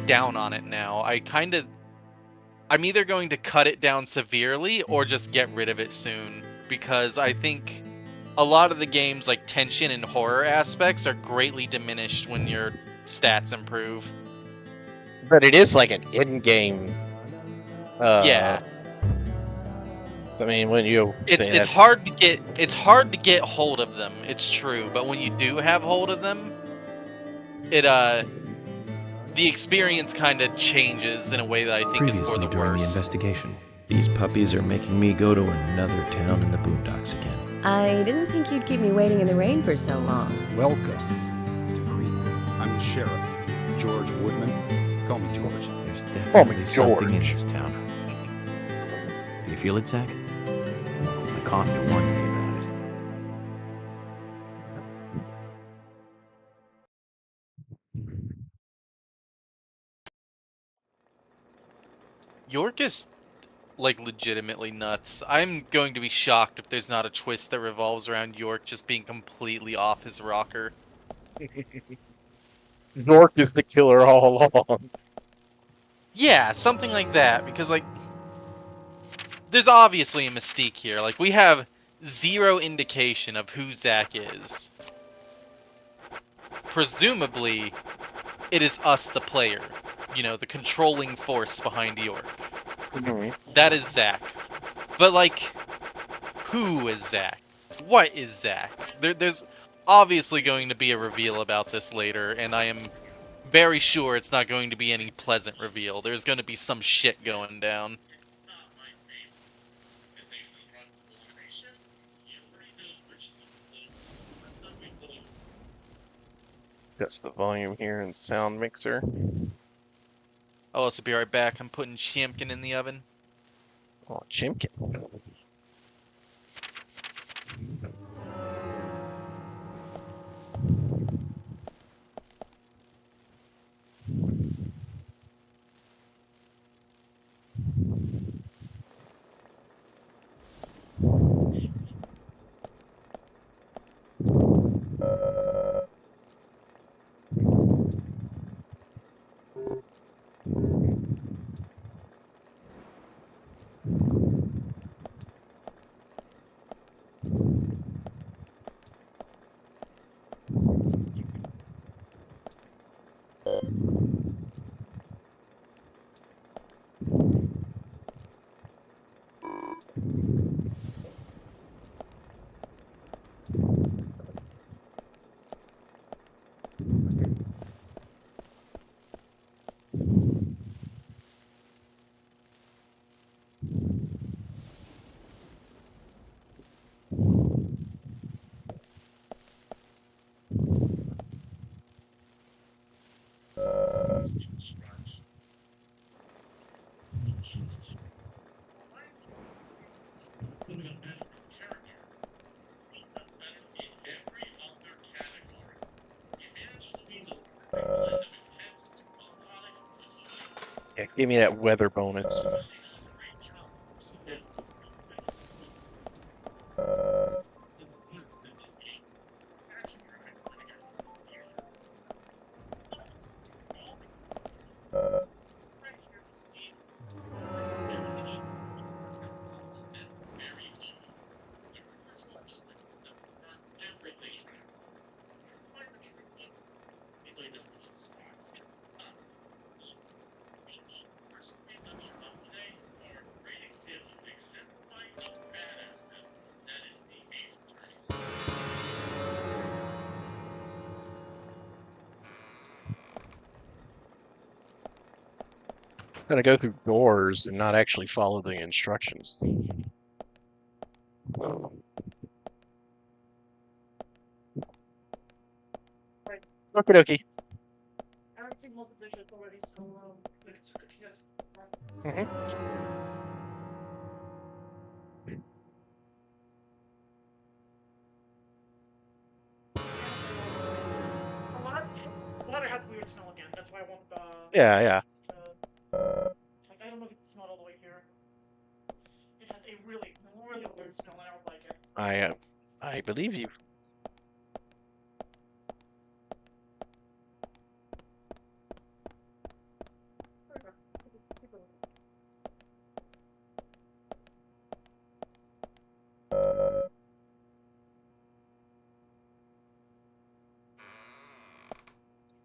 down on it now. I'm either going to cut it down severely or just get rid of it soon, because I think a lot of the game's like tension and horror aspects are greatly diminished when your stats improve. But it is like an in-game. Yeah. I mean, when you say It's hard to get hold of them. It's true, but when you do have hold of them, it the experience kind of changes in a way that I think is for the Previously during the worse. investigation, these puppies are making me go to another town in the boondocks again. I didn't think you'd keep me waiting in the rain for so long. Welcome to Greenland. I'm the sheriff, George Woodman. Call me George. There's definitely something in George. this town. Do you feel it, Zach? My coffee warned me about it. York is like legitimately nuts. I'm going to be shocked if there's not a twist that revolves around York just being completely off his rocker. York is the killer all along. Yeah, something like that, because like there's obviously a mystique here. Like we have zero indication of who Zach is. Presumably, it is us, the player. You know, the controlling force behind York. That is Zach. But, like, who is Zach? What is Zach? There's obviously going to be a reveal about this later, and I am very sure it's not going to be any pleasant reveal. There's going to be some shit going down. Adjust the volume here and sound mixer. I'll also be right back. I'm putting Champkin in the oven. Oh, Chimkin. Yeah, give me that weather bonus. Gonna go through doors and not actually follow the instructions. Okie dokie. Yeah, yeah. Like, I don't know if you can smell it all the way here. It has a really, really weird smell, and I don't like it. I believe you.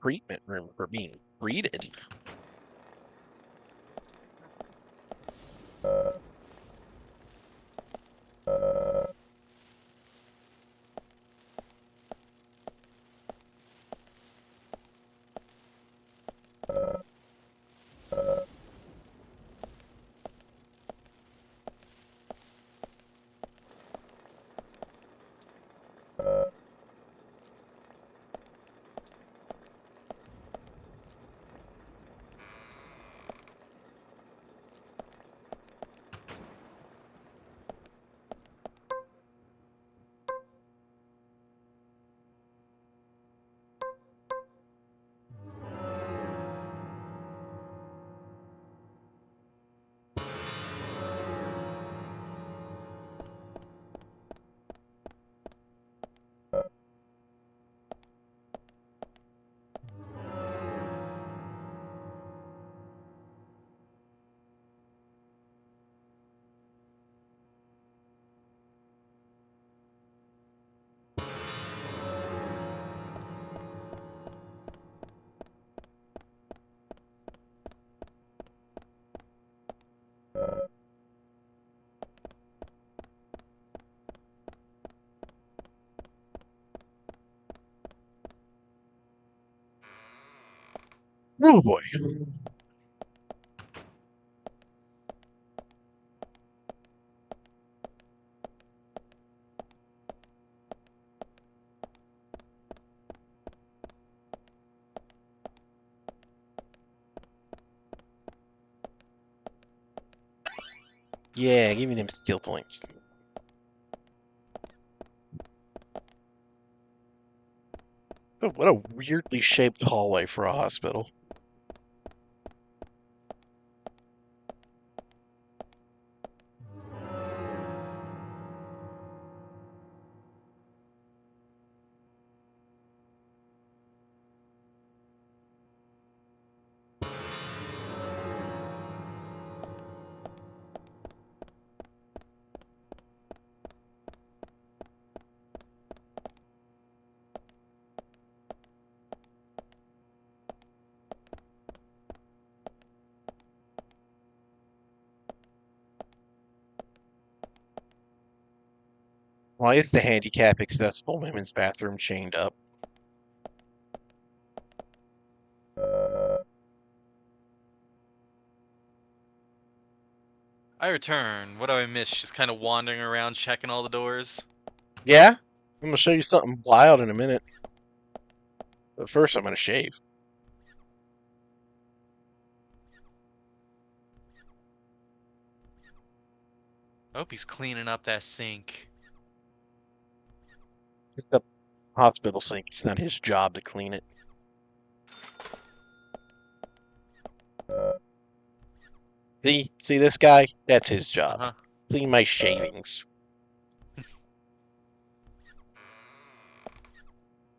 treatment room for being treated. Oh boy. Yeah, give me them skill points. Oh, what a weirdly shaped hallway for a hospital. Why is the handicap accessible women's bathroom chained up? I return. What do I miss? Just kind of wandering around checking all the doors. Yeah? I'm gonna show you something wild in a minute. But first I'm gonna shave. I hope he's cleaning up that sink. It's a hospital sink. It's not his job to clean it. See this guy? That's his job. Uh-huh. Clean my shavings.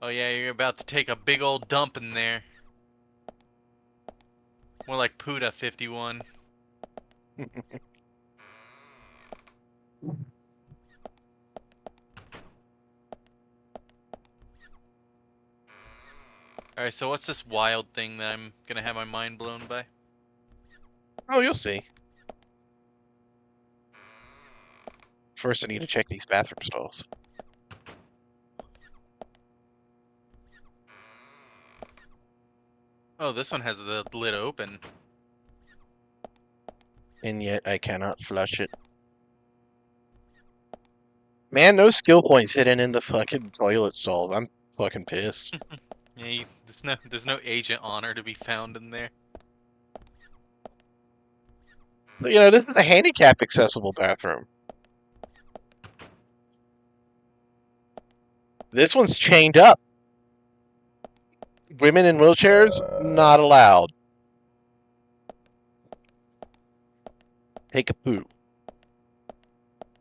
Oh yeah, you're about to take a big old dump in there. More like Puda 51. Alright, so what's this wild thing that I'm gonna have my mind blown by? Oh, you'll see. First I need to check these bathroom stalls. Oh, this one has the lid open. And yet I cannot flush it. Man, no skill points hidden in the fucking toilet stall. I'm fucking pissed. Yeah, there's no agent honor to be found in there. But, you know, this is a handicap accessible bathroom. This one's chained up. Women in wheelchairs, not allowed. Take a poo.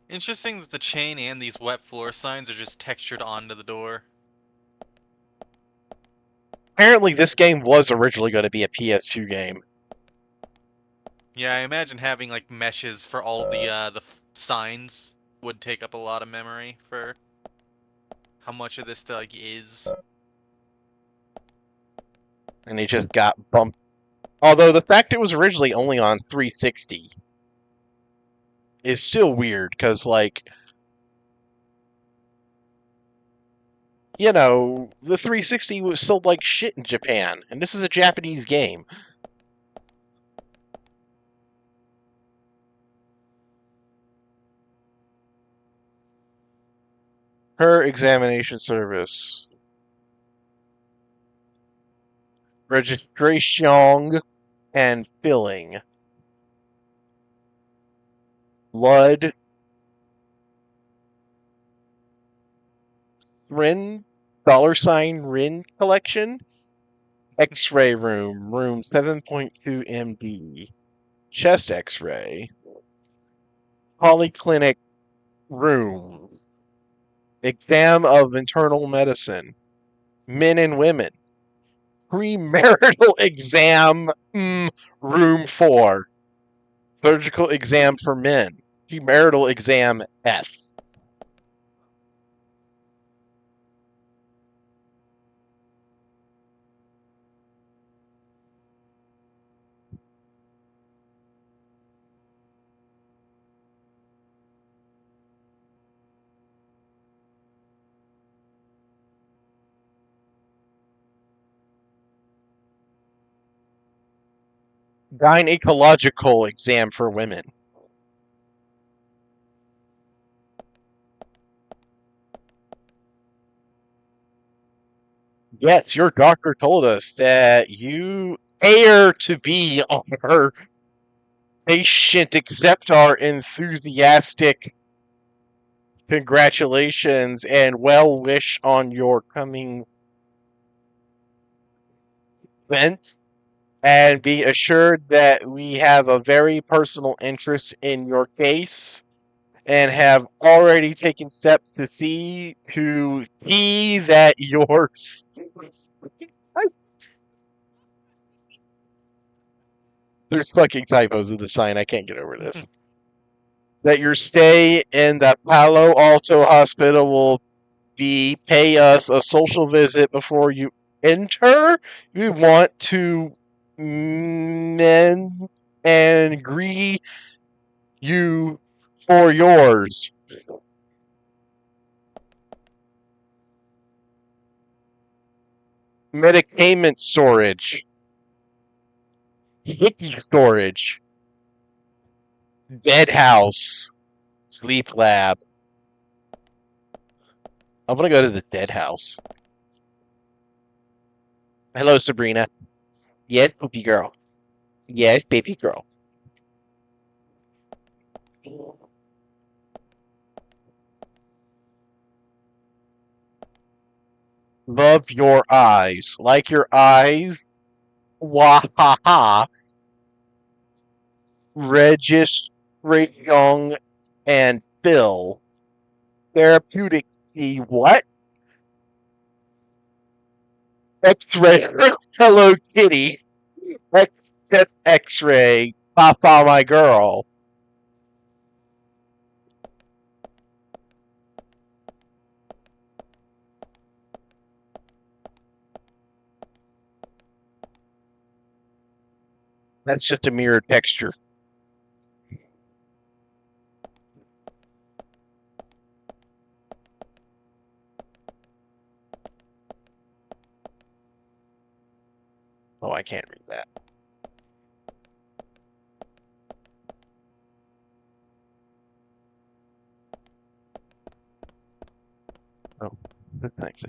Interesting that the chain and these wet floor signs are just textured onto the door. Apparently this game was originally going to be a PS2 game. Yeah, I imagine having like meshes for all the signs would take up a lot of memory for how much of this like is. and it just got bumped. Although the fact it was originally only on 360 is still weird, because, like, you know, the 360 was sold like shit in Japan, and this is a Japanese game. Her examination service. Registration and filling. Blood. Rin. $Rin collection. X-ray room. Room 7.2 MD. Chest X-ray. Polyclinic room. Exam of internal medicine. Men and women. Premarital exam. Room 4. Surgical exam for men. Premarital exam F. Gynecological exam for women. Yes, your doctor told us that you air to be our patient, accept our enthusiastic congratulations and well wish on your coming event, and be assured that we have a very personal interest in your case and have already taken steps to see that yours. There's fucking typos in the sign. I can't get over this. That your stay in the Palo Alto hospital will pay us a social visit before you enter. We want to mend and greet you for yours. Medicament storage. Hickey storage. Bed house. Sleep lab. I'm gonna go to the dead house. Hello, Sabrina. Yes, poopy girl. Yes, baby girl. Love your eyes. Like your eyes. Wahaha. Regis, Young, and Phil. Therapeutic see what? X-ray. Hello Kitty. X-ray. Papa my girl. That's just a mirror texture. Oh, I can't read that. Oh, that's nice.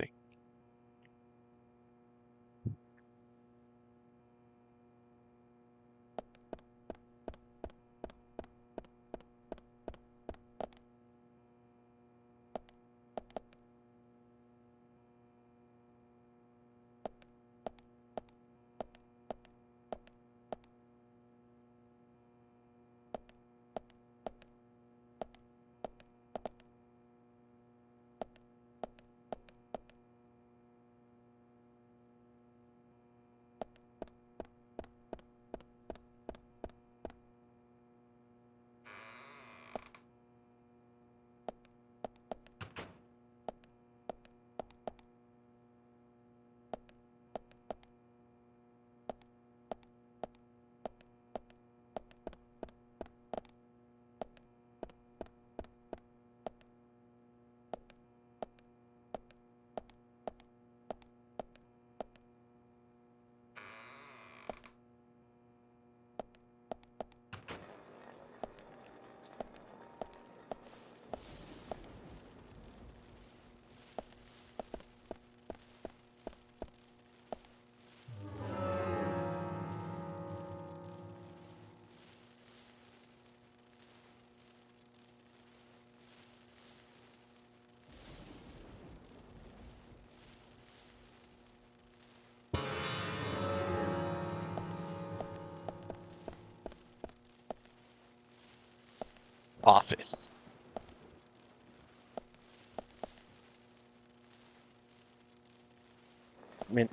office.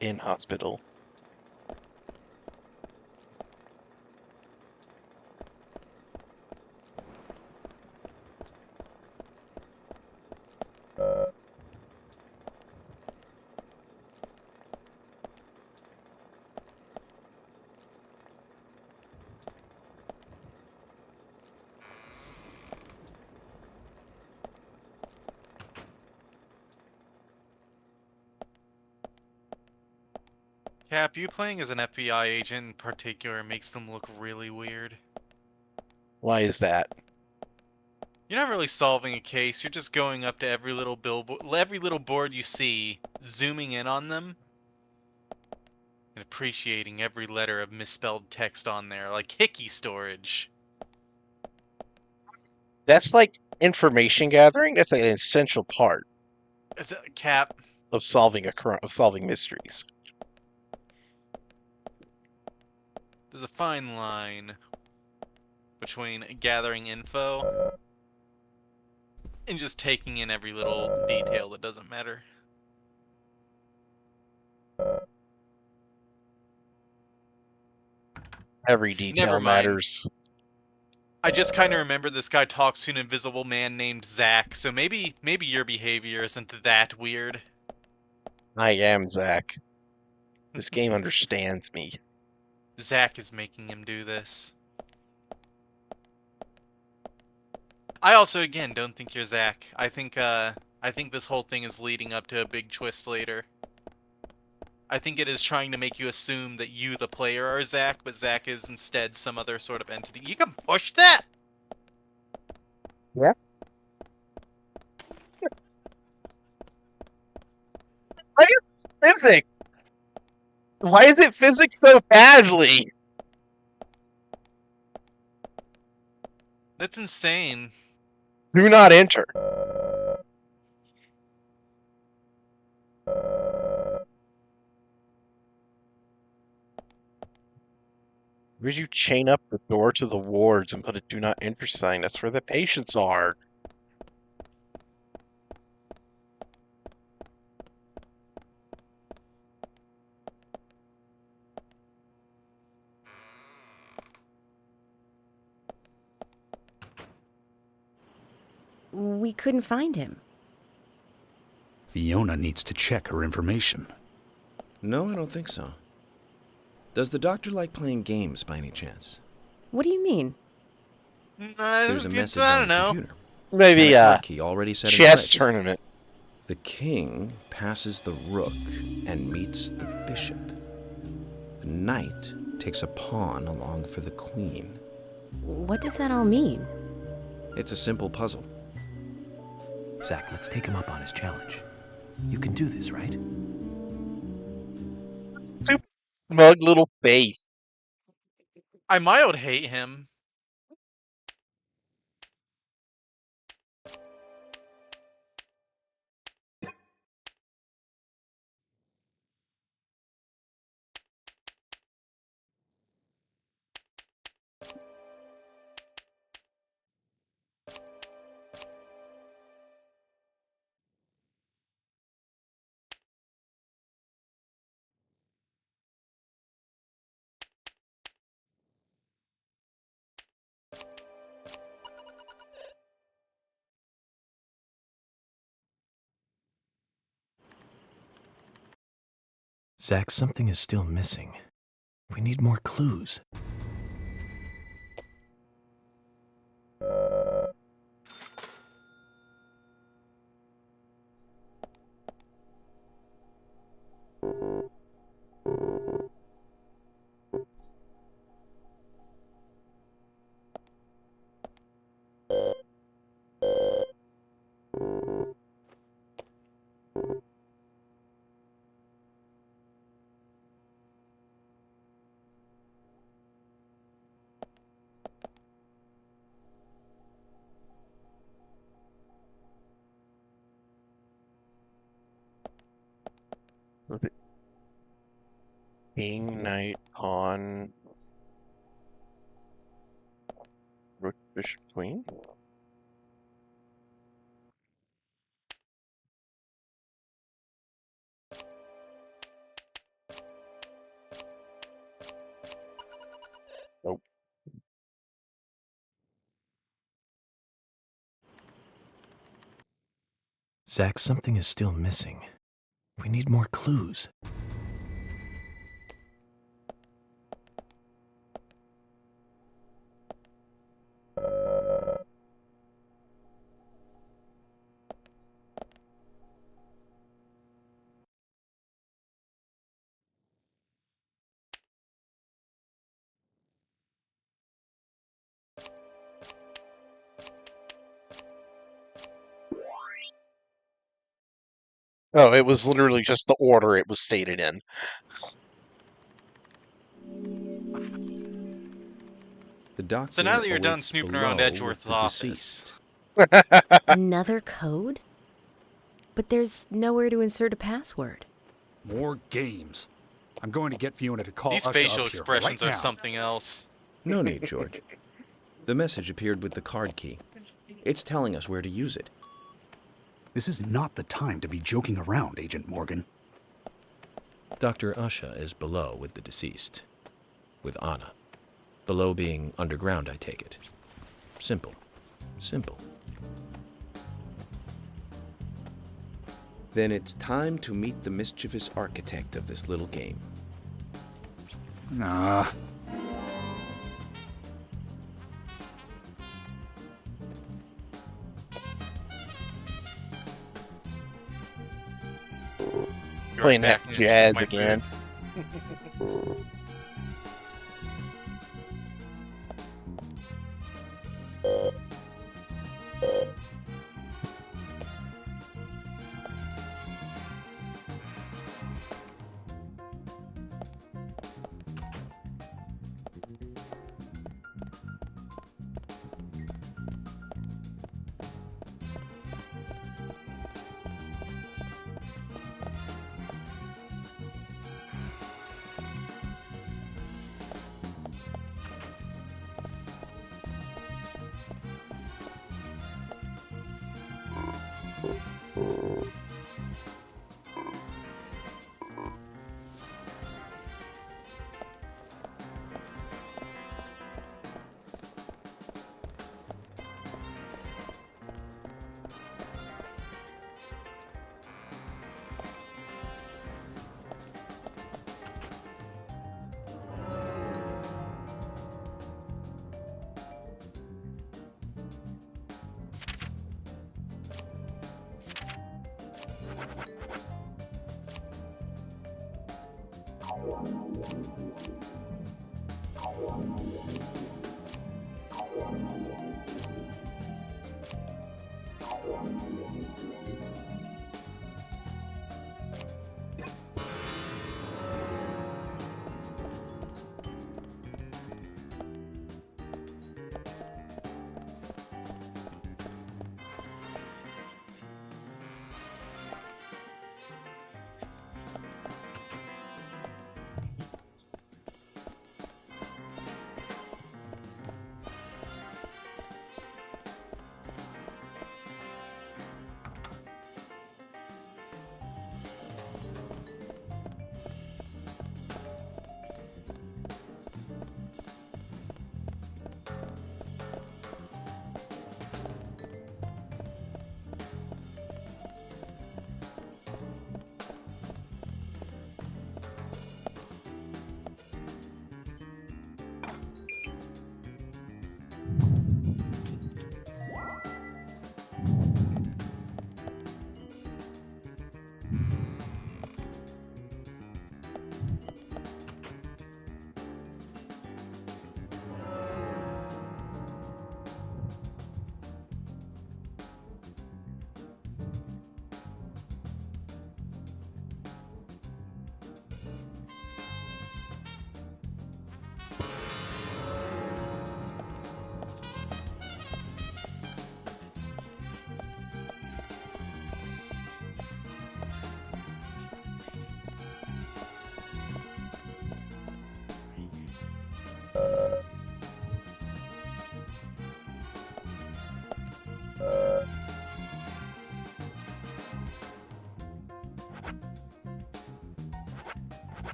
In hospital. Cap, you playing as an FBI agent in particular makes them look really weird. Why is that? You're not really solving a case, you're just going up to every little billboard, every little board you see, zooming in on them, and appreciating every letter of misspelled text on there, like hickey storage. That's like information gathering. That's an essential part It's a Cap. of solving solving mysteries. There's a fine line between gathering info and just taking in every little detail that doesn't matter. Every detail Never mind. matters. I just kind of remember this guy talks to an invisible man named Zach, so maybe your behavior isn't that weird. I am Zach. This game understands me. Zach is making him do this. I also, again, don't think you're Zach. I think this whole thing is leading up to a big twist later. I think it is trying to make you assume that you, the player, are Zach, but Zach is instead some other sort of entity. You can push that! Yeah. Why is physics? Why is it physics so badly? That's insane. Do not enter. Would you chain up the door to the wards and put a do not enter sign? That's where the patients are. We couldn't find him. Fiona needs to check her information. No, I don't think so. Does the doctor like playing games by any chance? What do you mean? There's a message I on don't the know. computer. Maybe And a card key already set in chess place. tournament. The king passes the rook and meets the bishop. The knight takes a pawn along for the queen. What does that all mean? It's a simple puzzle. Zach, let's take him up on his challenge. You can do this, right? Smug little face. I mild hate him. Zach, something is still missing. We need more clues. Was it King, Knight, Pawn, Rook, Bishop, Queen? Nope. Zach, something is still missing. We need more clues. Oh, it was literally just the order it was stated in. The doctor So now that you're done awaits snooping below around Edgeworth's with the office, deceased. Another code? But there's nowhere to insert a password. More games. I'm going to get Fiona to call these Usha facial up here expressions right are now. something else. No need, George. The message appeared with the card key. It's telling us where to use it. This is not the time to be joking around, Agent Morgan. Dr. Usha is below with the deceased. With Anna. Below being underground, I take it. Simple. Simple. Then it's time to meet the mischievous architect of this little game. Nah. You're Playing back that in jazz my again.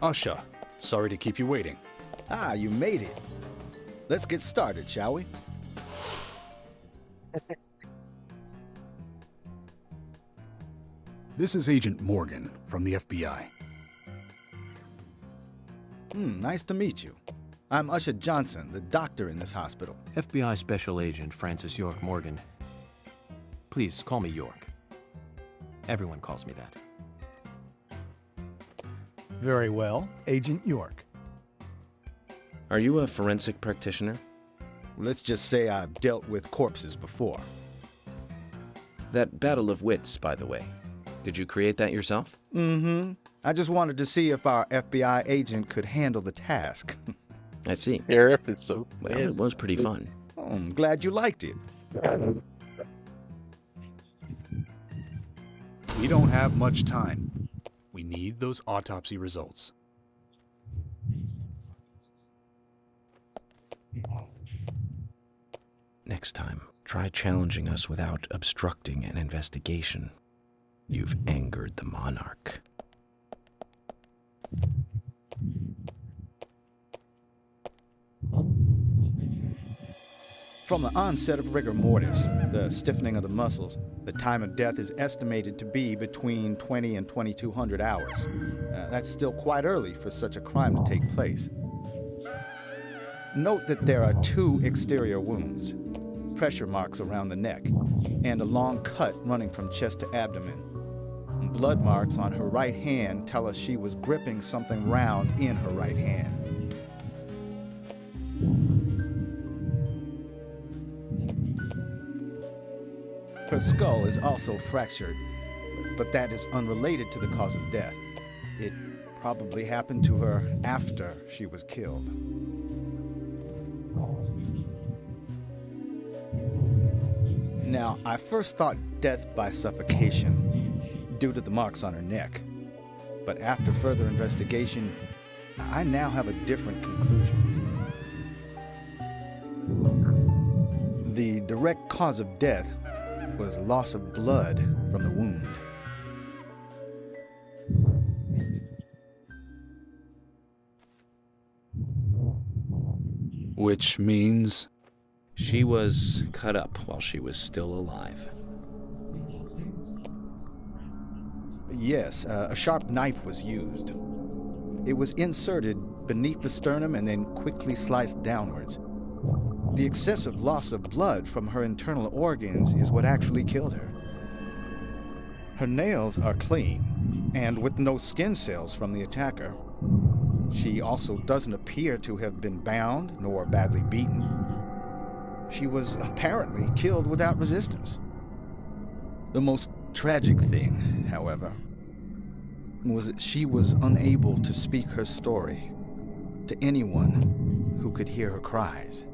Usha, sorry to keep you waiting. Ah, you made it. Let's get started, shall we? This is Agent Morgan from the FBI. Nice to meet you. I'm Usha Johnson, the doctor in this hospital. FBI Special Agent Francis York Morgan. Please call me York. Everyone calls me that. Very well, Agent York. Are you a forensic practitioner? Let's just say I've dealt with corpses before. That battle of wits, by the way. Did you create that yourself? Mm-hmm. I just wanted to see if our FBI agent could handle the task. I see. Sheriff is so Well, it was pretty fun. Oh, I'm glad you liked it. We don't have much time. We need those autopsy results. Next time, try challenging us without obstructing an investigation. You've angered the monarch. From the onset of rigor mortis, the stiffening of the muscles, the time of death is estimated to be between 20 and 2200 hours. That's still quite early for such a crime to take place. Note that there are 2 exterior wounds, pressure marks around the neck, and a long cut running from chest to abdomen. Blood marks on her right hand tell us she was gripping something round in her right hand. Her skull is also fractured, but that is unrelated to the cause of death. It probably happened to her after she was killed. Now, I first thought death by suffocation due to the marks on her neck, but after further investigation, I now have a different conclusion. The direct cause of death was loss of blood from the wound. Which means... She was cut up while she was still alive. Yes, a sharp knife was used. It was inserted beneath the sternum and then quickly sliced downwards. The excessive loss of blood from her internal organs is what actually killed her. Her nails are clean, and with no skin cells from the attacker. She also doesn't appear to have been bound nor badly beaten. She was apparently killed without resistance. The most tragic thing, however, was that she was unable to speak her story to anyone who could hear her cries.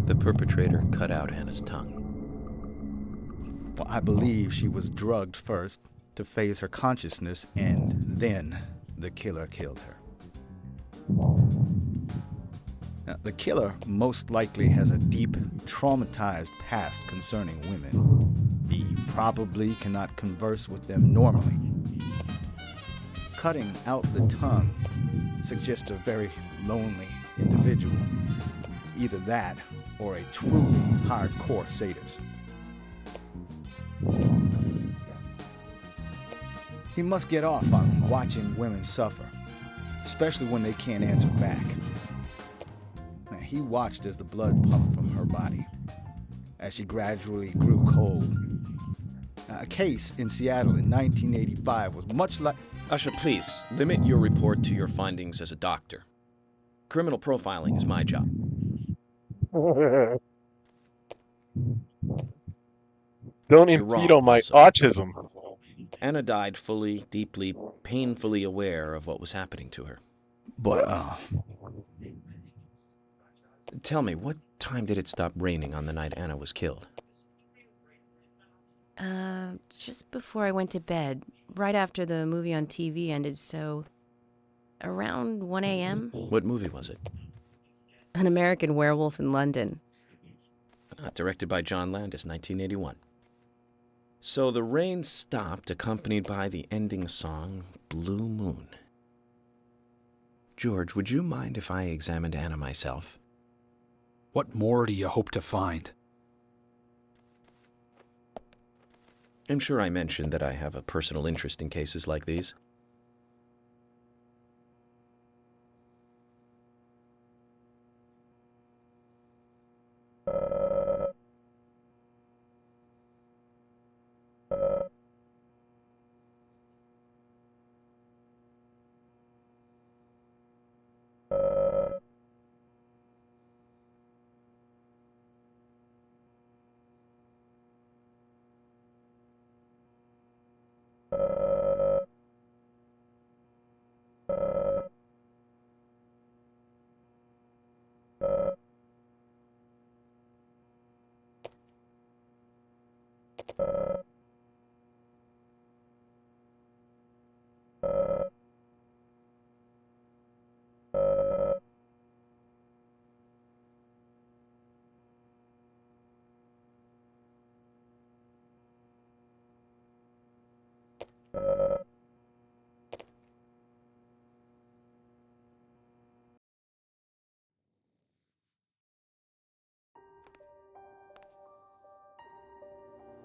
The perpetrator cut out Anna's tongue. Well, I believe she was drugged first to phase her consciousness, and then the killer killed her. Now, the killer most likely has a deep, traumatized past concerning women. He probably cannot converse with them normally. Cutting out the tongue suggests a very lonely individual. Either that or a truly hardcore sadist. He must get off on watching women suffer, especially when they can't answer back. Now, he watched as the blood pumped from her body, as she gradually grew cold. A case in Seattle in 1985 was much like... Usha, please, limit your report to your findings as a doctor. Criminal profiling is my job. Don't You're impede wrong, on my also. autism. Anna died fully, deeply, painfully aware of what was happening to her. But, Tell me, what time did it stop raining on the night Anna was killed? Just before I went to bed, right after the movie on TV ended, so around 1 a.m. What movie was it? An American Werewolf in London. Directed by John Landis, 1981. So the rain stopped, accompanied by the ending song, Blue Moon. George, would you mind if I examined Anna myself? What more do you hope to find? I'm sure I mentioned that I have a personal interest in cases like these.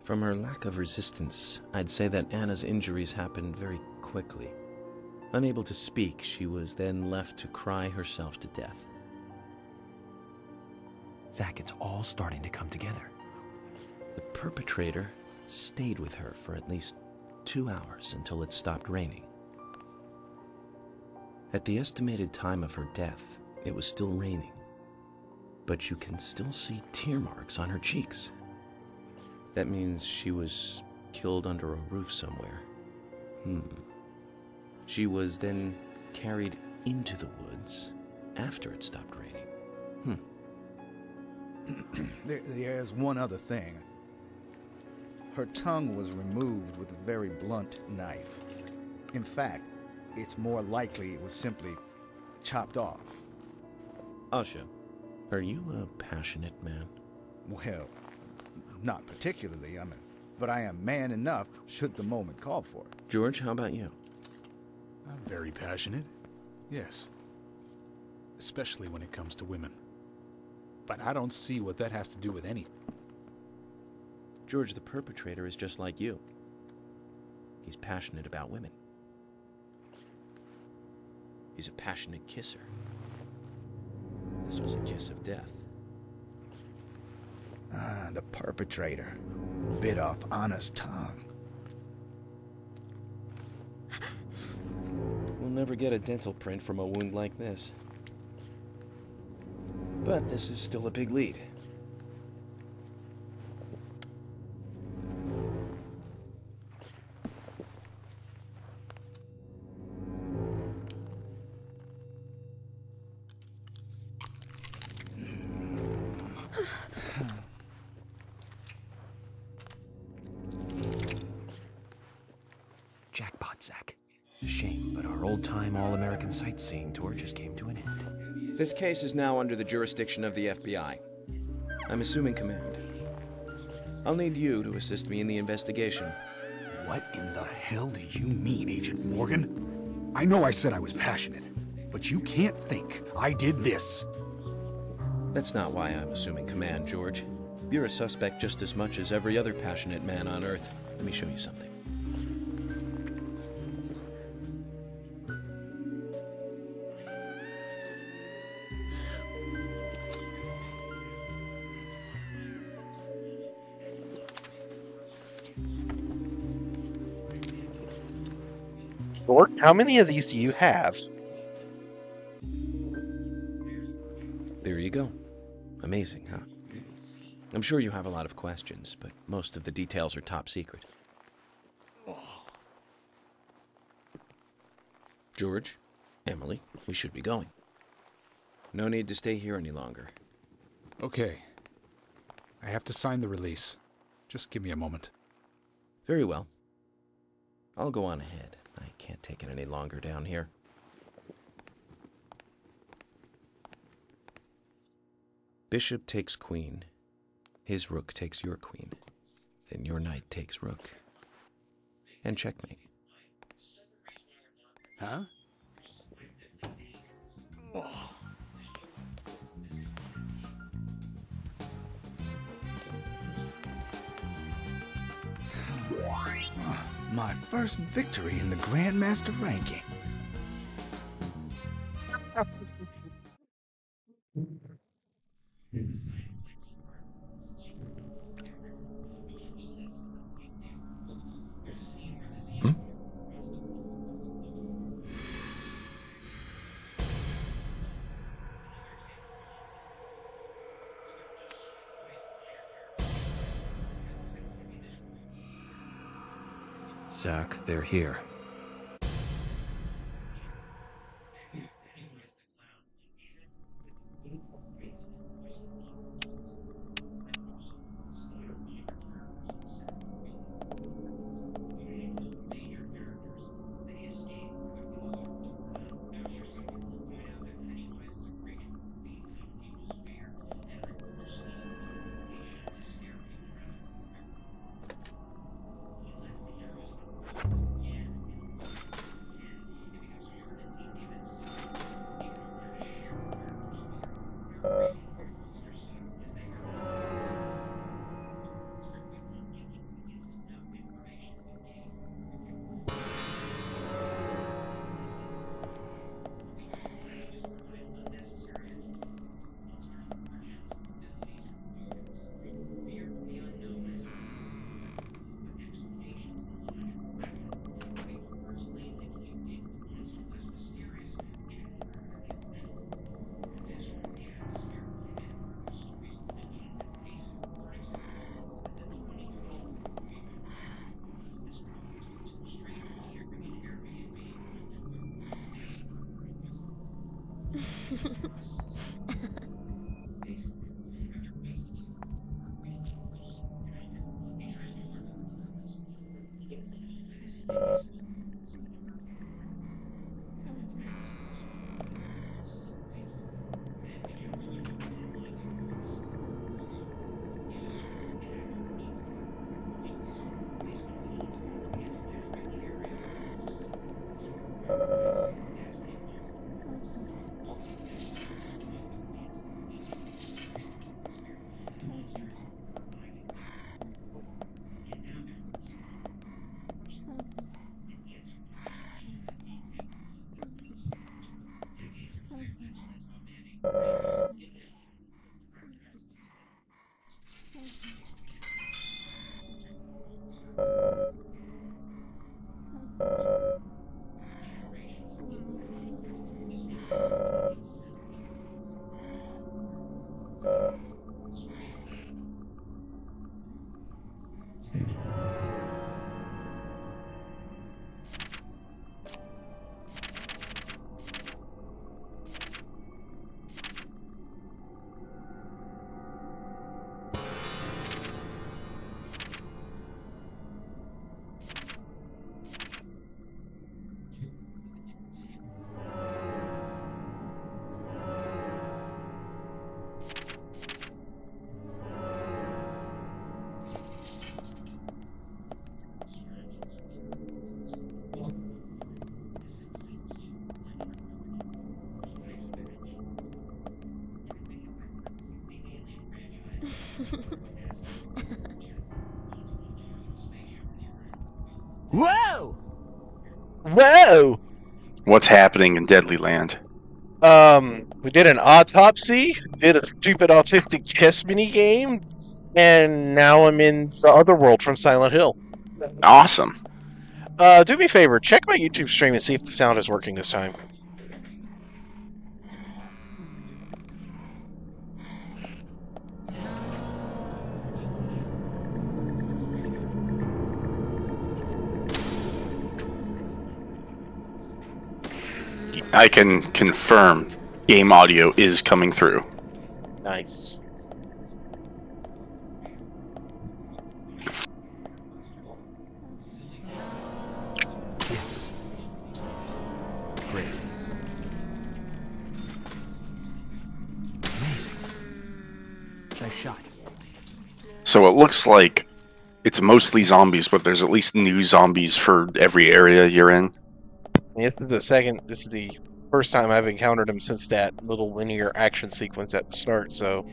From her lack of resistance, I'd say that Anna's injuries happened very quickly. Unable to speak, she was then left to cry herself to death. Zach, it's all starting to come together. The perpetrator stayed with her for at least 2 hours until it stopped raining. At the estimated time of her death, it was still raining, but you can still see tear marks on her cheeks. That means she was killed under a roof somewhere. She was then carried into the woods after it stopped raining. There's one other thing. Her tongue was removed with a very blunt knife. In fact, it's more likely it was simply chopped off. Usha, are you a passionate man? Well, not particularly, but I am man enough should the moment call for it. George, how about you? I'm very passionate, yes. Especially when it comes to women. But I don't see what that has to do with anything. George, the perpetrator is just like you. He's passionate about women. He's a passionate kisser. This was a kiss of death. The perpetrator bit off Anna's tongue. We'll never get a dental print from a wound like this. But this is still a big lead. Jackpot, Zach. A shame, but our old-time all-American sightseeing tour just came to an end. This case is now under the jurisdiction of the FBI. I'm assuming command. I'll need you to assist me in the investigation. What in the hell do you mean, Agent Morgan? I know I said I was passionate, but you can't think I did this. That's not why I'm assuming command, George. You're a suspect just as much as every other passionate man on Earth. Let me show you something. Dork, how many of these do you have? There you go. Amazing, huh? I'm sure you have a lot of questions, but most of the details are top secret. George, Emily, we should be going. No need to stay here any longer. Okay. I have to sign the release. Just give me a moment. Very well. I'll go on ahead. I can't take it any longer down here. Bishop takes queen. His rook takes your queen. Then your knight takes rook. And checkmate. Huh? My first victory in the Grandmaster ranking. Zach, they're here. Whoa! Whoa! What's happening in Deadly Land? We did an autopsy, did a stupid autistic chess mini game, and now I'm in the other world from Silent Hill. Awesome. Do me a favor, check my YouTube stream and see if the sound is working this time. I can confirm game audio is coming through. Nice. Yes. Great. Amazing. Nice shot. So it looks like it's mostly zombies, but there's at least new zombies for every area you're in. This is the first time I've encountered him since that little linear action sequence at the start, so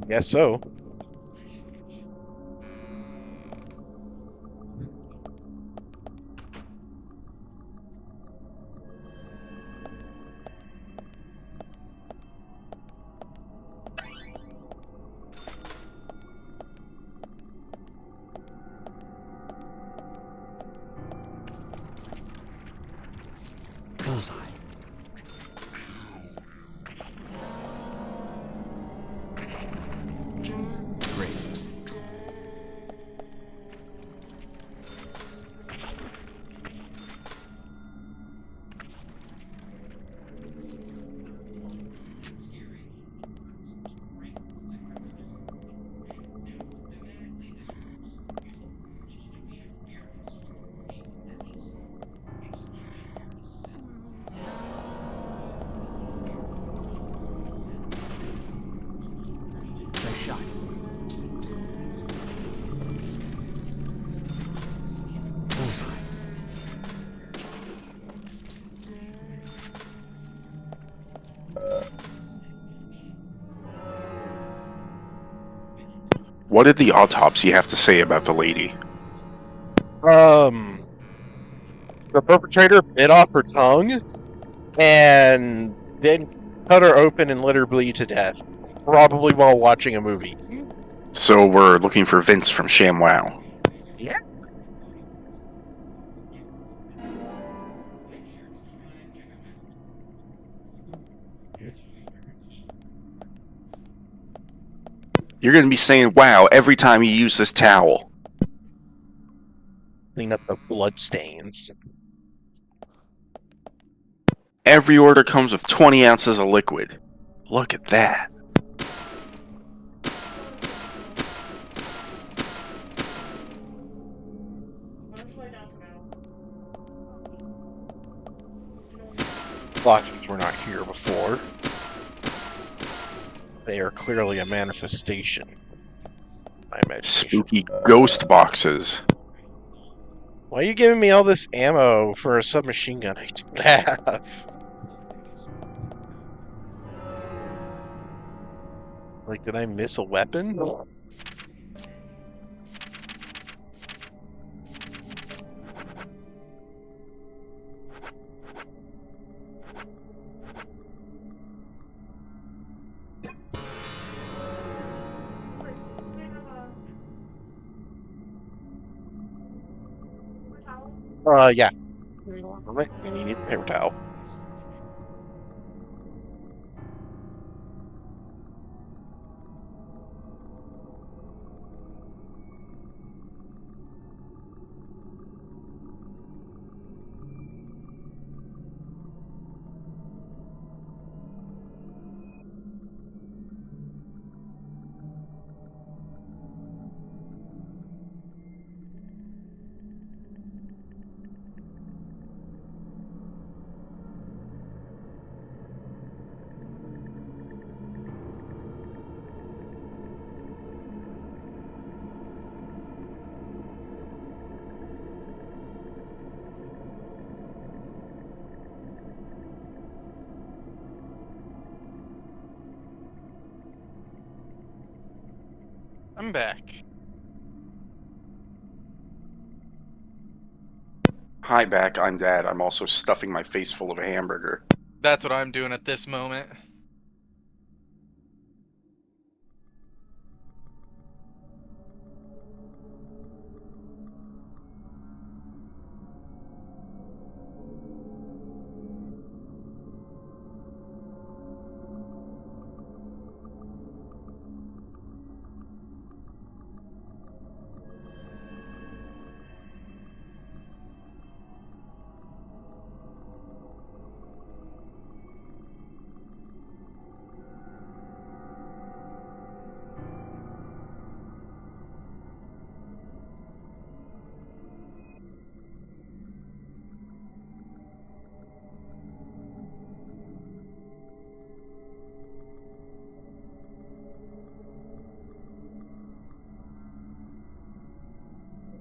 guess so. Bullseye. Great. Nice shot. Bullseye. What did the autopsy have to say about the lady? The perpetrator bit off her tongue and then cut her open and let her bleed to death, probably while watching a movie. So we're looking for Vince from ShamWow. Yeah. You're going to be saying wow every time you use this towel. Clean up the blood stains. Every order comes with 20 ounces of liquid. Look at that. Blotches were not here before. They are clearly a manifestation. I imagine. Spooky ghost boxes. Why are you giving me all this ammo for a submachine gun I don't have? Like, did I miss a weapon? Yeah. You need a paper towel. I'm back. Hi, back. I'm Dad. I'm also stuffing my face full of a hamburger. That's what I'm doing at this moment.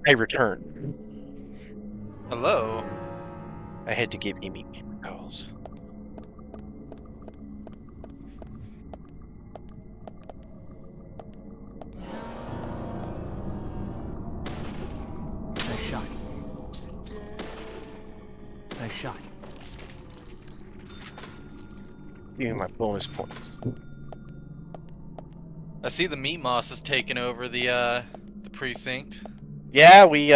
I return. Hello. I had to give Amy calls. Nice shot. Nice shot. Give me my bonus points. I see the meat moss has taken over the precinct. Yeah, we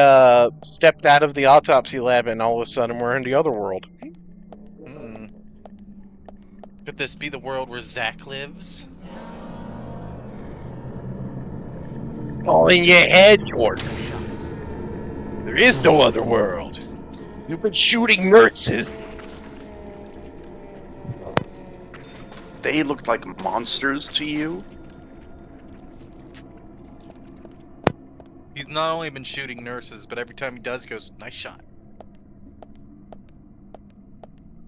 stepped out of the autopsy lab and all of a sudden we're in the other world. Hmm. Could this be the world where Zack lives? All in your head, Jordan. There is no other world. You've been shooting nurses. They looked like monsters to you? He's not only been shooting nurses, but every time he does, he goes, nice shot.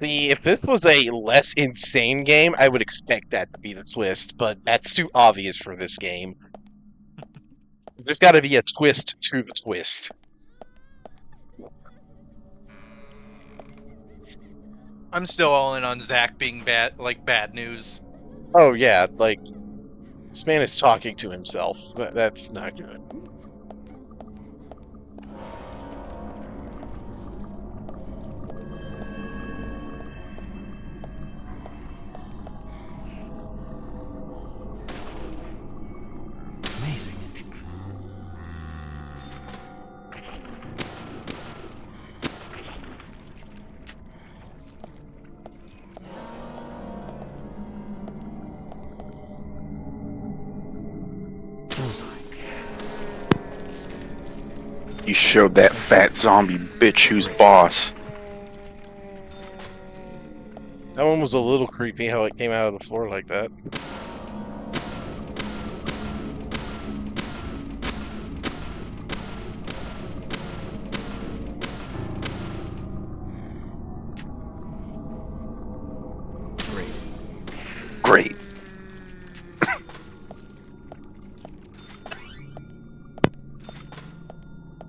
See, if this was a less insane game, I would expect that to be the twist, but that's too obvious for this game. There's got to be a twist to the twist. I'm still all in on Zack being bad news. Oh yeah, like, this man is talking to himself. That's not good. Amazing. You showed that fat zombie bitch who's boss. That one was a little creepy how it came out of the floor like that. Great.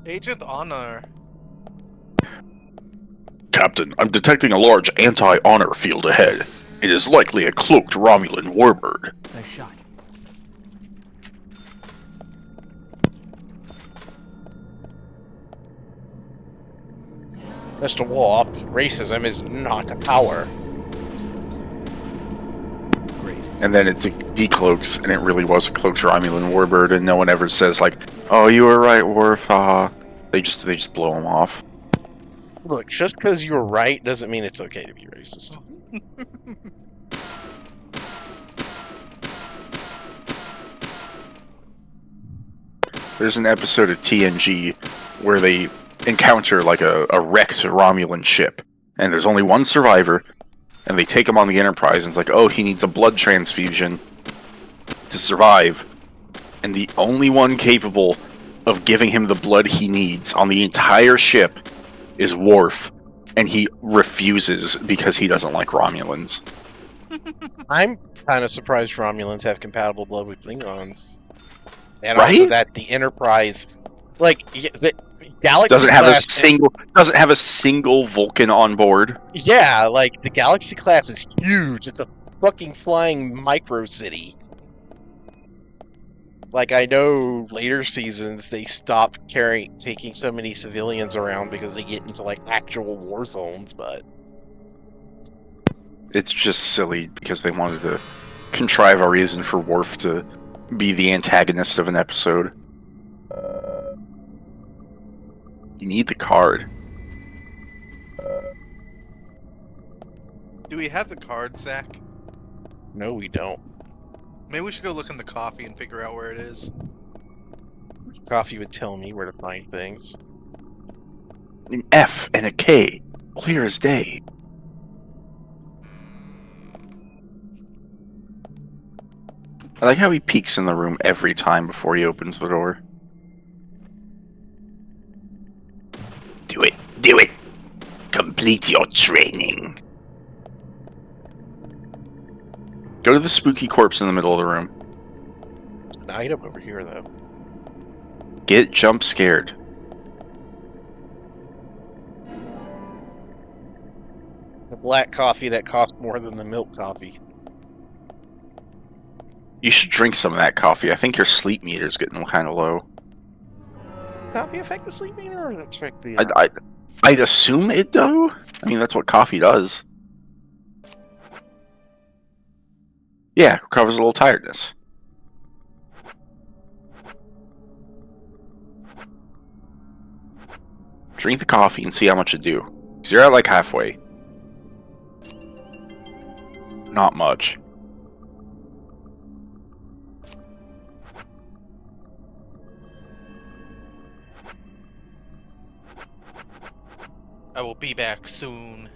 Agent Honor. Captain, I'm detecting a large anti-honor field ahead. It is likely a cloaked Romulan warbird. Nice shot. Mr. Warp, racism is not a power. And then it decloaks, and it really was a cloaked Romulan warbird, and no one ever says like, "Oh, you were right, Worf." They just blow him off. Look, just because you're right doesn't mean it's okay to be racist. There's an episode of TNG where they encounter like a wrecked Romulan ship, and there's only one survivor, and they take him on the Enterprise, and it's like, oh, he needs a blood transfusion to survive, and the only one capable of giving him the blood he needs on the entire ship is Worf, and he refuses because he doesn't like Romulans. I'm kind of surprised Romulans have compatible blood with Klingons. And Right? also that the Enterprise, like, the Galaxy Doesn't have class a single Vulcan on board. Yeah, like, the Galaxy class is huge. It's a fucking flying micro city. Like, I know later seasons they stopped taking so many civilians around because they get into, like, actual war zones, but... It's just silly because they wanted to contrive a reason for Worf to be the antagonist of an episode. You need the card. Do we have the card, Zach? No, we don't. Maybe we should go look in the coffee and figure out where it is. Coffee would tell me where to find things. An F and a K. Clear as day. I like how he peeks in the room every time before he opens the door. Do it! Do it! Complete your training! Go to the spooky corpse in the middle of the room. An item over here, though. Get jump scared. The black coffee that costs more than the milk coffee. You should drink some of that coffee. I think your sleep meter's getting kind of low. Coffee affect the sleep meter, or does it affect the... I'd assume it do. I mean, that's what coffee does. Yeah, recovers a little tiredness. Drink the coffee and see how much it do. 'Cause you're at like halfway. Not much. I will be back soon.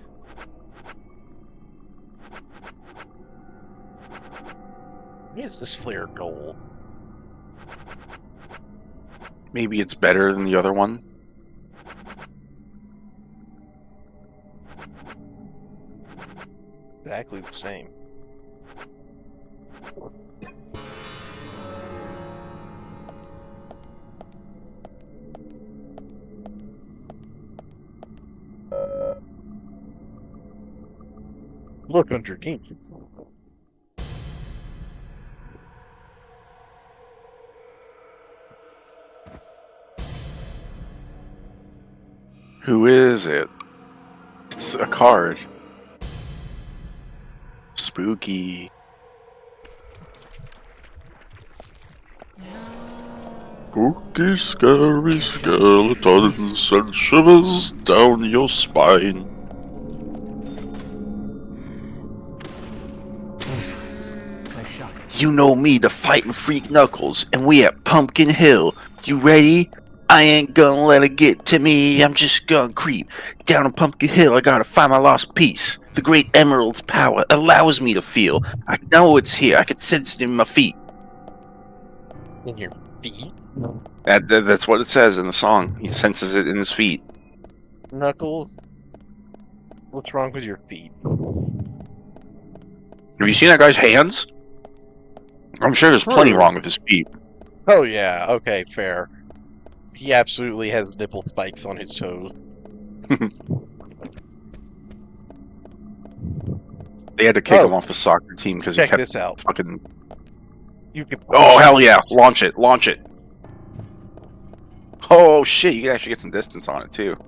Why is this flare gold? Maybe it's better than the other one. Exactly the same. Look underneath. Who is it? It's a card. Spooky. Spooky, scary skeletons send shivers down your spine. Nice shot. You know me, the fighting freak Knuckles, and we at Pumpkin Hill. You ready? I ain't gonna let it get to me. I'm just gonna creep down a Pumpkin Hill. I gotta find my lost piece. The great Emerald's power allows me to feel. I know it's here. I can sense it in my feet. In your feet? That's what it says in the song. He senses it in his feet. Knuckles, what's wrong with your feet? Have you seen that guy's hands? I'm sure there's plenty wrong with his feet. Oh yeah, okay, fair. He absolutely has nipple spikes on his toes. They had to kick him off the soccer team because he kept this out. fucking... You can... Oh, hell yeah! Launch it! Launch it! Oh, shit! You can actually get some distance on it, too.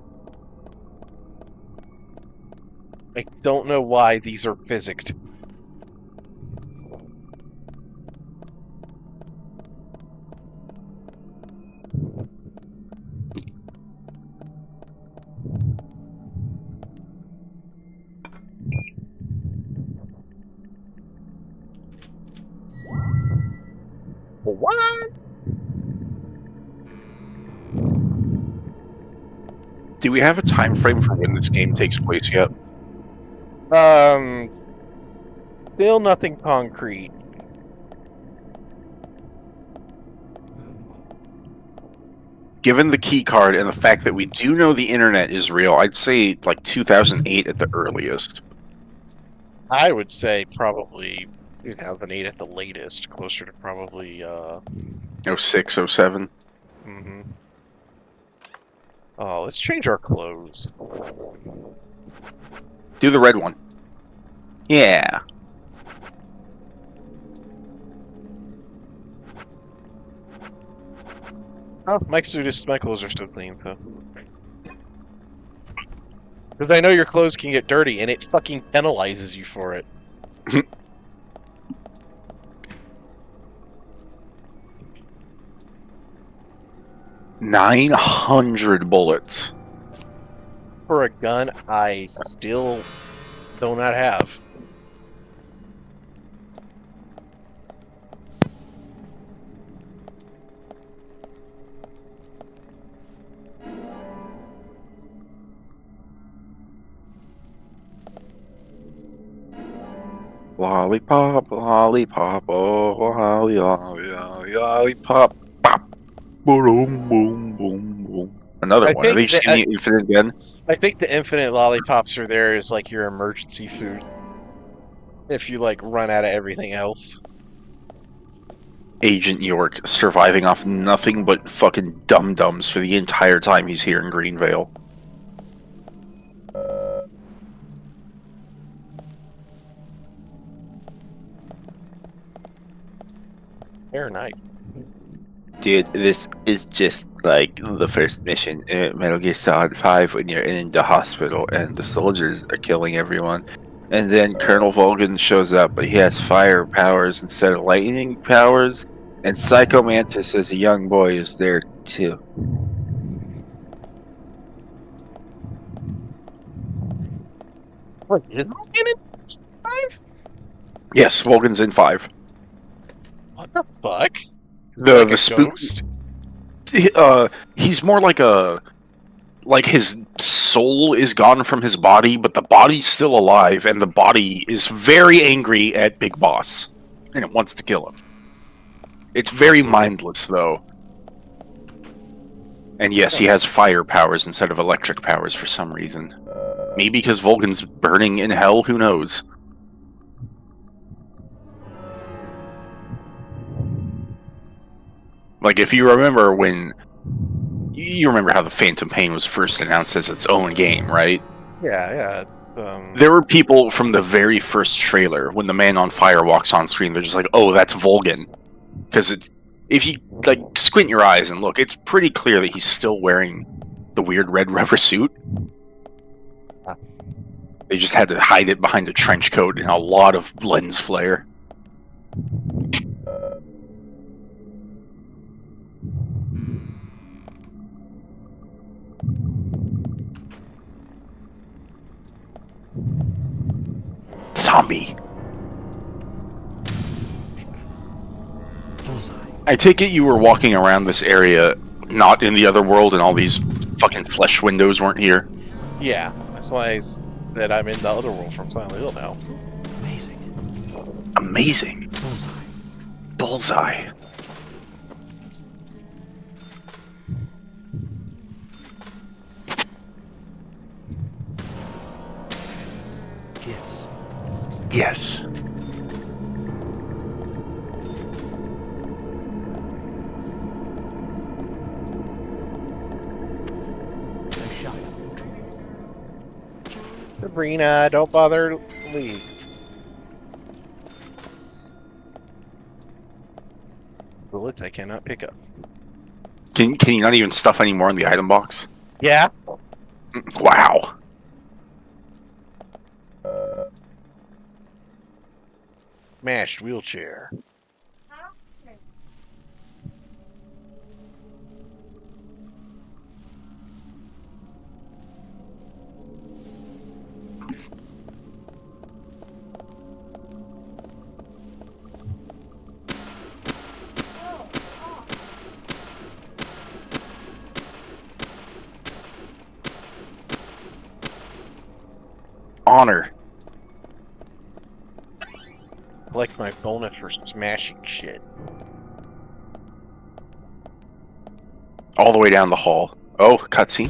I don't know why these are physicsed. What? Do we have a time frame for when this game takes place yet? Still nothing concrete. Given the key card and the fact that we do know the internet is real, I'd say like 2008 at the earliest. I would say probably 2008 at the latest, closer to probably 06, 07. Mm-hmm. Oh, let's change our clothes. Do the red one. Yeah. Oh, my clothes are still clean, so. Because I know your clothes can get dirty, and it fucking penalizes you for it. 900 bullets. For a gun I still do not have. Lollipop, lollipop, oh, lolly, lolly, lolly, lollipop. Pop. Boom, boom, boom, boom. Another one. Are they just getting infinite again? I think the infinite lollipops are there as like your emergency food. If you like run out of everything else. Agent York surviving off nothing but fucking dum-dums for the entire time he's here in Greenvale. Fair night. Dude, this is just like the first mission in Metal Gear Solid 5 when you're in the hospital and the soldiers are killing everyone. And then Colonel Volgin shows up, but he has fire powers instead of lightning powers. And Psycho Mantis as a young boy is there too. What, is Volgin in 5? Yes, Volgin's in 5. What the fuck? The spook. He's more like a. Like his soul is gone from his body, but the body's still alive, and the body is very angry at Big Boss, and it wants to kill him. It's very mindless, though. And yes, he has fire powers instead of electric powers for some reason. Maybe because Volgin's burning in hell, who knows? Like, if you remember when... You remember how the Phantom Pain was first announced as its own game, right? Yeah. There were people from the very first trailer, when the man on fire walks on screen, they're just like, oh, that's Volgin. Because if you like squint your eyes and look, it's pretty clear that he's still wearing the weird red rubber suit. They just had to hide it behind a trench coat and a lot of lens flare. Zombie. I take it you were walking around this area, not in the other world, and all these fucking flesh windows weren't here? Yeah, that's why I said I'm in the other world from Silent Hill now. Amazing. Amazing. Bullseye. Bullseye. Yes. Yes. Nice shot. Sabrina, don't bother leave. Bullets I cannot pick up. Can you not even stuff any more in the item box? Yeah. Wow. Smashed wheelchair. Honor. Collect my bonus for smashing shit. All the way down the hall. Oh, cutscene?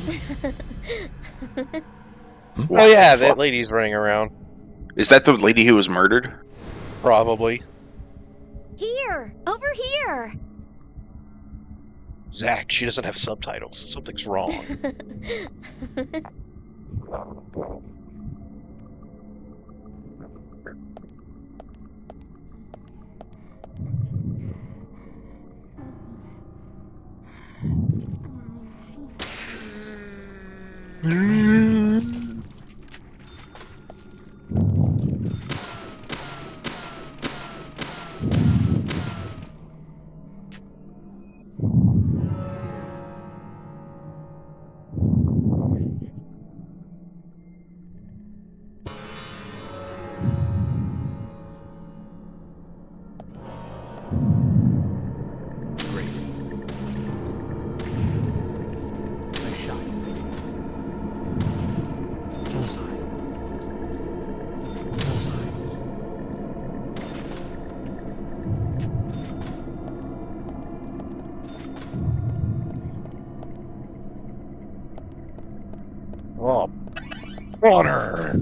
Oh yeah, that lady's running around. Is that the lady who was murdered? Probably. Here! Over here! Zach, she doesn't have subtitles. Something's wrong. Great. Nice shot. Bullseye. Bullseye. Oh, honor.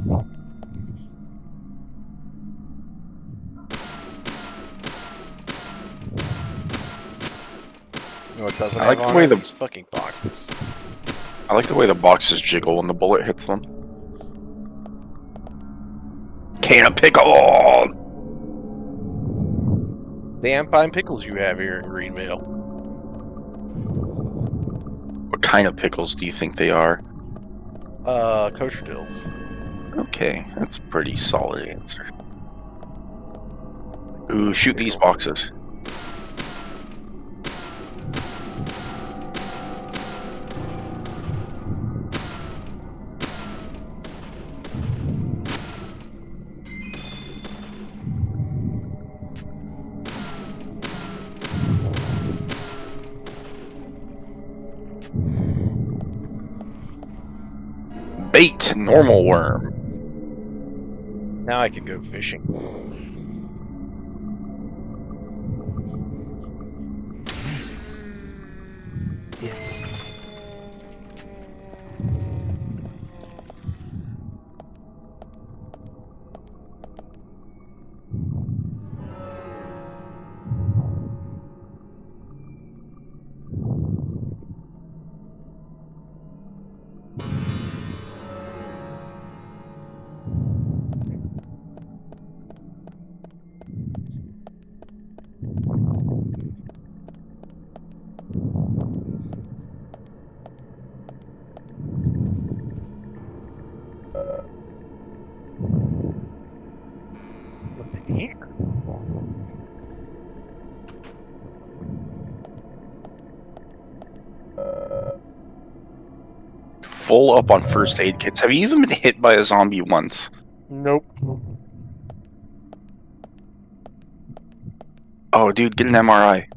No, it doesn't I like have the way honor. the- These fucking boxes. I like the way the boxes jiggle when the bullet hits them. Can of pickles! Damn fine pickles you have here in Greenvale. What kind of pickles do you think they are? Kosher dills. Okay, that's a pretty solid answer. Ooh, shoot these boxes. Bait, normal worm. Now I can go fishing. Amazing. Yes. What's in here? Full up on first aid kits. Have you even been hit by a zombie once? Nope. Oh, dude, get an MRI.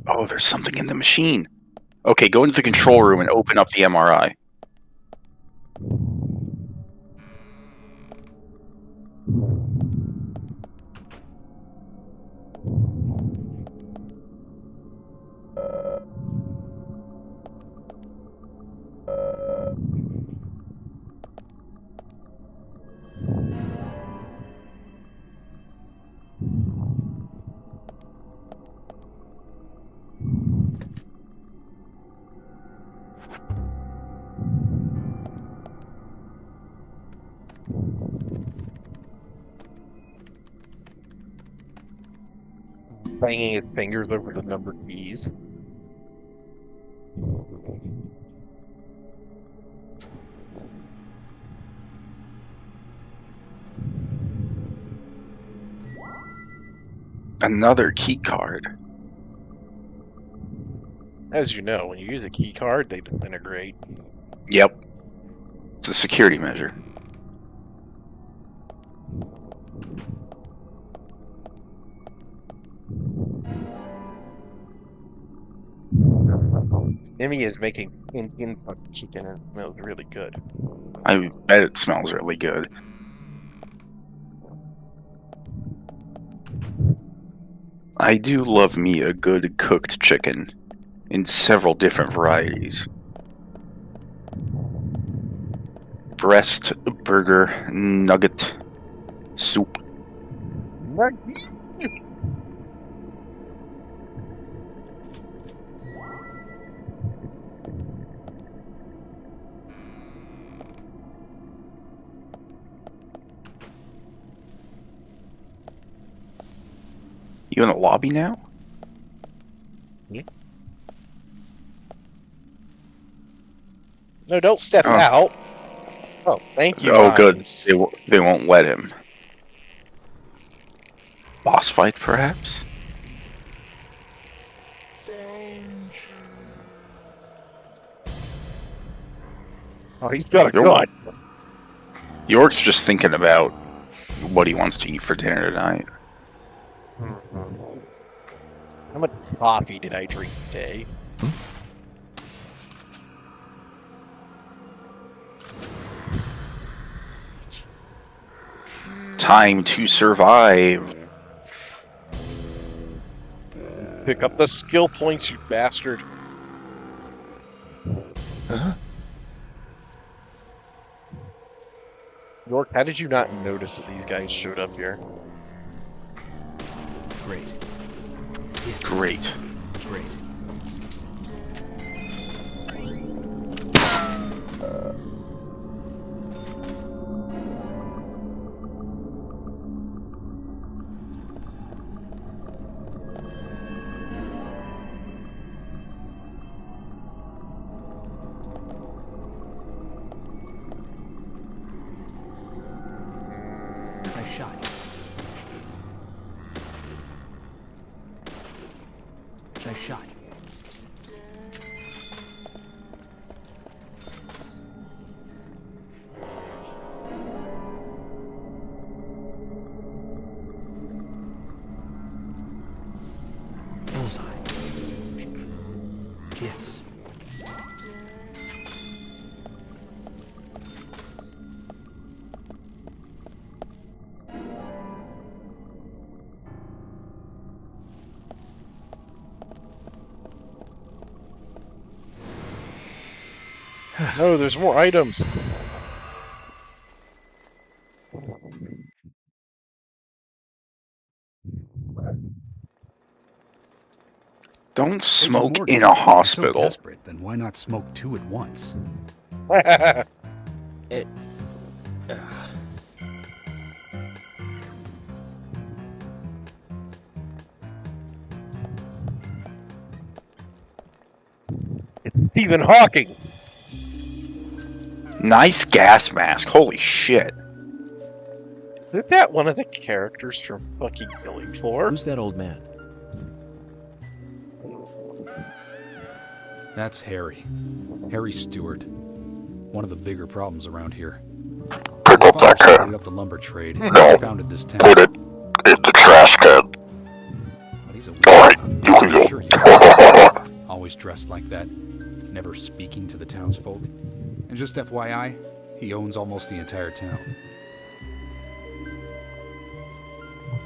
Oh, there's something in the machine. Okay, go into the control room and open up the MRI. Banging his fingers over the number keys. Another key card. As you know, when you use a key card, they disintegrate. Yep. It's a security measure. Emmy is making Indian fucking chicken and it smells really good. I bet it smells really good. I do love me a good cooked chicken in several different varieties. Breast, burger, nugget, soup. You in the lobby now? Yeah. No, don't step Oh. out. Oh, thank you. Oh, good. Mines. They won't let him. Boss fight, perhaps? Oh, he's got a York. gun. York's just thinking about what he wants to eat for dinner tonight. How much coffee did I drink today? Time to survive. Pick up the skill points, you bastard. Huh? York, how did you not notice that these guys showed up here? Great. Yes. Great. Great. Nice shot. Nice shot. Bullseye. Yes. No, there's more items. Don't smoke Morgan, in a if you're hospital. So desperate, then why not smoke two at once? It's Stephen Hawking. Nice gas mask. Holy shit. Isn't that one of the characters from fucking Killing Floor? Who's that old man? That's Harry. Harry Stewart. One of the bigger problems around here. Pick up that Started can. up the lumber trade. No. Founded this town. Put it in the trash can. But he's a Alright, weird you one. can go. Sure you are. Always dressed like that. Never speaking to the townsfolk. And just FYI, he owns almost the entire town.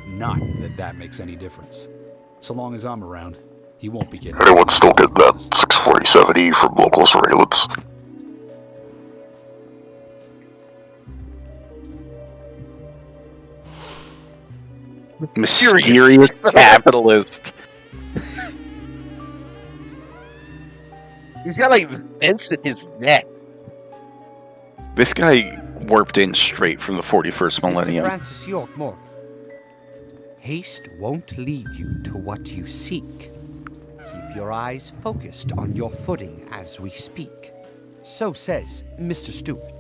Not that that makes any difference. So long as I'm around, he won't be getting... Anyone still get that 647E from local surveillance? Mysterious capitalist. He's got like vents in his neck. This guy warped in straight from the 41st Mr. millennium. Francis York Morgan. Haste won't lead you to what you seek. Keep your eyes focused on your footing as we speak. So says Mr. Stewart.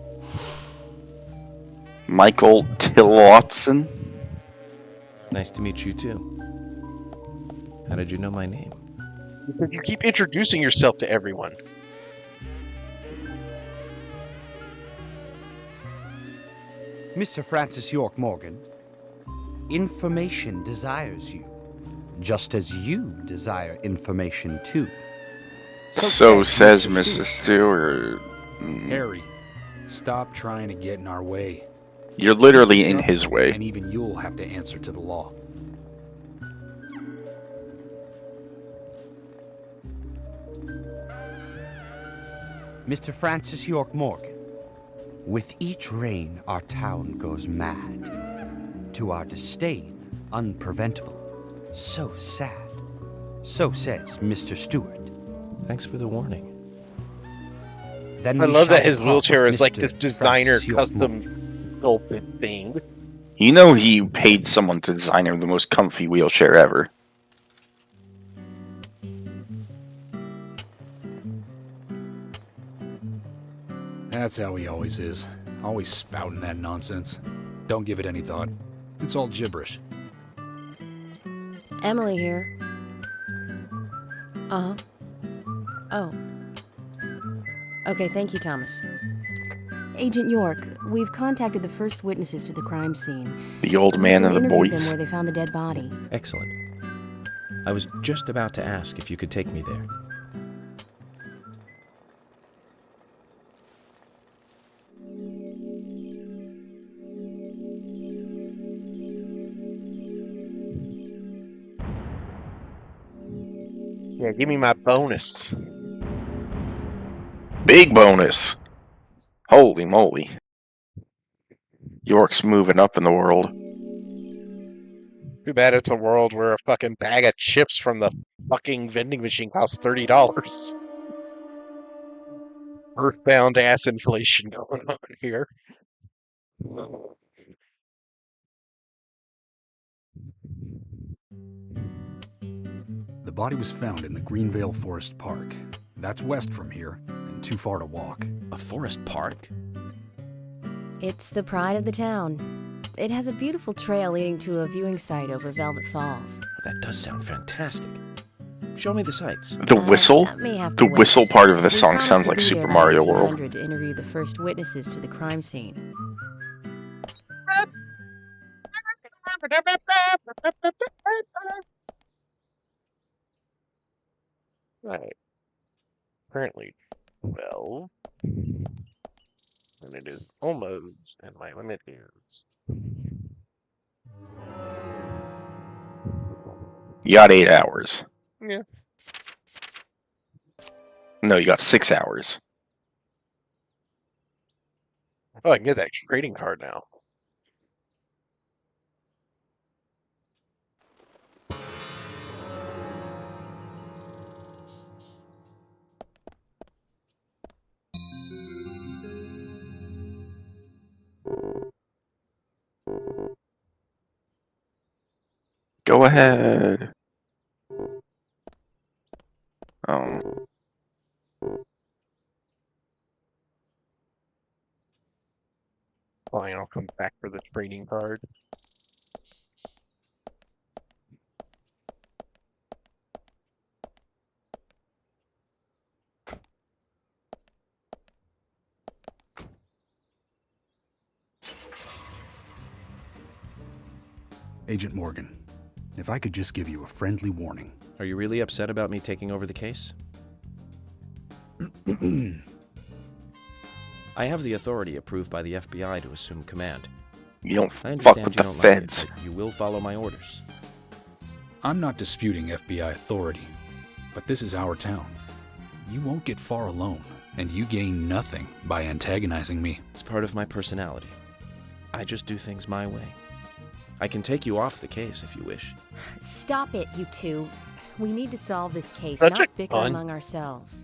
Michael Tillotson? Nice to meet you too. How did you know my name? Because you keep introducing yourself to everyone. Mr. Francis York Morgan, information desires you, just as you desire information too. So says Mr. Stewart. Harry, stop trying to get in our way. You're literally in his way. And even you'll have to answer to the law. Mr. Francis York Morgan, with each rain our town goes mad. To our disdain, unpreventable. So sad. So says Mr. Stewart. Thanks for the warning. Then I we love that shall his depart wheelchair with is like Mr. this designer Francis York Morgan. custom sculpted thing. You know he paid someone to design him the most comfy wheelchair ever. That's how he always is. Always spouting that nonsense. Don't give it any thought. It's all gibberish. Emily here. Uh-huh. Oh. Okay, thank you, Thomas. Agent York, we've contacted the first witnesses to the crime scene. The old man and the Interviewed them boys. where they found the dead body. Excellent. I was just about to ask if you could take me there. Yeah, give me my bonus. Big bonus. Holy moly. York's moving up in the world. Too bad it's a world where a fucking bag of chips from the fucking vending machine costs $30. Earthbound ass inflation going on here. The body was found in the Greenvale Forest Park. That's west from here, and too far to walk. A forest park? It's the pride of the town. It has a beautiful trail leading to a viewing site over Velvet Falls. That does sound fantastic. Show me the sights. The whistle? That may have to The wait. whistle part of this We song promised sounds to like be Super there by Mario World. 1800 to interview the first witnesses to the crime scene. Right. Currently 12. And it is almost, and my limit is. You got 8 hours. Yeah. No, you got 6 hours. Oh, I can get that trading card now. Go ahead. Oh. Fine, I'll come back for the trading card. Agent Morgan, if I could just give you a friendly warning. Are you really upset about me taking over the case? I have the authority approved by the FBI to assume command. You don't I fuck understand with you the don't like feds. it, but you will follow my orders. I'm not disputing FBI authority, but this is our town. You won't get far alone, and you gain nothing by antagonizing me. It's part of my personality. I just do things my way. I can take you off the case if you wish. Stop it, you two. We need to solve this case, Such not a bicker fun. among ourselves.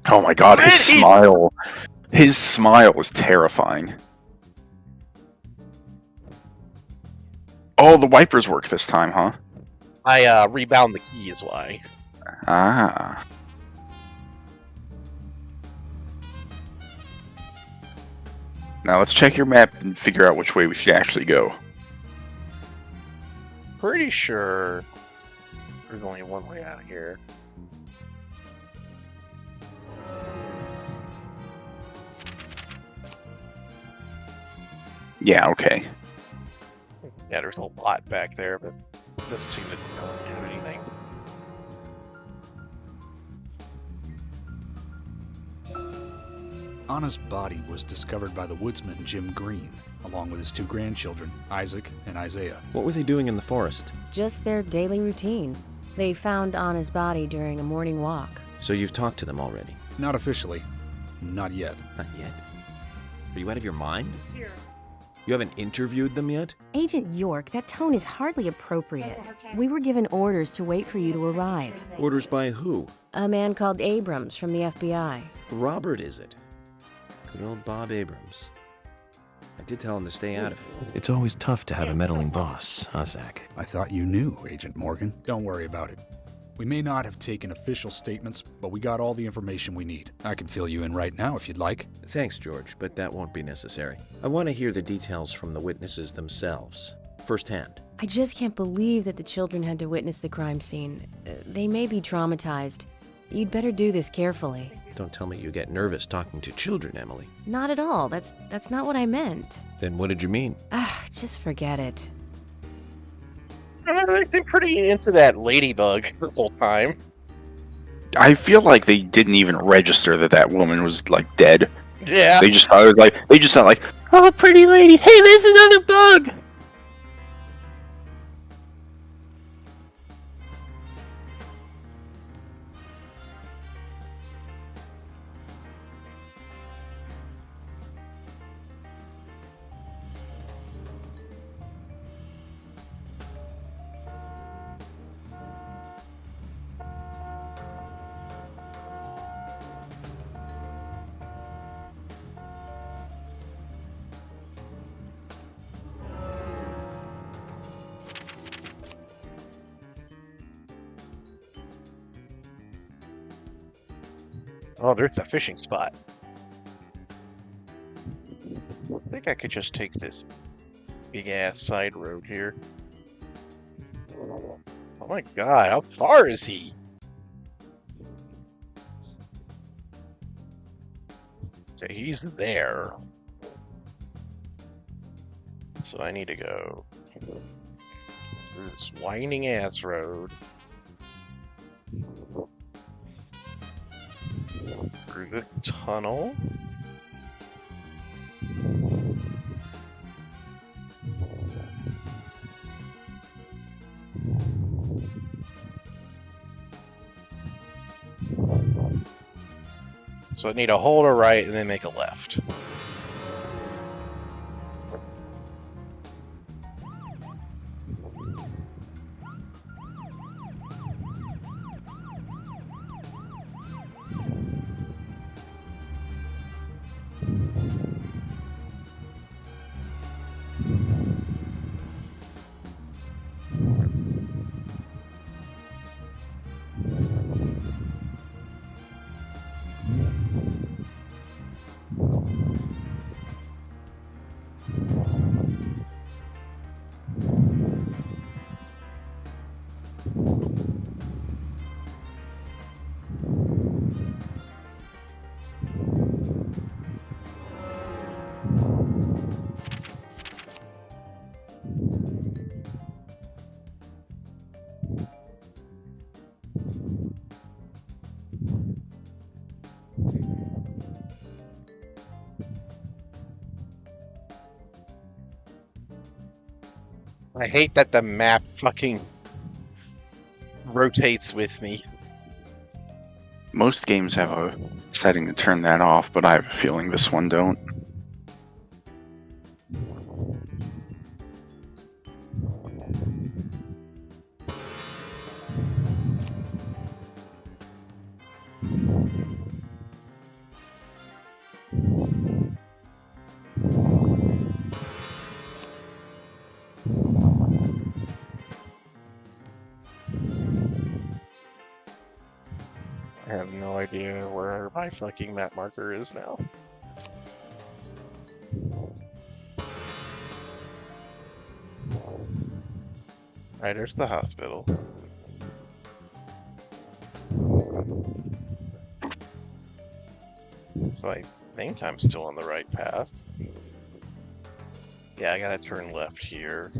Oh my god, his Pretty. smile. His smile was terrifying. Oh, the wipers work this time, huh? I rebound the key is why. Ah. Now let's check your map and figure out which way we should actually go. Pretty sure there's only one way out of here. Yeah, okay. Yeah, there's a lot back there, but this team didn't do anything. Anna's body was discovered by the woodsman Jim Green, along with his 2 grandchildren, Isaac and Isaiah. What were they doing in the forest? Just their daily routine. They found Anna's body during a morning walk. So you've talked to them already? Not officially. Not yet. Not yet. Are you out of your mind? Here. You haven't interviewed them yet? Agent York, that tone is hardly appropriate. We were given orders to wait for you to arrive. Orders by who? A man called Abrams from the FBI. Robert, is it? Good old Bob Abrams. I did tell him to stay out of it. It's always tough to have a meddling boss, huh, Zach? I thought you knew, Agent Morgan. Don't worry about it. We may not have taken official statements, but we got all the information we need. I can fill you in right now if you'd like. Thanks, George, but that won't be necessary. I want to hear the details from the witnesses themselves, firsthand. I just can't believe that the children had to witness the crime scene. They may be traumatized. You'd better do this carefully. Don't tell me you get nervous talking to children, Emily. Not at all. That's not what I meant. Then what did you mean? Just forget it. They've been pretty into that ladybug the whole time. I feel like they didn't even register that that woman was like dead. Yeah. They just thought it was like, oh, pretty lady, hey, there's another bug. Oh, there's a fishing spot. I think I could just take this big ass side road here. Oh my god, how far is he? Okay, he's there. So I need to go through this winding ass road. Through the tunnel. So I need to hold a right and then make a left. I hate that the map fucking rotates with me. Most games have a setting to turn that off, but I have a feeling this one don't. I have no idea where my fucking map marker is now. Alright, there's the hospital. So I think I'm still on the right path. Yeah, I gotta turn left here.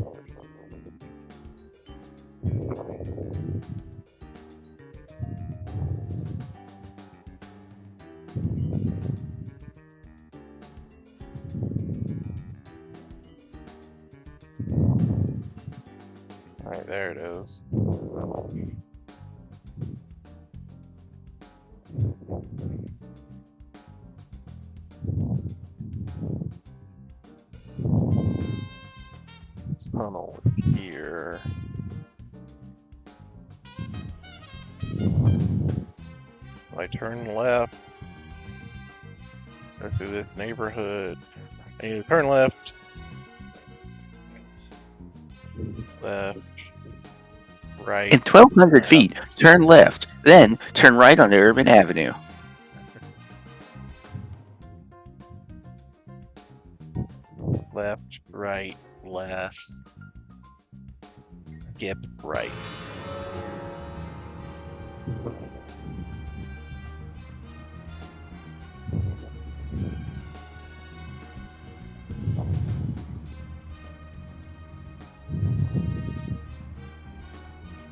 Alright, there it is. Tunnel here. I turn left. Go through this neighborhood. I need to turn left. Left. right. In 1,200 feet, turn left, then turn right onto Urban Avenue. Left, right, left. Skip, right.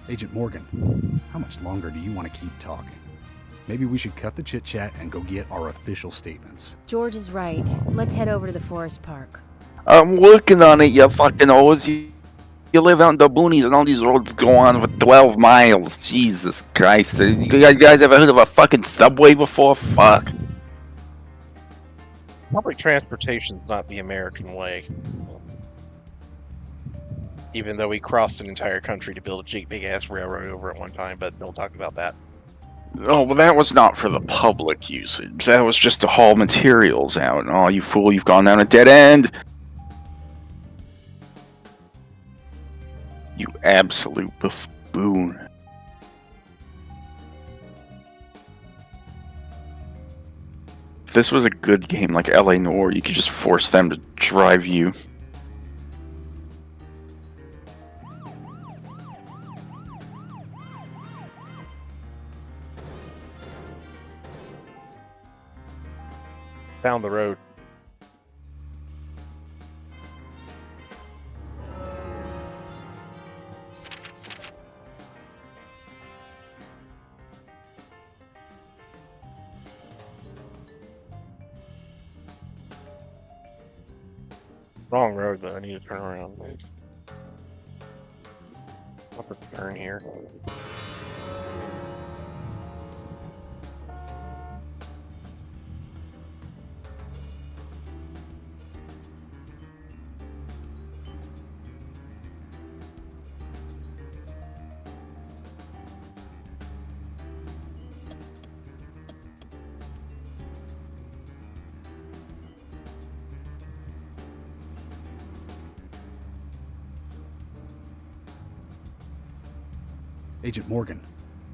Agent Morgan, how much longer do you want to keep talking? Maybe we should cut the chit-chat and go get our official statements. George is right. Let's head over to the forest park. I'm working on it, you fucking hoes. You live out in the boonies and all these roads go on for 12 miles. Jesus Christ. You guys ever heard of a fucking subway before? Fuck. Public transportation's not the American way. Even though we crossed an entire country to build a big-ass railroad over at one time, but they'll talk about that. Oh, well, that was not for the public usage. That was just to haul materials out. Oh, you fool, you've gone down a dead end. You absolute buffoon. If this was a good game like LA Noire, you could just force them to drive you. Found the road. Wrong road though, I need to turn around. Up a turn here. Agent Morgan,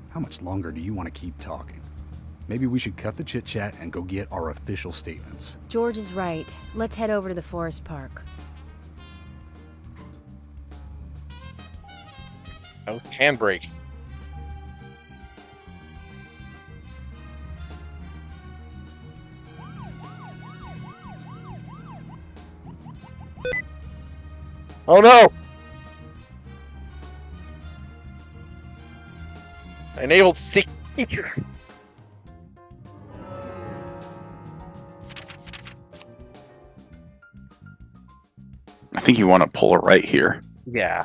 how much longer do you want to keep talking? Maybe we should cut the chit-chat and go get our official statements. George is right. Let's head over to the forest park. Oh, handbrake. Oh no! Enabled feature. I think you want to pull it right here. Yeah.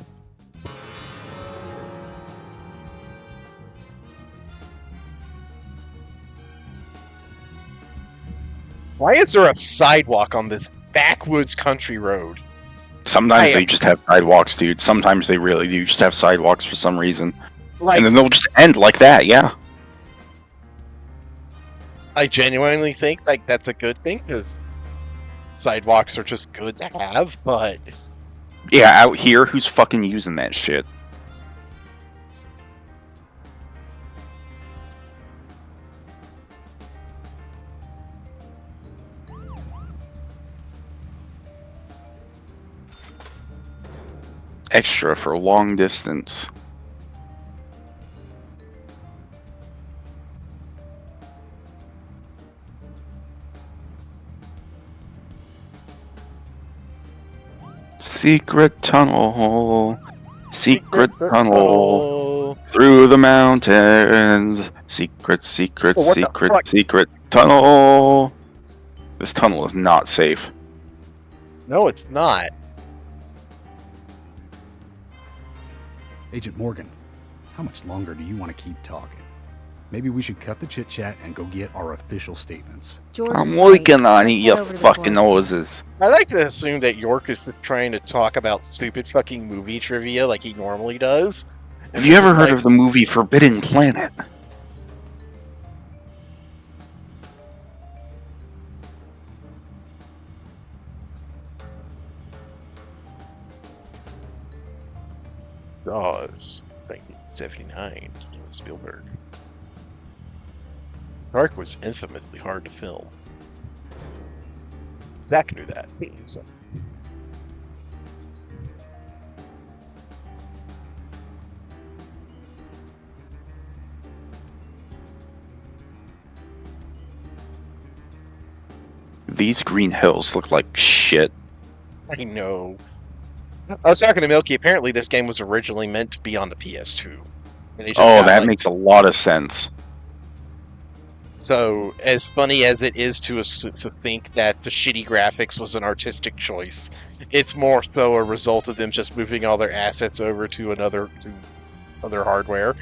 Why is there a sidewalk on this backwoods country road? Sometimes they just have sidewalks, dude. Sometimes they really do just have sidewalks for some reason. Like, and then they'll just end like that, yeah. I genuinely think like that's a good thing, because sidewalks are just good to have, but... Yeah, out here, who's fucking using that shit? Extra for long distance. Secret tunnel, secret tunnel, through the mountains. Secret tunnel. This tunnel is not safe. No, it's not. Agent Morgan, how much longer do you want to keep talking? Maybe we should cut the chit-chat and go get our official statements. I'm working on it, you fucking noses. I like to assume that York is just trying to talk about stupid fucking movie trivia like he normally does. Have you ever heard of the movie Forbidden Planet? Does. 1979, Spielberg. Dark was infamously hard to film. Zach knew that. So. These green hills look like shit. I know. I was talking to Milky. Apparently, this game was originally meant to be on the PS2. Oh, that makes a lot of sense. So, as funny as it is to think that the shitty graphics was an artistic choice, it's more so a result of them just moving all their assets over to other hardware.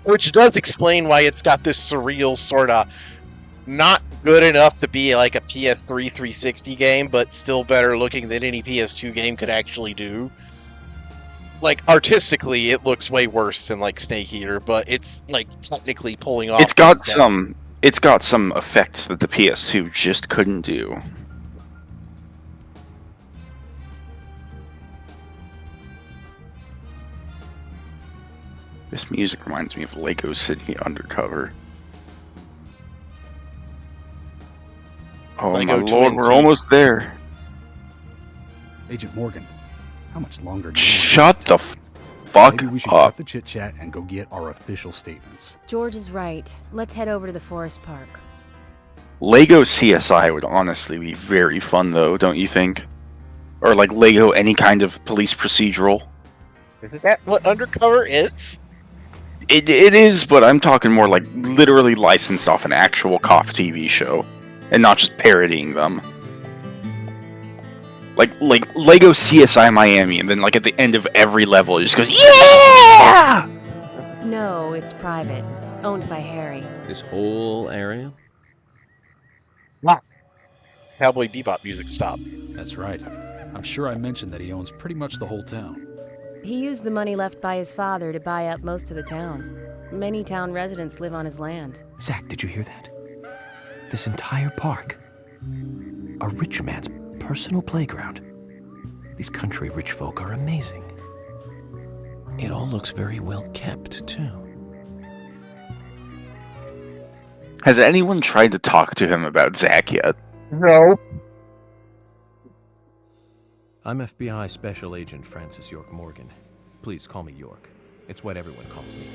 Which does explain why it's got this surreal sort of not good enough to be like a PS3 360 game, but still better looking than any PS2 game could actually do. Like, artistically, it looks way worse than, like, Snake Eater, but it's, like, technically pulling off... It's got some effects that the PS2 just couldn't do. This music reminds me of Lego City Undercover. Oh Lego my lord, we're Twin almost there. Agent Morgan, how much longer do you Shut the fuck Maybe we should up. cut the chit-chat and go get our official statements. George is right. Let's head over to the forest park. Lego CSI would honestly be very fun though, don't you think? Or like Lego any kind of police procedural. Isn't that what Undercover is? It is, but I'm talking more like literally licensed off an actual cop TV show. And not just parodying them. Like Lego CSI Miami, and then like at the end of every level it just goes, yeah! No, it's private. Owned by Harry. This whole area? Cowboy Bebop music stopped. That's right. I'm sure I mentioned that he owns pretty much the whole town. He used the money left by his father to buy up most of the town. Many town residents live on his land. Zach, did you hear that? This entire park. A rich man's personal playground. These country rich folk are amazing. It all looks very well kept, too. Has anyone tried to talk to him about Zach yet? No. I'm FBI Special Agent Francis York Morgan. Please call me York. It's what everyone calls me.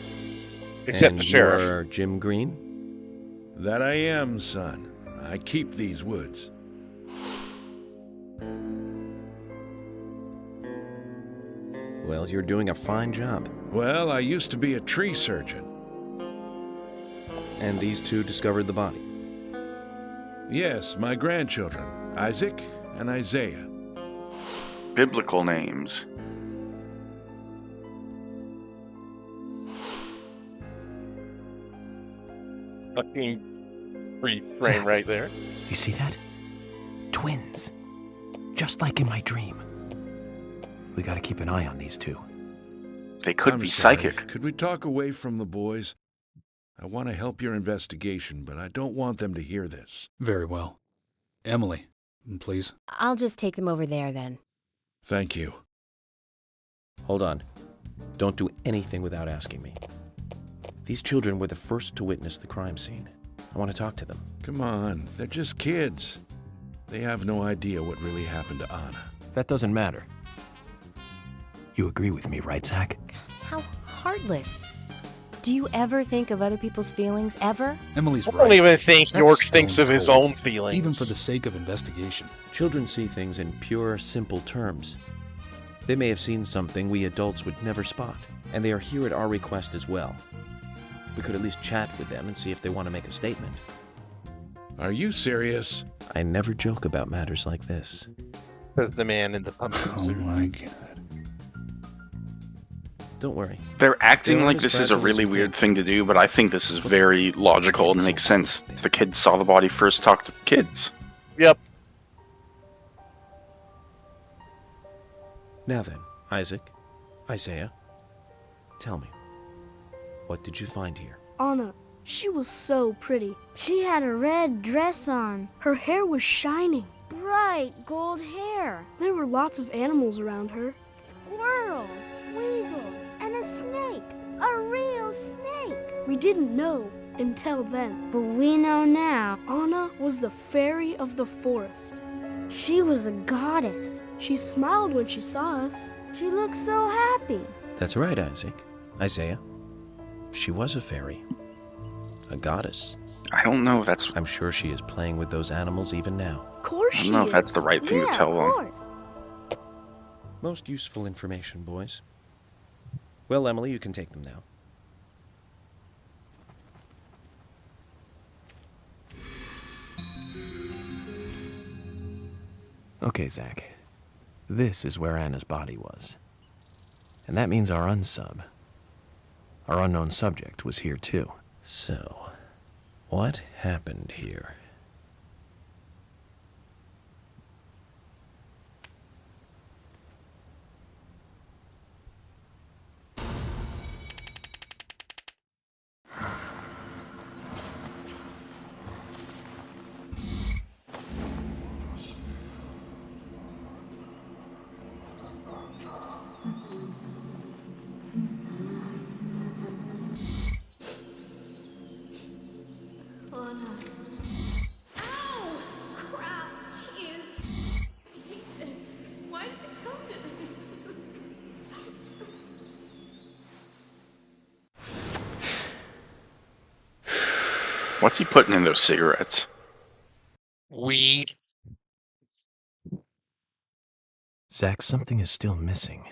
Except and the sheriff. You're Jim Green? That I am, son. I keep these woods. Well, you're doing a fine job. Well, I used to be a tree surgeon. And these two discovered the body? Yes, my grandchildren, Isaac and Isaiah. Biblical names. Fucking freeze frame right there. You see that? Twins. Just like in my dream. We gotta keep an eye on these two. They could I'm be sorry. psychic. Could we talk away from the boys? I want to help your investigation, but I don't want them to hear this. Very well. Emily, please. I'll just take them over there then. Thank you. Hold on. Don't do anything without asking me. These children were the first to witness the crime scene. I want to talk to them. Come on, they're just kids. They have no idea what really happened to Anna. That doesn't matter. You agree with me, right, Zach? How heartless. Do you ever think of other people's feelings, ever? Emily's I right. don't even think That's York thinks stone of his cold, own feelings. Even for the sake of investigation. Children see things in pure, simple terms. They may have seen something we adults would never spot, and they are here at our request as well. We could at least chat with them and see if they want to make a statement. Are you serious? I never joke about matters like this. Says the man in the pumpkin Oh suit. my god. Don't worry. They're acting They're like as this is a fragile as really you weird think. thing to do, but I think this is very logical and makes sense. The kids saw the body first, talk to the kids. Yep. Now then, Isaac, Isaiah, tell me, what did you find here? Anna, she was so pretty. She had a red dress on. Her hair was shining. Bright gold hair. There were lots of animals around her. Squirrels, weasels, and A real snake! We didn't know until then. But we know now. Anna was the fairy of the forest. She was a goddess. She smiled when she saw us. She looked so happy. That's right, Isaiah. She was a fairy. A goddess. I don't know if that's... I'm sure she is playing with those animals even now. Of course she is. I don't know if that's the right thing to tell them. Most useful information, boys. Well, Emily, you can take them now. Okay, Zach. This is where Anna's body was. And that means our unsub, our unknown subject, was here too. So, what happened here? What's he putting in those cigarettes? Weed. Zach, something is still missing.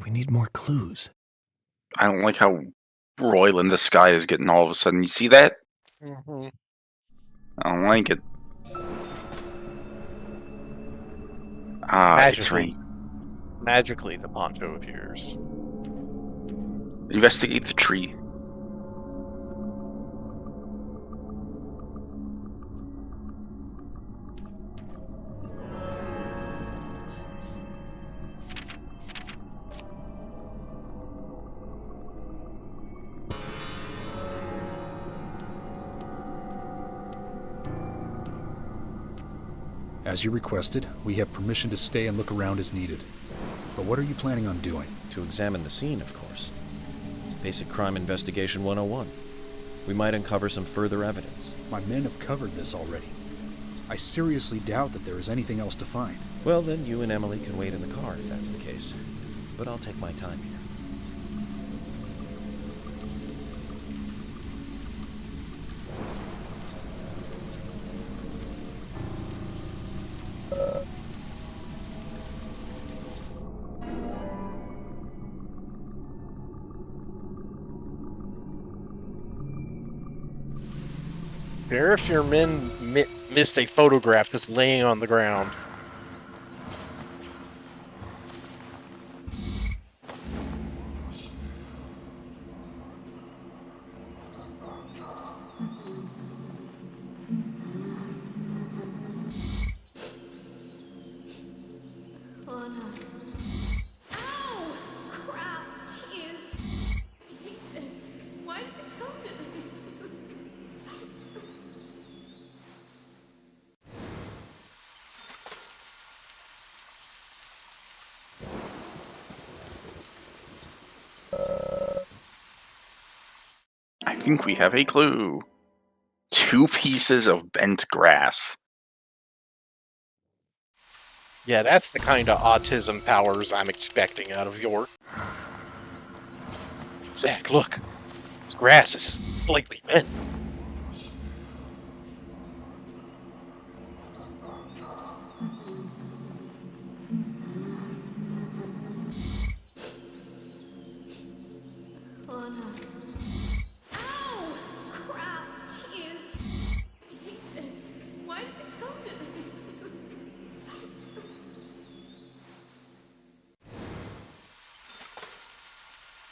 We need more clues. I don't like how roiling the sky is getting all of a sudden. You see that? Mm-hmm. I don't like it. Ah, it's right. Magically, the poncho appears. Investigate the tree. As you requested, we have permission to stay and look around as needed. But what are you planning on doing? To examine the scene, of course. Basic Crime Investigation 101. We might uncover some further evidence. My men have covered this already. I seriously doubt that there is anything else to find. Well, then you and Emily can wait in the car if that's the case. But I'll take my time here. Sheriff, your men missed a photograph just laying on the ground. I think we have a clue. 2 pieces of bent grass. Yeah, that's the kind of autism powers I'm expecting out of York. Zach, look. This grass is slightly bent.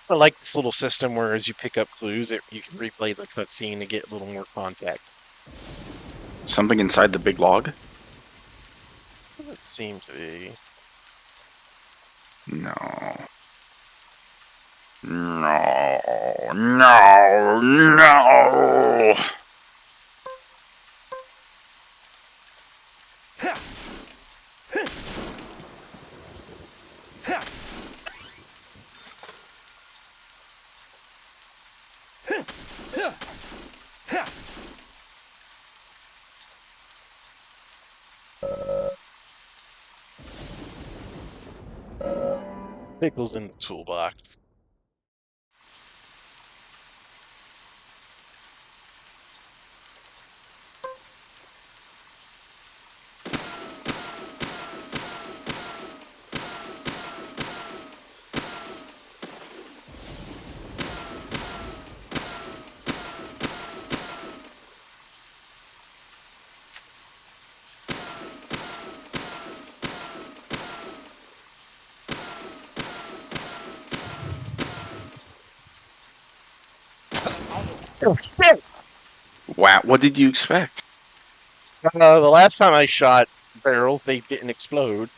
I like this little system where as you pick up clues, you can replay the cutscene to get a little more context. Something inside the big log? Doesn't seem to be. No. No. No. No. Pickles in the toolbox. Oh shit! Wow, what did you expect? The last time I shot barrels, they didn't explode.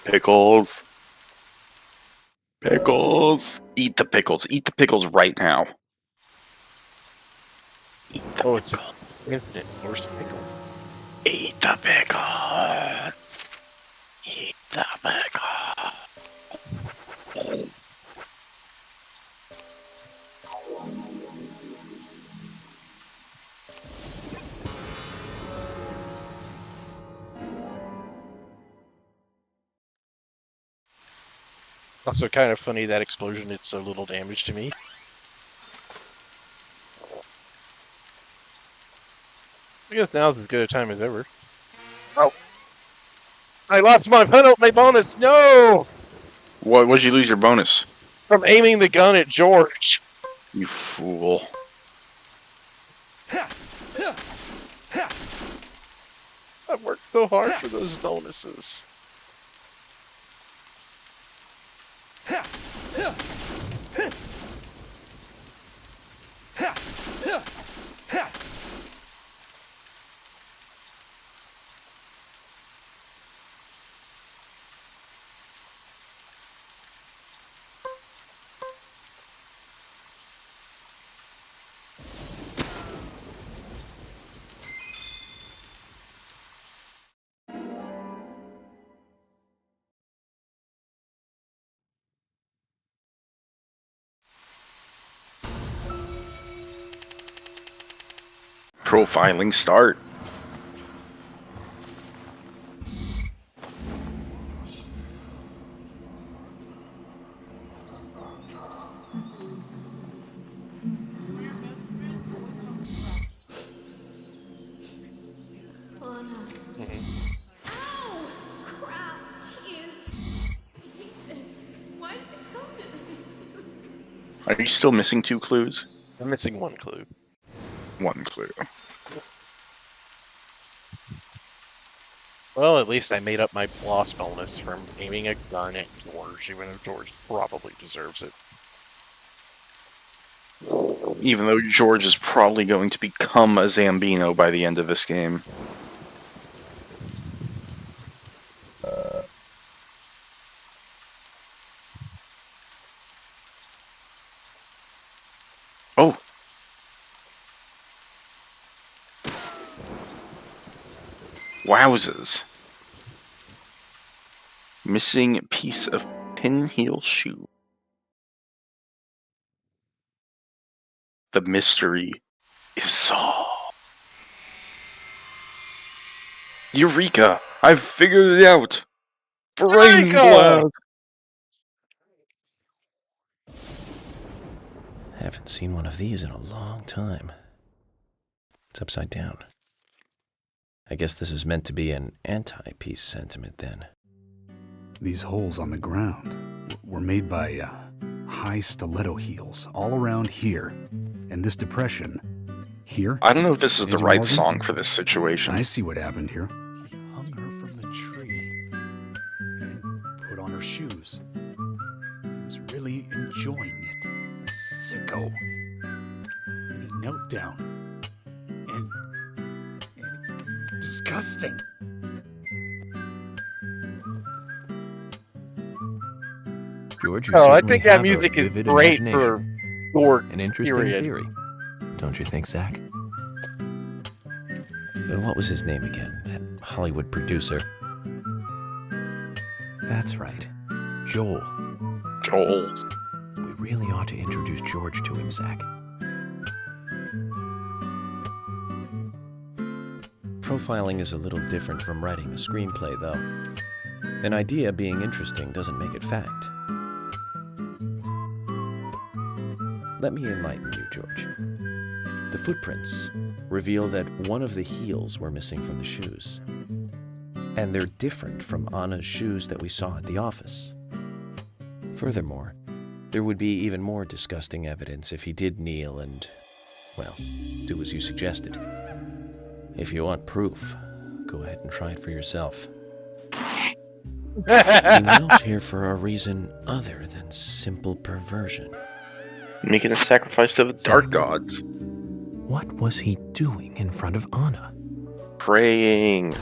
Pickles. Pickles. Eat the pickles. Eat the pickles right now. Eat the pickles. It's infinite source of pickles. Eat the pickles. Eat the pickles. Also kind of funny that explosion did so little damage to me. I guess now's as good a time as ever. Oh! I lost my bonus! No! What? What'd you lose your bonus? From aiming the gun at George. You fool. I've worked so hard for those bonuses. Profiling start. Are you still missing 2 clues? I'm missing 1 clue. 1 clue. Well, at least I made up my loss bonus from aiming a gun at George, even though George probably deserves it. Even though George is probably going to become a Zambino by the end of this game. Oh! Wowzers. Missing piece of pinheel shoe. The mystery is solved. Eureka! I've figured it out! Brain blast! Haven't seen one of these in a long time. It's upside down. I guess this is meant to be an anti-peace sentiment then. These holes on the ground were made by high stiletto heels all around here. And this depression here. I don't know if this is the right Morgan? song for this situation. I see what happened here. He hung her from the tree and put on her shoes. He was really enjoying it. A sicko. And he knelt down. And disgusting. George, you Oh, I certainly think that have a music is vivid great imagination. for Dork. An interesting period. theory. Don't you think, Zach? What was his name again? That Hollywood producer. That's right. Joel. Joel. We really ought to introduce George to him, Zach. Profiling is a little different from writing a screenplay, though. An idea being interesting doesn't make it fact. Let me enlighten you, George. The footprints reveal that one of the heels were missing from the shoes. And they're different from Anna's shoes that we saw at the office. Furthermore, there would be even more disgusting evidence if he did kneel and, well, do as you suggested. If you want proof, go ahead and try it for yourself. We knelt here for a reason other than simple perversion. Making a sacrifice to the dark gods. What was he doing in front of Anna? Praying.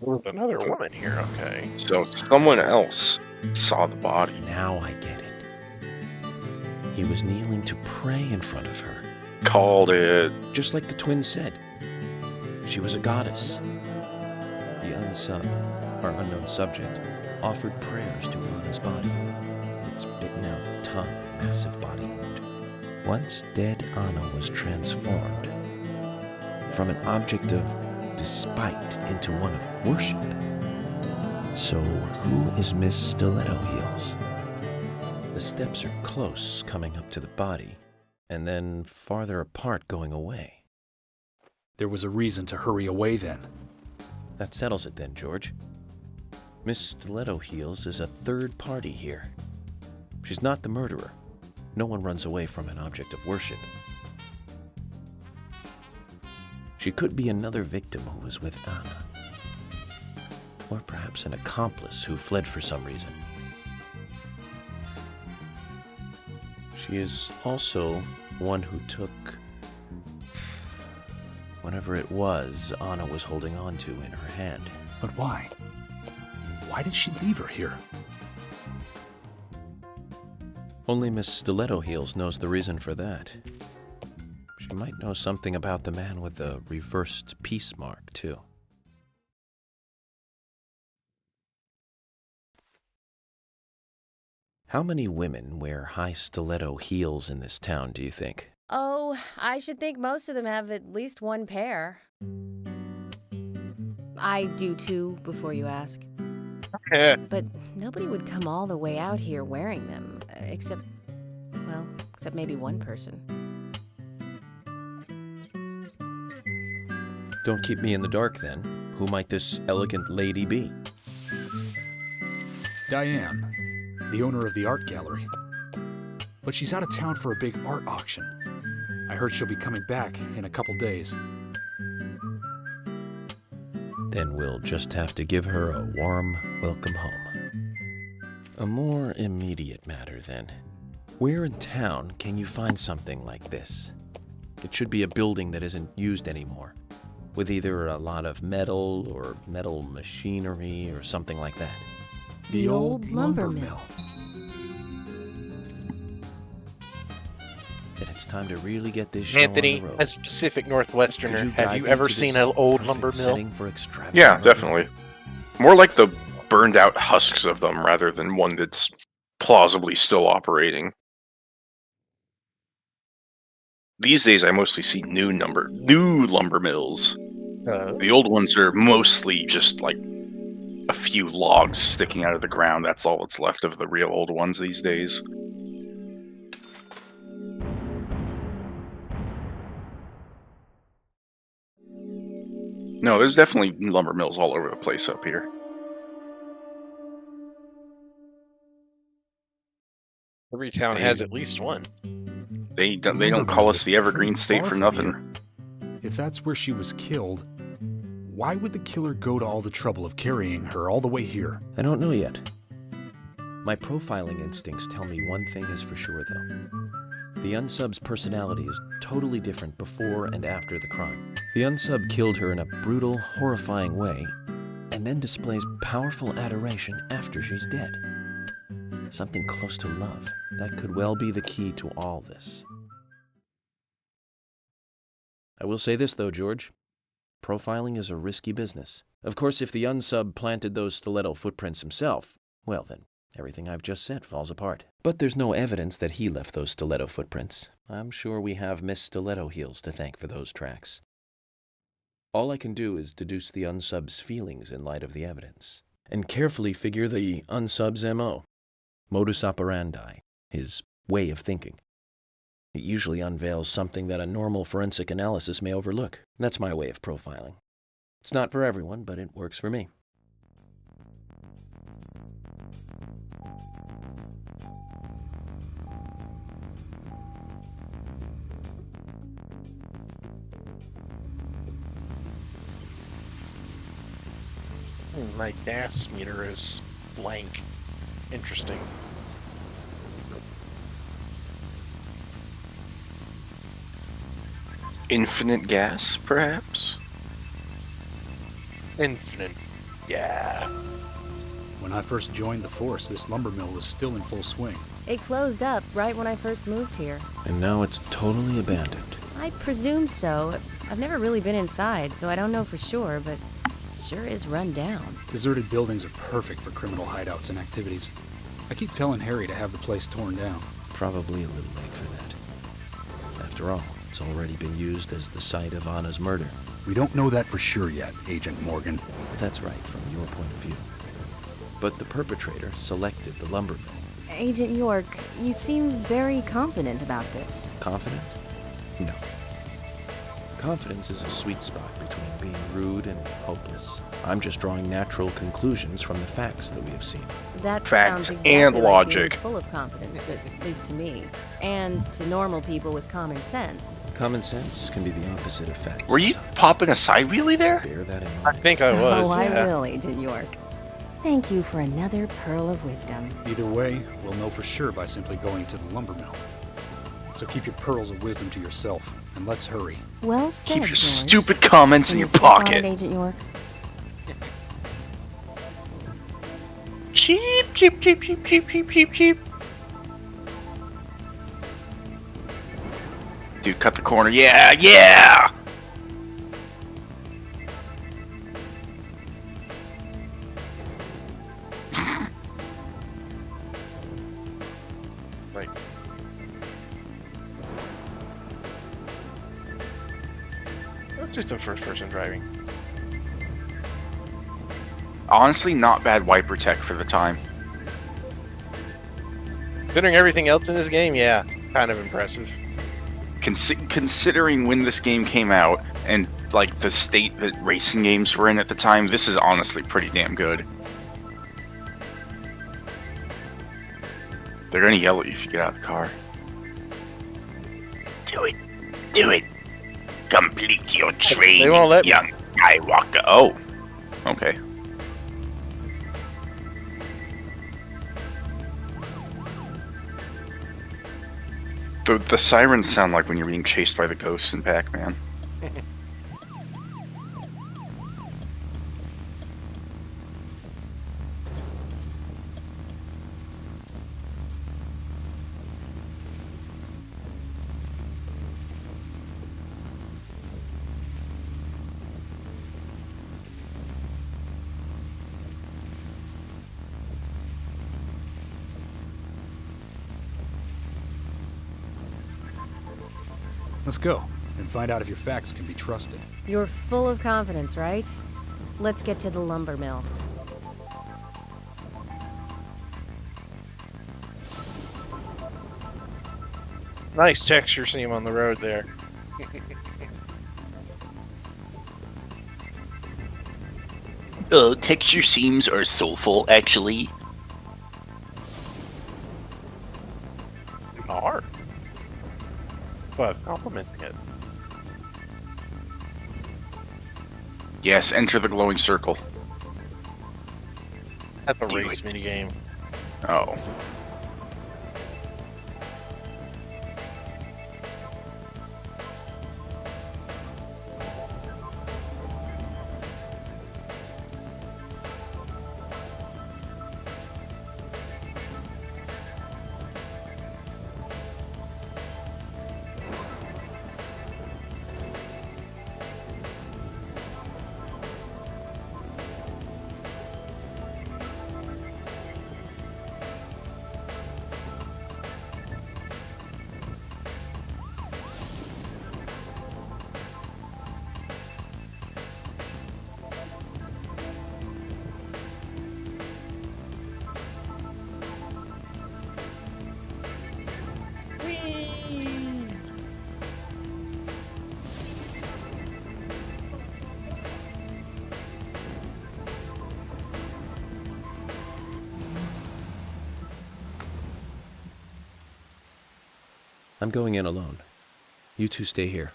There's another woman here, okay. So someone else saw the body. Now I get it. He was kneeling to pray in front of her. Called it. Just like the twins said. She was a goddess. The unknown subject, offered prayers to Anna's body. Its bitten out tongue, massive body wound. Once dead Anna was transformed from an object of despite into one of worship. So who is Miss Stiletto Heels? The steps are close coming up to the body, and then farther apart going away. There was a reason to hurry away then. That settles it then, George. Miss Stiletto Heels is a third party here. She's not the murderer. No one runs away from an object of worship. She could be another victim who was with Anna. Or perhaps an accomplice who fled for some reason. She is also one who took whatever it was Anna was holding on to in her hand. But why? Why did she leave her here? Only Miss Stiletto Heels knows the reason for that. She might know something about the man with the reversed peace mark, too. How many women wear high stiletto heels in this town, do you think? Oh, I should think most of them have at least one pair. I do too, before you ask. But nobody would come all the way out here wearing them, except maybe one person. Don't keep me in the dark, then. Who might this elegant lady be? Diane, the owner of the art gallery. But she's out of town for a big art auction. I heard she'll be coming back in a couple days. Then we'll just have to give her a warm welcome home. A more immediate matter, then. Where in town can you find something like this? It should be a building that isn't used anymore, with either a lot of metal or metal machinery or something like that. The old lumber mill. Then it's time to really get this show Anthony, on the road. as a Pacific Northwesterner, Could you have guide you me ever to seen this an old perfect lumber mill? setting for extravagant Yeah, murder? definitely. More like the burned out husks of them rather than one that's plausibly still operating. These days I mostly see new lumber mills. The old ones are mostly just like a few logs sticking out of the ground. That's all that's left of the real old ones these days. No, there's definitely lumber mills all over the place up here. Every town has at least one. They don't call us the Evergreen State for nothing. If that's where she was killed, why would the killer go to all the trouble of carrying her all the way here? I don't know yet. My profiling instincts tell me one thing is for sure, though. The unsub's personality is totally different before and after the crime. The unsub killed her in a brutal, horrifying way, and then displays powerful adoration after she's dead. Something close to love. That could well be the key to all this. I will say this, though, George. Profiling is a risky business. Of course, if the unsub planted those stiletto footprints himself, well then, everything I've just said falls apart. But there's no evidence that he left those stiletto footprints. I'm sure we have Miss Stiletto Heels to thank for those tracks. All I can do is deduce the unsub's feelings in light of the evidence, and carefully figure the unsub's MO, modus operandi, his way of thinking. It usually unveils something that a normal forensic analysis may overlook. That's my way of profiling. It's not for everyone, but it works for me. My gas meter is blank. Interesting. Infinite gas, perhaps? Infinite. Yeah. When I first joined the force, this lumber mill was still in full swing. It closed up right when I first moved here. And now it's totally abandoned. I presume so. I've never really been inside, so I don't know for sure, but it sure is run down. Deserted buildings are perfect for criminal hideouts and activities. I keep telling Harry to have the place torn down. Probably a little late for that. After all, it's already been used as the site of Anna's murder. We don't know that for sure yet, Agent Morgan. That's right, from your point of view. But the perpetrator selected the lumber mill. Agent York, you seem very confident about this. Confident? No. Confidence is a sweet spot between being rude and hopeless. I'm just drawing natural conclusions from the facts that we have seen. That Facts sounds exactly and like logic. being full of confidence, at least to me, and to normal people with common sense. Common sense can be the opposite of facts. Were you popping a side wheelie there? Bear that in I mind. think I was. Oh, yeah. I will, Agent York. Thank you for another pearl of wisdom. Either way, we'll know for sure by simply going to the lumber mill. So keep your pearls of wisdom to yourself, and let's hurry. Well said, Keep your George. stupid comments Can in you your stick on pocket. it, Agent York? Cheep, cheep, cheep, cheep, cheep, cheep, cheep, cheep. Dude, cut the corner. Yeah, yeah! Right. Let's do some first-person driving. Honestly, not bad wiper tech for the time. Considering everything else in this game, yeah, kind of impressive. Considering when this game came out and like the state that racing games were in at the time, this is honestly pretty damn good. They're gonna yell at you if you get out of the car. Do it. Do it. Complete your training, They won't let me. young Skywalker. Oh. Okay. The sirens sound like when you're being chased by the ghosts in Pac-Man. Let's go, and find out if your facts can be trusted. You're full of confidence, right? Let's get to the lumber mill. Nice texture seam on the road there. Texture seams are soulful, actually. They are. But complimenting it. Yes, enter the glowing circle. At the Do race it. minigame. Oh. I'm going in alone. You two stay here.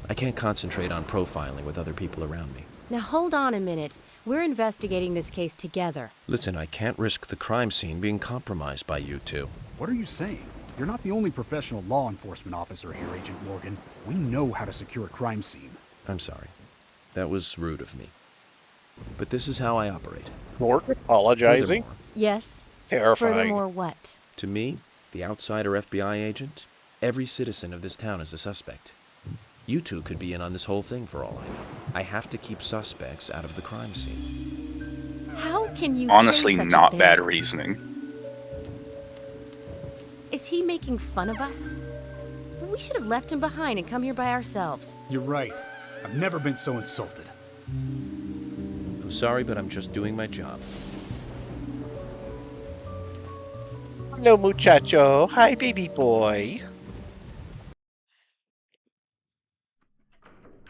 I can't concentrate on profiling with other people around me. Now hold on a minute. We're investigating this case together. Listen, I can't risk the crime scene being compromised by you two. What are you saying? You're not the only professional law enforcement officer here, Agent Morgan. We know how to secure a crime scene. I'm sorry. That was rude of me. But this is how I operate. Mork apologizing? Yes. Terrifying. Furthermore, what? To me, the outsider FBI agent, every citizen of this town is a suspect. You two could be in on this whole thing for all I know. I have to keep suspects out of the crime scene. How can you Honestly, say such not a bad thing? reasoning. Is he making fun of us? We should have left him behind and come here by ourselves. You're right. I've never been so insulted. I'm sorry, but I'm just doing my job. Hello, muchacho. Hi, baby boy.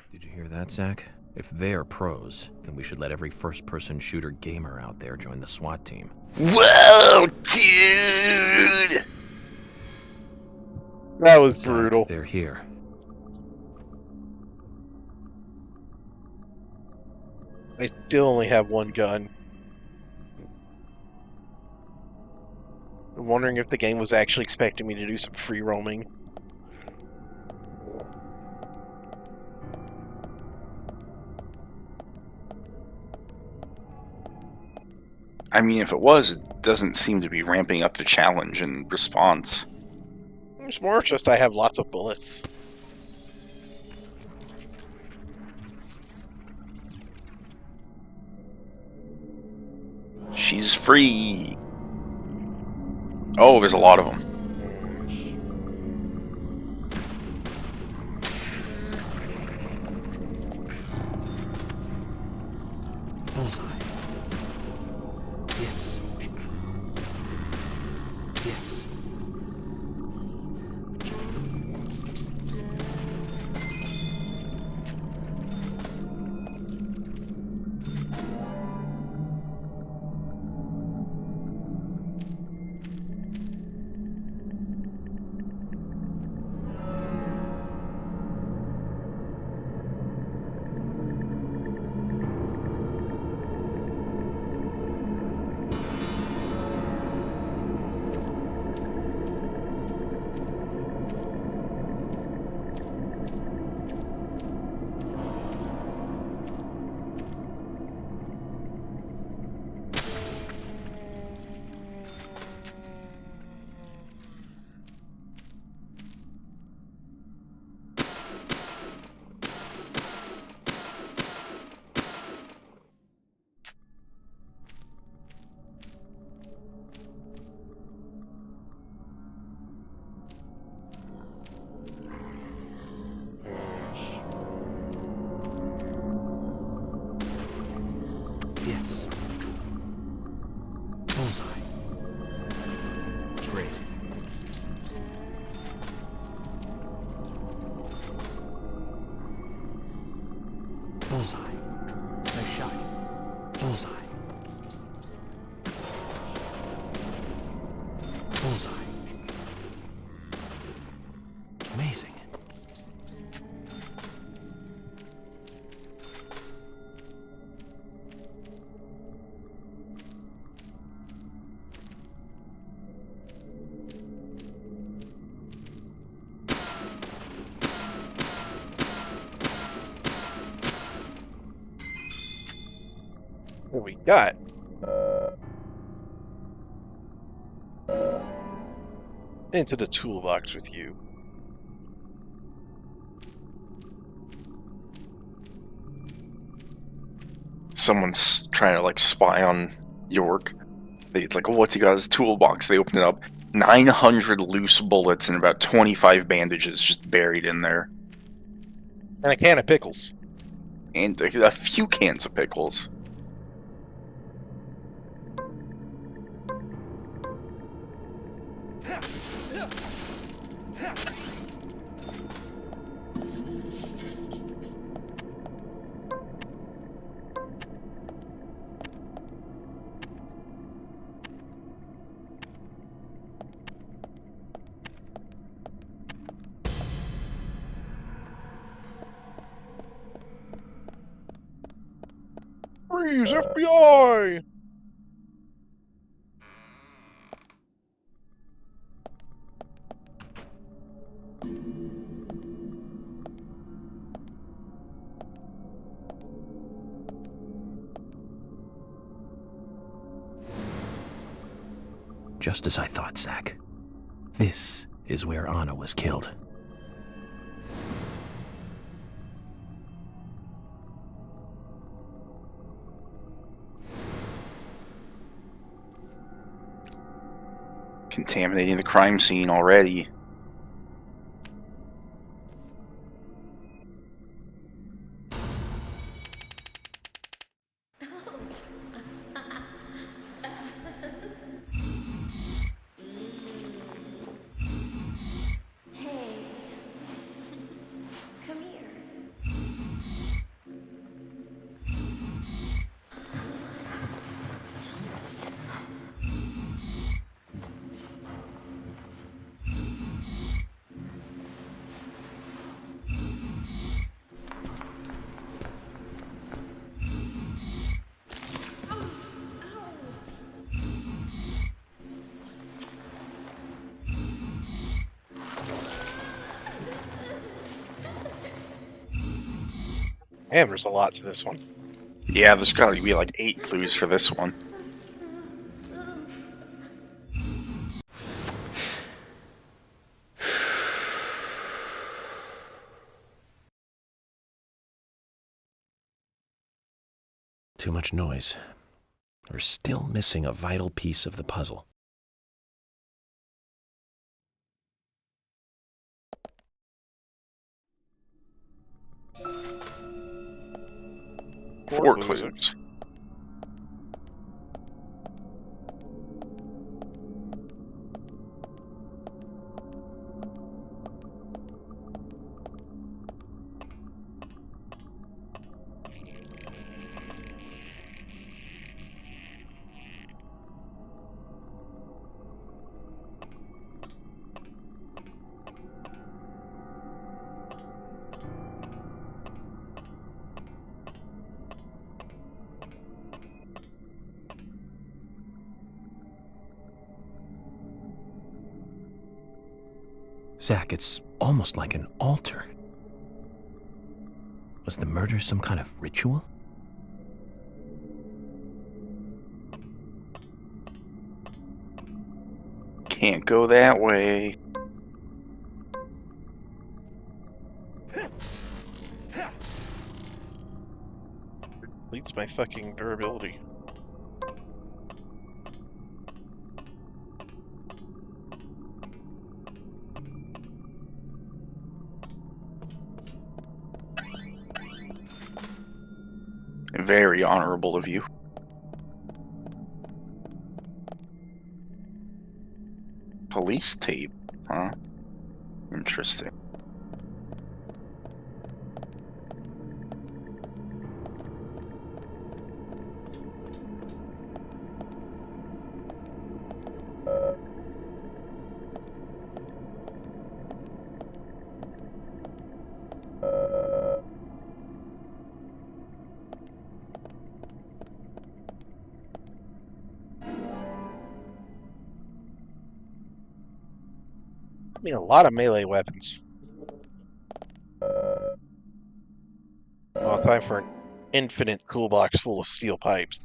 Did you hear that, Zach? If they're pros, then we should let every first-person shooter gamer out there join the SWAT team. Whoa, dude! That was Zach, brutal. They're here. I still only have one gun. I'm wondering if the game was actually expecting me to do some free roaming. I mean, if it was, it doesn't seem to be ramping up the challenge and response. It's more just I have lots of bullets. She's free. Oh, there's a lot of them. Bullseye. Yes. Yes. Yes. Bullseye. Great. Bullseye. Nice shot. Bullseye. Bullseye. Amazing. What we got? Into the toolbox with you. Someone's trying to, like, spy on York. It's like, oh, what's he got in his toolbox? They open it up. 900 loose bullets and about 25 bandages just buried in there. And a can of pickles. And a few cans of pickles. Freeze, FBI! Just as I thought, Zack. This is where Anna was killed. Contaminating the crime scene already. Damn, there's a lot to this one. Yeah, there's gotta be like 8 clues for this one. Too much noise. We're still missing a vital piece of the puzzle. Four clues. Zack, it's almost like an altar. Was the murder some kind of ritual? Can't go that way. Leads my fucking durability. Very honorable of you. Police tape, huh? Interesting. I mean, a lot of melee weapons. Well, time for an infinite toolbox full of steel pipes.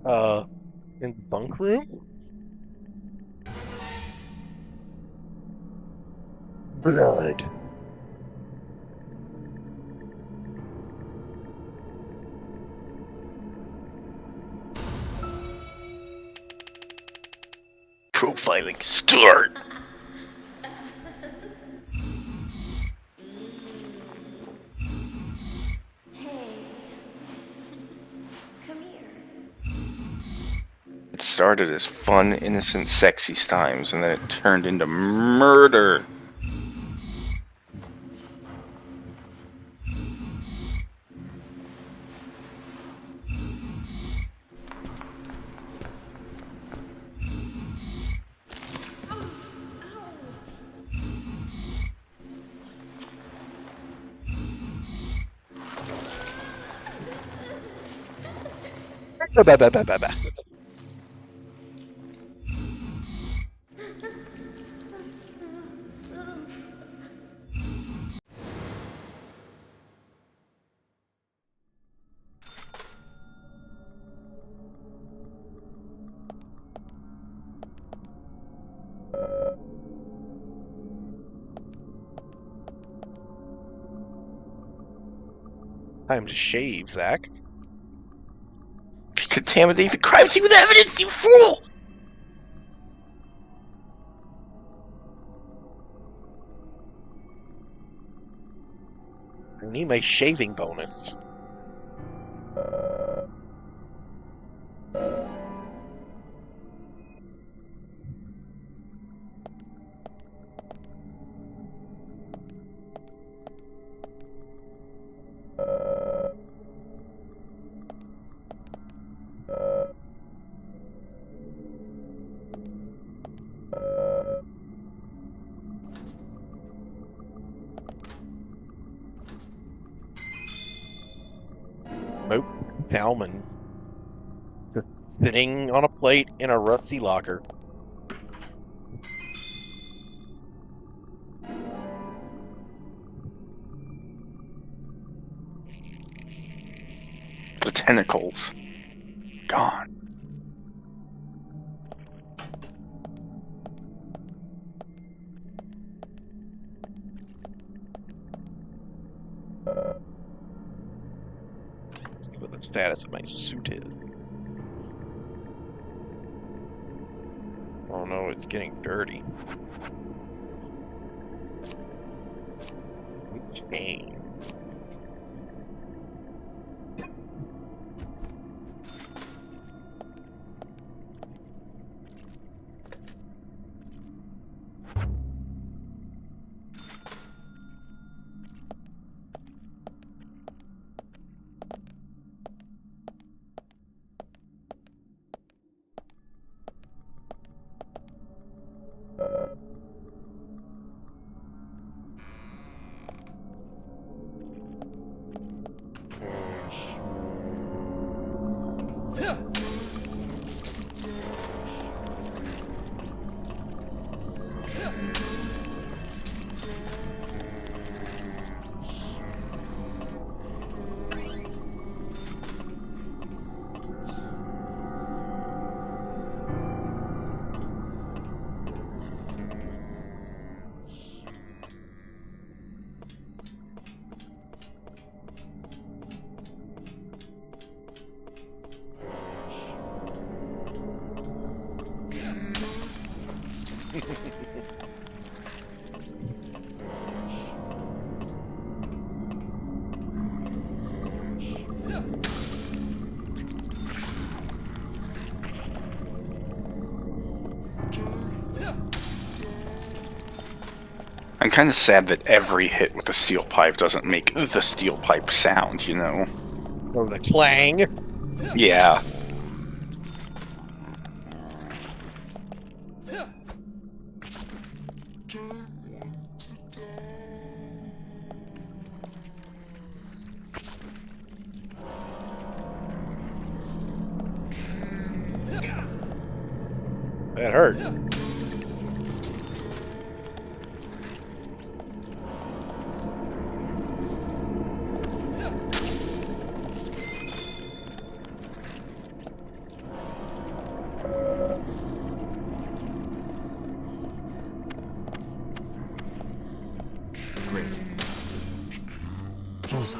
In the bunk room? Blood. Profiling start! It started as fun, innocent, sexy times, and then it turned into murder. Time to shave, Zach. You contaminate the crime scene with evidence, you fool! I need my shaving bonus. Smoked salmon. Just sitting on a plate in a rusty locker. The tentacles. Gone. See what the status of my suit is. Oh no, it's getting dirty. Chain. I'm kind of sad that every hit with the steel pipe doesn't make the steel pipe sound, you know? Or the clang. Yeah. That hurt. Bullseye.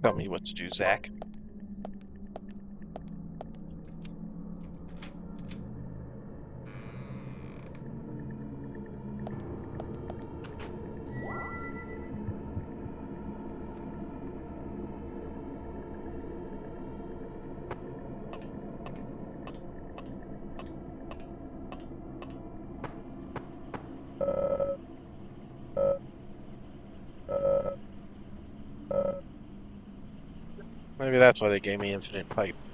Tell me what to do, Zach. Maybe that's why they gave me infinite pipes.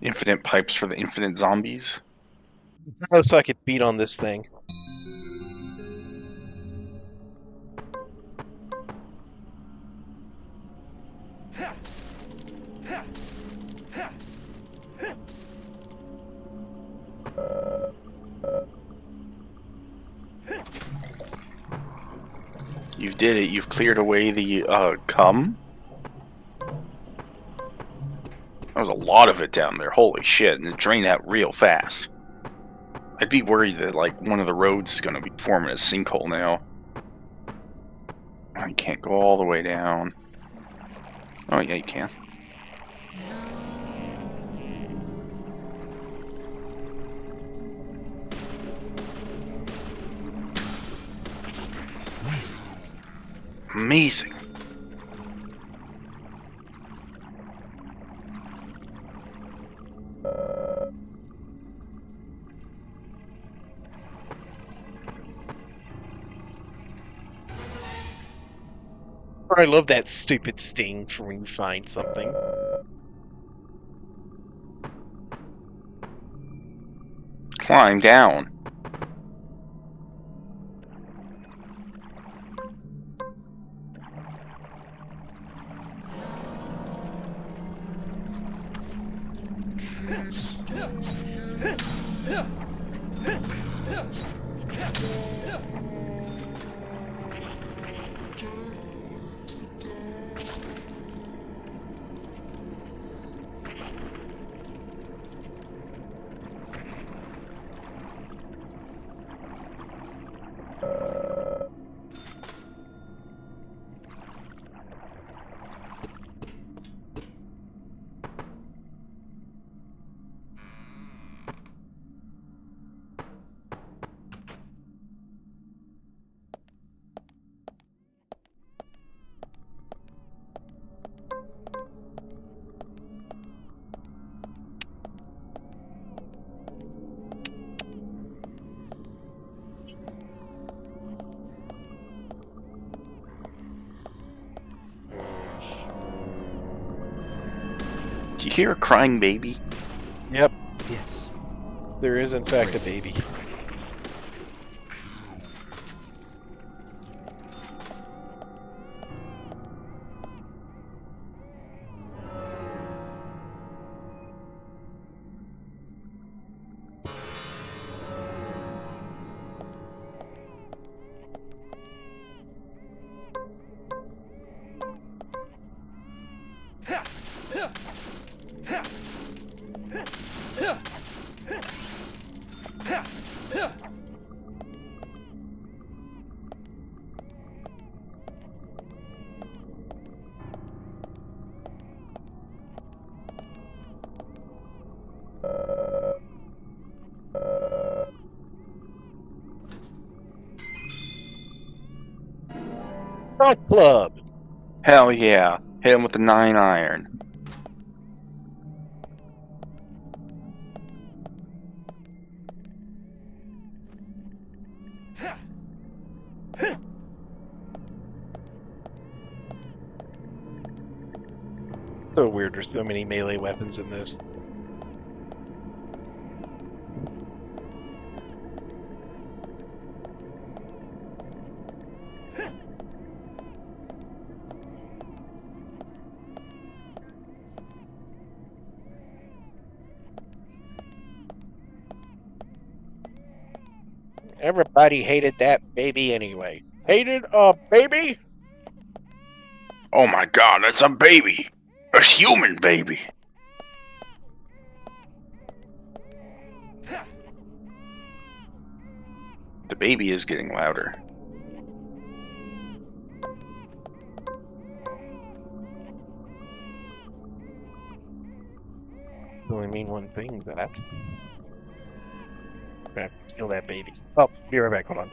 Infinite pipes for the infinite zombies? Oh, so I could beat on this thing. You did it. You've cleared away the, cum? There was a lot of it down there. Holy shit. And it drained out real fast. I'd be worried that, like, one of the roads is going to be forming a sinkhole now. I can't go all the way down. Oh, yeah, you can. Amazing. Amazing. I love that stupid sting for when you find something. Climb down. Do you hear a crying baby? Yep. Yes. There is, in fact, a baby. Rock Club. Hell yeah. Hit him with the 9-iron. So weird, there's so many melee weapons in this. Everybody hated that baby anyway. Hated a baby? Oh my god, that's a baby! A human baby! The baby is getting louder. Only mean one thing, that I'm gonna have to kill that baby. Oh, be right back, hold on.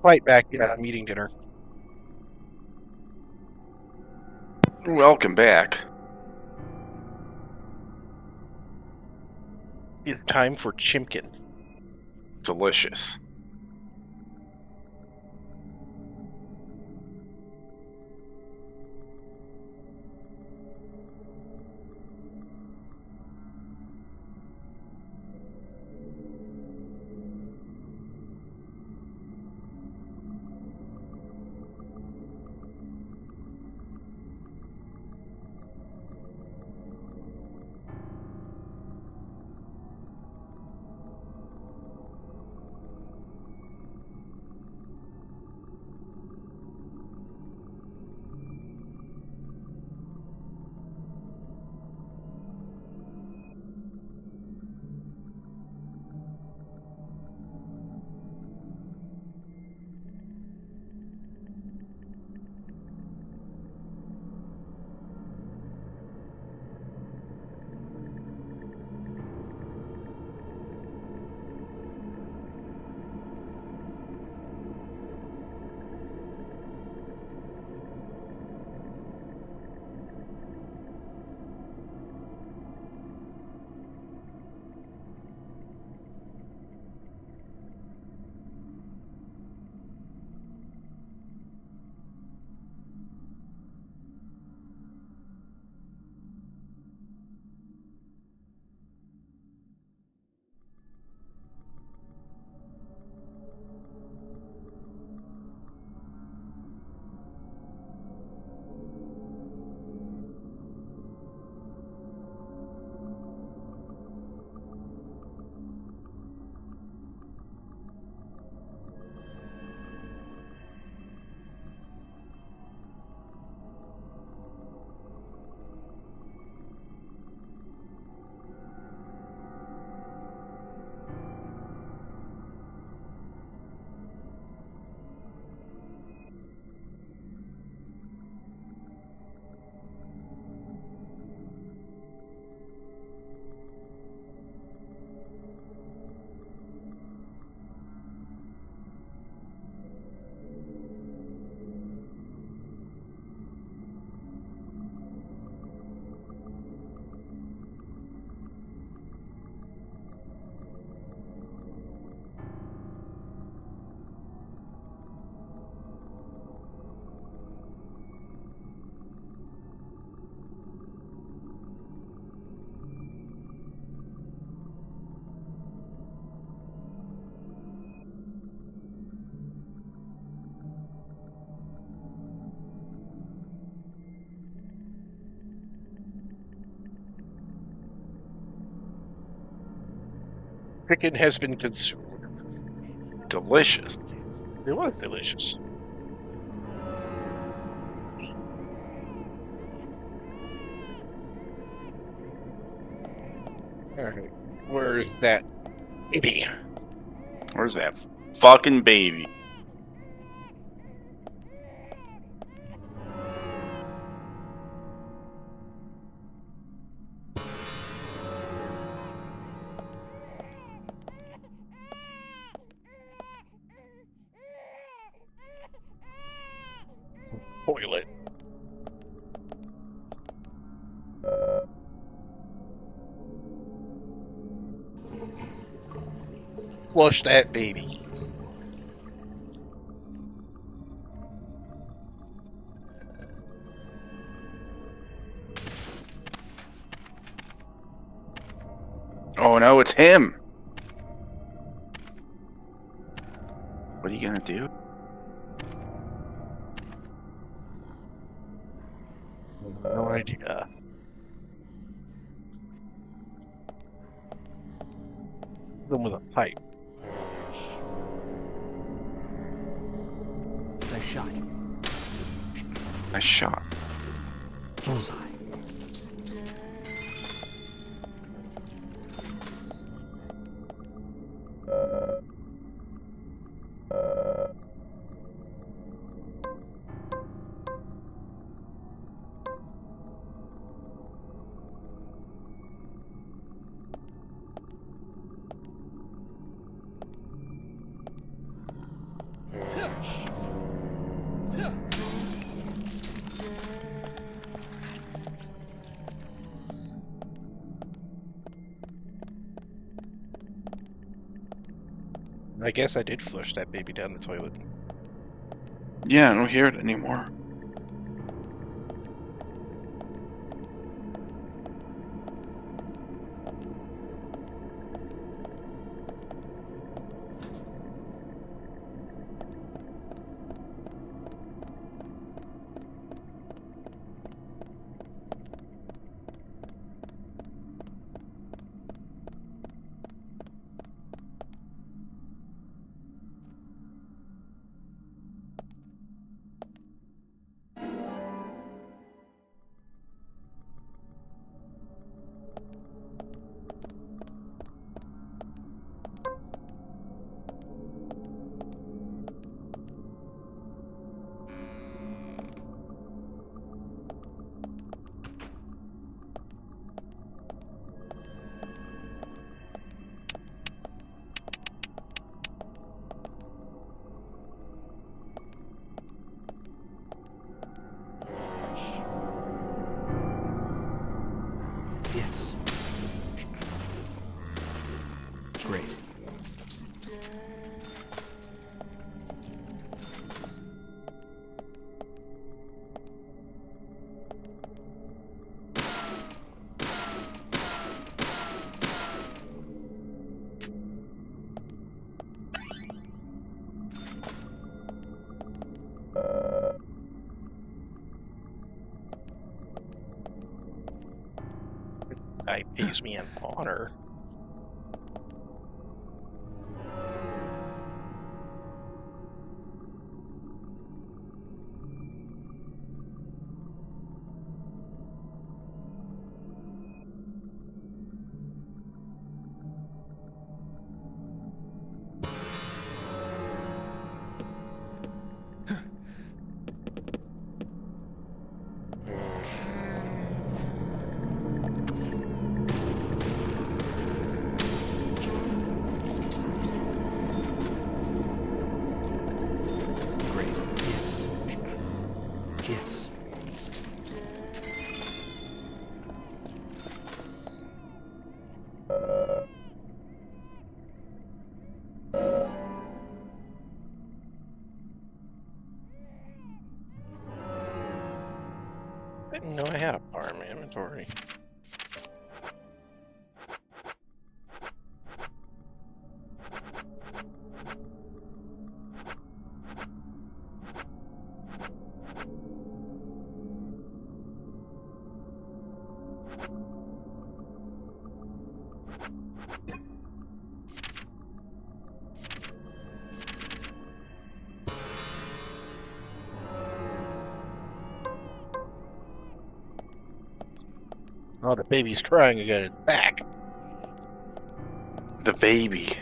fight back. Yeah, I'm eating dinner. Welcome back. It's time for chimkin. Delicious. Chicken has been consumed. Delicious. It was delicious. Alright, where's that baby? Where's that fucking baby? Toilet. Flush that baby. Oh no, it's him! What are you gonna do? No idea. Them with a pipe. Nice shot. Nice shot. Bullseye. I guess I did flush that baby down the toilet. Yeah, I don't hear it anymore. Yes. Great. Guy pays me in honor. Great. Yes. Yes. Didn't know I had a bar in my inventory. Oh, the baby's crying again. It's back. The baby.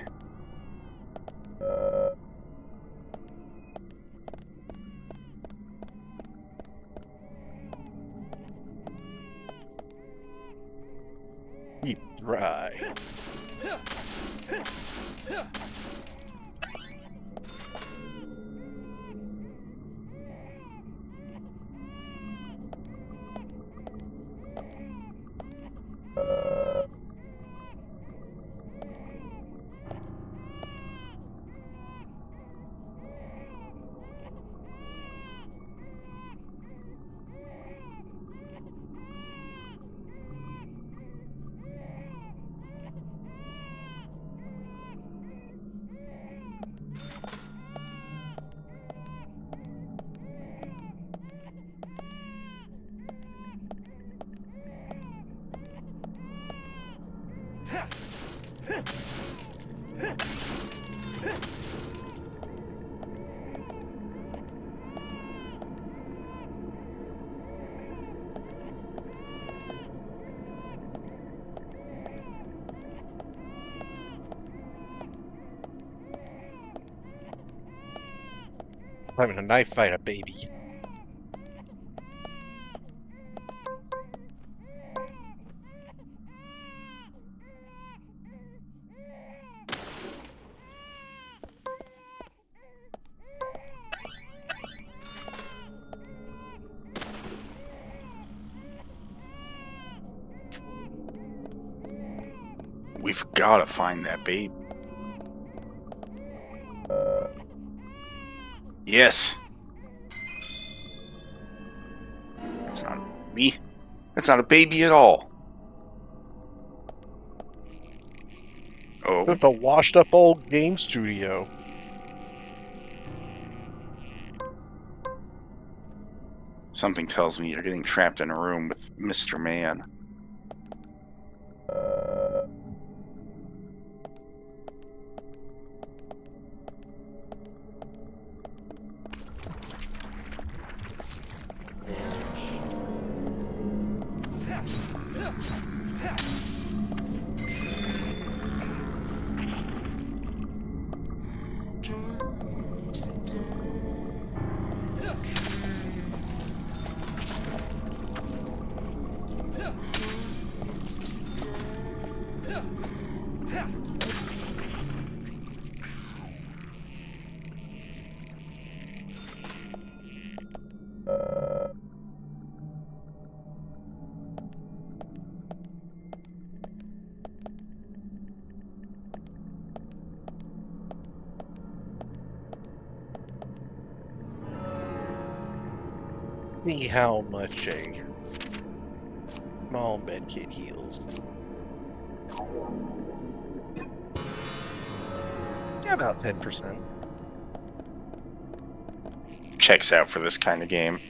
Keep dry. Having a knife fight a baby. gotta find that baby. Yes. That's not me. That's not a baby at all. Oh. It's a washed up old game studio. Something tells me you're getting trapped in a room with Mr. Man. See how much a small medkit heals. Yeah, about 10%. Checks out for this kind of game.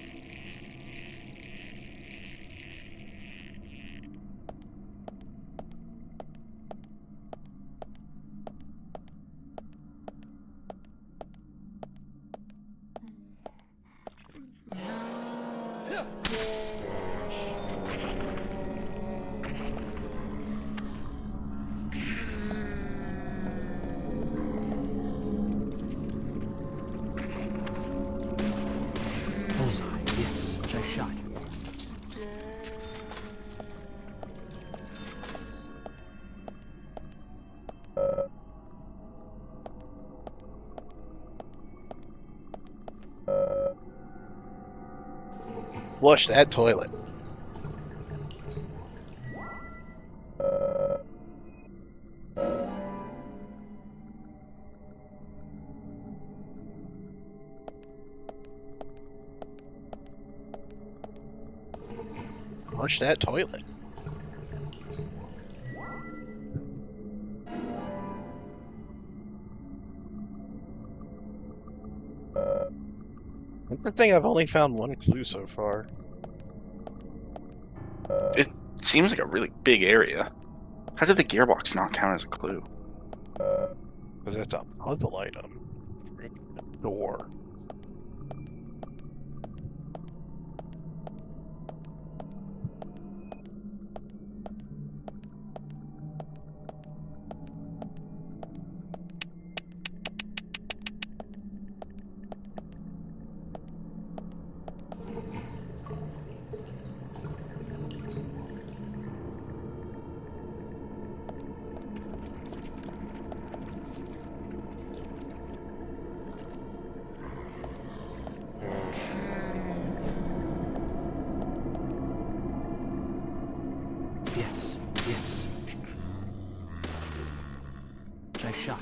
Bullseye, yes, which I shot. Flush that toilet. Flush that toilet. Good thing I've only found one clue so far. It seems like a really big area. How did the gearbox not count as a clue? Because it's a puzzle item. Door. Yes, yes. Which I shot.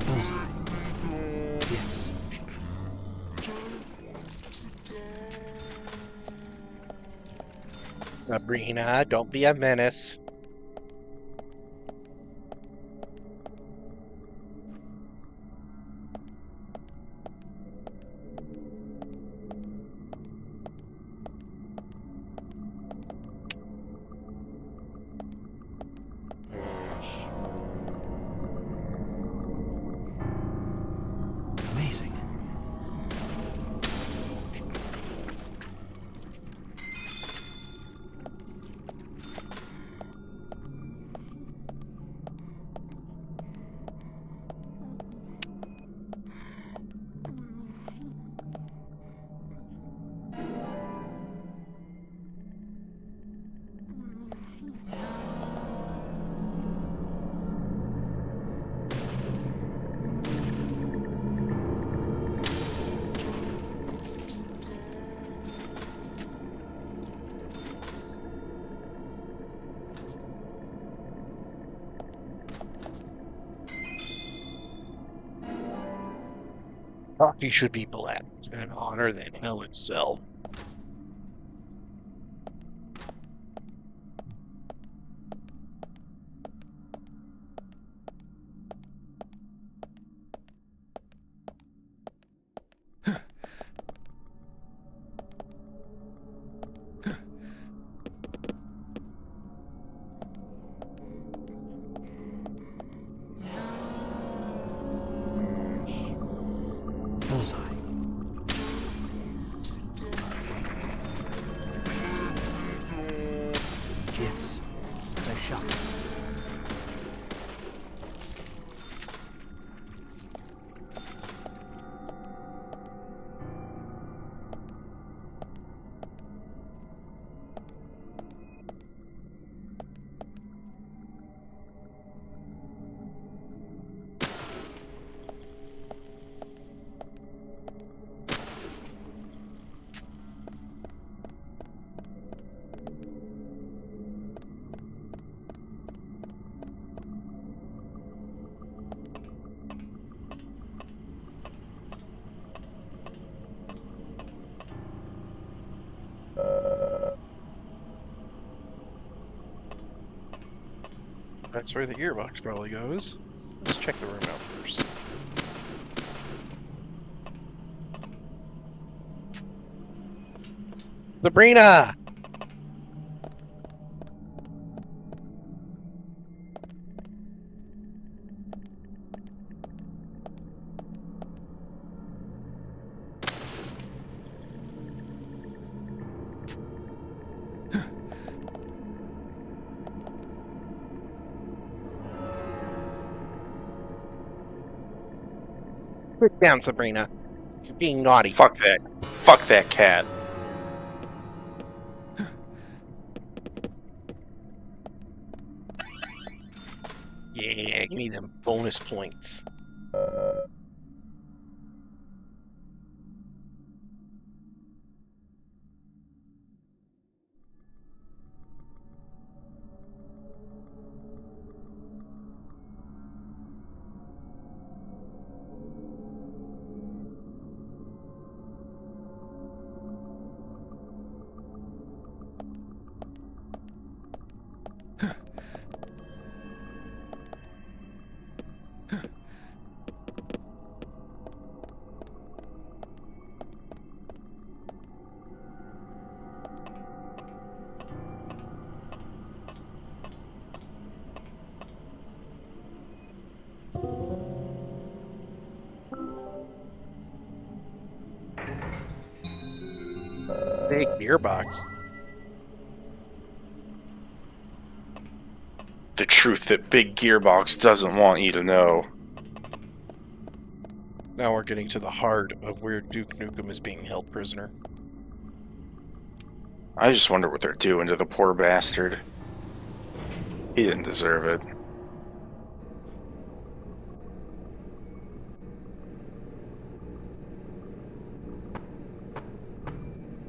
Bullseye. Yes. Sabrina, don't be a menace. Coffee should be black, and hotter than hell itself. Bullseye. Yes, the shot. That's where the gearbox probably goes. Let's check the room out first. Sabrina! Sit down, Sabrina. You're being naughty. Fuck that. Fuck that cat. Yeah, give me them bonus points. Big gearbox. The truth that Big Gearbox doesn't want you to know. Now we're getting to the heart of where Duke Nukem is being held prisoner. I just wonder what they're doing to the poor bastard. He didn't deserve it.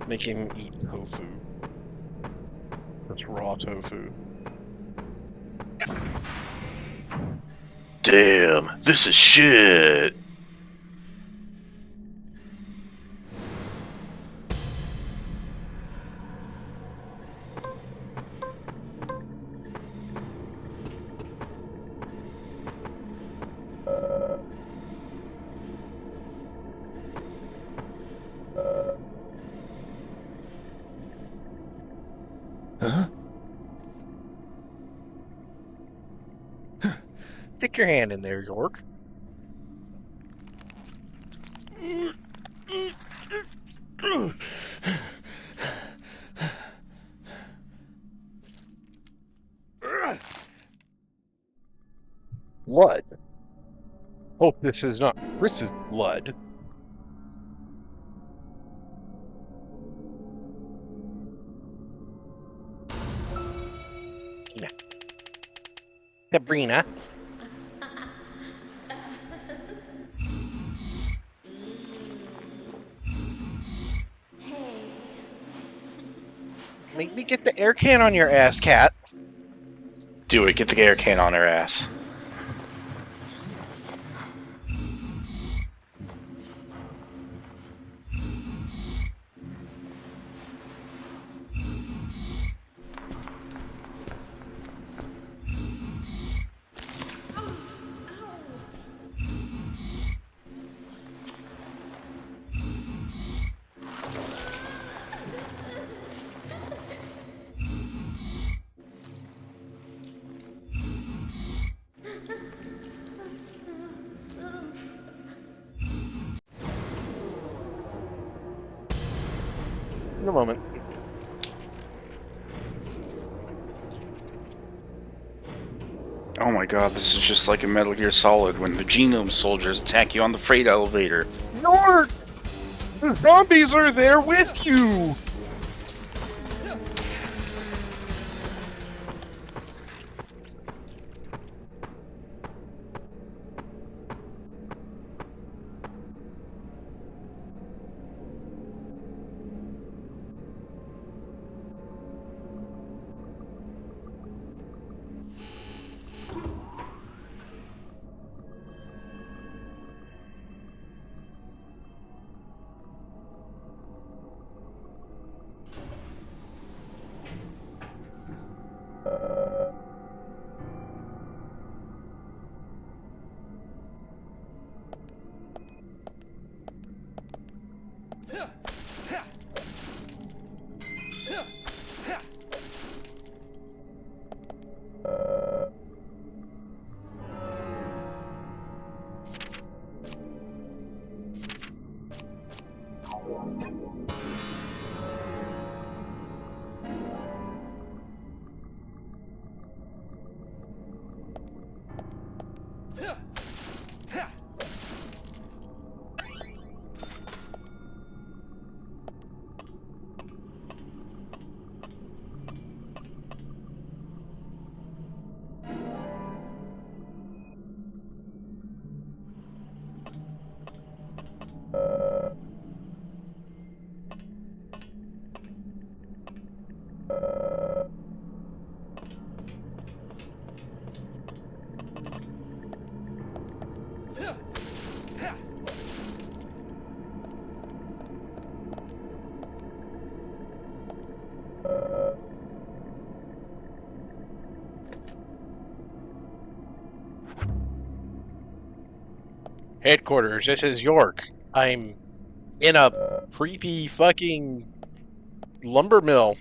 Make him eat tofu. That's raw tofu. Damn, this is shit. Huh? Stick your hand in there, York. Blood. Hope this is not Chris's blood. Sabrina. Make me get the air can on your ass, cat. Do it, get the air can on her ass. in a moment. Oh my god, this is just like a Metal Gear Solid when the genome soldiers attack you on the freight elevator. York! The zombies are there with you! Headquarters, this is York. I'm in a creepy fucking lumber mill.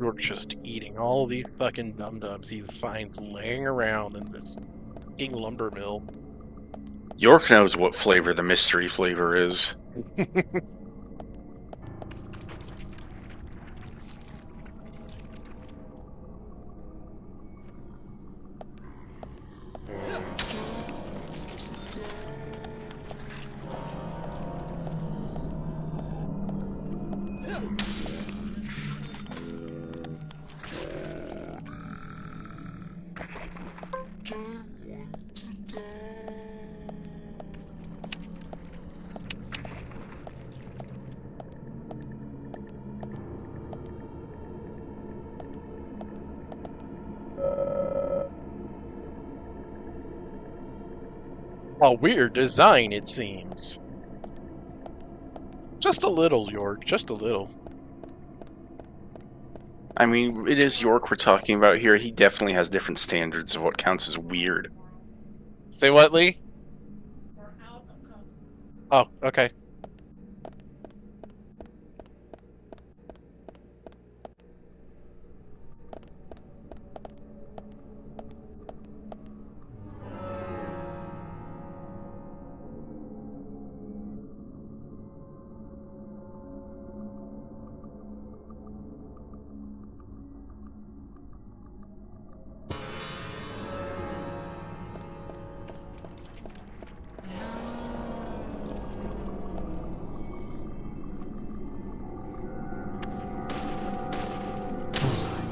York's just eating all these fucking dum-dums he finds laying around in this fucking lumber mill. York knows what flavor the mystery flavor is. A weird design, it seems. Just a little, York, just a little. I mean, it is York we're talking about here. He definitely has different standards of what counts as weird. Say what, Lee? Oh, okay.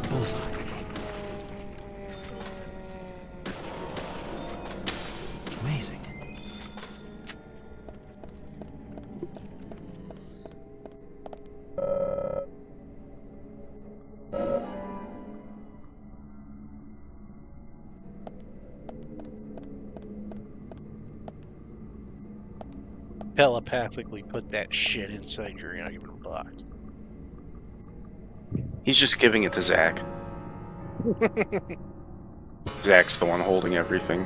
Bullseye. Amazing. Telepathically put that shit inside your item box. He's just giving it to Zach. Zach's the one holding everything.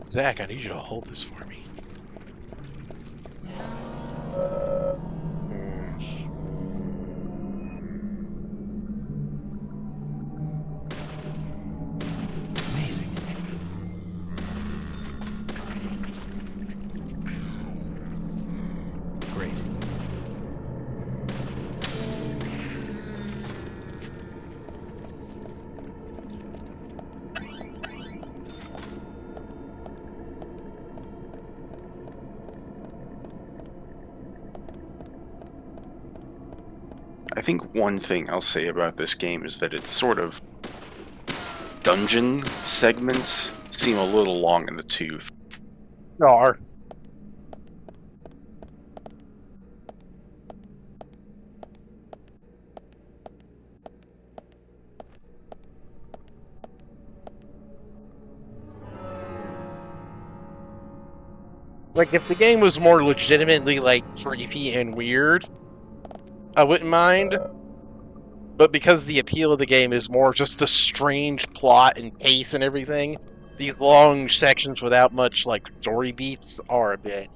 Zach, I need you to hold this for me. Amazing. Great. I think one thing I'll say about this game is that it's sort of dungeon segments seem a little long in the tooth. Are. Like, if the game was more legitimately, like, creepy and weird, I wouldn't mind. But because the appeal of the game is more just a strange plot and pace and everything, these long sections without much, like, story beats are a bit,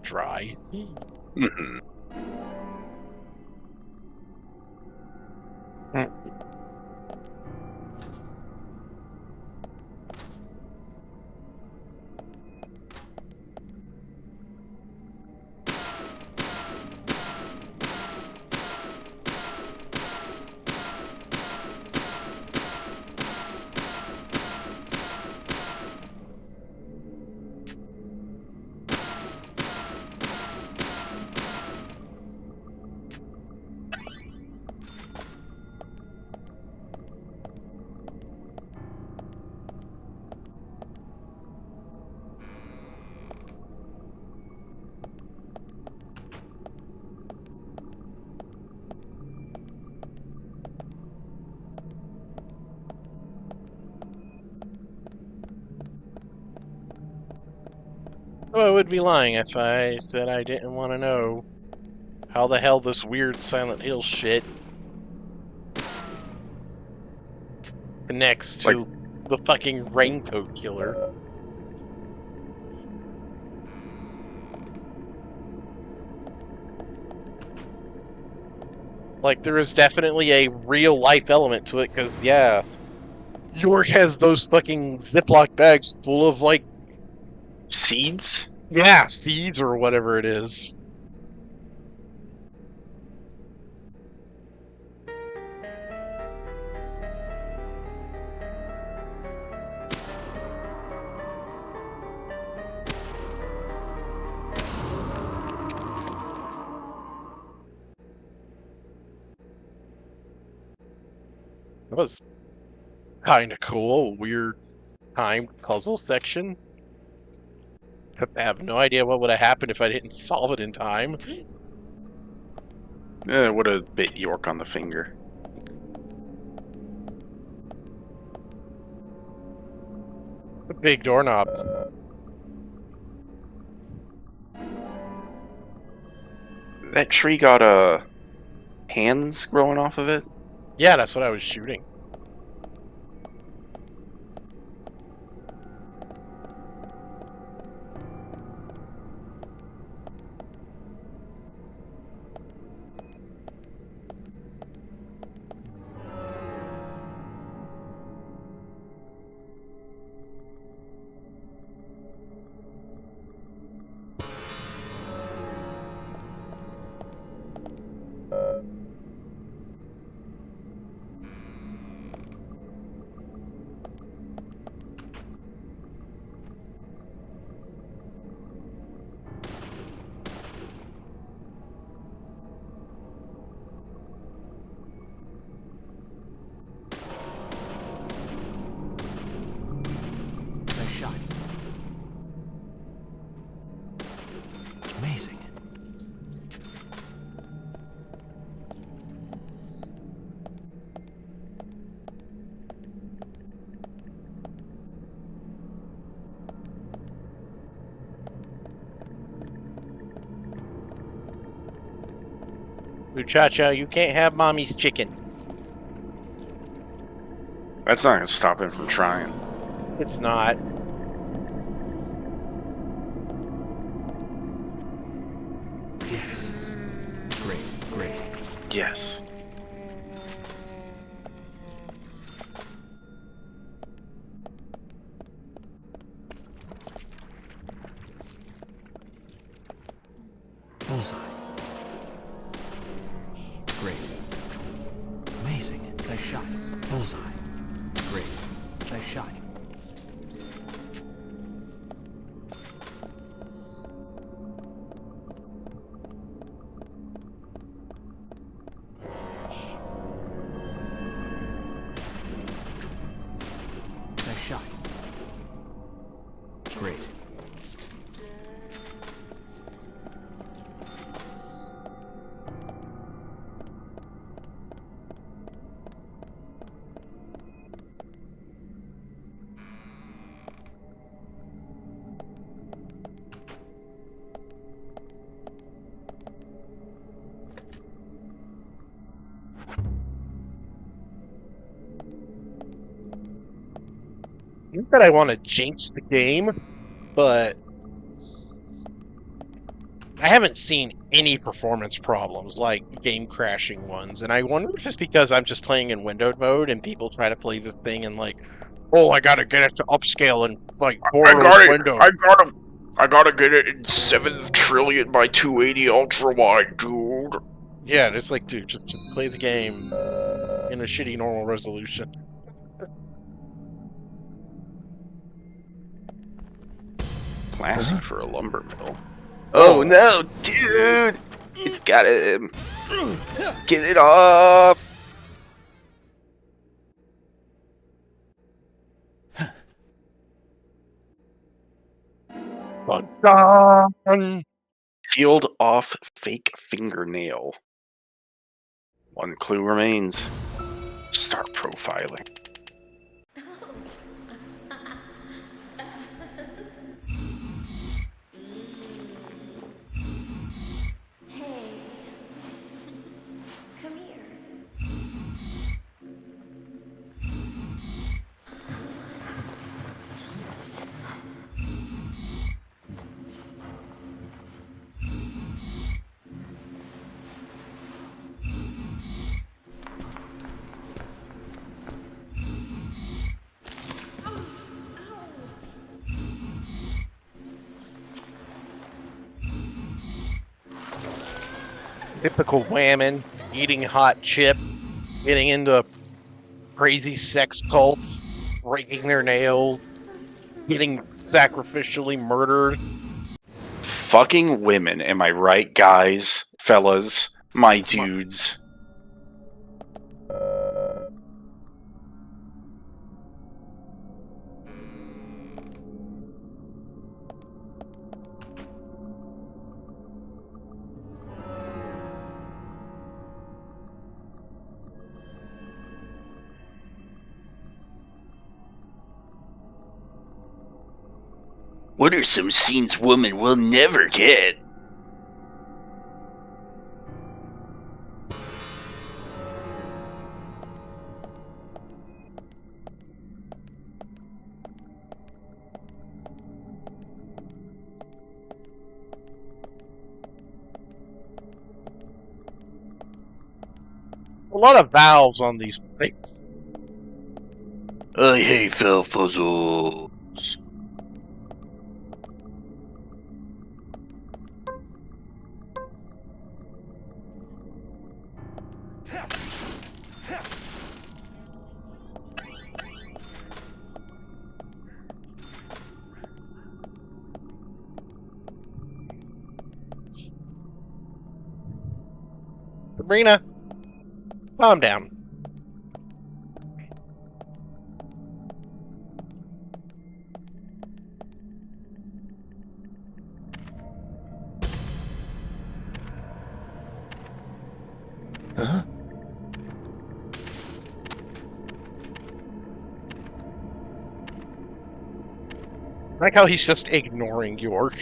dry. Mm-hmm. Oh, I would be lying if I said I didn't want to know how the hell this weird Silent Hill shit connects to the fucking Raincoat Killer. Like, there is definitely a real life element to it, because, yeah, York has those fucking Ziploc bags full of, like, seeds? Yeah, seeds or whatever it is. That was kind of cool. Weird timed puzzle section. I have no idea what would have happened if I didn't solve it in time. It would have bit York on the finger. A big doorknob. That tree got hands growing off of it? Yeah, that's what I was shooting. Muchacha, you can't have mommy's chicken. That's not gonna stop him from trying. It's not. Yes. Great. Yes. Bullseye. Great. Amazing. Nice shot. Bullseye. Great. Nice shot. Nice shot. Great. Not that I want to jinx the game, but I haven't seen any performance problems like game crashing ones, and I wonder if it's because I'm just playing in windowed mode and people try to play the thing and like, oh, I gotta get it to upscale and like window. I gotta get it in 7th trillion by 280 ultra wide, dude. Yeah, it's like, dude, just play the game in a shitty normal resolution. Classy for a lumber mill. Oh no, dude! It's got him. Get it off. Peeled off fake fingernail. One clue remains. Start profiling. Come here. Typical whammon, eating hot chip, getting into crazy sex cults, breaking their nails, getting sacrificially murdered. Fucking women, am I right, guys, fellas, my dudes? What are some scenes women will never get? A lot of valves on these things. I hate valve puzzles. Sabrina, calm down. Huh? I like how he's just ignoring York.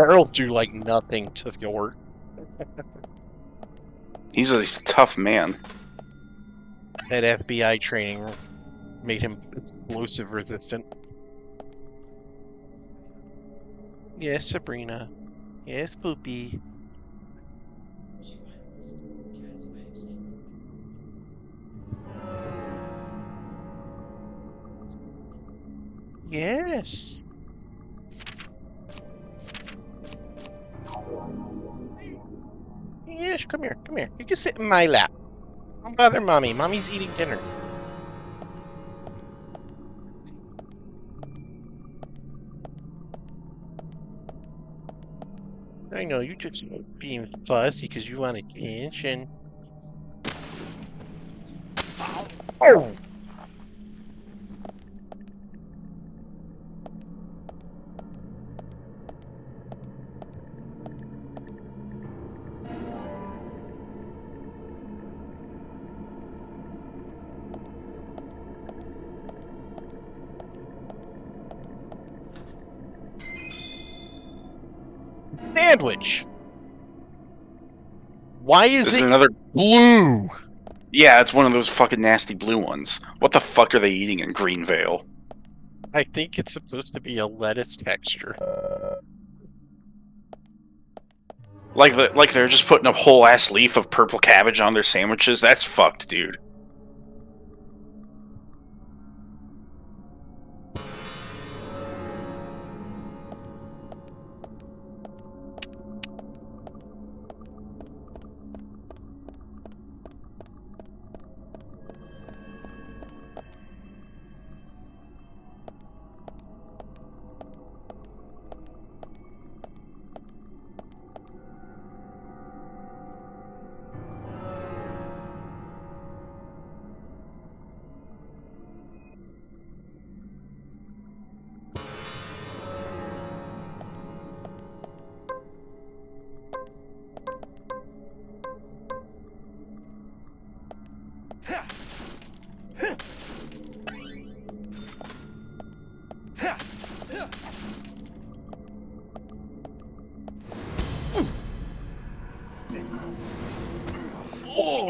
Barrels do like nothing to York. He's a tough man. That FBI training made him explosive resistant. Yes, Sabrina. Yes, Poopy. Yes. Yes, come here, come here. You can sit in my lap. Don't bother Mommy. Mommy's eating dinner. I know, you just being fussy because you want attention. Oh! Sandwich! Why is it another blue? Yeah, it's one of those fucking nasty blue ones. What the fuck are they eating in Greenvale? I think it's supposed to be a lettuce texture. Like they're just putting a whole ass leaf of purple cabbage on their sandwiches? That's fucked, dude.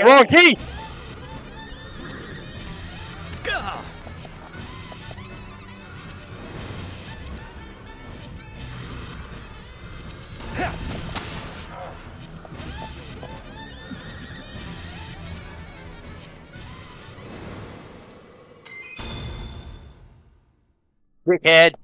Wrong key! Dickhead.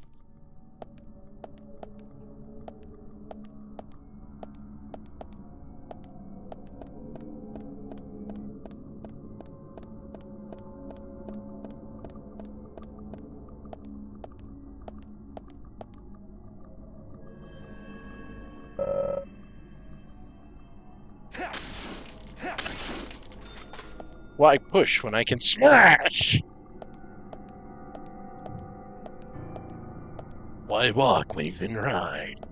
Why push when I can smash? Why walk when you can ride?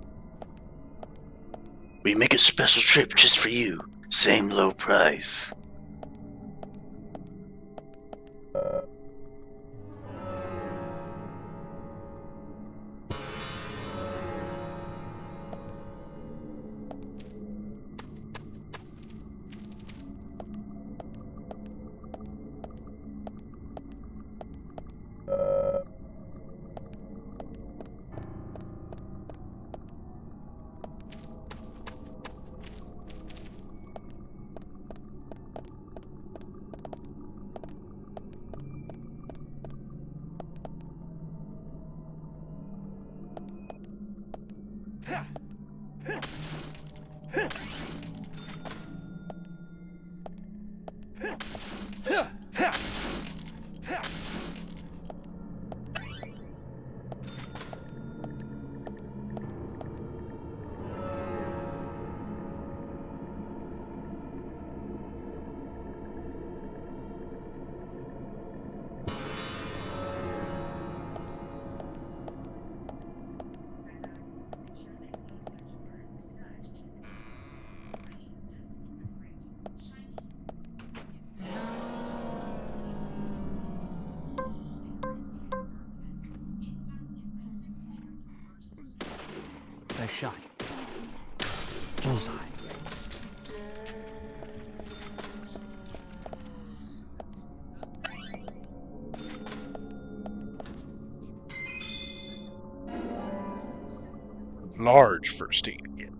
We make a special trip just for you. Same low price. Nice shot. Bullseye. Large first aid kit.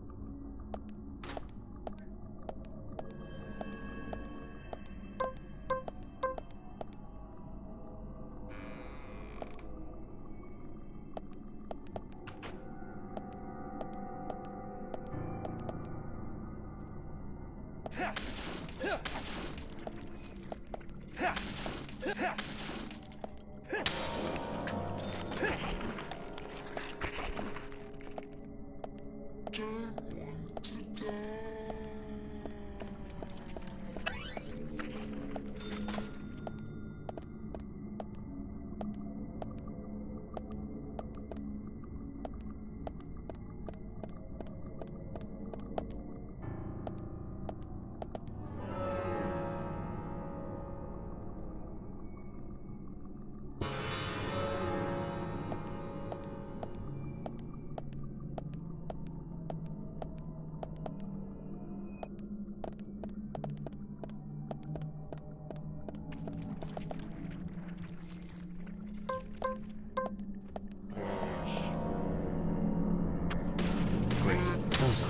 Bullseye.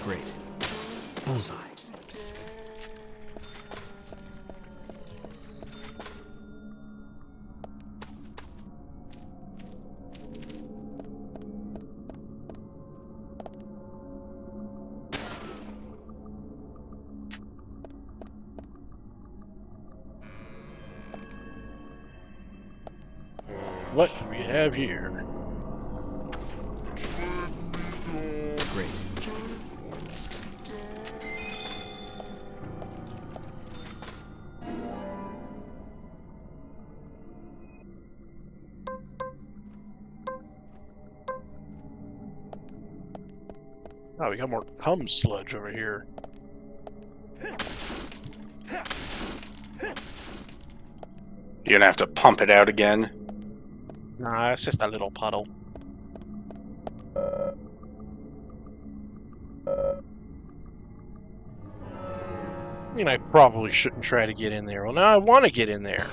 Great. Bullseye. What do we have here? Great. Oh, we got more cum sludge over here. You're gonna have to pump it out again. Nah, it's just a little puddle. I mean, I probably shouldn't try to get in there. Well, now I want to get in there.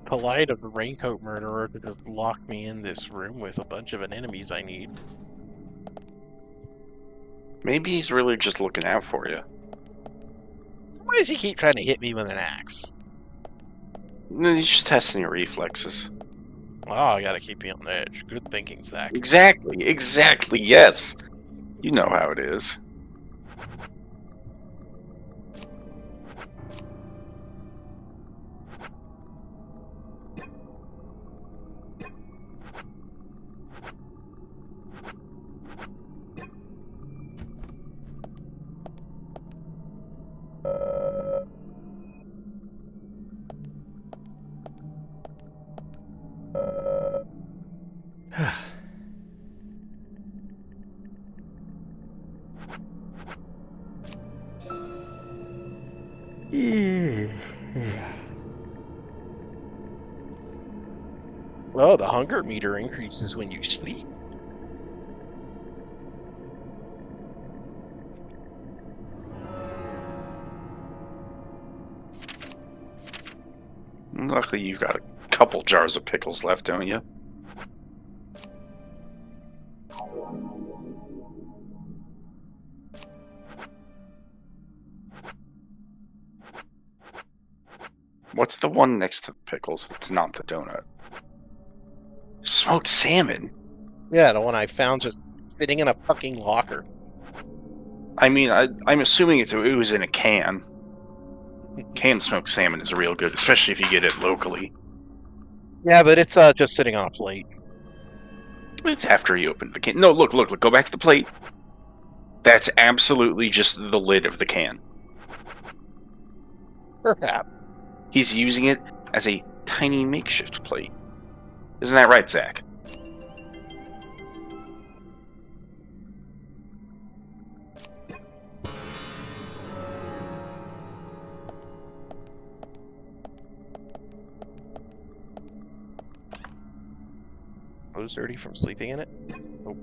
Polite of the raincoat murderer to just lock me in this room with a bunch of enemies I need. Maybe he's really just looking out for you. Why does he keep trying to hit me with an axe? He's just testing your reflexes. Oh, I gotta keep you on edge. Good thinking, Zach. Exactly, yes. You know how it is. Oh, the hunger meter increases when you sleep. Luckily, you've got a couple jars of pickles left, don't you? What's the one next to the pickles? It's not the donut. Smoked salmon? Yeah, the one I found just sitting in a fucking locker. I mean, I'm assuming it was in a can. Canned smoked salmon is real good, especially if you get it locally. Yeah, but it's just sitting on a plate. It's after you open the can. No, look, go back to the plate. That's absolutely just the lid of the can. Perhaps. He's using it as a tiny makeshift plate. Isn't that right, Zach? Clothes dirty from sleeping in it? Oh.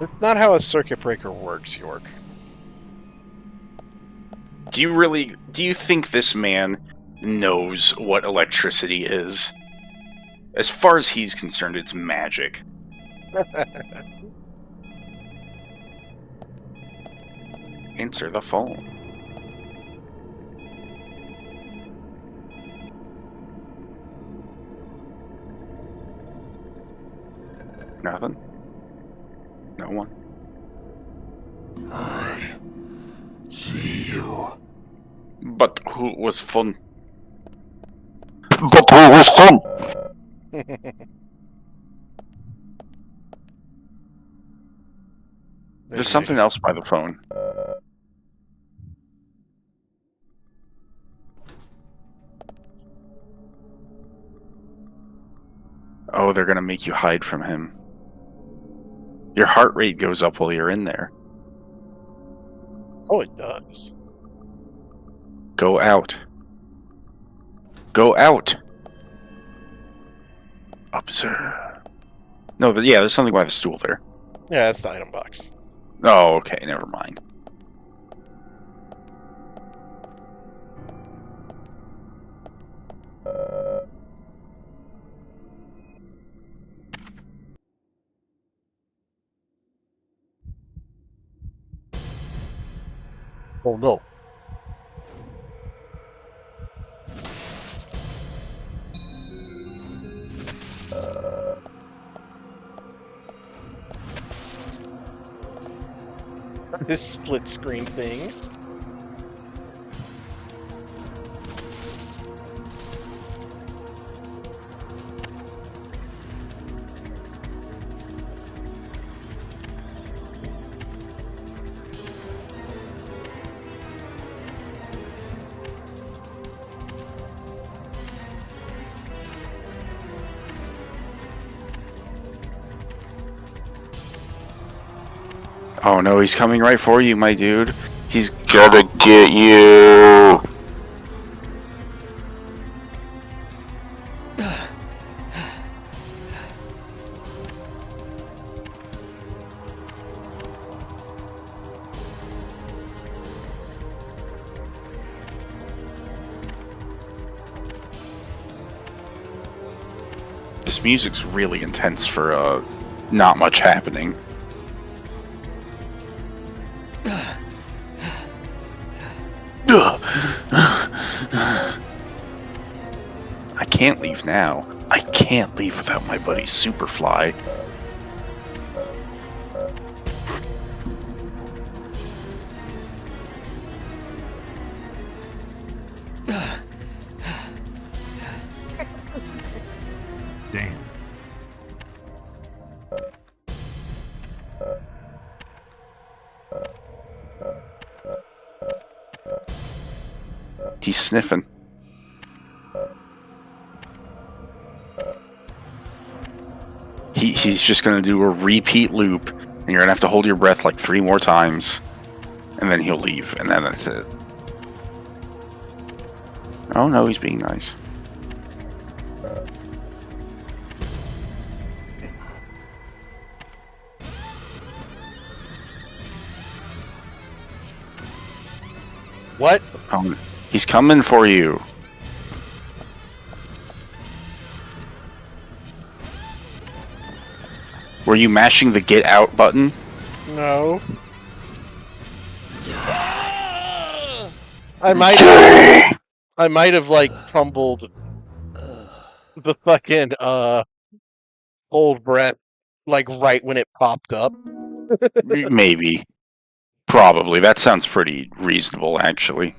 That's not how a circuit breaker works, York. Do you think this man knows what electricity is? As far as he's concerned, it's magic. Answer the phone. Nothing? No one? I see you. But who was fun? But who was fun? There's something else by the phone. Oh, they're gonna make you hide from him. Your heart rate goes up while you're in there. Oh, it does. Go out. Go out! Observe. No, yeah, there's something by the stool there. Yeah, that's the item box. Oh, okay, never mind. Oh no. This split screen thing. Oh no, he's coming right for you, my dude. He's gonna get you! This music's really intense for not much happening. I can't leave now. I can't leave without my buddy Superfly. Damn. He's sniffing. He's just gonna do a repeat loop, and you're gonna have to hold your breath like 3 more times, and then he'll leave, and then that's it. Oh no, he's being nice. What? He's coming for you. Were you mashing the get out button? No. I might have like tumbled the fucking hold breath like right when it popped up. Maybe. Probably. That sounds pretty reasonable, actually.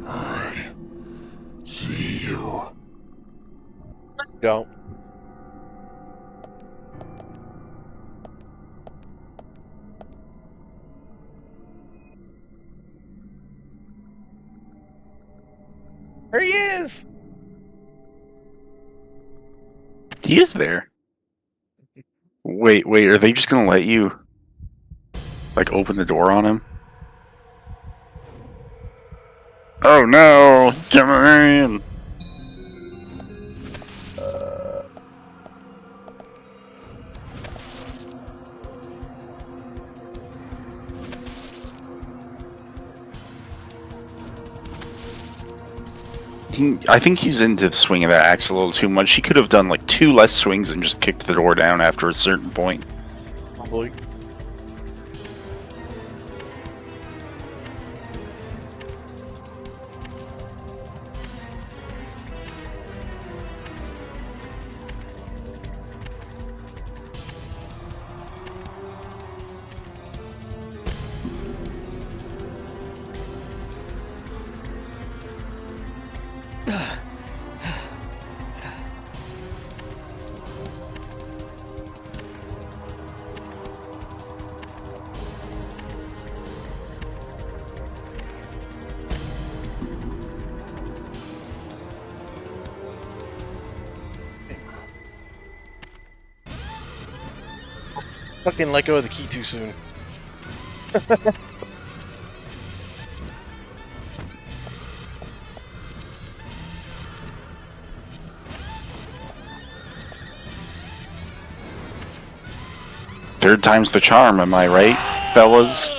I see you. Don't. There he is! He is there. Wait, are they just gonna let you, like, open the door on him? Oh no! Come in! I think he's into swinging that axe a little too much. He could have done like 2 less swings and just kicked the door down after a certain point. Probably. Fucking let go of the key too soon. Third time's the charm, am I right, fellas?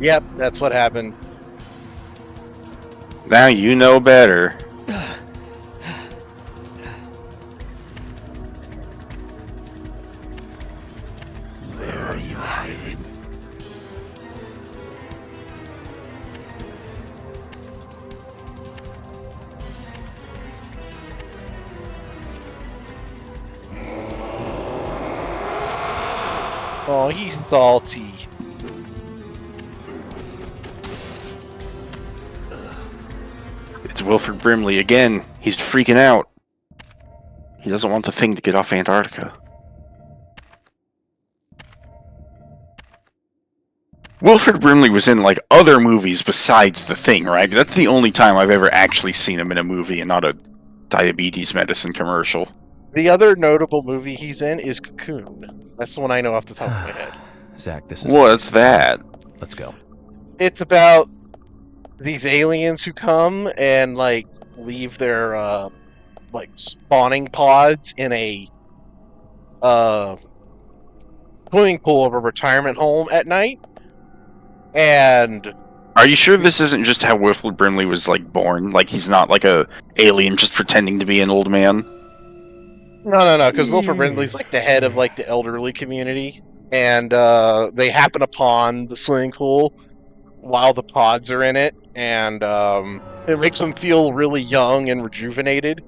Yep, that's what happened. Now you know better. Where are you hiding? Oh, he's salty. It's Wilford Brimley again. He's freaking out. He doesn't want the thing to get off Antarctica. Wilford Brimley was in, like, other movies besides The Thing, right? That's the only time I've ever actually seen him in a movie and not a diabetes medicine commercial. The other notable movie he's in is Cocoon. That's the one I know off the top of my head. Zach, this is... What's that? Let's go. It's about these aliens who come and, like, leave their, like, spawning pods in a, swimming pool of a retirement home at night. And... Are you sure this isn't just how Wilford Brimley was, like, born? Like, he's not, like, a alien just pretending to be an old man? No, because Wilford Brimley's, like, the head of, like, the elderly community. And, they happen upon the swimming pool while the pods are in it. And, it makes them feel really young and rejuvenated.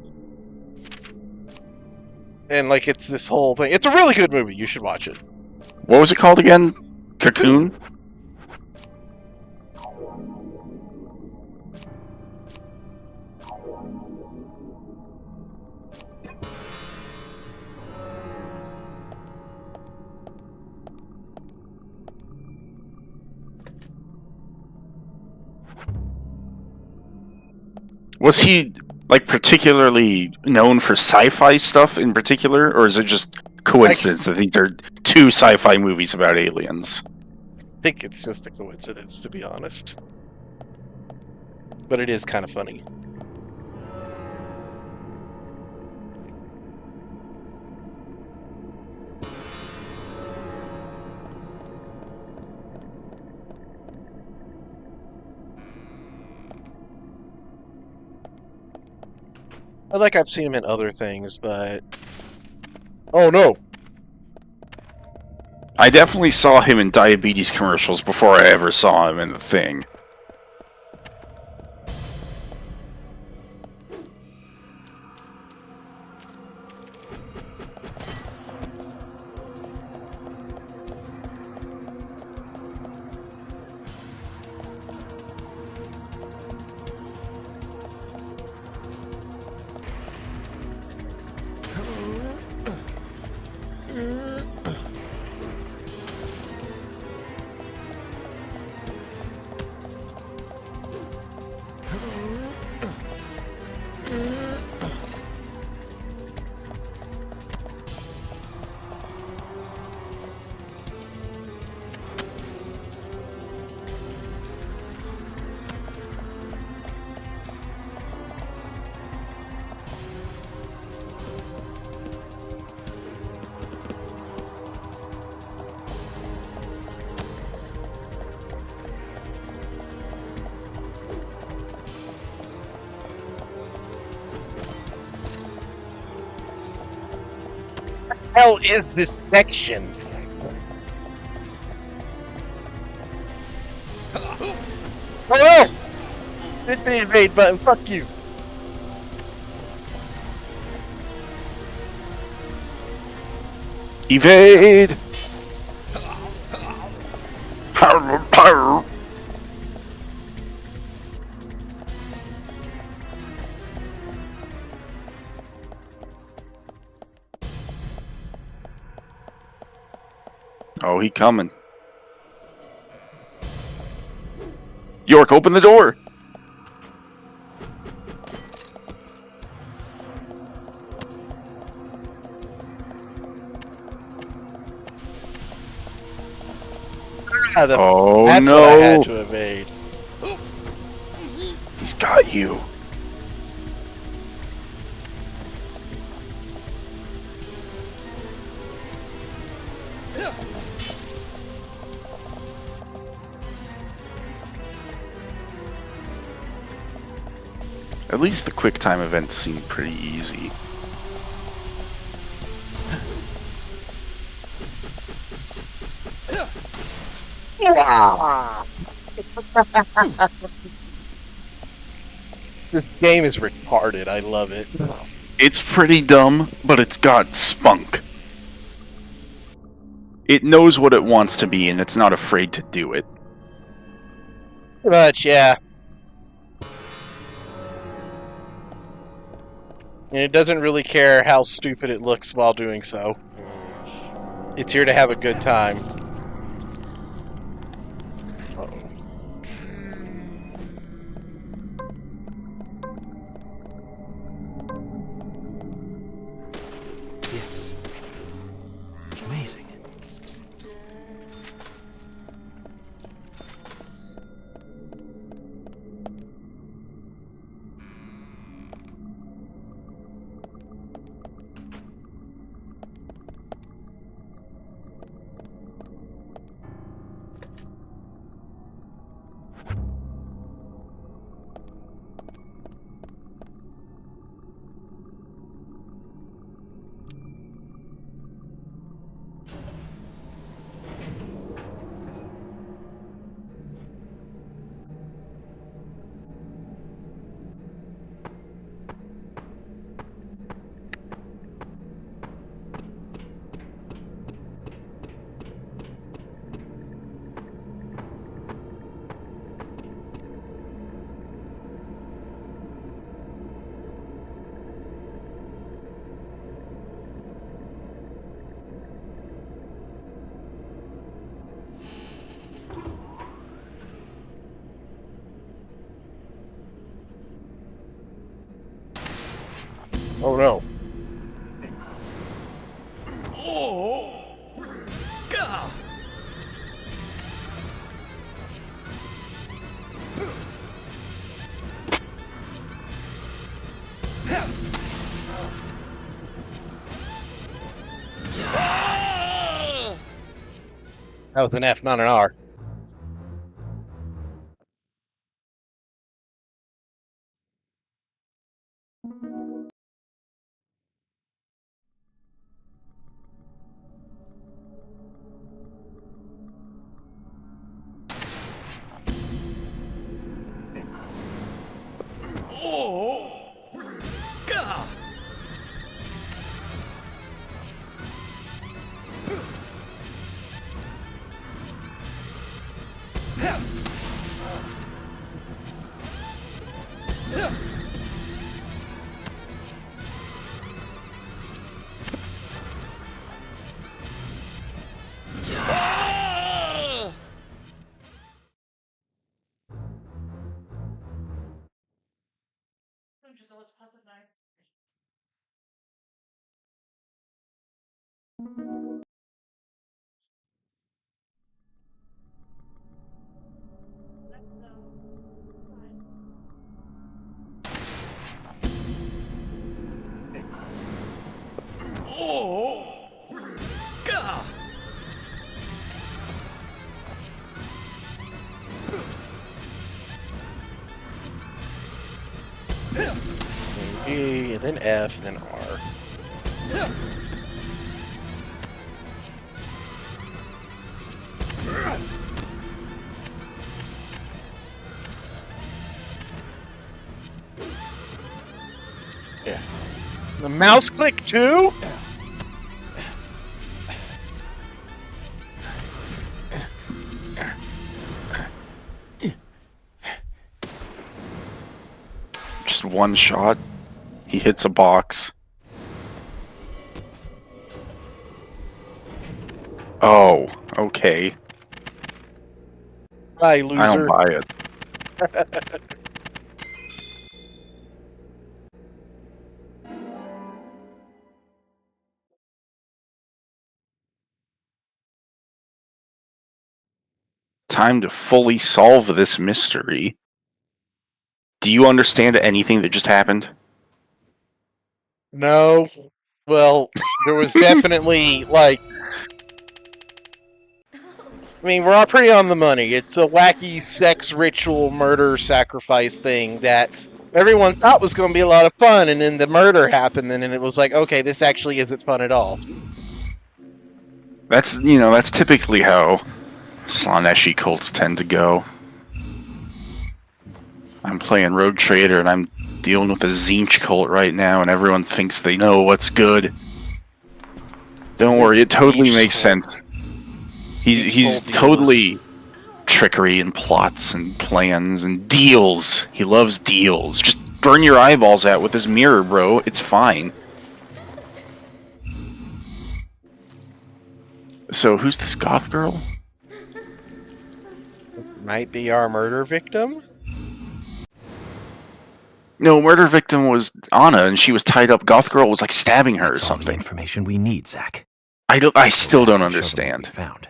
And, like, it's this whole thing. It's a really good movie. You should watch it. What was it called again? Cocoon? Was he like particularly known for sci-fi stuff in particular, or is it just coincidence that these are two sci-fi movies about aliens? I think it's just a coincidence, to be honest. But it is kind of funny. I like I've seen him in other things, but... Oh no! I definitely saw him in diabetes commercials before I ever saw him in The Thing. Hell is this section? Hello! Hit the invade button, fuck you. Evade! Oh, he coming. York, open the door! Oh That's no! what I had to evade. He's got you. At least the quick time events seem pretty easy. This game is retarded. I love it. It's pretty dumb, but it's got spunk. It knows what it wants to be, and it's not afraid to do it. Pretty much, yeah. And it doesn't really care how stupid it looks while doing so. It's here to have a good time. Yes. Amazing. Oh no. Oh! Gah! That was an F, not an R. Oh! Gah! Just let's pop it knife. Oh! Gah! G, and then F, and then R. Yeah. The mouse click too? Just one shot. He hits a box. Oh, okay. Bye, loser. I don't buy it. Time to fully solve this mystery. Do you understand anything that just happened? No. Well, there was definitely, like... I mean, we're all pretty on the money. It's a wacky sex ritual murder sacrifice thing that everyone thought was going to be a lot of fun, and then the murder happened, and then it was like, okay, this actually isn't fun at all. That's, you know, that's typically how Slaneshi cults tend to go. I'm playing Rogue Trader, and I'm dealing with a Zinch cult right now, and everyone thinks they know what's good. Don't worry, it totally makes sense. He's totally trickery and plots and plans and deals. He loves deals. Just burn your eyeballs out with his mirror, bro. It's fine. So, who's this goth girl? Might be our murder victim? No, murder victim was Anna, and she was tied up. Goth girl was like stabbing her or That's all the something. information we need, Zach. I still don't Show them what understand. we found.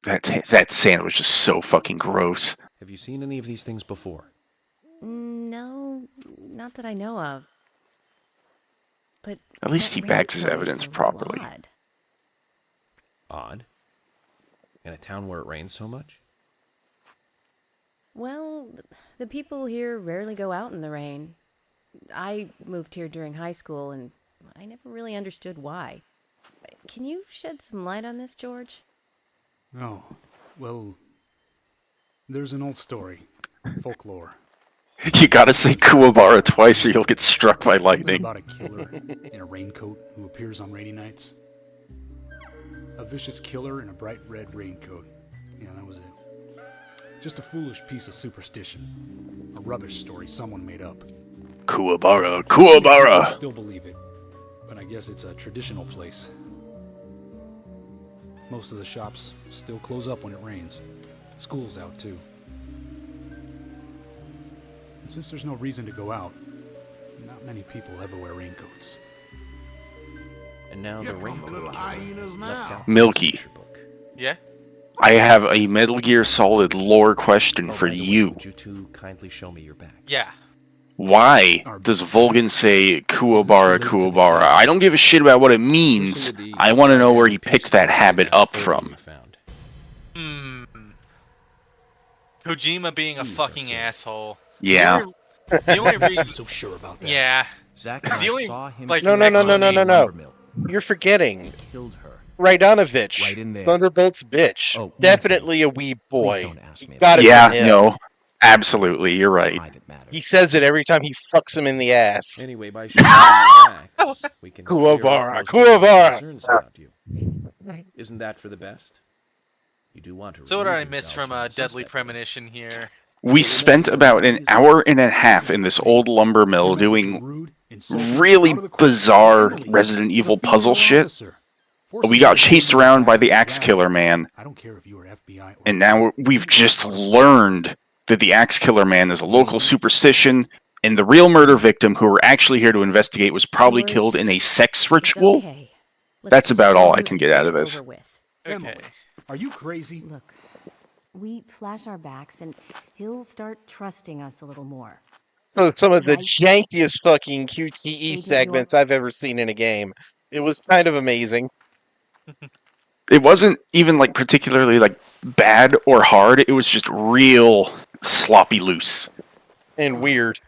That sand was just so fucking gross. Have you seen any of these things before? No, not that I know of. But At least that he rain backed his flow is evidence a little properly. odd. Odd? In a town where it rains so much? Well, the people here rarely go out in the rain. I moved here during high school, and I never really understood why. Can you shed some light on this, George? Oh, well, there's an old story. Folklore. You gotta say Kuwabara twice or you'll get struck by lightning. About a killer in a raincoat who appears on rainy nights. A vicious killer in a bright red raincoat. Yeah, that was it. Just a foolish piece of superstition. A rubbish story someone made up. Kuwabara, I Kuwabara! still believe it, but I guess it's a traditional place. Most of the shops still close up when it rains. School's out too. And since there's no reason to go out, not many people ever wear raincoats. And now the raincoat killer has leapt out Milky. the book. Yeah? I have a Metal Gear Solid lore question for By the way, you. Would you two kindly show me your back? Yeah. Why does Vulcan say Kuwabara, Kuwabara? I don't give a shit about what it means. I want to know where he picked that habit up from. Kojima being a fucking asshole. Yeah. The only reason. So sure about that. Yeah. Zach, The only like No. You're forgetting. Killed her. Raidanovich, Right in there. Thunderbolt's bitch. Oh, Definitely a wee boy. don't ask me Gotta Yeah, be him. no. Absolutely, you're right. He says it every time he fucks him in the ass. Anyway, by showing you your back, we can clear up Kuwabara, most of our Kuwabara. concerns about you. Isn't that for the best? You do want to. So what did I remove miss yourself from a the Deadly suspect Premonition here? We spent about an hour and a half in this old lumber mill doing really bizarre Resident Evil puzzle shit. We got chased around by the Axe Killer Man, and now we've just learned that the Axe Killer Man is a local superstition, and the real murder victim who we're actually here to investigate was probably killed in a sex ritual. Okay. That's about all I can get out of this. Okay. Are you crazy? Look, we flash our backs and he'll start trusting us a little more. So some of the Right. jankiest fucking QTE Agent segments I've ever seen in a game. It was kind of amazing. It wasn't even like particularly like bad or hard. It was just real sloppy loose. And weird.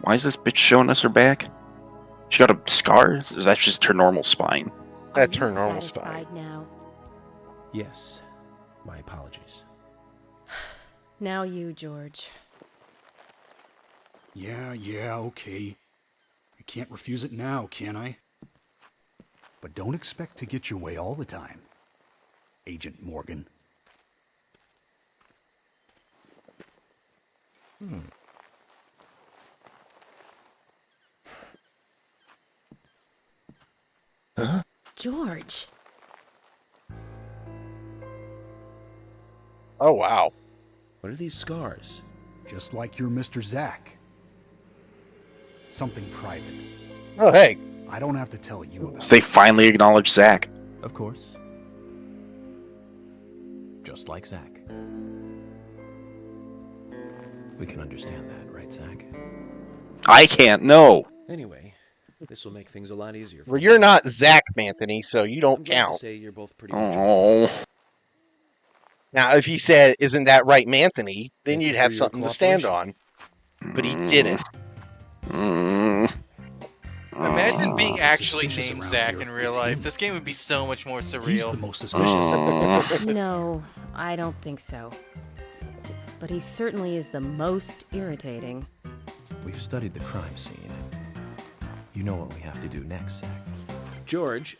Why is this bitch showing us her back? She got a scar? Is that just her normal spine? That's Are her you normal satisfied spine. now? Yes. My apologies. Now you, George. Yeah, okay. I can't refuse it now, can I? But don't expect to get your way all the time, Agent Morgan. Huh? George. Oh, wow. What are these scars? Just like your Mr. Zack. Something private. Oh, hey. I don't have to tell you about So they finally acknowledge Zack. Of course. Just like Zach. We can understand that, right, Zach? I can't know. Anyway, this will make things a lot easier for Well, you. you're not Zach, Anthony, so you don't I'm glad to count. say you're both pretty Oh. Now, if he said, "Isn't that right, Manthony?" then Thank you'd you have for your something to stand on. But he didn't. Imagine being actually suspicious named around Zack here. in real It's life. him. This game would be so much more He's the surreal. most suspicious. No, I don't think so. But he certainly is the most irritating. We've studied the crime scene. You know what we have to do next, Zach. George,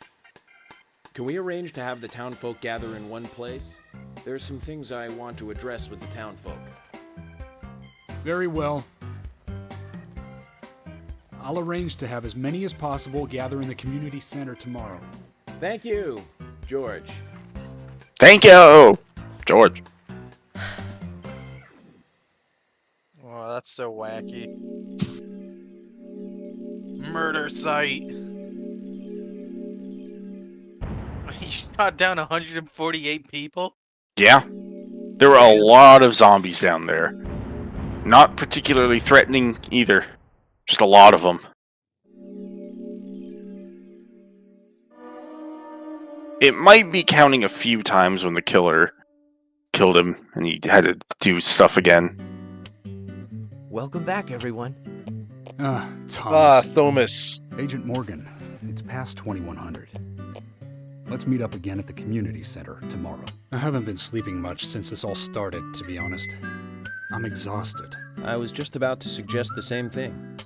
can we arrange to have the townfolk gather in one place? There are some things I want to address with the townfolk. Very well. I'll arrange to have as many as possible gather in the community center tomorrow. Thank you, George. Thank you, George. Oh, that's so wacky. Murder site. He shot down 148 people? Yeah. There were a lot of zombies down there. Not particularly threatening either. Just a lot of them. It might be counting a few times when the killer killed him and he had to do stuff again. Welcome back, everyone. Thomas. Thomas. Agent Morgan, it's past 2100. Let's meet up again at the community center tomorrow. I haven't been sleeping much since this all started, to be honest. I'm exhausted. I was just about to suggest the same thing.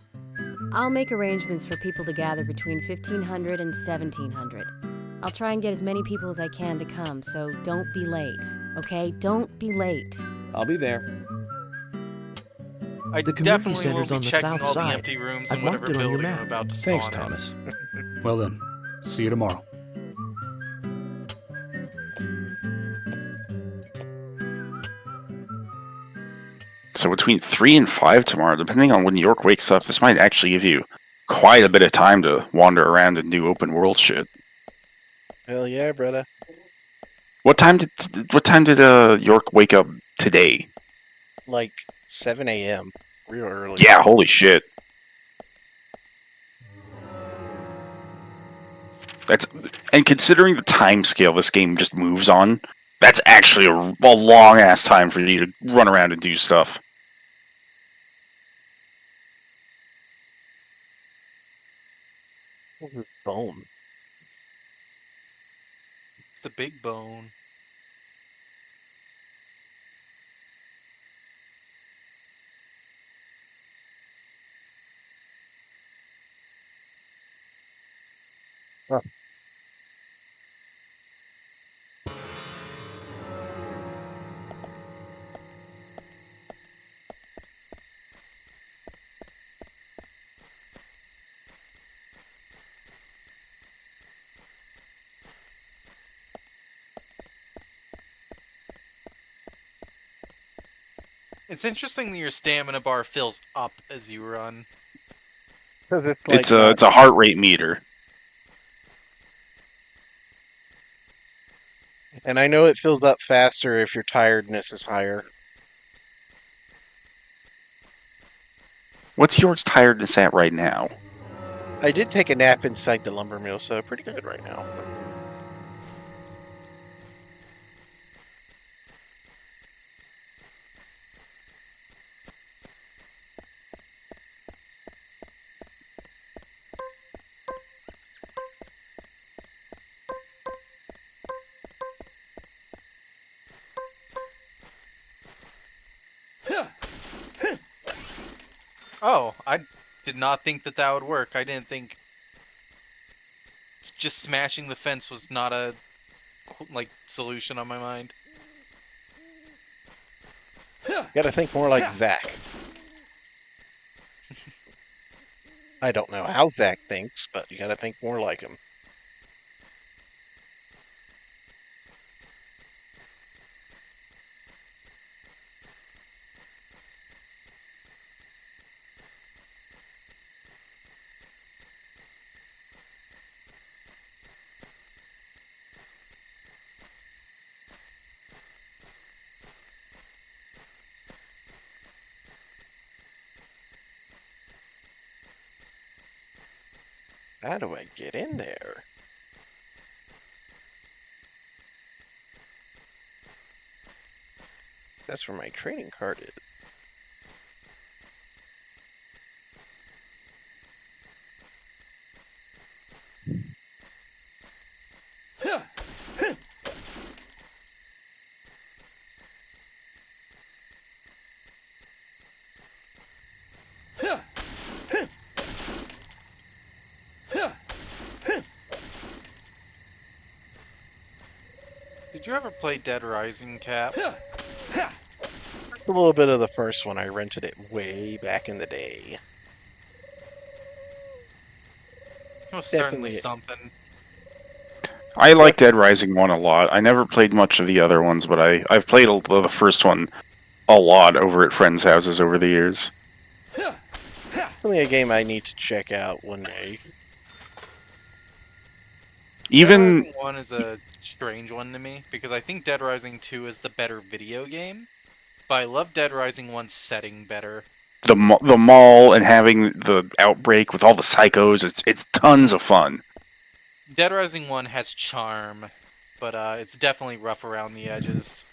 I'll make arrangements for people to gather between 1500 and 1700. I'll try and get as many people as I can to come, so don't be late, okay? Don't be late. I'll be there. I The community definitely will center's be on the checking south all the side. empty rooms I've in whatever marked it on your building I'm map. about to spawn Thanks, in. Thomas. Well then, see you tomorrow. So between 3 and 5 tomorrow, depending on when New York wakes up, this might actually give you quite a bit of time to wander around and do open world shit. Hell yeah, brother. What time did York wake up today? Like 7 a.m. Real early. Yeah, holy shit. And considering the time scale this game just moves on, that's actually a long ass time for you to run around and do stuff. What was his bone? It's the big bone. Huh. It's interesting that your stamina bar fills up as you run. Because it's like It's a heart rate meter. And I know it fills up faster if your tiredness is higher. What's yours tiredness at right now? I did take a nap inside the lumber mill, so pretty good right now. Oh, I did not think that that would work. I didn't think just smashing the fence was not a solution on my mind. You gotta think more like Zach. I don't know how Zach thinks, but you gotta think more like him. How do I get in there? That's where my trading card is. Did you ever play Dead Rising, Cap? A little bit of the first one. I rented it way back in the day. It was certainly Definitely. something. I like Dead Rising 1 a lot. I never played much of the other ones, but I've played the first one a lot over at friends' houses over the years. Definitely a game I need to check out one day. Even Dead Rising 1 is a strange one to me, because I think Dead Rising 2 is the better video game, but I love Dead Rising 1's setting better. the mall and having the outbreak with all the psychos, it's tons of fun. Dead Rising 1 has charm, but it's definitely rough around the edges.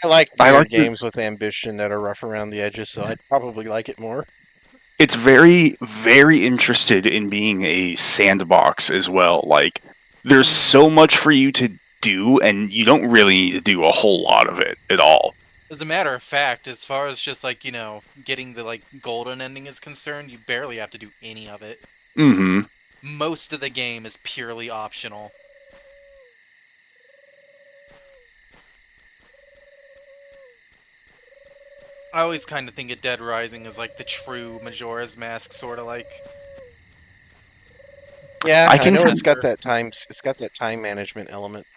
I like games with ambition that are rough around the edges, so I'd probably like it more. It's very, very interested in being a sandbox as well. Like, there's so much for you to do, and you don't really need to do a whole lot of it at all. As a matter of fact, as far as just like, getting the like golden ending is concerned, you barely have to do any of it. Mm-hmm. Most of the game is purely optional. I always kind of think of Dead Rising as like the true Majora's Mask, sort of like. Yeah, I know it's got that time. It's got that time management element.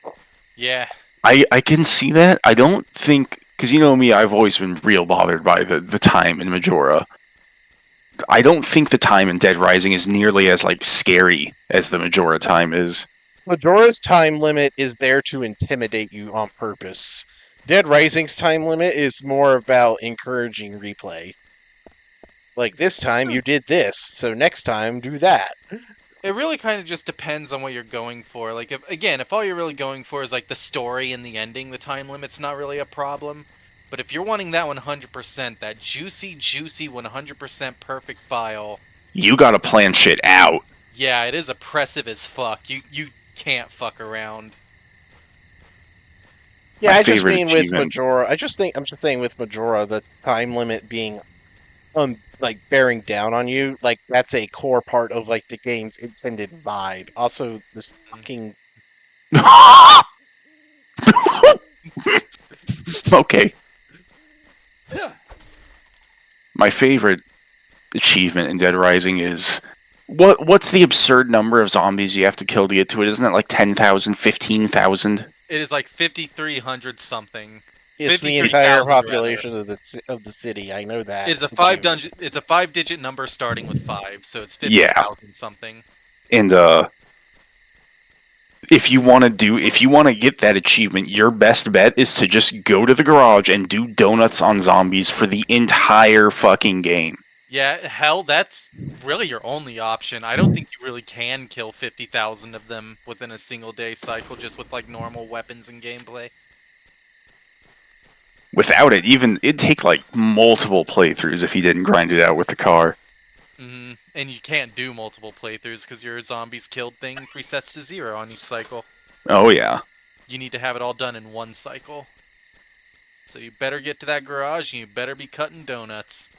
Yeah. I can see that. I don't think, because you know me, I've always been real bothered by the time in Majora. I don't think the time in Dead Rising is nearly as like scary as the Majora time is. Majora's time limit is there to intimidate you on purpose. Dead Rising's time limit is more about encouraging replay. Like, this time you did this, so next time do that. It really kind of just depends on what you're going for. Like, if all you're really going for is like the story and the ending, the time limit's not really a problem. But if you're wanting that 100%, that juicy 100% perfect file, You gotta plan shit out. yeah, it is oppressive as fuck. You can't fuck around. Yeah, My I just favorite mean with achievement. Majora. I'm just saying with Majora, the time limit being like bearing down on you, like that's a core part of like the game's intended vibe. Also, this fucking Okay. My favorite achievement in Dead Rising is what's the absurd number of zombies you have to kill to get to it? Isn't it like 10,000, 15,000? It is like 5,300 something. it's the 53,000 entire rather. population of the city. I know that. It's a 5-digit number starting with 5, so it's 50,000 something. And if you want to get that achievement, your best bet is to just go to the garage and do donuts on zombies for the entire fucking game. Yeah, hell, that's really your only option. I don't think you really can kill 50,000 of them within a single day cycle just with like normal weapons and gameplay. Without it, it'd take like multiple playthroughs if you didn't grind it out with the car. Mm-hmm. And you can't do multiple playthroughs because your zombies killed thing resets to 0 on each cycle. Oh yeah. You need to have it all done in one cycle. So you better get to that garage and you better be cutting donuts.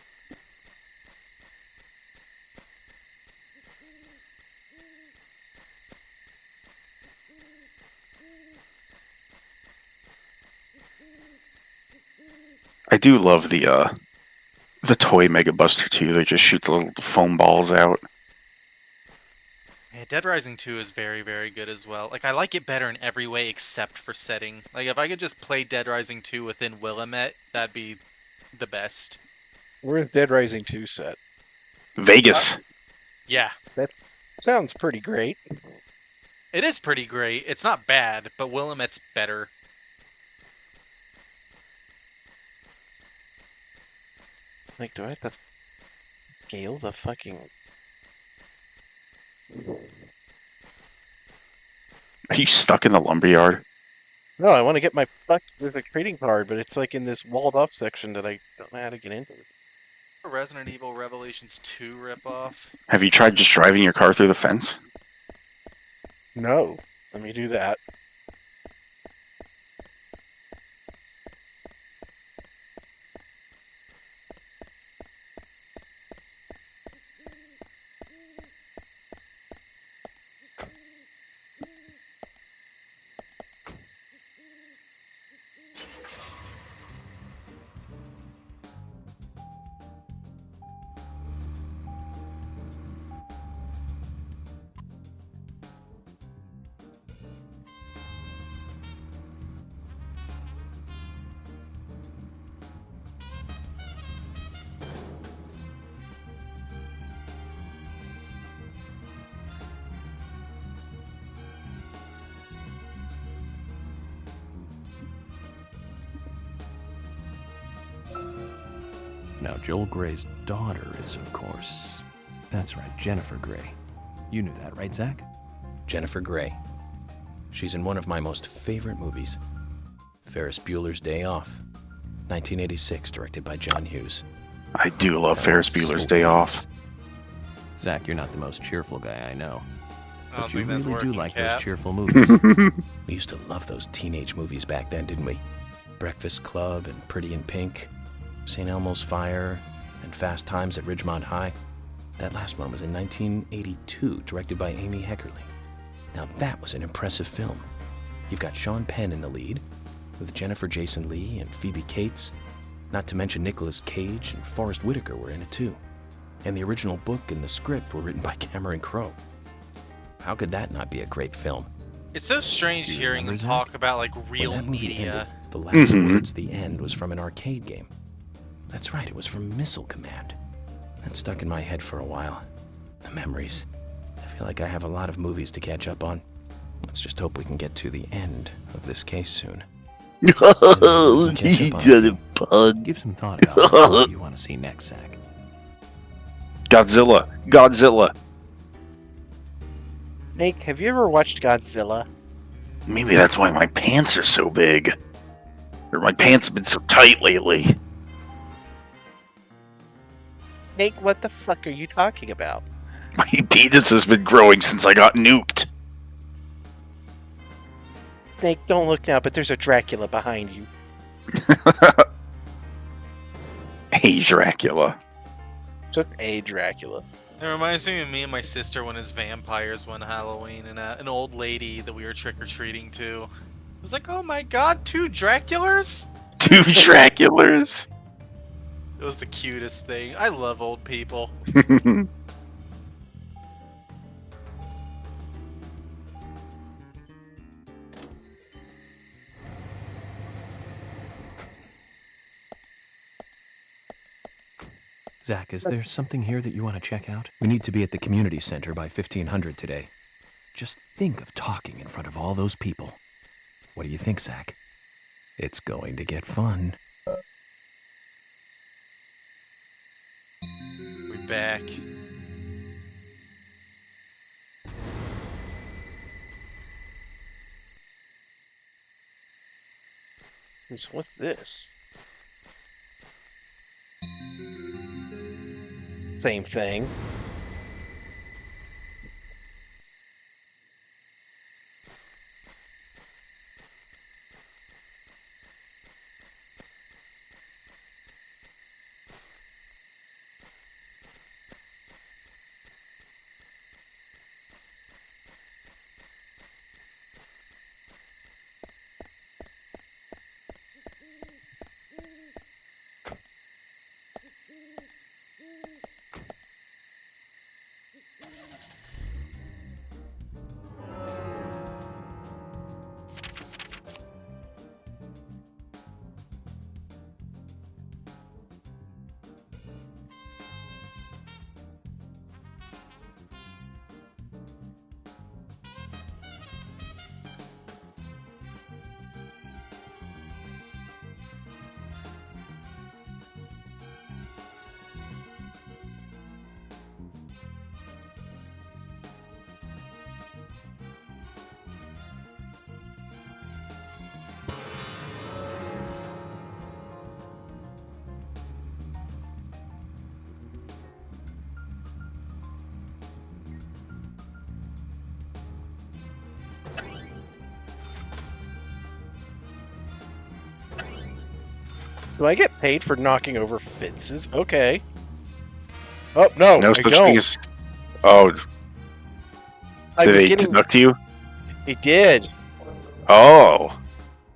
I do love the toy Mega Buster too. They just shoot the little foam balls out. Yeah, Dead Rising 2 is very, very good as well. Like, I like it better in every way except for setting. Like, if I could just play Dead Rising 2 within Willamette, that'd be the best. Where's Dead Rising 2 set? Vegas. Yeah. That sounds pretty great. It is pretty great. It's not bad, but Willamette's better. Like, do I have to scale the fucking... Are you stuck in the lumberyard? No, I want to get my there's a trading card, but it's like in this walled off section that I don't know how to get into. Resident Evil Revelations 2 ripoff. Have you tried just driving your car through the fence? No. Let me do that. Now, Joel Gray's daughter is, of course... That's right, Jennifer Grey. You knew that, right, Zach? Jennifer Grey. She's in one of my most favorite movies, Ferris Bueller's Day Off, 1986, directed by John Hughes. I do love Ferris Bueller's Day Off. Zach, you're not the most cheerful guy I know. I don't But you think that's really do working, like Cap. those cheerful movies. We used to love those teenage movies back then, didn't we? Breakfast Club and Pretty in Pink, St. Elmo's Fire, and Fast Times at Ridgemont High. That last one was in 1982, directed by Amy Heckerling. Now that was an impressive film. You've got Sean Penn in the lead, with Jennifer Jason Leigh and Phoebe Cates, not to mention Nicolas Cage and Forrest Whitaker were in it too. And the original book and the script were written by Cameron Crowe. How could that not be a great film? It's so strange hearing them talk about like real When that movie media. ended, the last words, the end, was from an arcade game. That's right, it was from Missile Command. That stuck in my head for a while. The memories. I feel like I have a lot of movies to catch up on. Let's just hope we can get to the end of this case soon. Oh, he did a pun. Give some thought about what you want to see next, Zach. Godzilla. Godzilla. Nick, have you ever watched Godzilla? Maybe that's why my pants are so big. Or my pants have been so tight lately. Nick, what the fuck are you talking about? My penis has been growing since I got nuked. Nick, don't look now, but there's a Dracula behind you. Hey, Dracula. Just a Dracula. It reminds me of me and my sister when as vampires one Halloween, and an old lady that we were trick-or-treating to. It was like, oh my god, 2 Draculas? 2 Draculas? It was the cutest thing. I love old people. Zach, is there something here that you want to check out? We need to be at the community center by 1500 today. Just think of talking in front of all those people. What do you think, Zach? It's going to get fun. We're back. What's this? Same thing. Do I get paid for knocking over fences? Okay. Oh, no, No I such don't. thing as... Oh. I Did was they getting... deduct you? It did. Oh.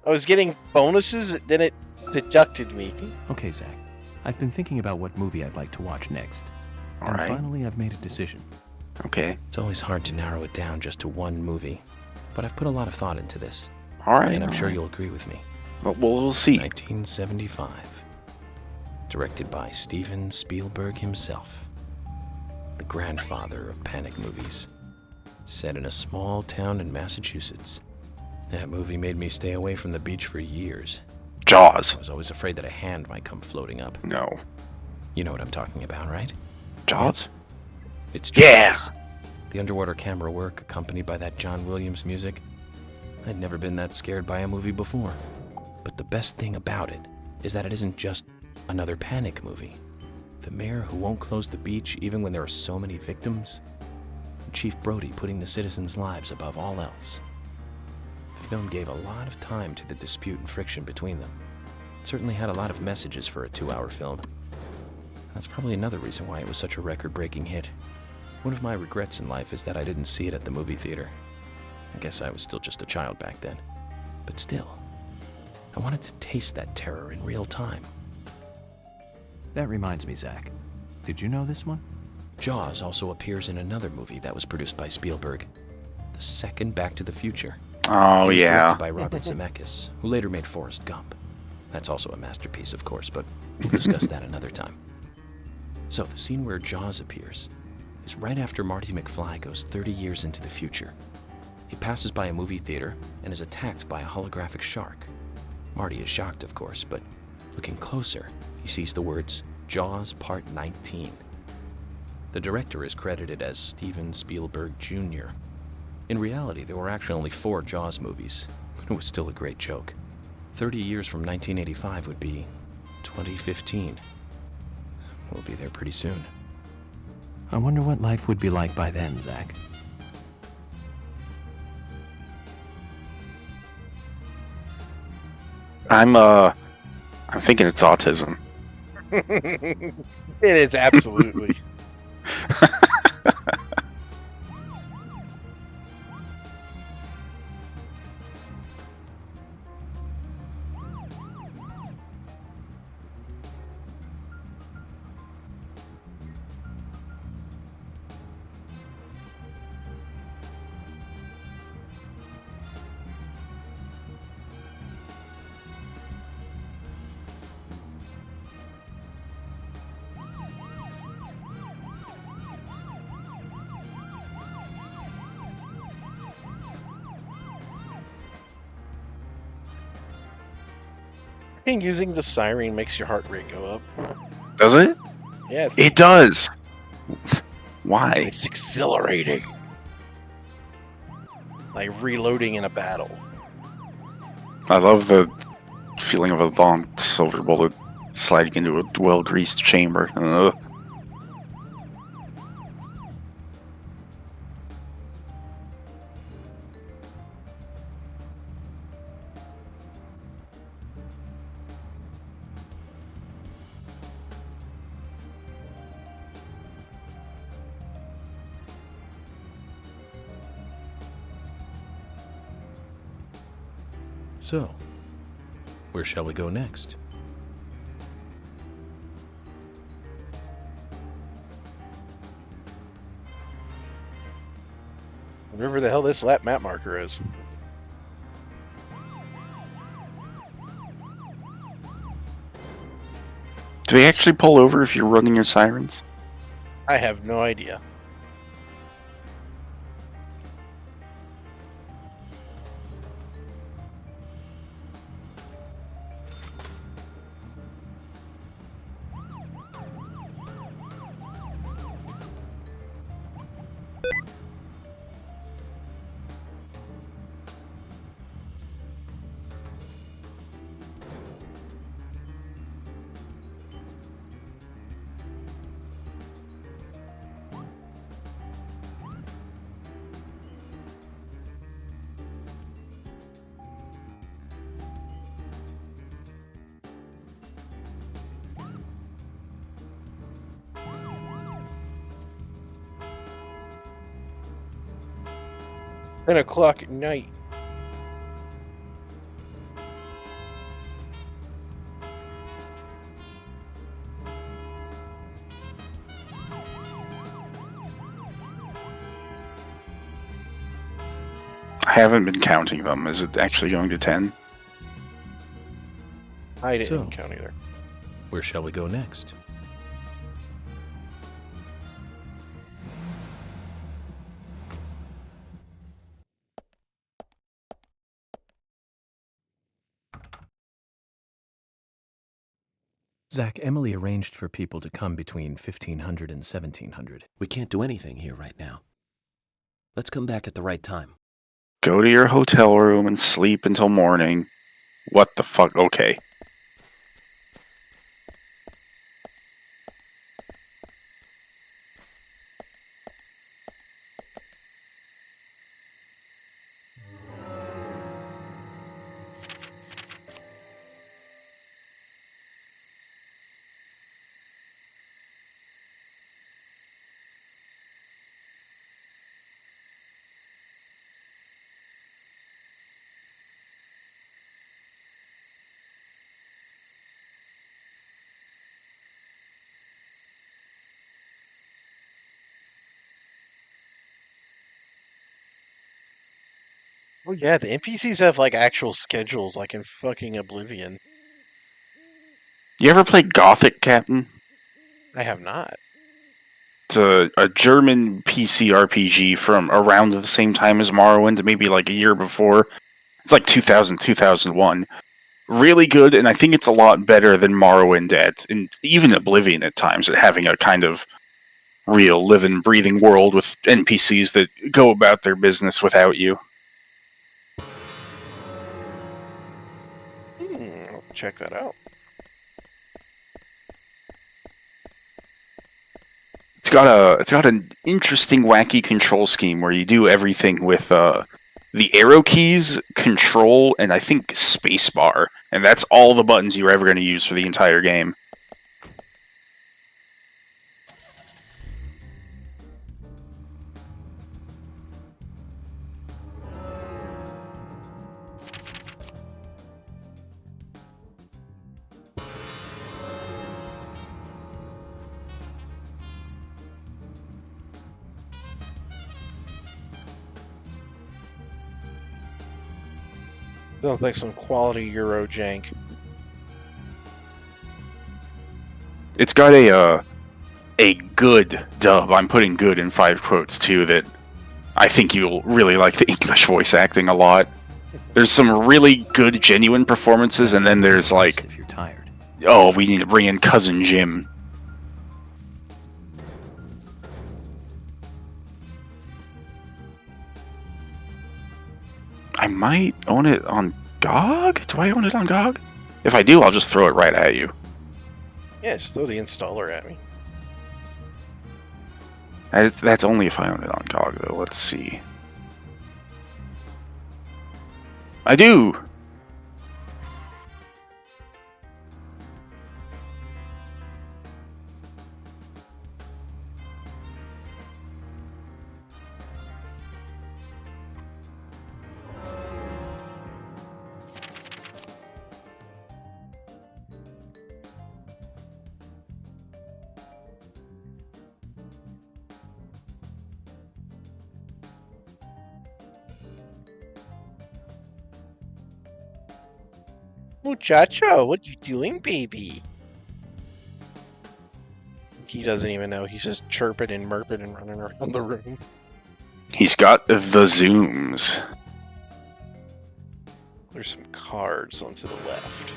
I was getting bonuses, then it deducted me. Okay, Zach. I've been thinking about what movie I'd like to watch next. All And right. finally, I've made a decision. Okay. It's always hard to narrow it down just to one movie, but I've put a lot of thought into this. All right. And I'm all sure right. you'll agree with me. Well, we'll see. 1975. Directed by Steven Spielberg himself. The grandfather of panic movies. Set in a small town in Massachusetts. That movie made me stay away from the beach for years. Jaws. I was always afraid that a hand might come floating up. No. You know what I'm talking about, right? Jaws? It's Yeah! Jaws. The underwater camera work accompanied by that John Williams music. I'd never been that scared by a movie before. But the best thing about it is that it isn't just another panic movie. The mayor who won't close the beach even when there are so many victims. And Chief Brody putting the citizens' lives above all else. The film gave a lot of time to the dispute and friction between them. certainly had a lot of messages for a 2-hour film. That's probably another reason why it was such a record-breaking hit. One of my regrets in life is that I didn't see it at the movie theater. I guess I was still just a child back then. But still, I wanted to taste that terror in real time. That reminds me, Zach. Did you know this one? Jaws also appears in another movie that was produced by Spielberg, the second Back to the Future. Oh, it was yeah. directed by Robert Zemeckis, who later made Forrest Gump. That's also a masterpiece, of course, but we'll discuss that another time. So, the scene where Jaws appears is right after Marty McFly goes 30 years into the future. He passes by a movie theater and is attacked by a holographic shark. Marty is shocked, of course, but looking closer, he sees the words, Jaws Part 19. The director is credited as Steven Spielberg Jr. In reality, there were actually only 4 Jaws movies, but it was still a great joke. 30 years from 1985 would be 2015. We'll be there pretty soon. I wonder what life would be like by then, Zach. I'm thinking it's autism. It is absolutely. I think using the siren makes your heart rate go up. Does it? Yes. It does. Why? It's exhilarating. Like reloading in a battle. I love the feeling of a long silver bullet sliding into a well-greased chamber. Ugh. So, where shall we go next? Whatever the hell this lap map marker is. Do they actually pull over if you're running your sirens? I have no idea. $10 at night. I haven't been counting them. Is it actually going to 10? I didn't count either. Where shall we go next? Zach, Emily arranged for people to come between 1500 and 1700. We can't do anything here right now. Let's come back at the right time. Go to your hotel room and sleep until morning. What the fuck? Okay. Oh yeah, the NPCs have like actual schedules, like in fucking Oblivion. You ever play Gothic, Captain? I have not. It's a German PC RPG from around the same time as Morrowind, maybe like a year before. It's like 2000, 2001. Really good, and I think it's a lot better than Morrowind and even Oblivion at times, at having a kind of real living, breathing world with NPCs that go about their business without you. I'll check that out. It's got an interesting, wacky control scheme where you do everything with the arrow keys, control, and I think spacebar, and that's all the buttons you're ever going to use for the entire game. Sounds like some quality Euro jank. It's got a good dub. I'm putting good in 5 quotes too. That I think you'll really like the English voice acting a lot. There's some really good, genuine performances, and then there's like, if you're tired. Oh, we need to bring in Cousin Jim. I might own it on GOG? Do I own it on GOG? If I do, I'll just throw it right at you. Yeah, just throw the installer at me. That's only if I own it on GOG, though. Let's see. I do! Muchacho, what you doing, baby? He doesn't even know. He's just chirping and murping and running around the room. He's got the zooms. There's some cards onto the left.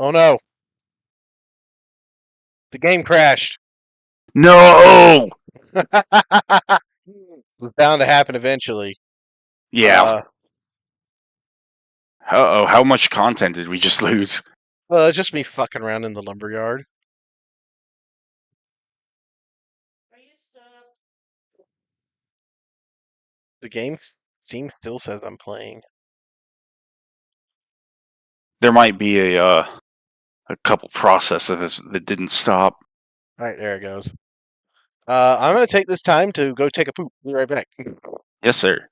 Oh no! The game crashed! No! It was bound to happen eventually. Yeah. Uh-oh, how much content did we just lose? It's just me fucking around in the lumberyard. The game still says I'm playing. There might be a couple processes that didn't stop. Alright, there it goes. I'm gonna take this time to go take a poop. Be right back. Yes, sir.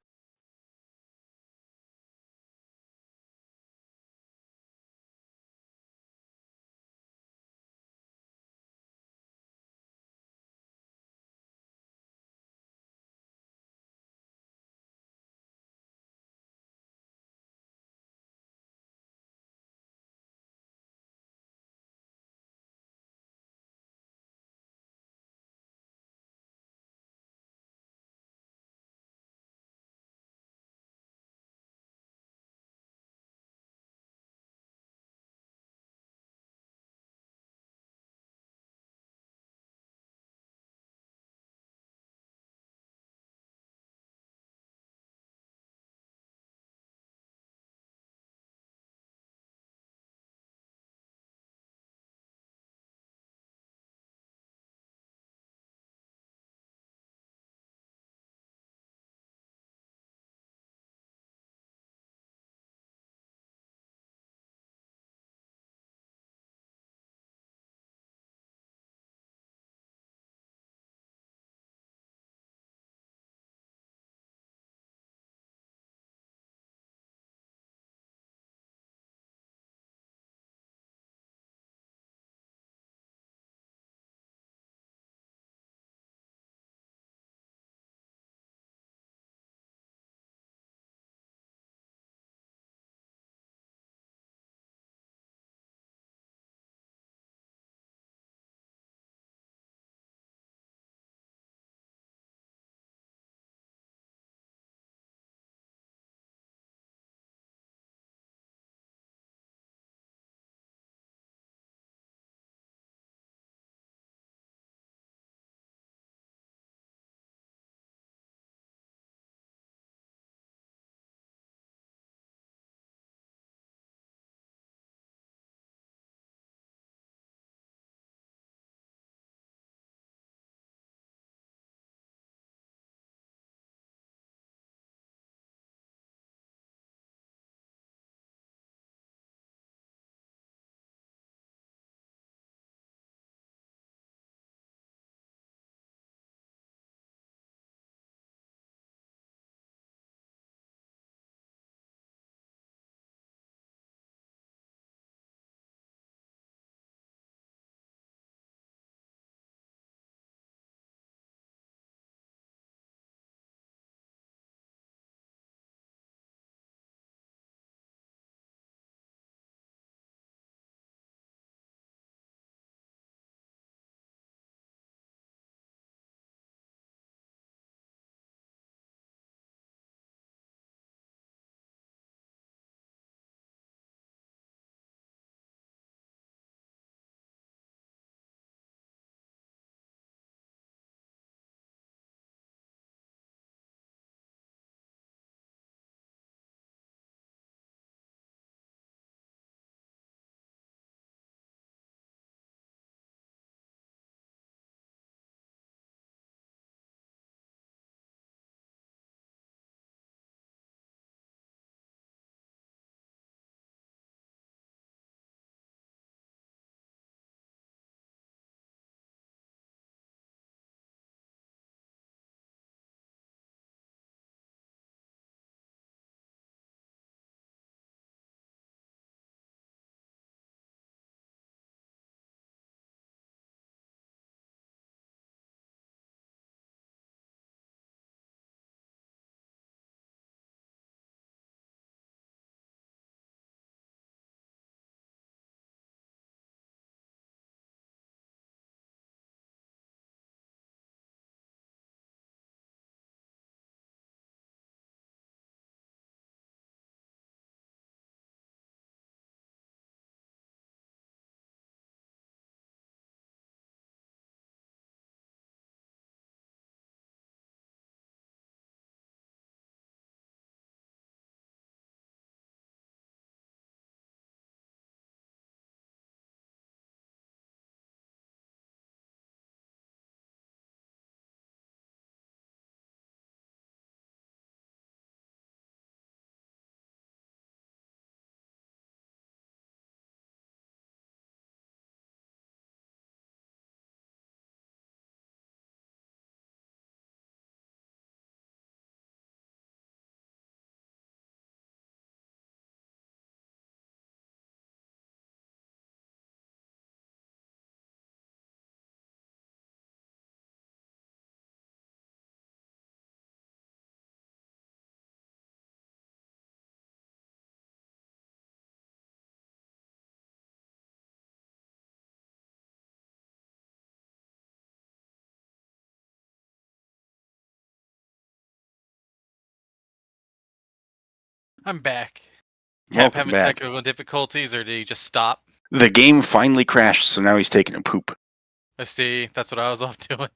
I'm back. Cap Welcome having back. technical difficulties, or did he just stop? The game finally crashed, so now he's taking a poop. I see. That's what I was off doing.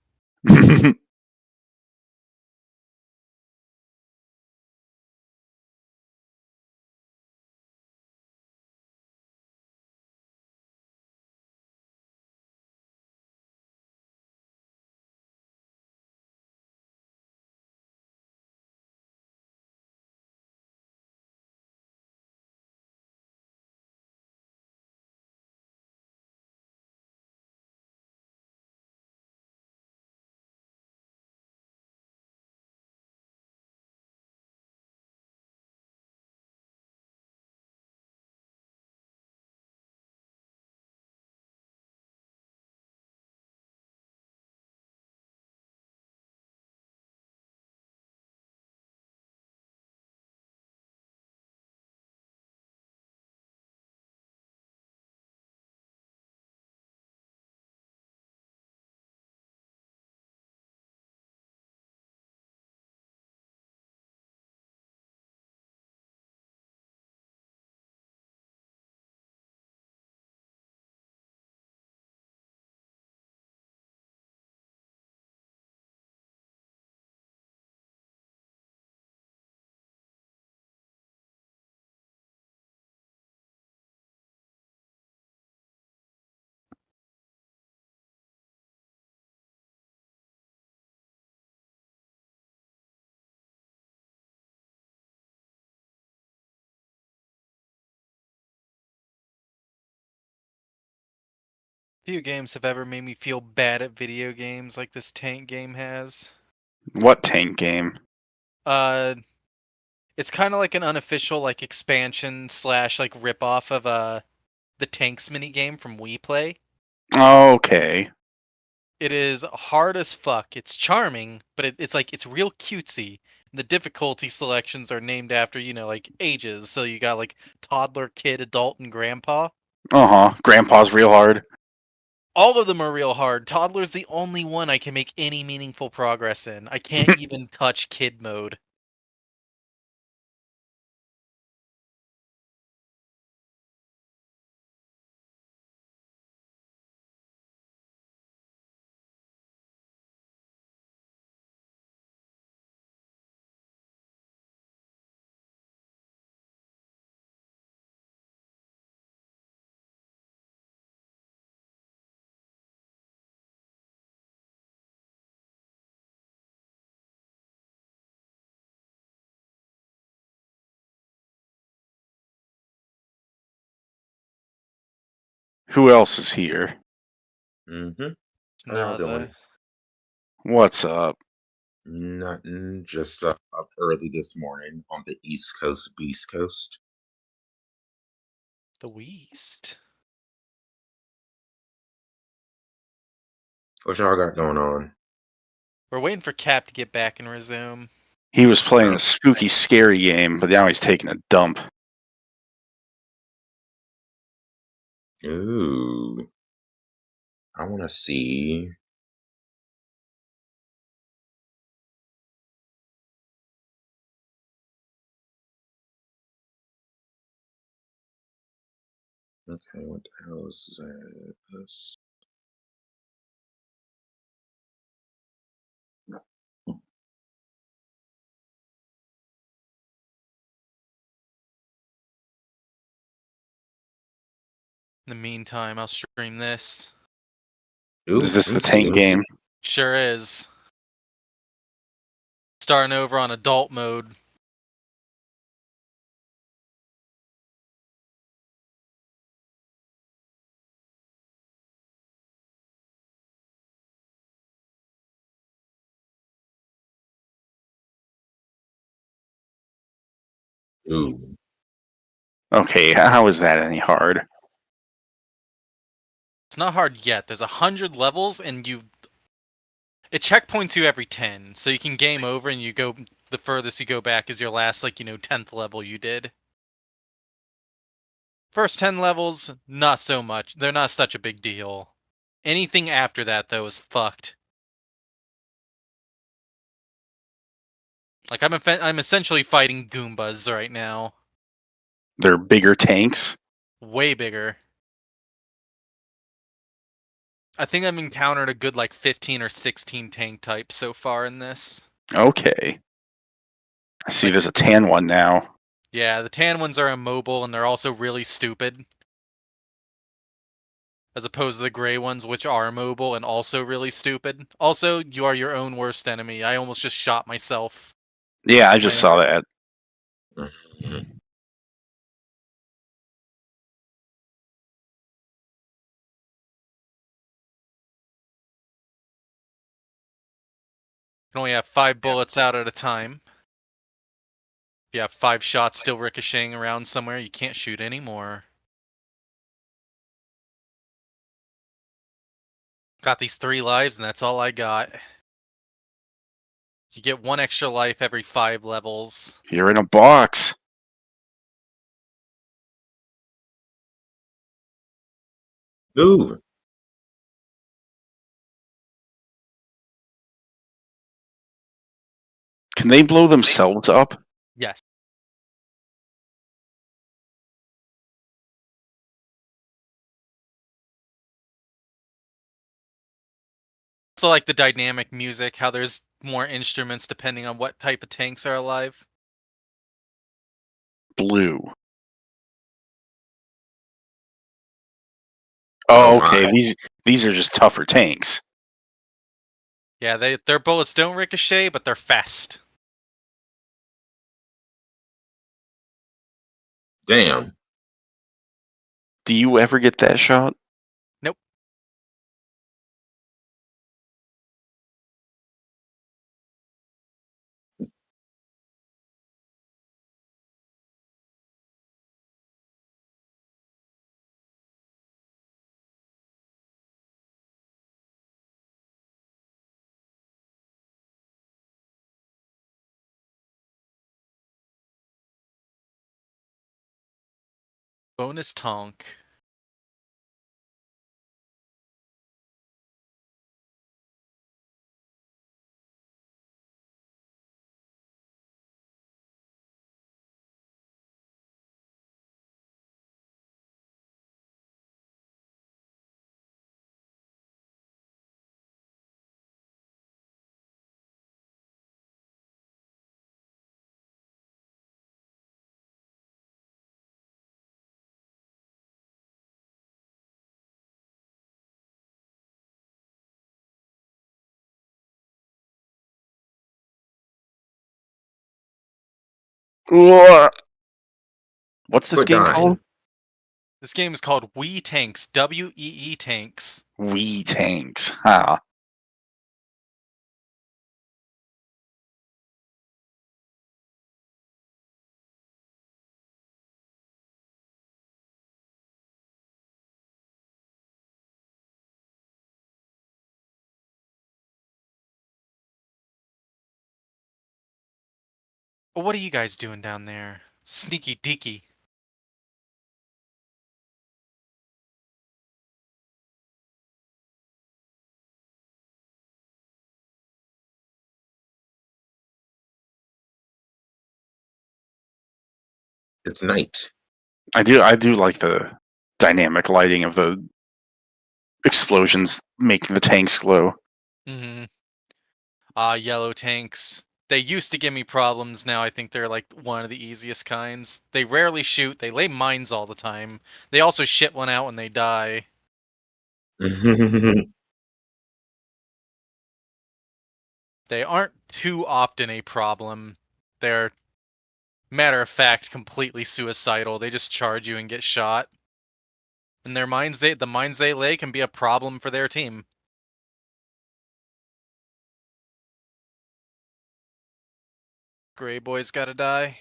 Few games have ever made me feel bad at video games like this tank game has. What tank game? It's kind of like an unofficial like expansion slash like ripoff of the Tanks minigame from Wii Play. Okay. It is hard as fuck. It's charming, but it's like it's real cutesy. And the difficulty selections are named after, you know, like ages. So you got like toddler, kid, adult, and grandpa. Grandpa's real hard. All of them are real hard. Toddler's the only one I can make any meaningful progress in. I can't even touch kid mode. Who else is here? Mm-hmm. How y'all Naza. doing? What's up? Nothing. Just up early this morning on the East Coast, Beast Coast. The Weast. What y'all got going on? We're waiting for Cap to get back and resume. He was playing a spooky, scary game, but now he's taking a dump. Ooh. I want to see. Okay, what the hell is this? In the meantime, I'll stream this. Ooh, Is this me the tank too. game? Sure is. Starting over on adult mode. Ooh. Okay, how is that any hard? It's not hard yet. There's 100 levels, and it checkpoints you every 10, so you can game over, and you go the furthest you go back is your last, like, 10th level you did. First 10 levels, not so much. They're not such a big deal. Anything after that, though, is fucked. Like, I'm essentially fighting Goombas right now. They're bigger tanks? Way bigger. I think I've encountered a good, like, 15 or 16 tank types so far in this. Okay. I see there's a tan one now. Yeah, the tan ones are immobile, and they're also really stupid. As opposed to the gray ones, which are mobile and also really stupid. Also, you are your own worst enemy. I almost just shot myself. Yeah, I just saw that. You can only have 5 bullets out at a time. If you have 5 shots still ricocheting around somewhere, you can't shoot anymore. Got these 3 lives, and that's all I got. You get 1 extra life every 5 levels. You're in a box. Move. Can they blow themselves up? Yes. Also like the dynamic music, how there's more instruments depending on what type of tanks are alive. Blue. Oh, okay. my. These are just tougher tanks. Yeah, their bullets don't ricochet, but they're fast. Damn. Do you ever get that shot? Nope. Bonus tonk. What's this Quit game dying. called? This game is called Wee Tanks. WEE Tanks. Wee tanks. Huh. Well, what are you guys doing down there? Sneaky deaky. It's night. I do like the dynamic lighting of the explosions making the tanks glow. Mm-hmm. Yellow tanks. They used to give me problems, now I think they're like one of the easiest kinds. They rarely shoot, they lay mines all the time. They also shit one out when they die. They aren't too often a problem. They're, matter of fact, completely suicidal. They just charge you and get shot. And the mines they lay can be a problem for their team. Gray boy's gotta die.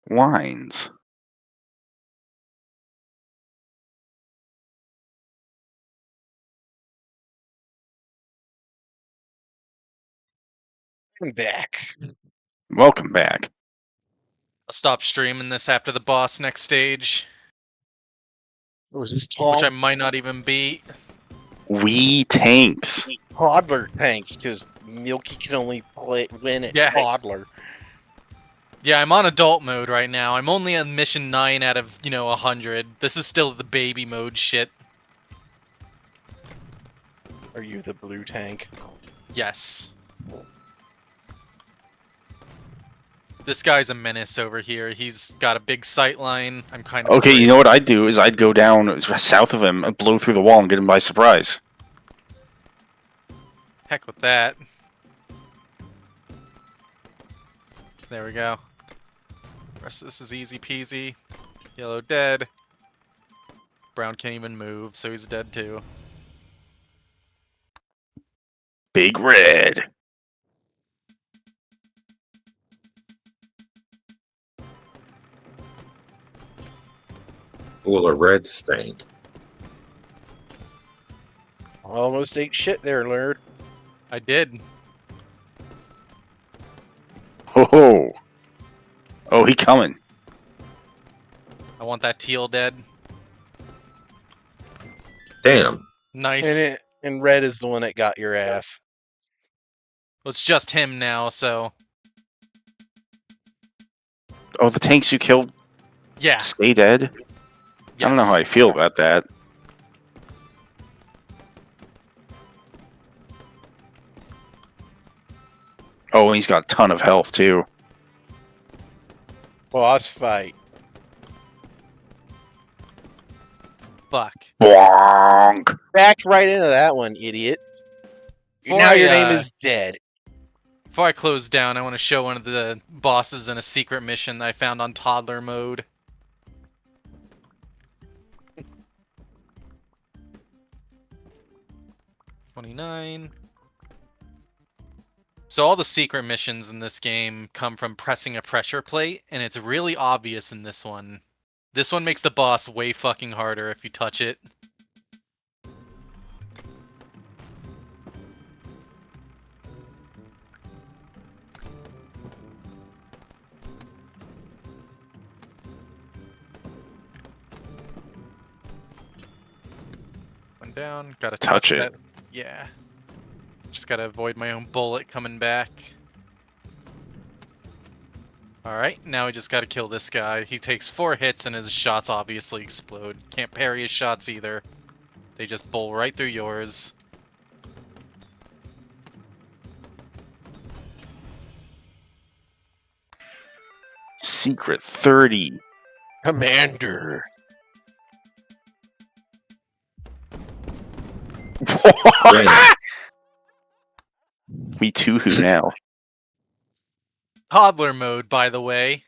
Lines. back. Welcome back. I'll stop streaming this after the boss next stage. Was this Which I might not even beat. We tanks. Toddler tanks, because Milky can only win at toddler. Yeah, I'm on adult mode right now. I'm only on mission 9 out of, 100. This is still the baby mode shit. Are you the blue tank? Yes. This guy's a menace over here. He's got a big sight line. I'm kind of Okay, you know what I'd do is I'd go down south of him and blow through the wall and get him by surprise. Heck with that. There we go. Rest of this is easy peasy. Yellow dead. Brown can't even move, so he's dead too. Big red. Well, a red stink. Almost ate shit there, Laird. I did. Oh, oh, he coming. I want that teal dead. Damn. Nice. And red is the one that got your ass. Well, it's just him now, so... Oh, the tanks you killed yeah. Stay dead? Yes. I don't know how I feel about that. Oh, and he's got a ton of health, too. Boss fight. Fuck. Bonk. Backed right into that one, idiot. Now your name is dead. Before I close down, I want to show one of the bosses in a secret mission that I found on toddler mode. $29. So all the secret missions in this game come from pressing a pressure plate, and it's really obvious in this one. This one makes the boss way fucking harder if you touch it. One down, gotta touch it. that. Yeah. Just gotta avoid my own bullet coming back. Alright, now we just gotta kill this guy. He takes 4 hits and his shots obviously explode. Can't parry his shots either. They just bowl right through yours. Secret 30. Commander. Me too, who now? Toddler mode, by the way.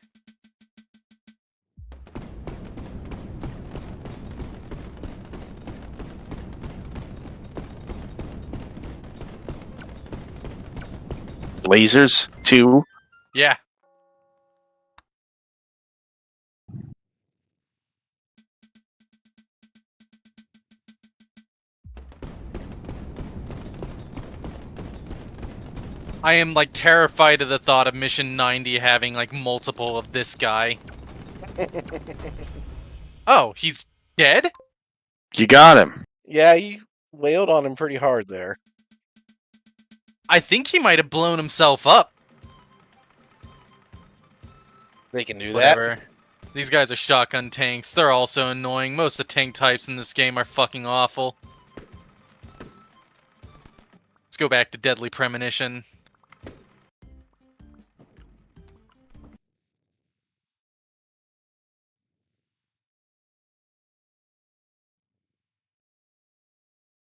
Lasers, too. Yeah. I am, like, terrified of the thought of Mission 90 having, like, multiple of this guy. Oh, he's dead? You got him. Yeah, you wailed on him pretty hard there. I think he might have blown himself up. They can do Whatever. that. These guys are shotgun tanks. They're also annoying. Most of the tank types in this game are fucking awful. Let's go back to Deadly Premonition.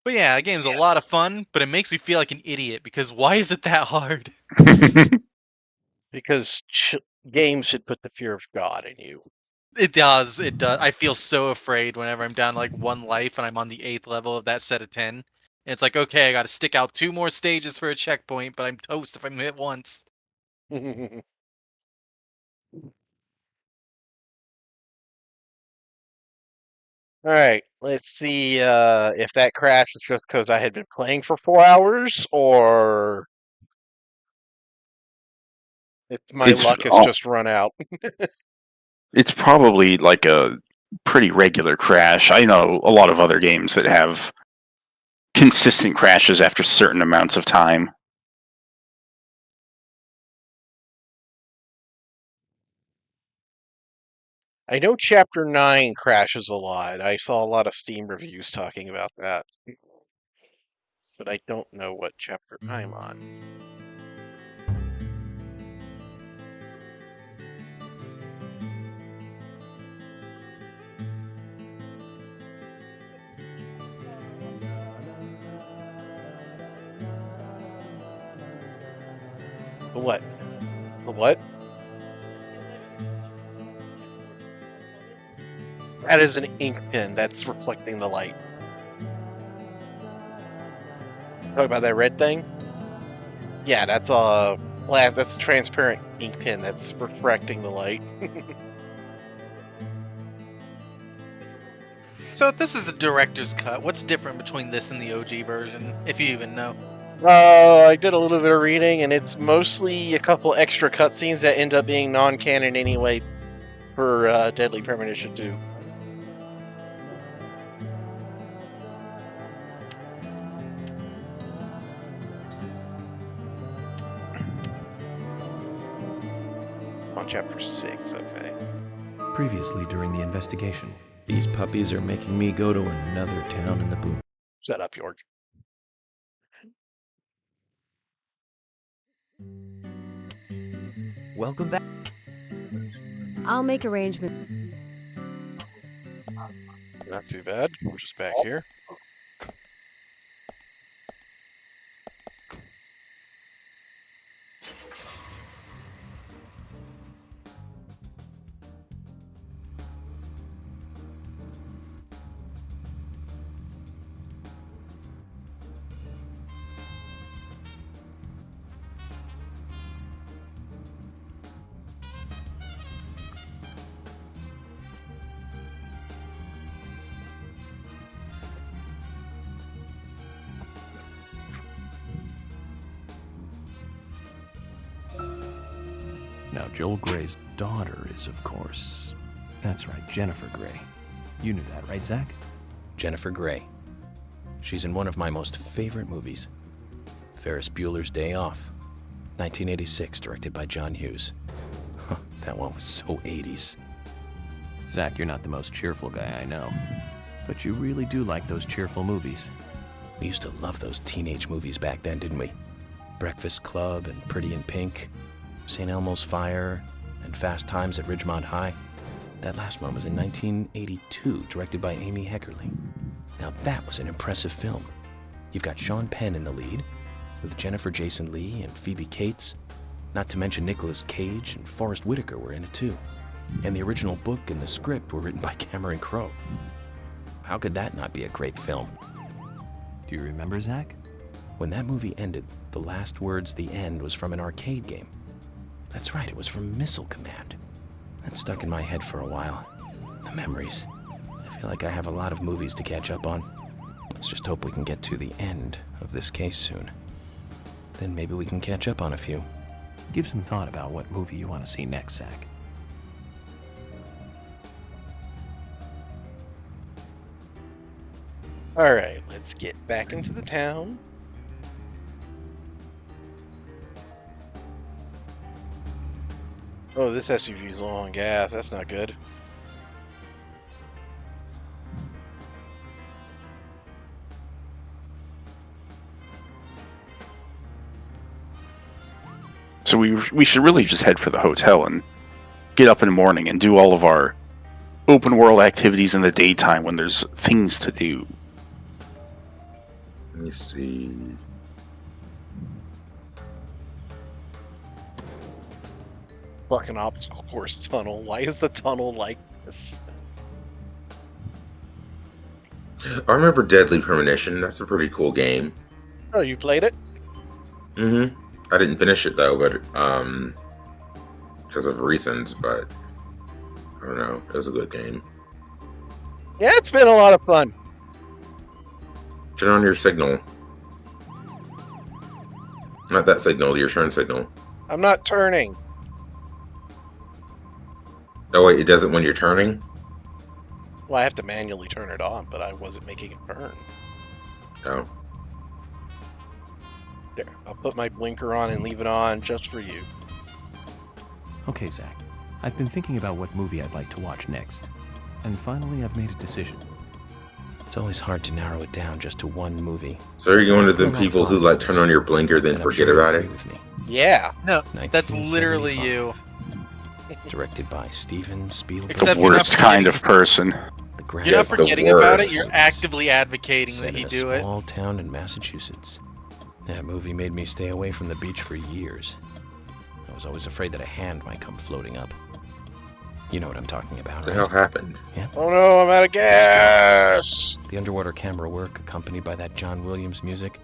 But yeah, the game's a lot of fun, but it makes me feel like an idiot, because why is it that hard? Because games should put the fear of God in you. It does, it does. I feel so afraid whenever I'm down to like 1 life and I'm on the 8th level of that set of 10. And it's like, okay, I gotta stick out 2 more stages for a checkpoint, but I'm toast if I'm hit once. Alright, let's see if that crash was just because I had been playing for 4 hours, or My luck has just run out. It's probably, like, has just run out. It's probably like a pretty regular crash. I know a lot of other games that have consistent crashes after certain amounts of time. I know Chapter 9 crashes a lot. I saw a lot of Steam reviews talking about that. But I don't know what chapter I'm on. The what? The what? That is an ink pen that's reflecting the light. Talk about that red thing? Yeah, that's a transparent ink pen that's refracting the light. So if this is a director's cut, what's different between this and the OG version, if you even know? I did a little bit of reading, and it's mostly a couple extra cutscenes that end up being non-canon anyway for Deadly Premonition 2. On chapter 6, okay. Previously during the investigation, these puppies are making me go to another town in the boot. Shut up, York. Welcome back. I'll make arrangements. Not too bad. We're just back here. Now, Joel Gray's daughter is, of course... That's right, Jennifer Gray. You knew that, right, Zach? Jennifer Gray. She's in one of my most favorite movies, Ferris Bueller's Day Off, 1986, directed by John Hughes. That one was so 80s. Zach, you're not the most cheerful guy I know, but you really do like those cheerful movies. We used to love those teenage movies back then, didn't we? Breakfast Club and Pretty in Pink, St. Elmo's Fire, and Fast Times at Ridgemont High. That last one was in 1982, directed by Amy Heckerling. Now that was an impressive film. You've got Sean Penn in the lead, with Jennifer Jason Leigh and Phoebe Cates, not to mention Nicolas Cage and Forrest Whitaker were in it too. And the original book and the script were written by Cameron Crowe. How could that not be a great film? Do you remember, Zach? When that movie ended, the last words, the end, was from an arcade game. That's right, it was from Missile Command. That stuck in my head for a while. The memories. I feel like I have a lot of movies to catch up on. Let's just hope we can get to the end of this case soon. Then maybe we can catch up on a few. Give some thought about what movie you want to see next, Zach. Alright, let's get back into the town. Oh, this SUV's low on gas. That's not good. So we should really just head for the hotel and get up in the morning and do all of our open world activities in the daytime when there's things to do. Let me see. Fucking obstacle course tunnel. Why is the tunnel like this? I remember Deadly Premonition. That's a pretty cool game. Oh, you played it? Mm-hmm. I didn't finish it though, but because of reasons. But I don't know. It was a good game. Yeah, it's been a lot of fun. Turn on your signal. Not that signal. Your turn signal. I'm not turning. Oh wait, it doesn't when you're turning? Well, I have to manually turn it on, but I wasn't making it burn. Oh. There, I'll put my blinker on and leave it on just for you. Okay, Zach. I've been thinking about what movie I'd like to watch next. And finally, I've made a decision. It's always hard to narrow it down just to one movie. So are you one of the people who like turn on your blinker then forget about it? Yeah. No, that's literally you. Directed by Steven Spielberg. Except The worst kind of person. You're not forgetting about it, you're actively advocating that he do it. Small town in Massachusetts. That movie made me stay away from the beach for years. I was always afraid that a hand might come floating up. You know what I'm talking about, What the right? hell happened? Yeah. Oh no, I'm out of gas! The underwater camera work accompanied by that John Williams music.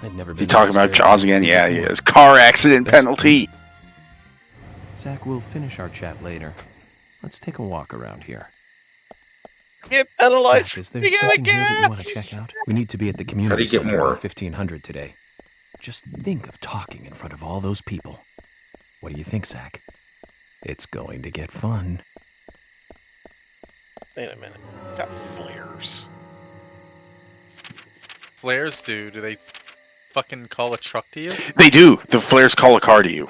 I'd never been. You talking about Jaws again? Yeah, he is. Car accident penalty. Zach, we'll finish our chat later. Let's take a walk around here. Get penalized. Zach, is there something here that you want to check out? We need to be at the community How do you get center by more? 1500 today. Just think of talking in front of all those people. What do you think, Zach? It's going to get fun. Wait a minute. Got flares. Flares do they fucking call a truck to you? They do. The flares call a car to you.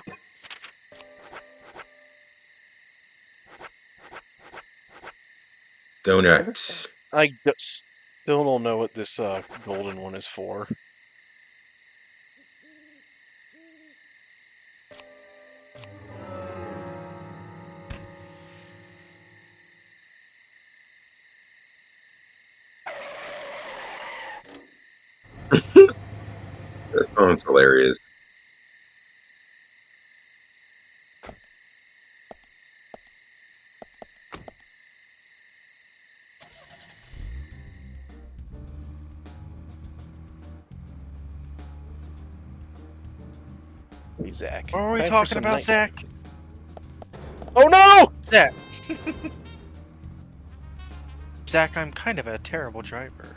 Donut. I still don't know what this golden one is for. That sounds hilarious. Hey, Zach. What are we Time for talking some about, night- Zach? Oh no! Zach. Zach, I'm kind of a terrible driver.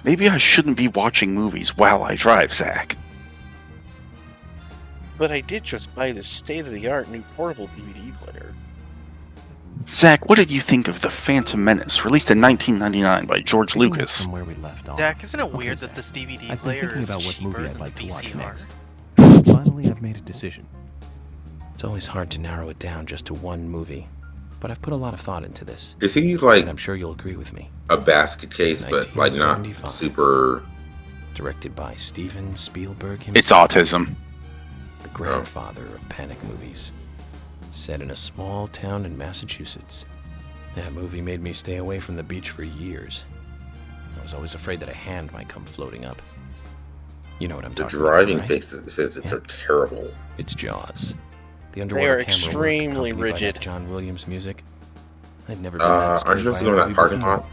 Maybe I shouldn't be watching movies while I drive, Zach. But I did just buy this state-of-the-art new portable DVD player. Zach, what did you think of The Phantom Menace, released in 1999 by George Lucas? From where we left off. Zach, isn't it Okay, weird Zach, that this DVD I've been player thinking is about what cheaper movie I'd than like the to watch VCR? next. Finally, I've made a decision. It's always hard to narrow it down just to one movie, but I've put a lot of thought into this. Is he like and I'm sure you'll agree with me. a basket case, but like not 1975. super? Directed by Steven Spielberg himself. It's autism. The grandfather of panic movies. Set in a small town in Massachusetts. That movie made me stay away from the beach for years. I was always afraid that a hand might come floating up. You know what I'm The talking driving about, right? physics are terrible. It's Jaws. The They underwater are camera work extremely accompanied by that rigid. John Williams music. I'd never been that Aren't you scared supposed by to go a to that movie parking before. lot?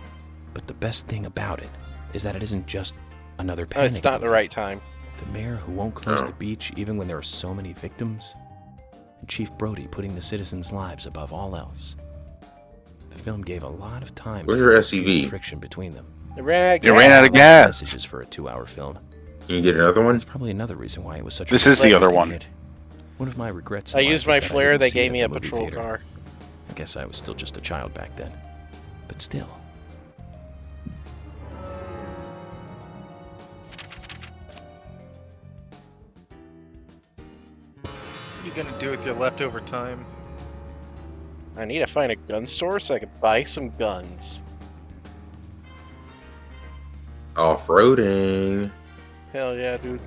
But the best thing about it is that it isn't just another Oh, panic it's not the movie. right time. The mayor who won't close Oh. the beach even when there are so many victims. And Chief Brody putting the citizens' lives above all else. The film gave a lot of time Where's to your the SUV? friction between them. They ran out of You ran out of gas. Messages for a 2-hour film. Can you get another one? That's probably another reason why it was such This a is the big other one. hit. One of my regrets. I in life used is my that I flare, didn't they see it gave at me the a movie patrol theater. car. I guess I was still just a child back then. But still. What are you gonna do with your leftover time? I need to find a gun store so I can buy some guns. Off-roading. Hell yeah, dude.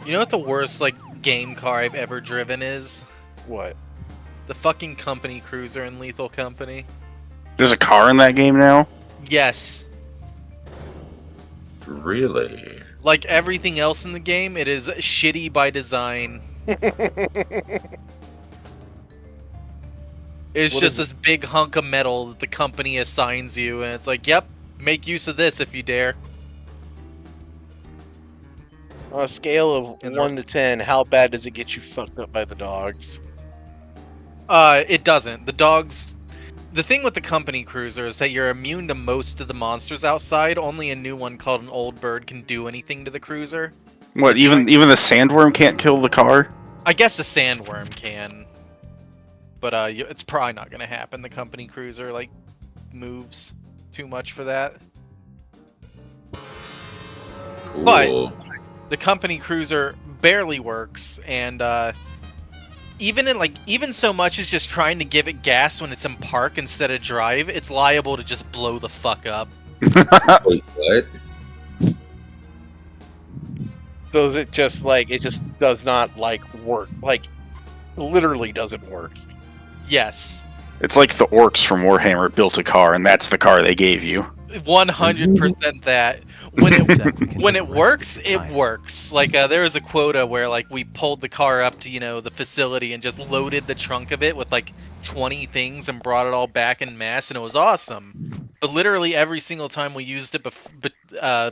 You know what the worst, like, game car I've ever driven is? What? The fucking company cruiser in Lethal Company. There's a car in that game now? Yes. Really? Like everything else in the game, it is shitty by design. It's What just is this big hunk of metal that the company assigns you, and it's like, yep, make use of this if you dare. On a scale of 1 to 10, how bad does it get you fucked up by the dogs? It doesn't. The dogs... The thing with the company cruiser is that you're immune to most of the monsters outside. Only a new one called an old bird can do anything to the cruiser. What? Even the sandworm can't kill the car? I guess the sandworm can, but it's probably not gonna happen. The company cruiser like moves too much for that. Cool. But the company cruiser barely works, and even so much as just trying to give it gas when it's in park instead of drive, it's liable to just blow the fuck up. Wait, what? So is it just like it just does not like work? Like literally doesn't work. Yes. It's like the orcs from Warhammer built a car, and that's the car they gave you. 100% that. When it works, it works. Like there was a quota where like we pulled the car up to the facility and just loaded the trunk of it with like 20 things and brought it all back in mass, and it was awesome. But literally every single time we used it,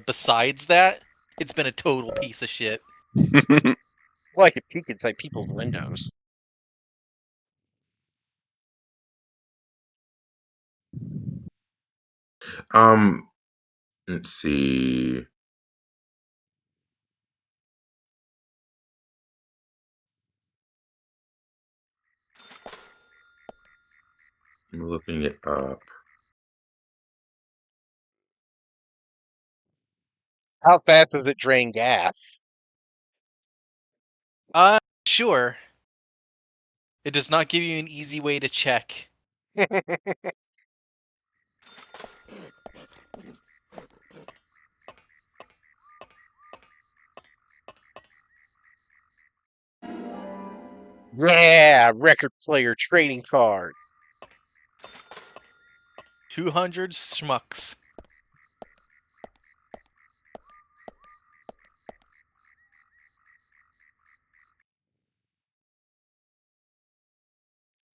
besides that, it's been a total piece of shit. Well, I could peek inside people's windows. Let's see. I'm looking it up. How fast does it drain gas? Sure. It does not give you an easy way to check. Yeah, record player trading card. 200 schmucks.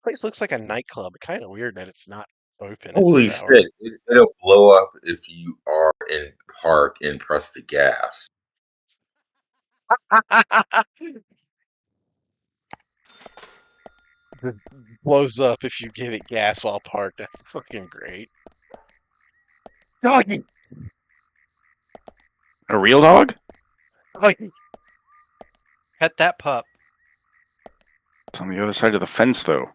Place looks like a nightclub. Kind of weird that it's not open. Holy at this hour. shit! It'll blow up if you are in park and press the gas. It blows up if you give it gas while parked. That's fucking great. Doggy! A real dog? Doggy! Pet that pup. It's on the other side of the fence, though.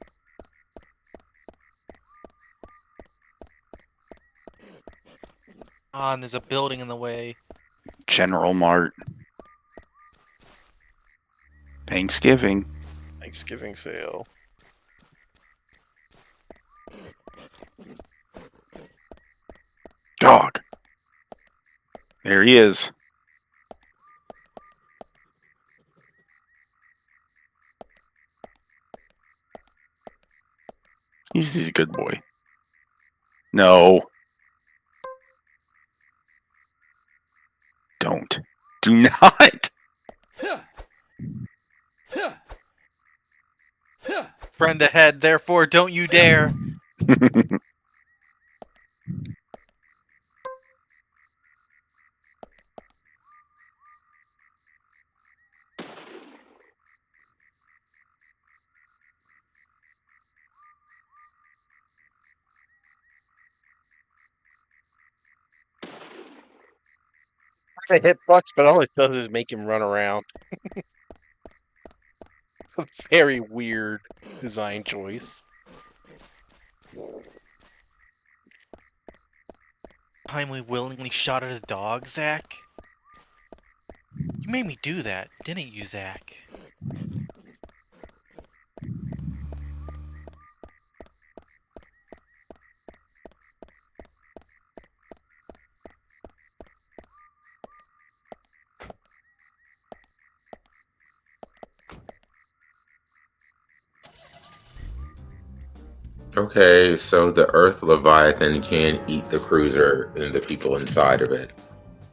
Ah, and there's a building in the way. General Mart. Thanksgiving. Thanksgiving sale. Dog. There he is. He's a good boy. No. Don't. Do not. Friend ahead, therefore don't you dare. I hit Bucks, but all it does is make him run around. It's a very weird design choice. Time we willingly shot at a dog, Zach? You made me do that, didn't you, Zach? Okay, so the Earth Leviathan can eat the cruiser and the people inside of it.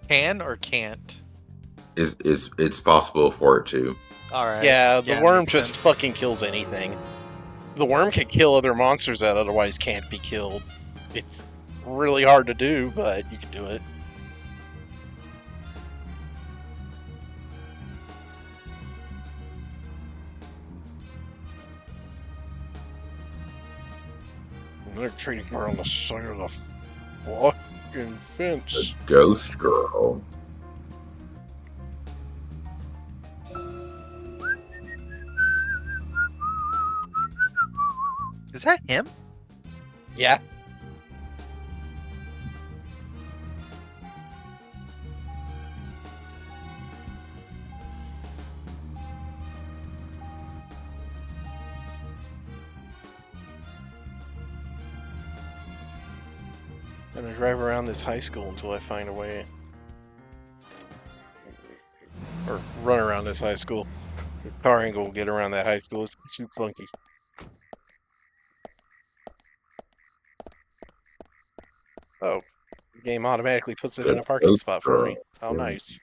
Can or can't? It's possible for it to. Alright. Yeah, the worm makes just sense. fucking kills anything. The worm can kill other monsters that otherwise can't be killed. It's really hard to do, but you can do it. Another trading card on the side of the fucking fence. Ghost Girl. Is that him? Yeah. I'm gonna drive around this high school until I find a way. Or run around this high school. The car ain't gonna get around that high school. It's too funky. Oh, the game automatically puts it in a parking spot for me. How nice.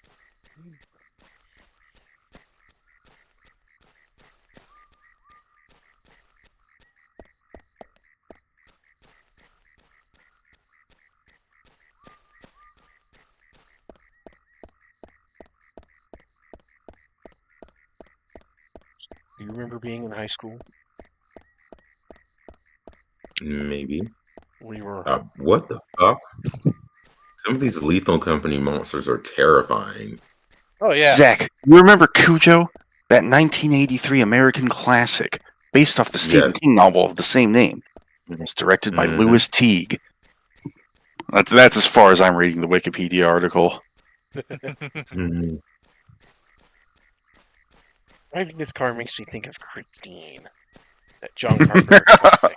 Do you remember being in high school? Maybe. We were. What the fuck? Some of these Lethal Company monsters are terrifying. Oh, yeah. Zach, you remember Cujo? That 1983 American classic, based off the Stephen King novel of the same name. It was directed by Louis Teague. That's as far as I'm reading the Wikipedia article. Driving this car makes me think of Christine. That John Carpenter classic.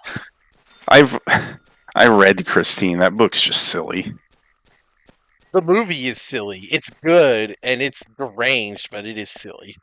I read Christine. That book's just silly. The movie is silly. It's good and it's deranged, but it is silly.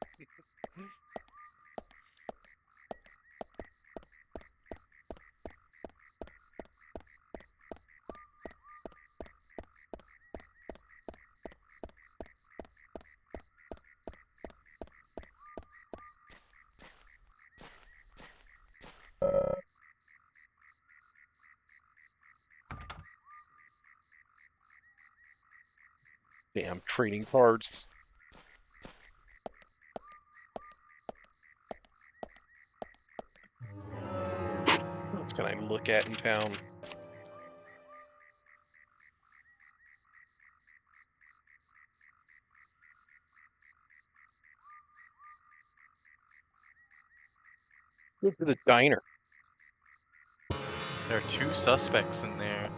Damn trading cards. What else can I look at in town? Go to the diner. There are 2 suspects in there.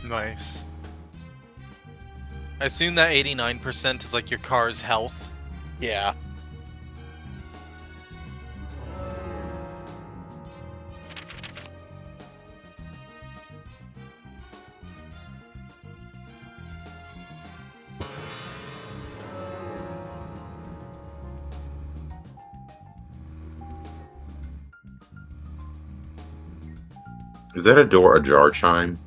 Nice. I assume that 89% is like your car's health. Yeah. Is that a door ajar chime?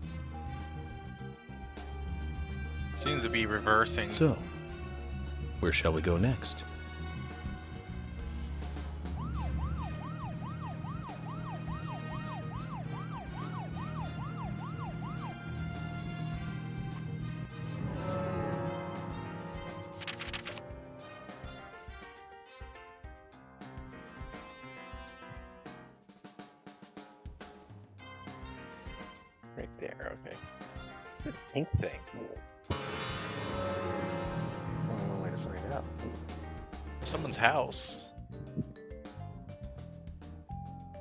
Seems to be reversing. So, where shall we go next? Right there, okay. This pink thing. I don't know where to find out. Someone's house.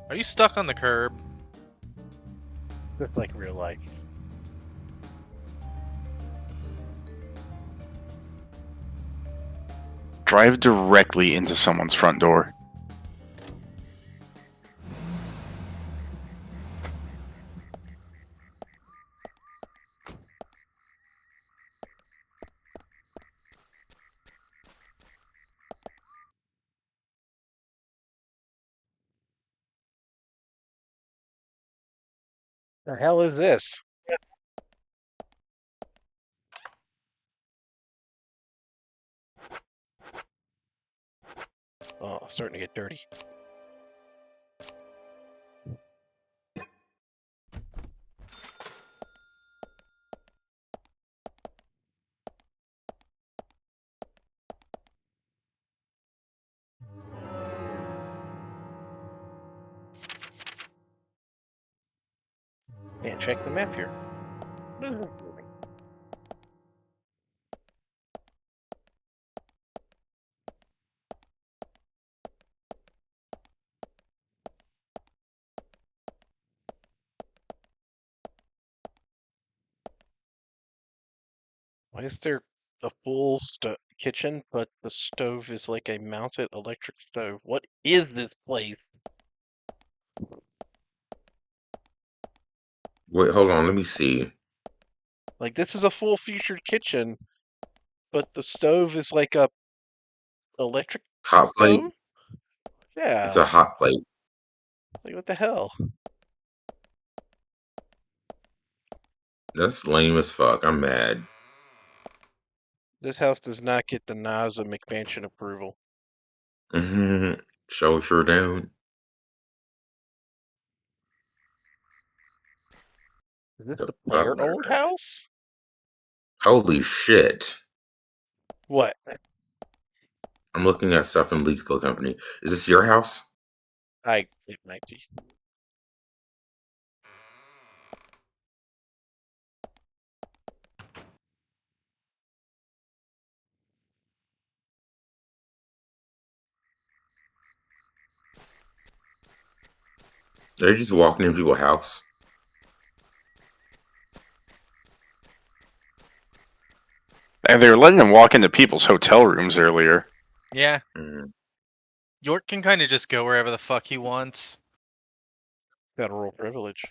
Are you stuck on the curb? Just like real life. Drive directly into someone's front door. The hell is this? Oh, starting to get dirty. And check the map here. Why is there a full kitchen, but the stove is like a mounted electric stove? What is this place? Wait, hold on. Let me see. Like, this is a full-featured kitchen, but the stove is like a electric Hot plate. stove? Yeah. It's a hot plate. Like, what the hell? That's lame as fuck. I'm mad. This house does not get the NASA McMansion approval. Sure down. Is this the player-owned house? Holy shit. What? I'm looking at stuff in Lethal Company. Is this your house? It might be. They're just walking into people's house. And they were letting him walk into people's hotel rooms earlier. Yeah. York can kind of just go wherever the fuck he wants. Federal privilege.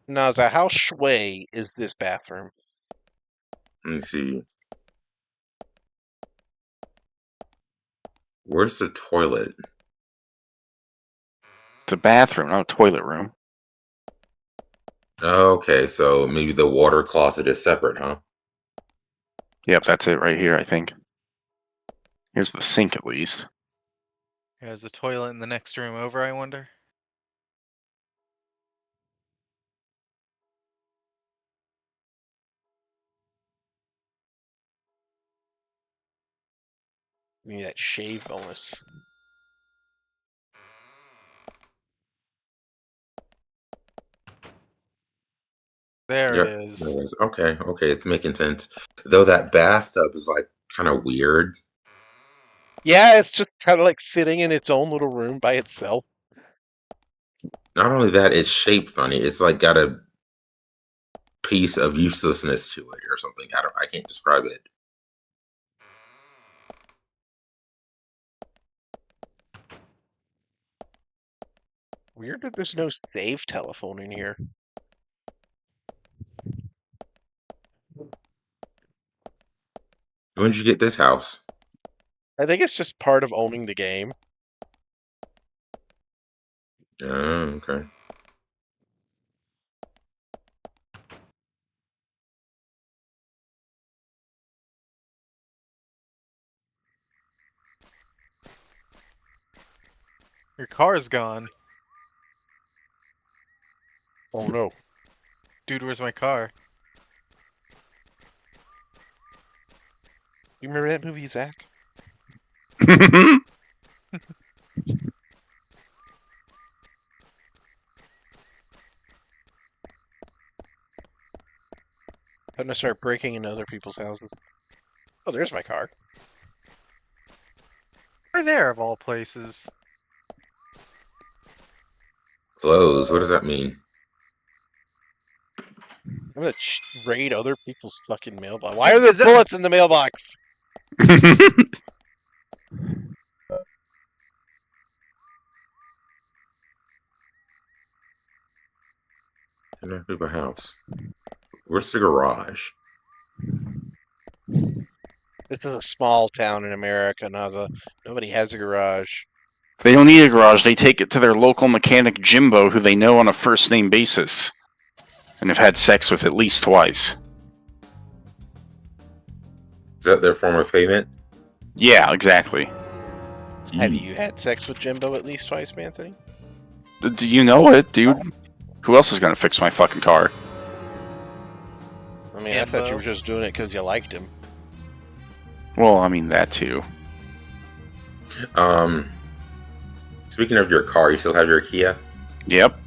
Naza, how shui is this bathroom? Let me see. Where's the toilet? It's a bathroom, not a toilet room. Okay, so maybe the water closet is separate, huh? Yep, that's it right here, I think. Here's the sink, at least. Yeah, is the toilet in the next room over, I wonder? Maybe that shave bonus. There Yep, it is. there it is. Okay, it's making sense. Though that bathtub is like kind of weird. Yeah, it's just kind of like sitting in its own little room by itself. Not only that, it's shaped funny. It's like got a piece of uselessness to it or something. I can't describe it. Weird that there's no save telephone in here. When did you get this house? I think it's just part of owning the game. Oh, okay. Your car's gone. Oh no. Dude, where's my car? You remember that movie, Zach? I'm gonna start breaking into other people's houses. Oh, there's my car. Where's there, of all places? Close. What does that mean? I'm gonna raid other people's fucking mailbox. Why are there bullets in the mailbox? In our people's house. Where's the garage? It's This is a small town in America, Naza. Nobody has a garage. They don't need a garage. They take it to their local mechanic Jimbo, who they know on a first-name basis, and have had sex with at least twice. Is that their form of payment? Yeah, exactly. Have you had sex with Jimbo at least twice, Anthony? Do you know it, dude? Who else is gonna fix my fucking car? I mean, I thought you were just doing it because you liked him. Well, I mean that too. Speaking of your car, you still have your Kia? Yep.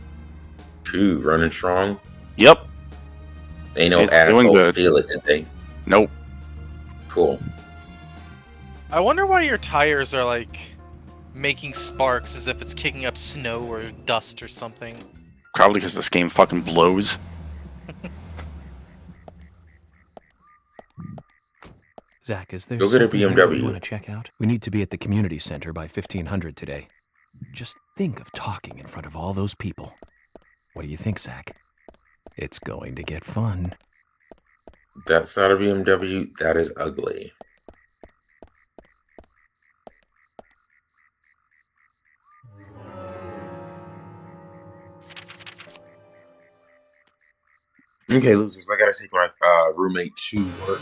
Ooh, running strong? Yep. Ain't no It's doing asshole good. steal it, did they? Nope. Cool. I wonder why your tires are like making sparks as if it's kicking up snow or dust or something. Probably because this game fucking blows. Zach, is there Go get a something here that BMW. you want to check out? We need to be at the community center by 1500 today. Just think of talking in front of all those people. What do you think, Zach? It's going to get fun. That's not a BMW. That is ugly. Okay, losers, I gotta take my roommate to work.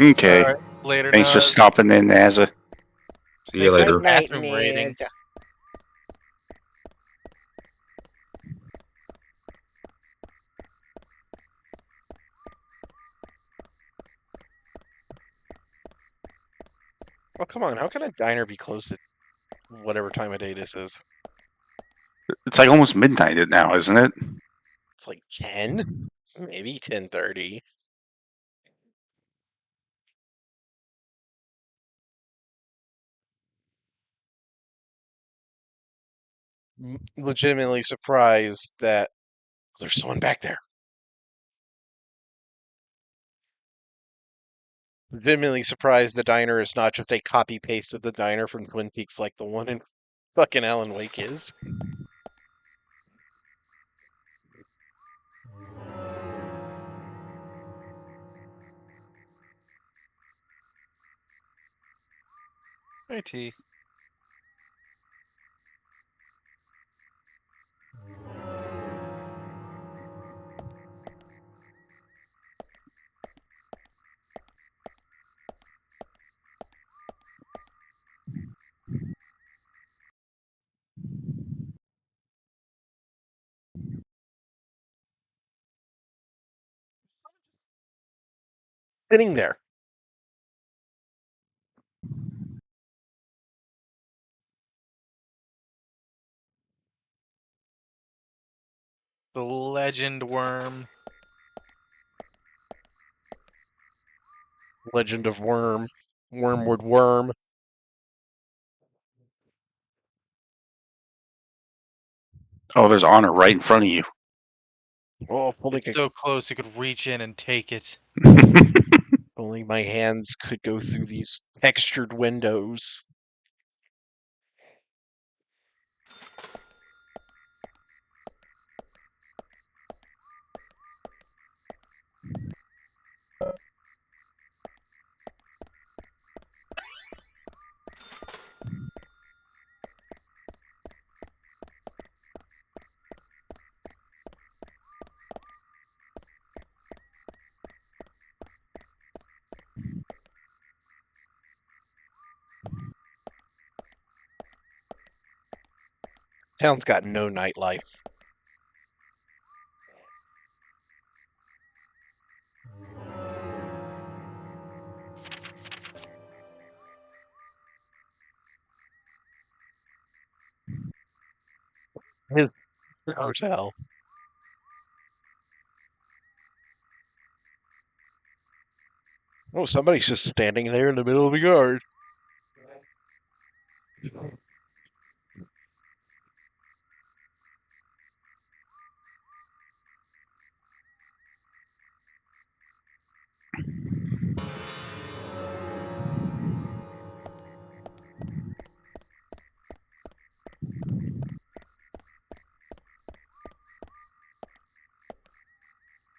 Okay. Alright, later, Thanks for Naz. stopping in, Azza. See you later. Bathroom rating. Oh, come on. How can a diner be closed at whatever time of day this is? It's like almost midnight now, isn't it? It's like 10? Maybe 10:30. Legitimately surprised that there's someone back there. Legitimately surprised the diner is not just a copy paste of the diner from Twin Peaks like the one in fucking Alan Wake is. Hey, T. Sitting there. The legend worm. Legend of Worm. Wormwood Worm. Oh, there's honor right in front of you. Oh, if only, It's so close you could reach in and take it. only my hands could go through these textured windows. Town's got no nightlife. His hotel. Oh, somebody's just standing there in the middle of the yard.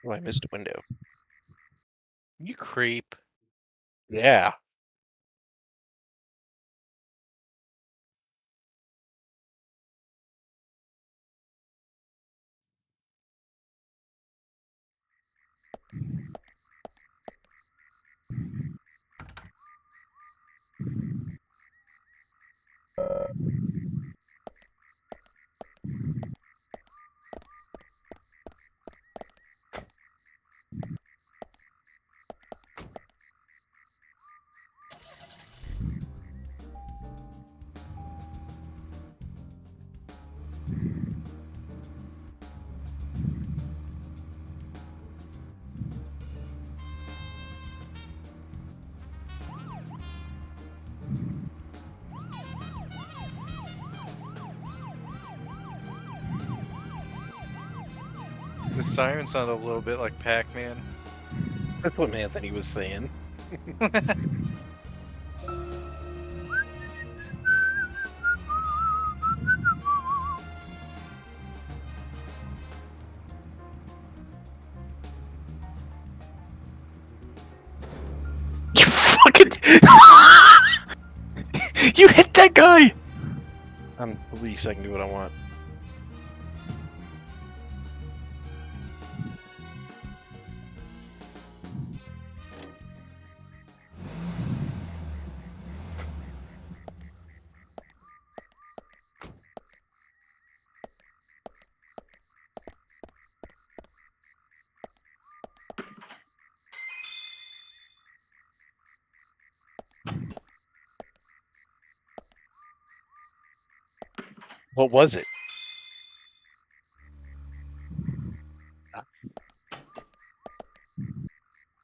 Oh, I missed a window. You creep. Yeah. The siren sounded a little bit like Pac-Man. That's what Anthony was saying. You fucking... You hit that guy! I'm police, I can do what I want. What was it?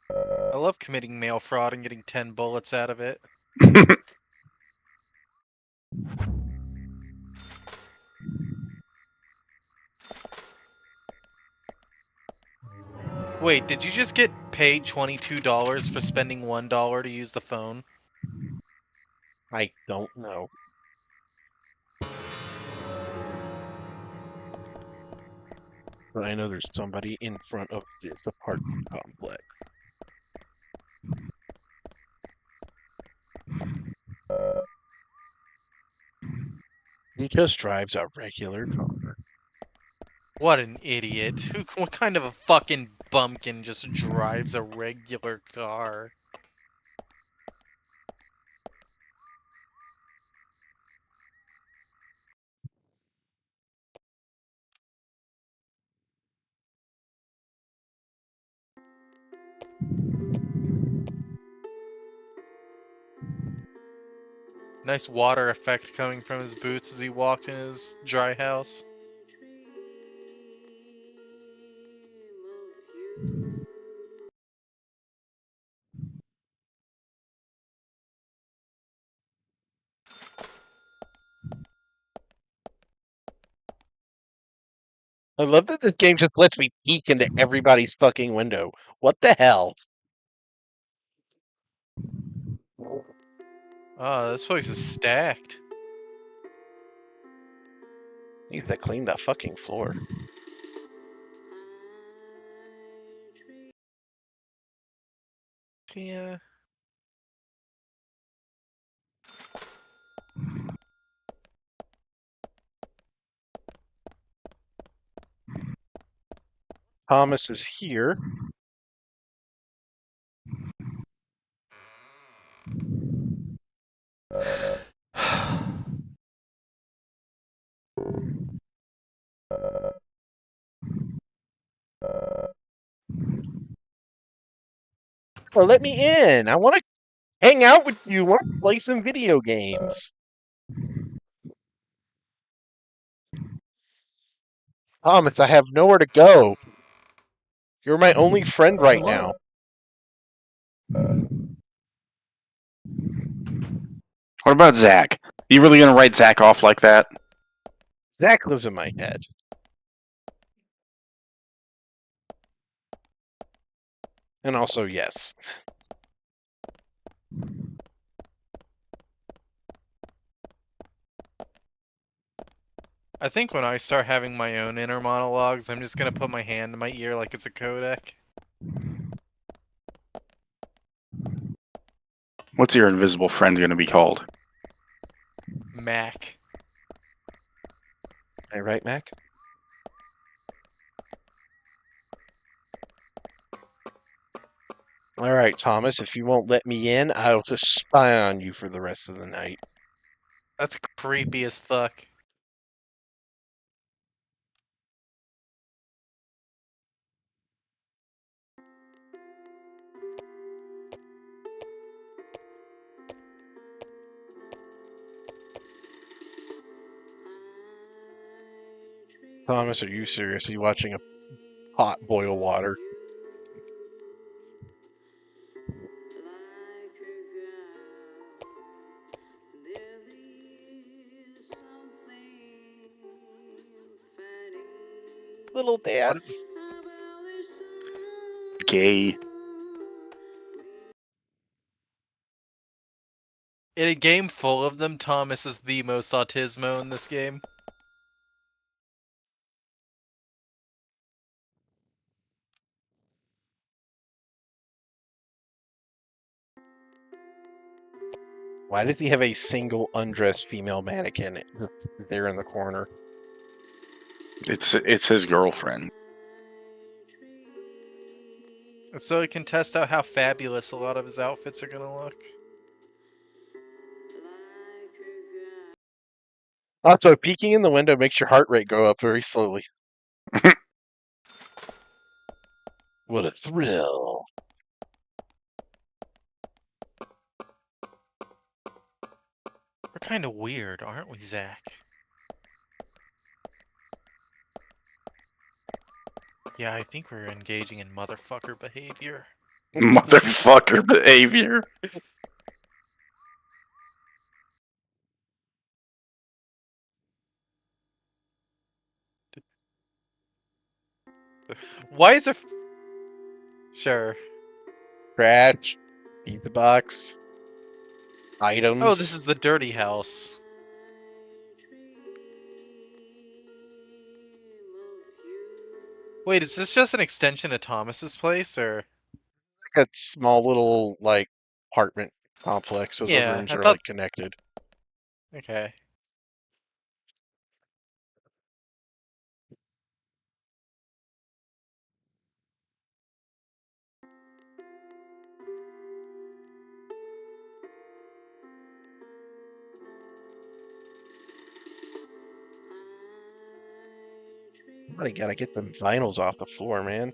I love committing mail fraud and getting 10 bullets out of it. Wait, did you just get paid $22 for spending $1 to use the phone? I don't know. But I know there's somebody in front of this apartment complex. He just drives a regular car. What an idiot. What kind of a fucking bumpkin just drives a regular car? Nice water effect coming from his boots as he walked in his dry house. I love that this game just lets me peek into everybody's fucking window. What the hell? Oh, this place is stacked. Need to clean that fucking floor. Yeah. Thomas is here. Well, let me in. I want to hang out with you. I want to play some video games. Thomas, I have nowhere to go. You're my only friend right now. What about Zach? You really gonna write Zach off like that? Zach lives in my head. And also, yes. I think when I start having my own inner monologues, I'm just gonna put my hand in my ear like it's a codec. What's your invisible friend gonna be called? Mac. Am I right, Mac? Alright, Thomas, if you won't let me in, I'll just spy on you for the rest of the night. That's creepy as fuck. Thomas, are you seriously watching a pot boil water? Little dance. gay. In a game full of them, Thomas is the most autismo in this game. Why does he have a single undressed female mannequin there in the corner? It's his girlfriend. So he can test out how fabulous a lot of his outfits are gonna look. Also, peeking in the window makes your heart rate go up very slowly. What a thrill. We're kind of weird, aren't we, Zach? Yeah, I think we're engaging in motherfucker behavior. Motherfucker behavior. Why is there... Sure. Trash, pizza box, items. Oh, this is the dirty house. Wait, is this just an extension of Thomas's place, or...? Like a small little, like, apartment complex, so the rooms are, like, connected. Okay. Somebody gotta get them vinyls off the floor, man.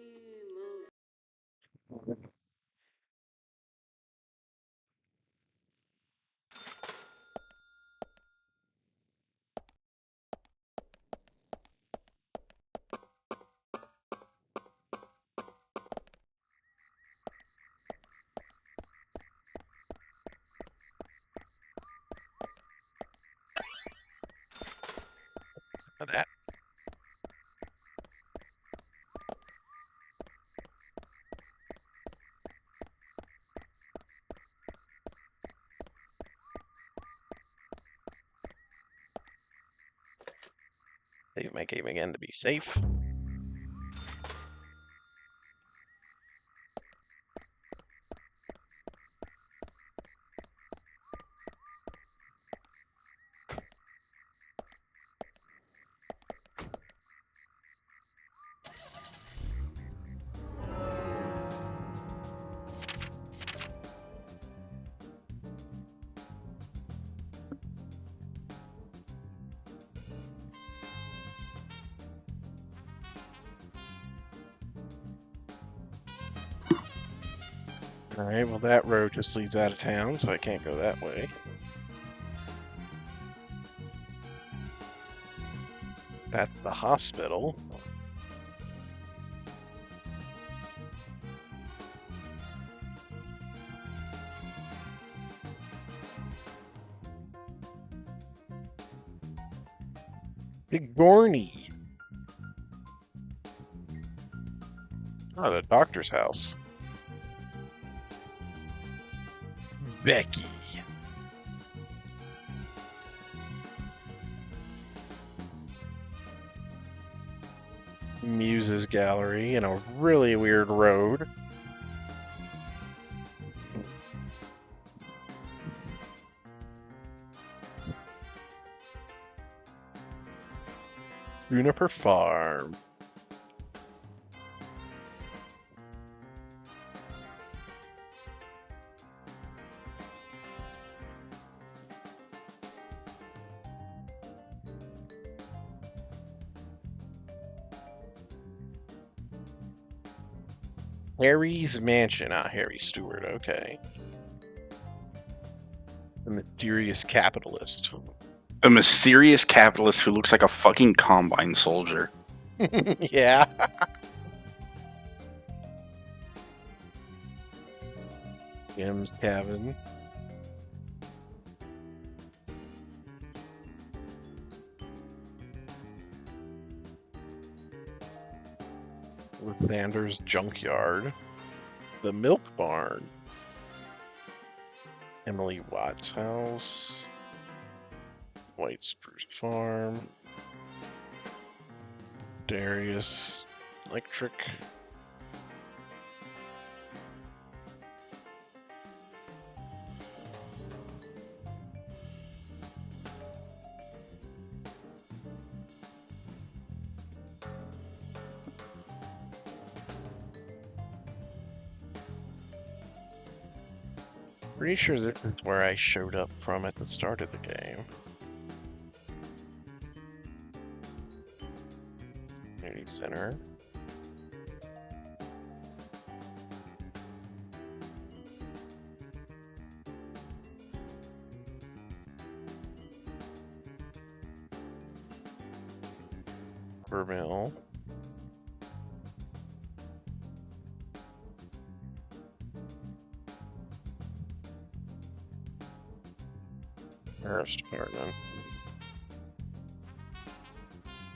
Look at that. Save my game again to be safe. Alright, well that road just leads out of town, so I can't go that way. That's the hospital. Big Gorney. Oh, the doctor's house. Becky. Muse's gallery in a really weird road. Juniper Farm. Harry's Mansion. Ah, Harry Stewart, okay. The mysterious capitalist. The mysterious capitalist who looks like a fucking combine soldier. Yeah. Jim's cabin. Sanders' junkyard. the milk barn. Emily Watts' house. White Spruce Farm. Darius Electric. Pretty sure this is where I showed up from at the start of the game. Community Center. Mill. Sheriff's Department.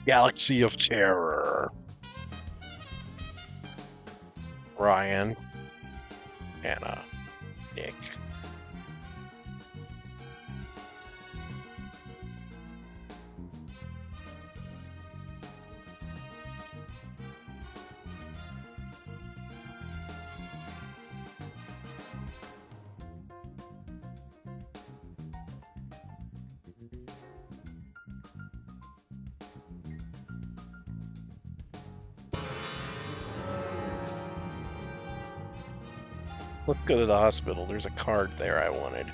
Galaxy of Terror. Ryan. Anna. Nick. Let's go to the hospital. There's a card there I wanted.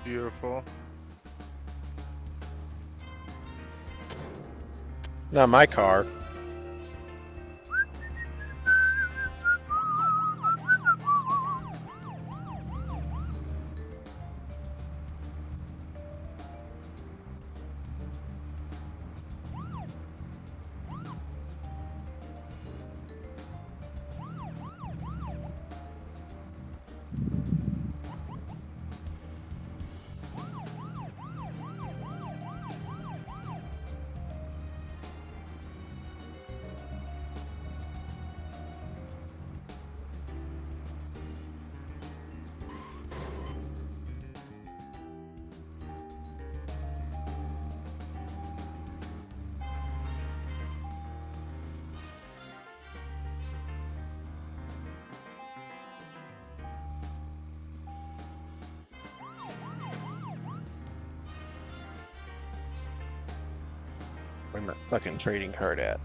Beautiful. Not my car. Where's my fucking trading card at?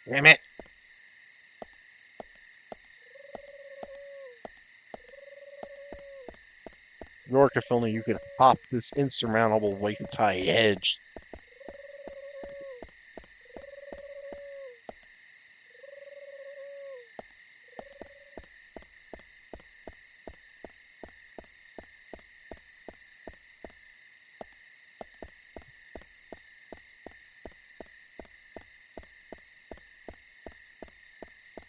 Damn it! York, if only you could hop this insurmountable waist-high edge.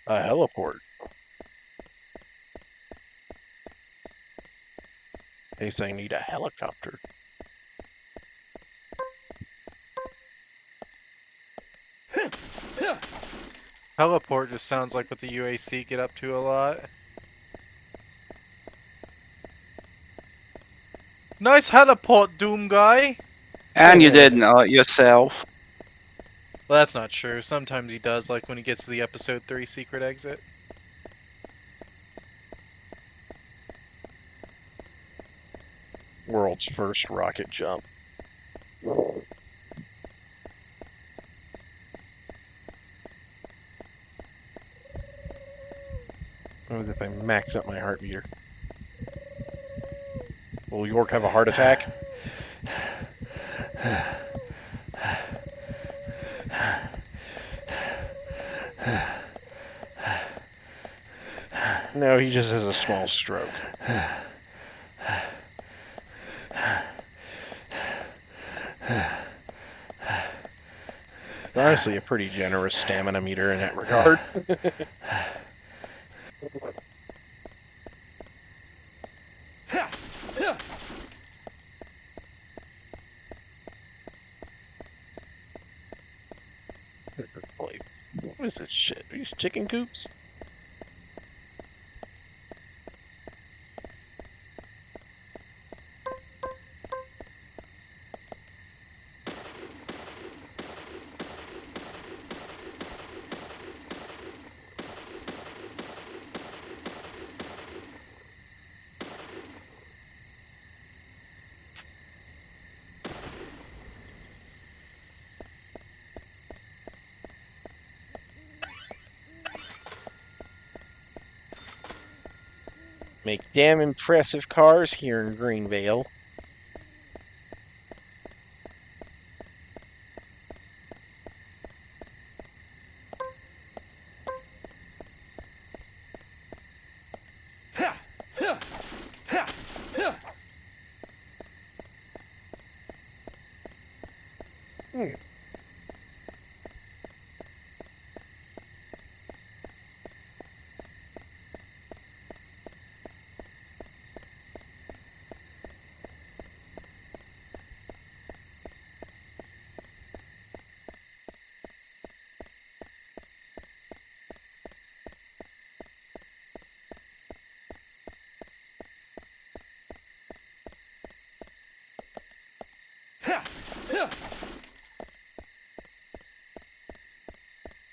A heliport. They say I need a helicopter. Teleport just sounds like what the UAC get up to a lot. Nice heliport, Doom guy. And you didn't know it yourself. Well, that's not true. Sometimes he does, like when he gets to the episode 3 secret exit. World's first rocket jump. What if I max up my heart meter? Will York have a heart attack? No, he just has a small stroke. Honestly, a pretty generous stamina meter in that regard. What is this shit? Are these chicken coops? Make damn impressive cars here in Greenvale.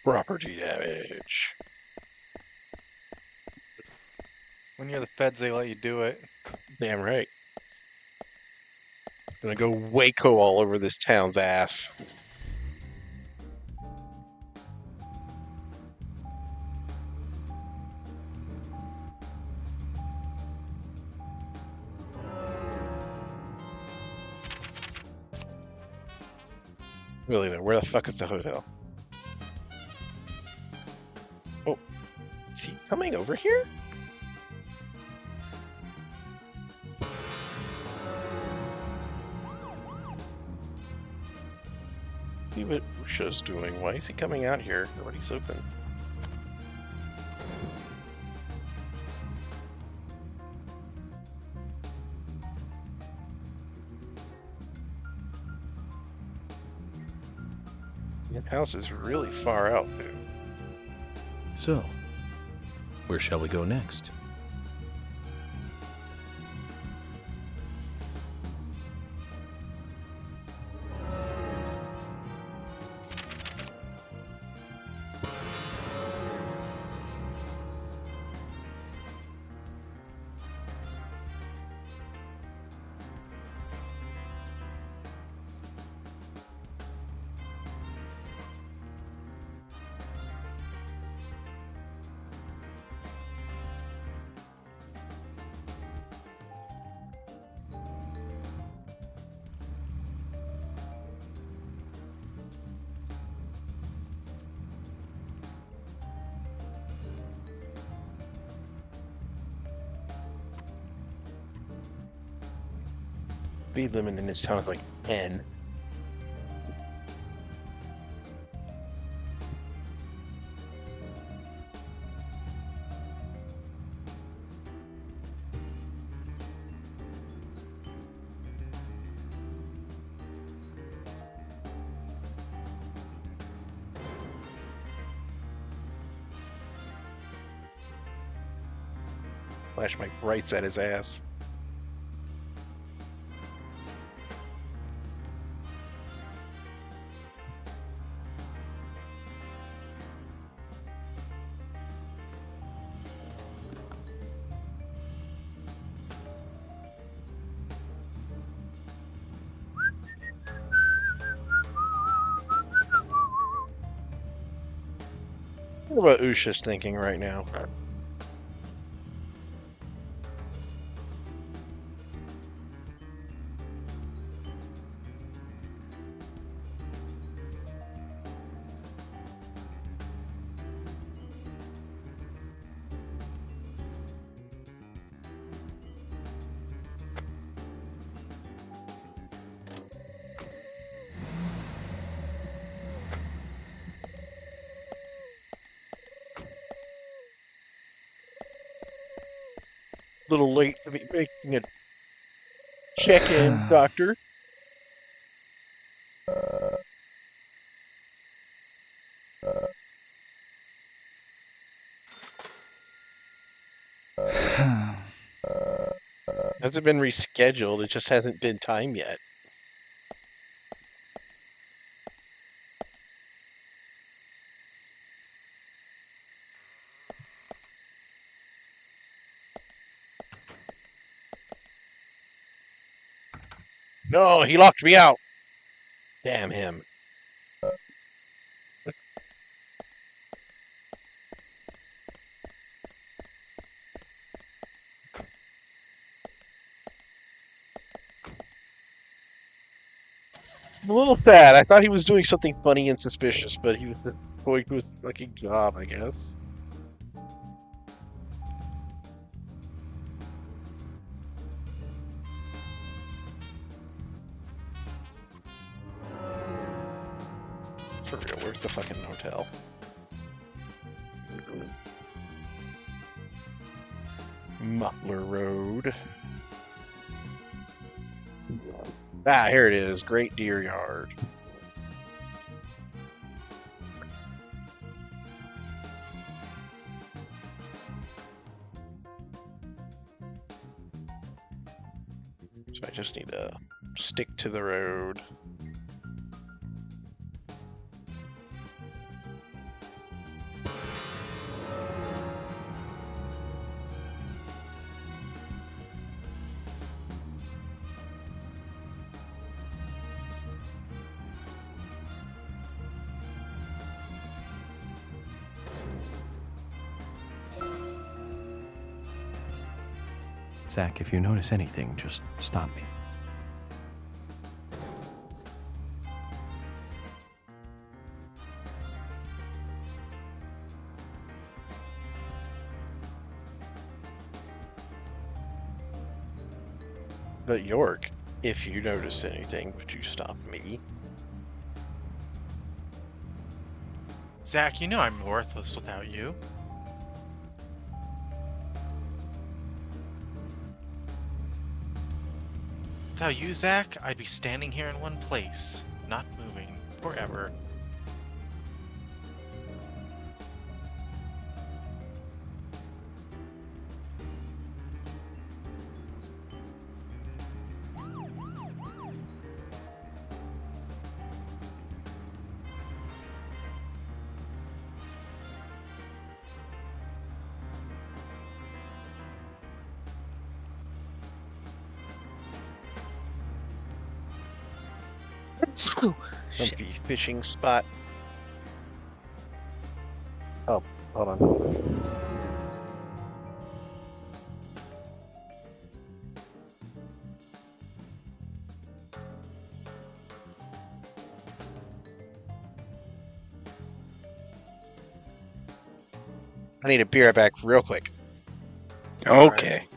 Property damage. When you're the feds, they let you do it. Damn right. Gonna go Waco all over this town's ass. Really though, where the fuck is the hotel? Oh, is he coming over here? See what Usha's doing. Why is he coming out here? Nobody's open. That house is really far out, too. So, where shall we go next? Speed limit in this town is like 10. Flash my brights at his ass. what Usha's thinking right now. Little late to be making a check-in, Doctor. Hasn't been rescheduled, it just hasn't been time yet. No, he locked me out. Damn him. I'm a little sad. I thought he was doing something funny and suspicious, but he was just going to his fucking job, I guess. For real, where's the fucking hotel? Muttler Road. Ah, here it is. Great Deer Yard. So I just need to stick to the road. Zach, if you notice anything, just stop me. But York, if you notice anything, would you stop me? Zach, you know I'm worthless without you. Without you, Zach, I'd be standing here in one place, not moving, forever. Comfy fishing spot. Oh, hold on. I need a beer back real quick. Okay.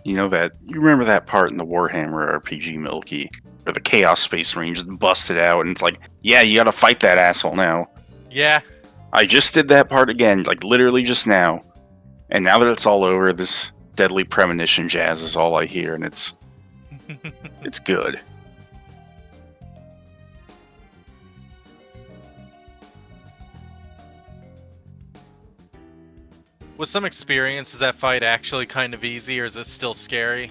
You remember that part in the Warhammer RPG, Milky, where the Chaos Space Rangers busted out, and it's like, yeah, you gotta fight that asshole now. Yeah. I just did that part again, like literally just now. And now that it's all over, this deadly premonition jazz is all I hear, and it's good. With some experience, is that fight actually kind of easy, or is it still scary?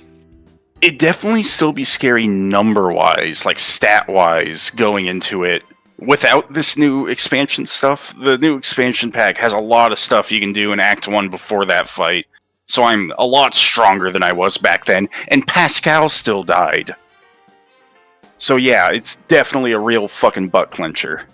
It'd definitely still be scary number-wise, like stat-wise, going into it. Without this new expansion stuff, the new expansion pack has a lot of stuff you can do in Act 1 before that fight. So I'm a lot stronger than I was back then, and Pascal still died. So yeah, it's definitely a real fucking butt clencher.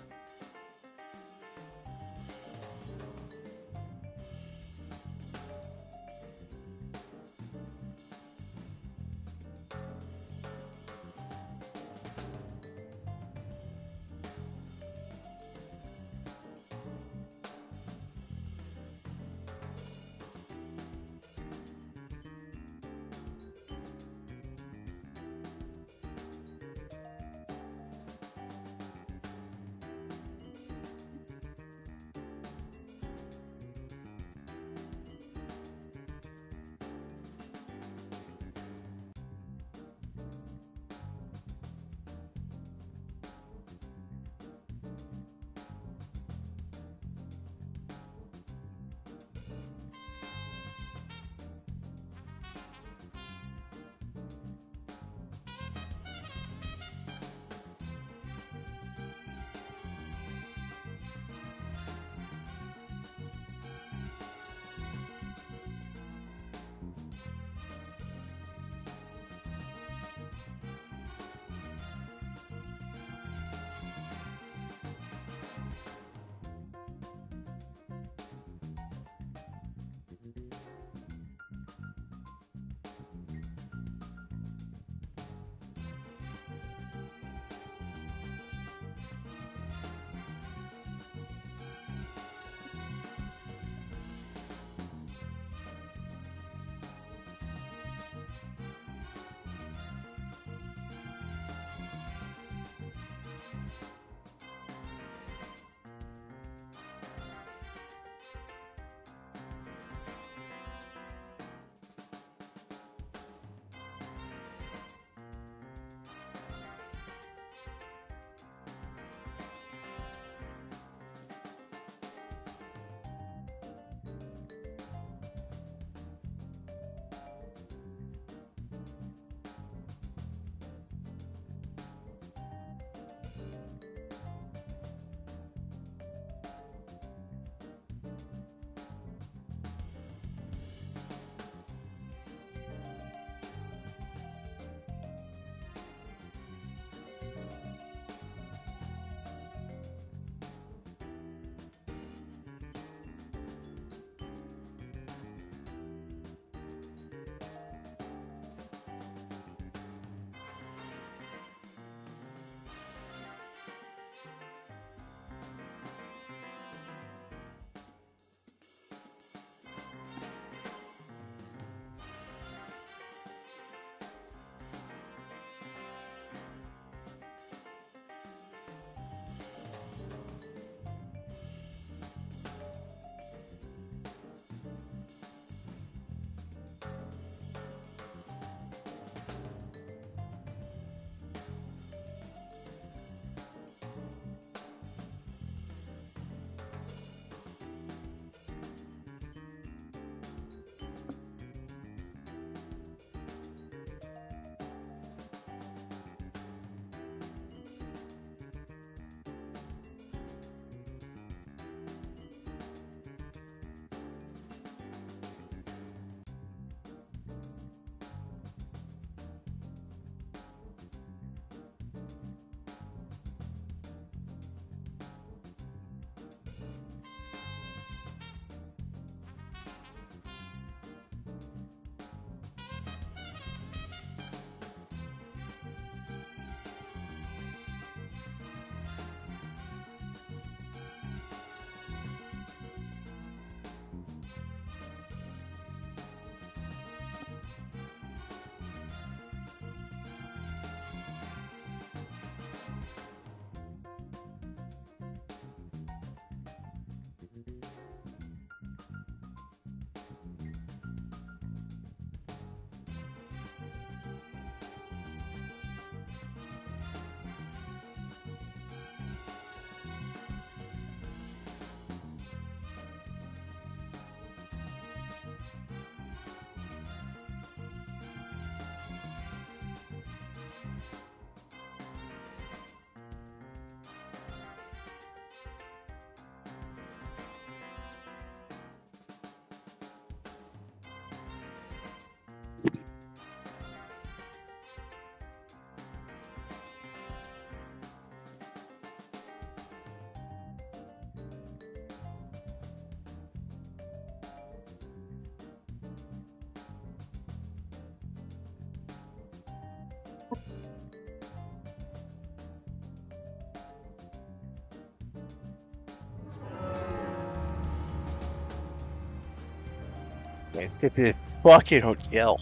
Let's get this fucking hotel.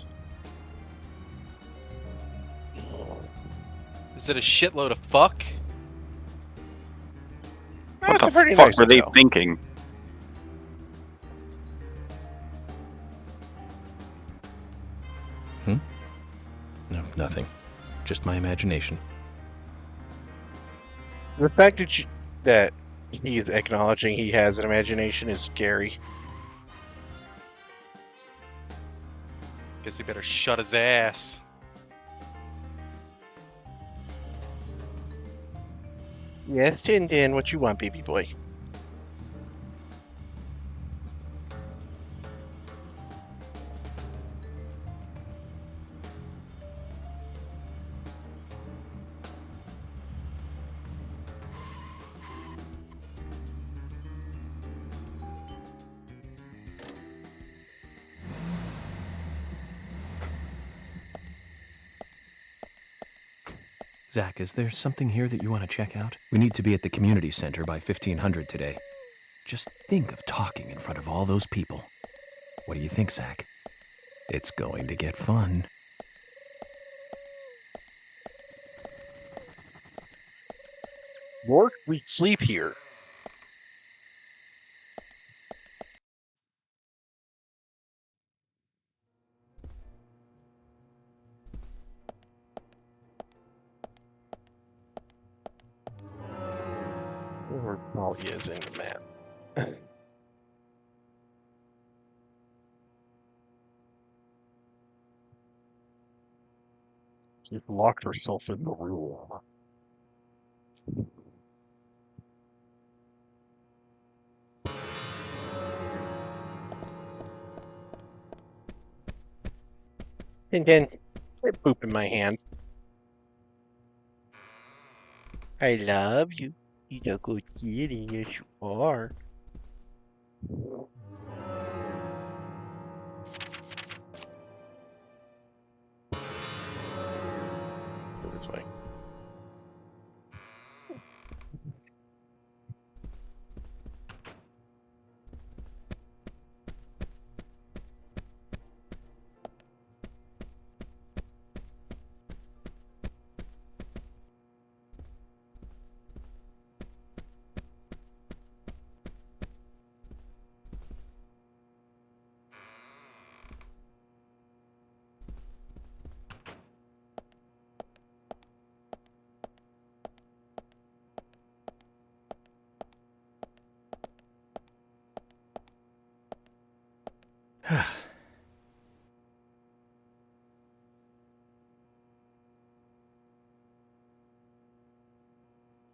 Is it a shitload of fuck? What That's the a pretty fuck nice were they hotel. thinking? No, nothing. Just my imagination. The fact that he's acknowledging he has an imagination is scary. Guess he better shut his ass. Yes, Tintin, what you want, baby boy? Zach, is there something here that you want to check out? We need to be at the community center by 1500 today. Just think of talking in front of all those people. What do you think, Zach? It's going to get fun. York, we sleep here. Where Molly is in the map. She's locked herself in the room. Tintin, quit pooping my hand. I love you. You're a good kitty, yes you are. Go this way.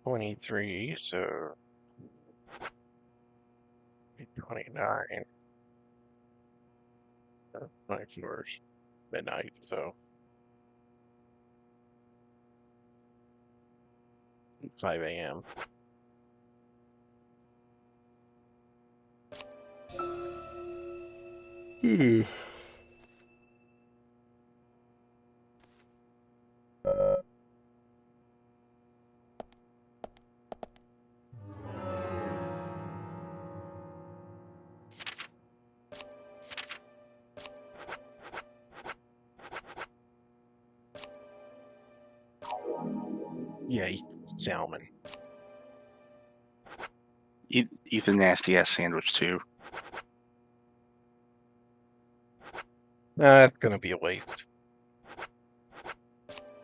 $23, so 29. 24 midnight, so 5 a.m. Yeah, eat salmon. Eat the nasty ass sandwich too. That's gonna be a waste.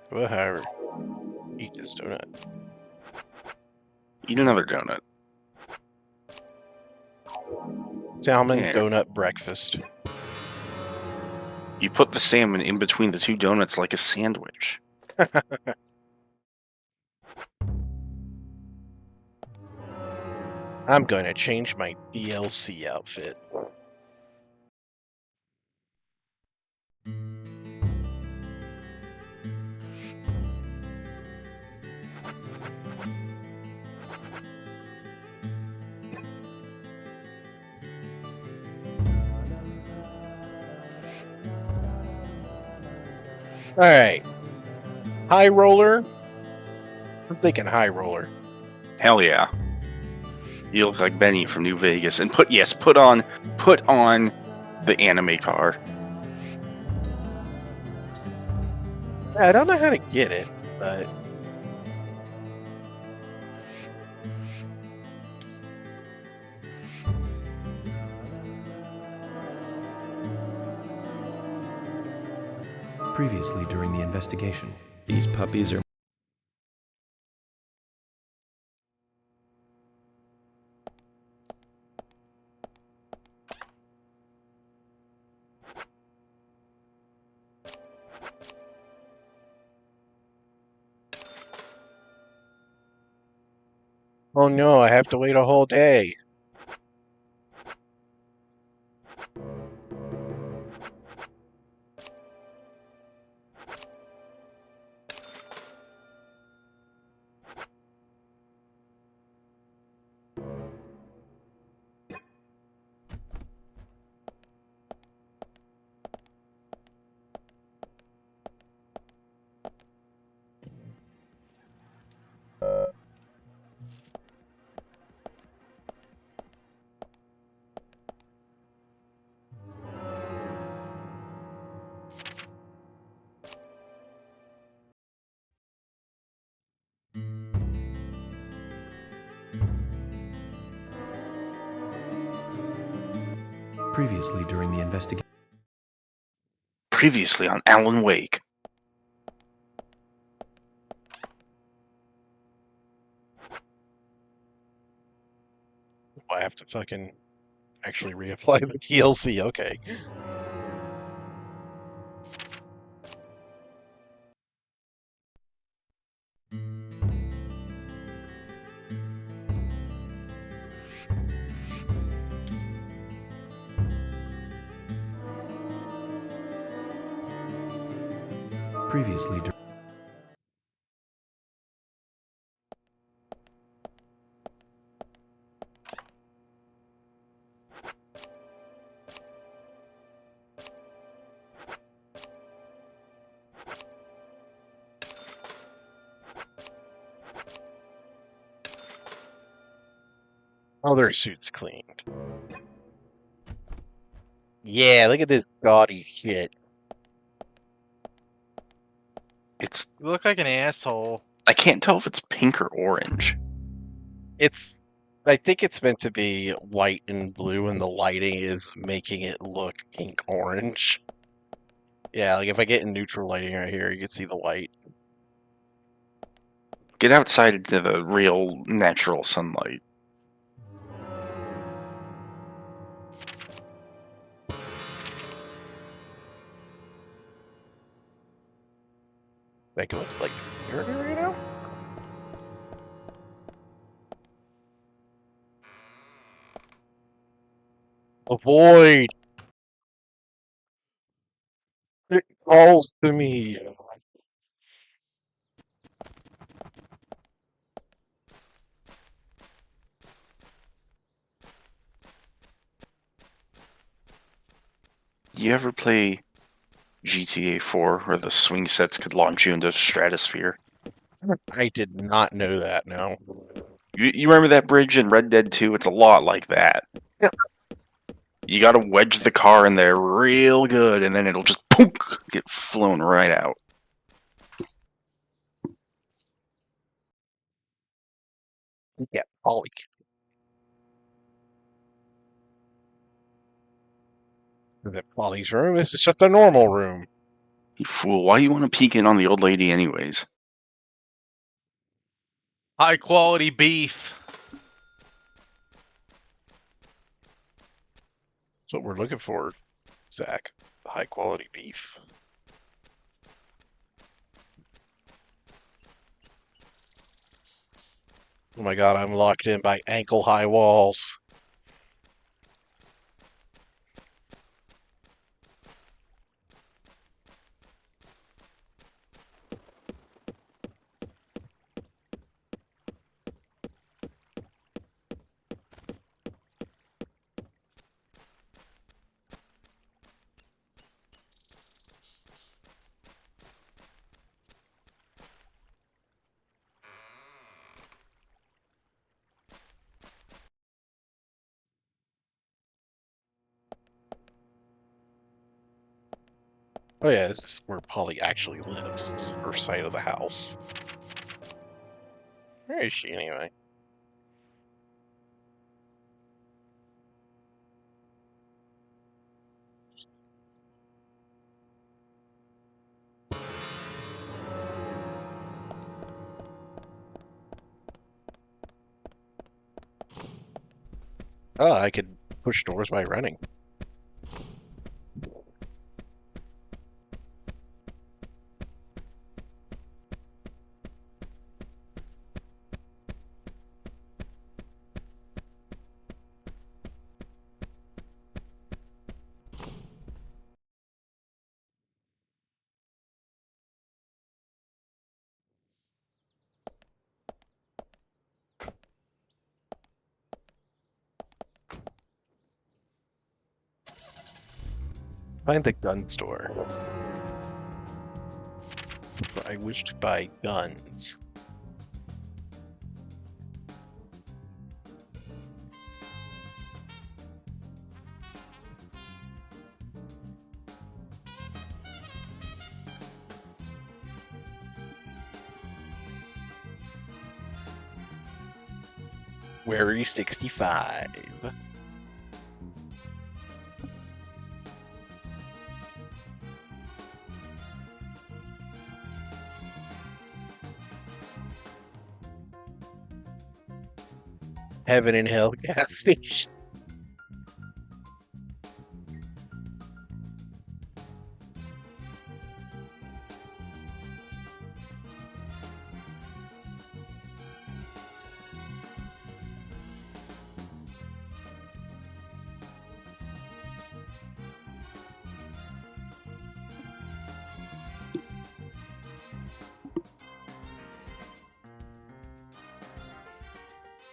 Whatever. Eat this donut. Eat another donut. Salmon Yeah. donut breakfast. You put the salmon in between the two donuts like a sandwich. I'm going to change my DLC outfit. Alright. High roller. I'm thinking high roller. Hell yeah. You look like Benny from New Vegas. And put on The anime car. I don't know how to get it, but Previously during the investigation. These puppies are... oh no, I have to wait a whole day. Previously during the investigation. Previously on Alan Wake. I have to fucking actually reapply the DLC, okay. Previously Oh, their suit's cleaned. Yeah, look at this gaudy shit. It's... You look like an asshole. I can't tell if it's pink or orange. I think it's meant to be white and blue, and the lighting is making it look pink-orange. Yeah, like if I get in neutral lighting right here, you can see the white. Get outside into the real, natural sunlight. Like it looks like here right now. Avoid. It calls to me. You ever play GTA 4 where the swing sets could launch you into the stratosphere? I did not know that, no. You remember that bridge in Red Dead 2? It's a lot like that. Yeah. You gotta wedge the car in there real good, and then it'll just poof, get flown right out. Yeah, Ollie. Is it Ollie's room? This is just a normal room. You fool, why you want to peek in on the old lady anyways? High quality beef. That's what we're looking for, Zach. High quality beef. Oh my god, I'm locked in by ankle-high walls. Oh yeah, this is where Polly actually lives. It's her side of the house. Where is she anyway? Oh, I could push doors by running. Find the gun store. I wish to buy guns. Where are you 65? Heaven and Hell gas station.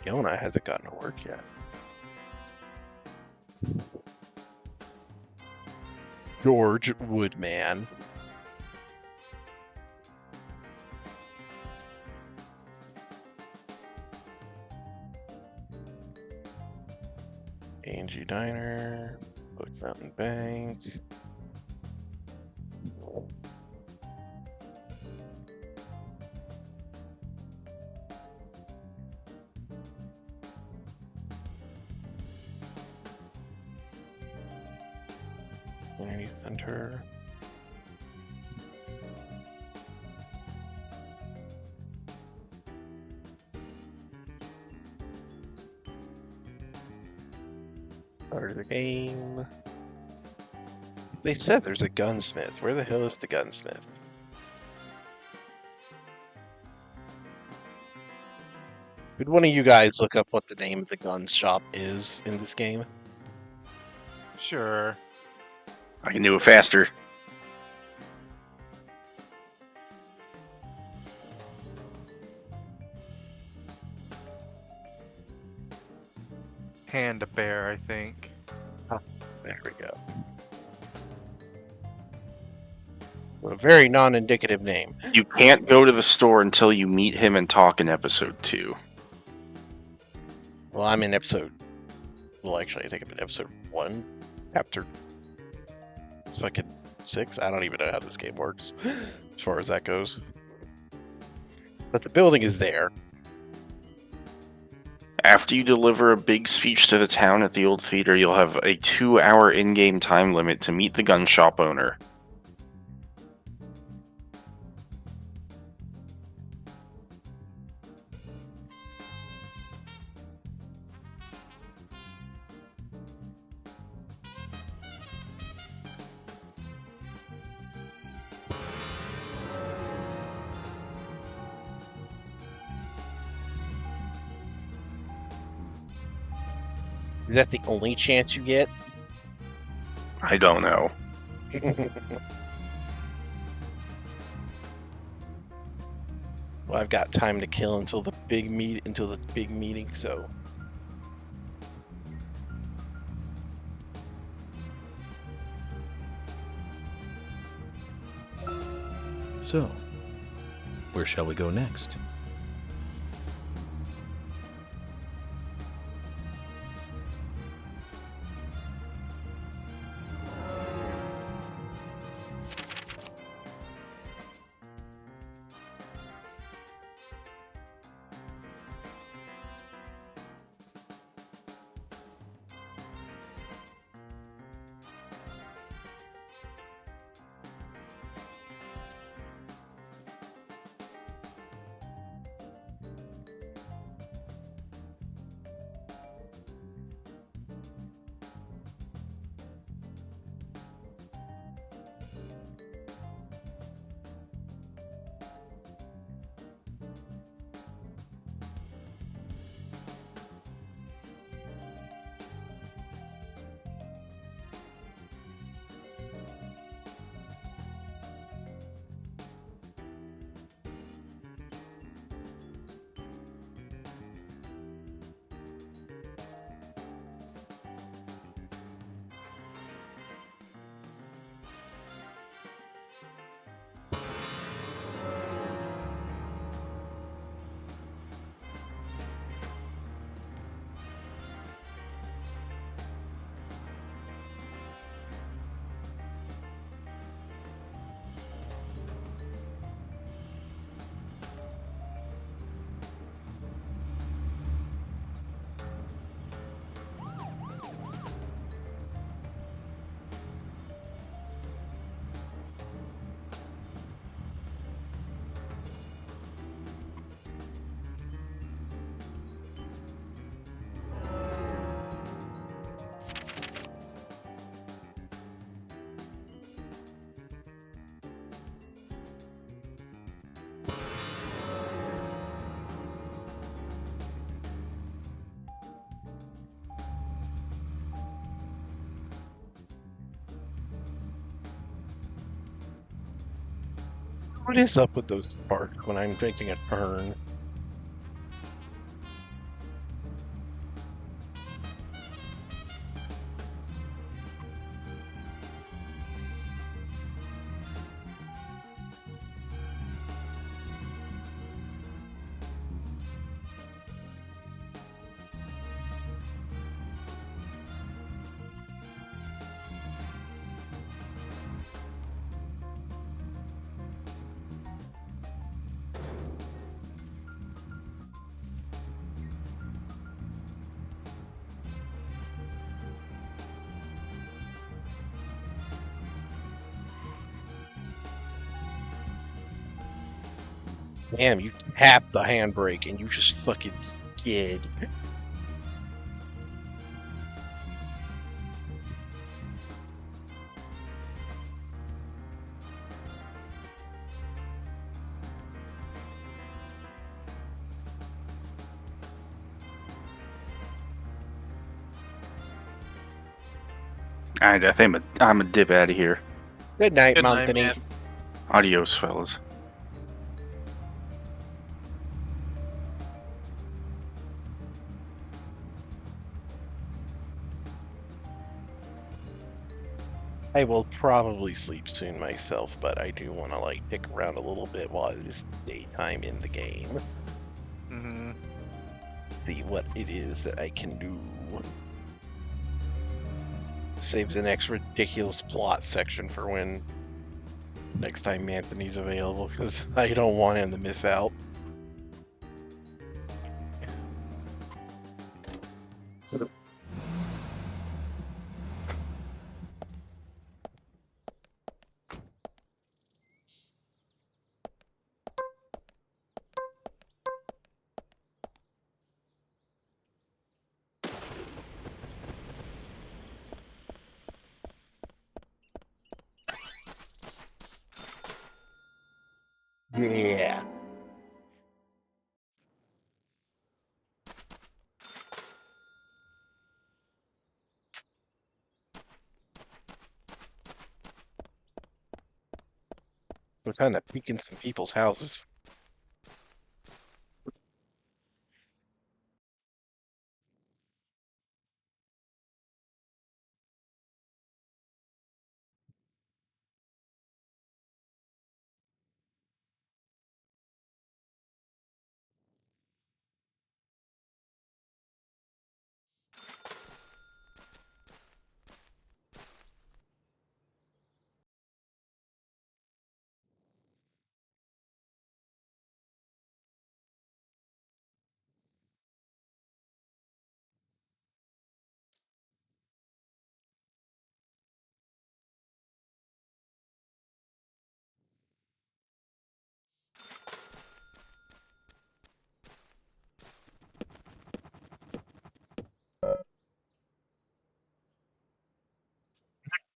Yona hasn't gotten to work yet. George Woodman. Angie Diner, Book Mountain Bank. Community Center. Start of the game. They said there's a gunsmith. Where the hell is the gunsmith? Could one of you guys look up what the name of the gun shop is in this game? Sure. I can do it faster. Hand Bear, I think. Oh, there we go. What a very non-indicative name. You can't go to the store until you meet him and talk in episode 2. Well, I'm in episode... Well, actually, I think I'm in episode 1. Chapter... Fucking 6? I don't even know how this game works, as far as that goes. But the building is there. After you deliver a big speech to the town at the old theater, you'll have a 2-hour in-game time limit to meet the gun shop owner. Is that the only chance you get? I don't know. Well, I've got time to kill until the big meeting, so... So, where shall we go next? What is up with those sparks when I'm taking a turn? Damn, you tapped the handbrake and you just fucking skid. I think I'm a dip out of here. Good night, Good night, Anthony. man. Adios, fellas. I will probably sleep soon myself, but I do want to like pick around a little bit while it is daytime in the game. Mm-hmm. See what it is that I can do. Saves the next ridiculous plot section for when next time Anthony's available, because I don't want him to miss out. Yeah. We're kind of peeking some people's houses.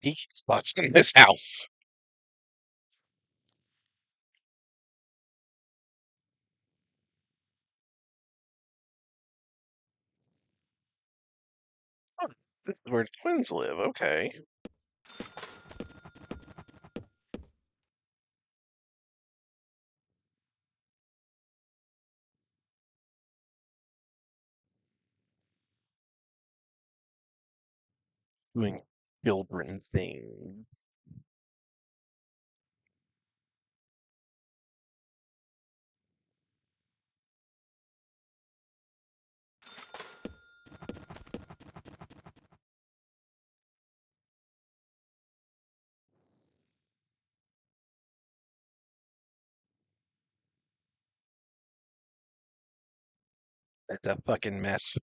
Peeking spots in this house. Oh, this is where twins live. Okay. Doing children things. That's a fucking mess.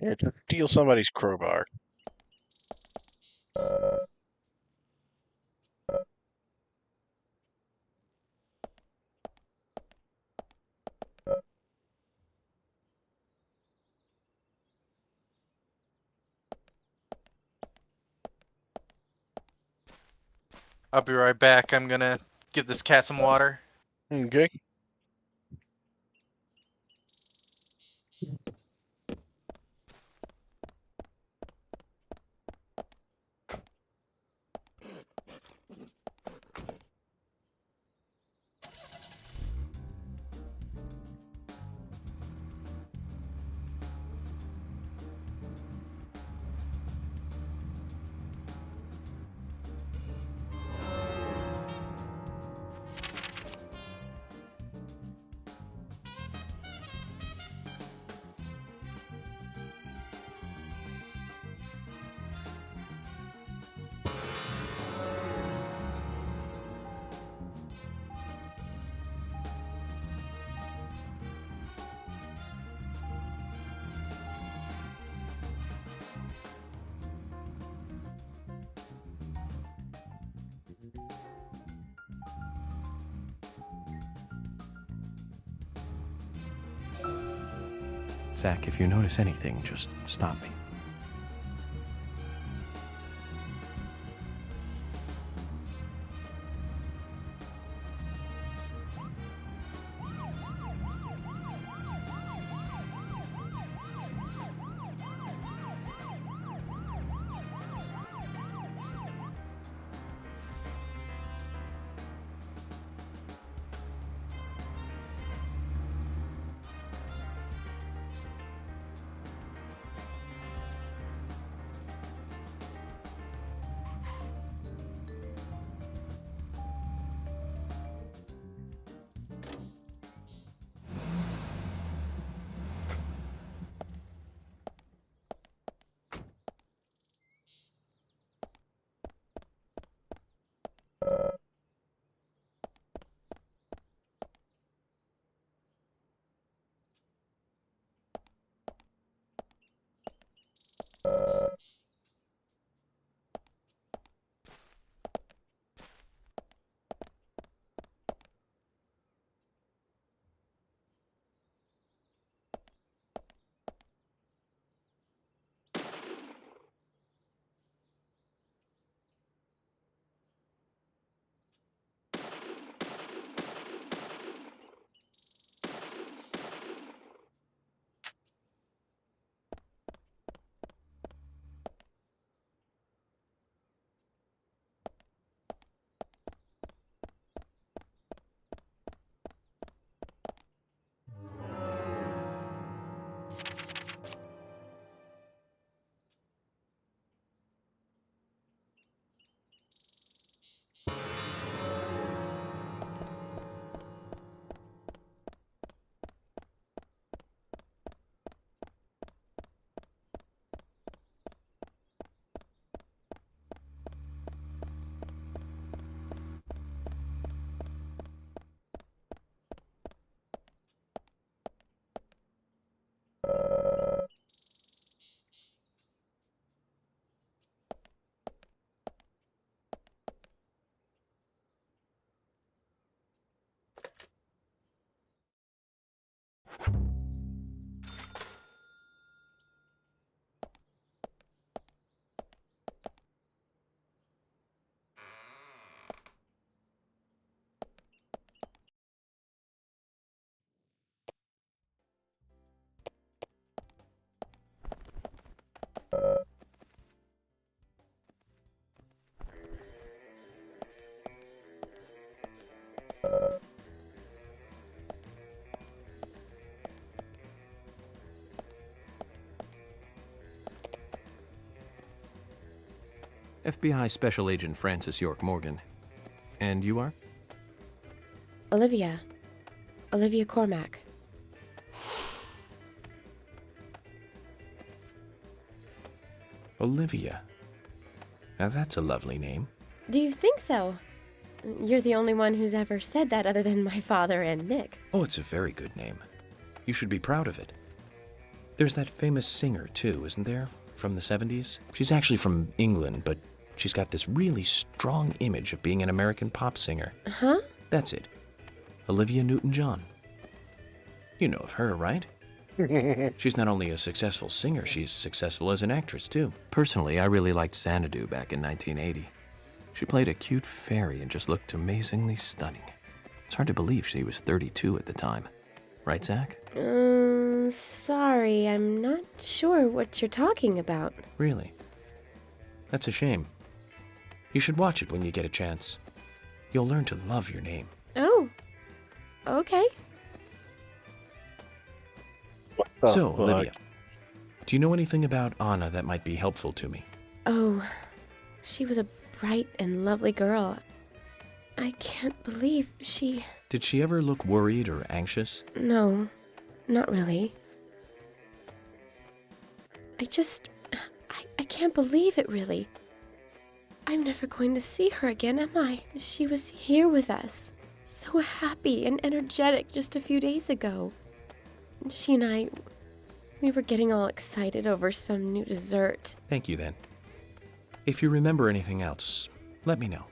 Yeah, to steal somebody's crowbar. I'll be right back. I'm gonna give this cat some water. Okay. Zach, if you notice anything, just stop me. FBI Special Agent Francis York Morgan. And you are? Olivia. Olivia Cormack. Olivia. Now that's a lovely name. Do you think so? You're the only one who's ever said that other than my father and Nick. Oh, it's a very good name. You should be proud of it. There's that famous singer, too, isn't there? From the 70s? She's actually from England, but she's got this really strong image of being an American pop singer. Huh? That's it. Olivia Newton-John. You know of her, right? She's not only a successful singer, she's successful as an actress, too. Personally, I really liked Xanadu back in 1980. She played a cute fairy and just looked amazingly stunning. It's hard to believe she was 32 at the time. Right, Zach? Sorry, I'm not sure what you're talking about. Really? That's a shame. You should watch it when you get a chance. You'll learn to love your name. Oh, okay. So, Olivia, do you know anything about Anna that might be helpful to me? Oh, she was a bright and lovely girl. I can't believe she... Did she ever look worried or anxious? No, not really. I can't believe it, really. I'm never going to see her again, am I? She was here with us, so happy and energetic just a few days ago. She and I, we were getting all excited over some new dessert. Thank you, then. If you remember anything else, let me know.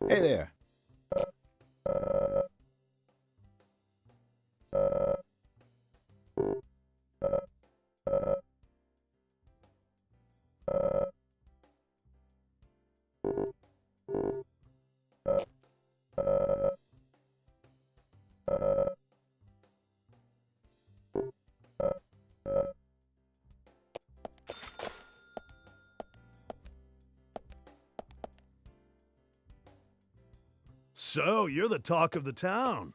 Hey there. So, you're the talk of the town.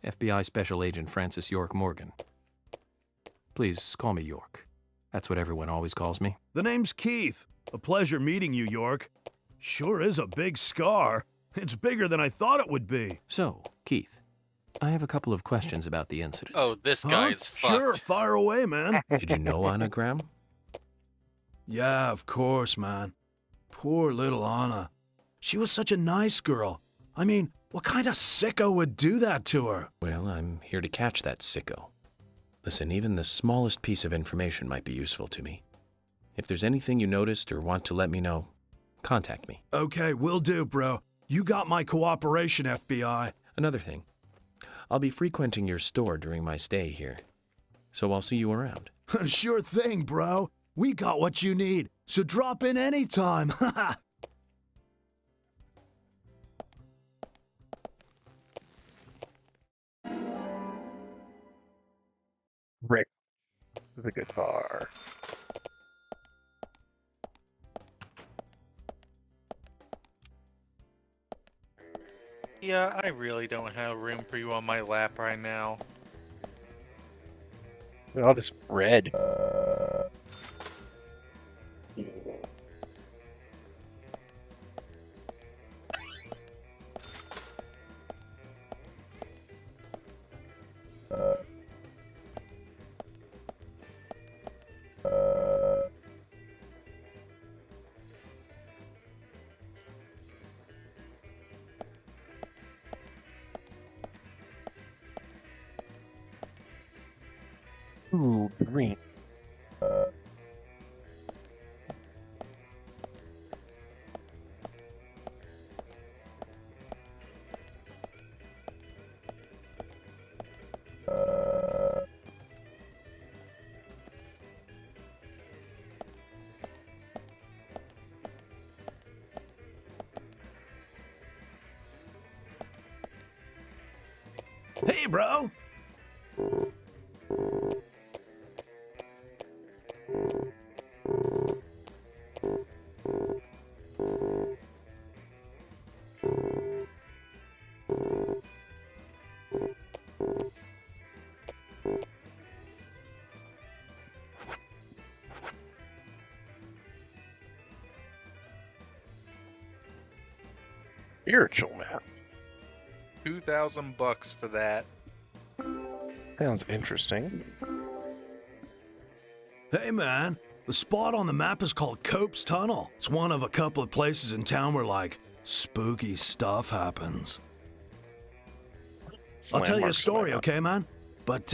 FBI Special Agent Francis York Morgan. Please call me York. That's what everyone always calls me. The name's Keith. A pleasure meeting you, York. Sure is a big scar. It's bigger than I thought it would be. So, Keith, I have a couple of questions about the incident. Oh, this guy's fucked. Sure, fire away, man. Did you know Anna Graham? Yeah, of course, man. Poor little Anna. She was such a nice girl. I mean, what kind of sicko would do that to her? Well, I'm here to catch that sicko. Listen, even the smallest piece of information might be useful to me. If there's anything you noticed or want to let me know, contact me. Okay, will do, bro. You got my cooperation, FBI. Another thing, I'll be frequenting your store during my stay here, so I'll see you around. Sure thing, bro. We got what you need, so drop in anytime. Rick, the guitar. Yeah, I really don't have room for you on my lap right now. Look at all this red. Ooh, green. Hey, bro. Spiritual map. $2,000 for that. Sounds interesting. Hey, man. The spot on the map is called Cope's Tunnel. It's one of a couple of places in town where, like, spooky stuff happens. I'll tell you a story, okay, man? But,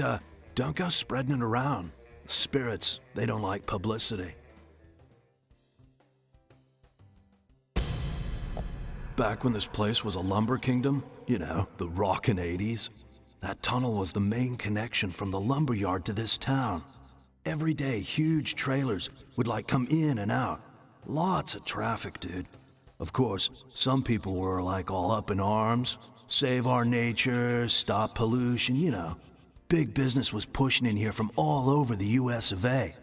don't go spreading it around. The spirits, they don't like publicity. Back when this place was a lumber kingdom, you know, the rockin' 80s, that tunnel was the main connection from the lumber yard to this town. Every day, huge trailers would like come in and out. Lots of traffic, dude. Of course, some people were like all up in arms. Save our nature, stop pollution, you know. Big business was pushing in here from all over the US of A.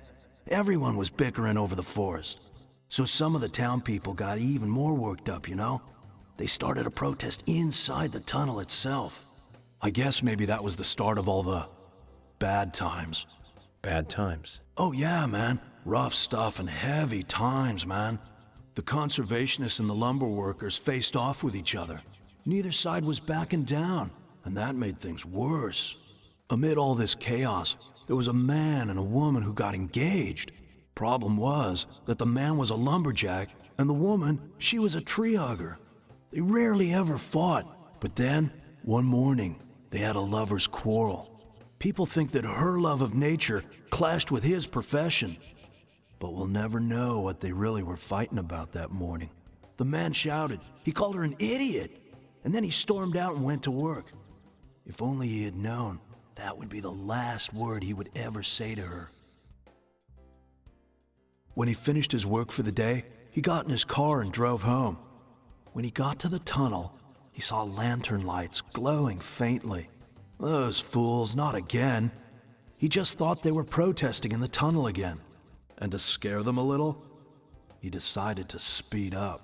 Everyone was bickering over the forest. So some of the town people got even more worked up, you know? They started a protest inside the tunnel itself. I guess maybe that was the start of all the bad times. Bad times? Oh yeah, man. Rough stuff and heavy times, man. The conservationists and the lumber workers faced off with each other. Neither side was backing down, and that made things worse. Amid all this chaos, there was a man and a woman who got engaged. Problem was that the man was a lumberjack, and the woman, she was a tree hugger. They rarely ever fought, but then, one morning, they had a lover's quarrel. People think that her love of nature clashed with his profession. But we'll never know what they really were fighting about that morning. The man shouted. He called her an idiot. And then he stormed out and went to work. If only he had known, that would be the last word he would ever say to her. When he finished his work for the day, he got in his car and drove home. When he got to the tunnel, he saw lantern lights glowing faintly. Those fools, not again. He just thought they were protesting in the tunnel again. And to scare them a little, he decided to speed up.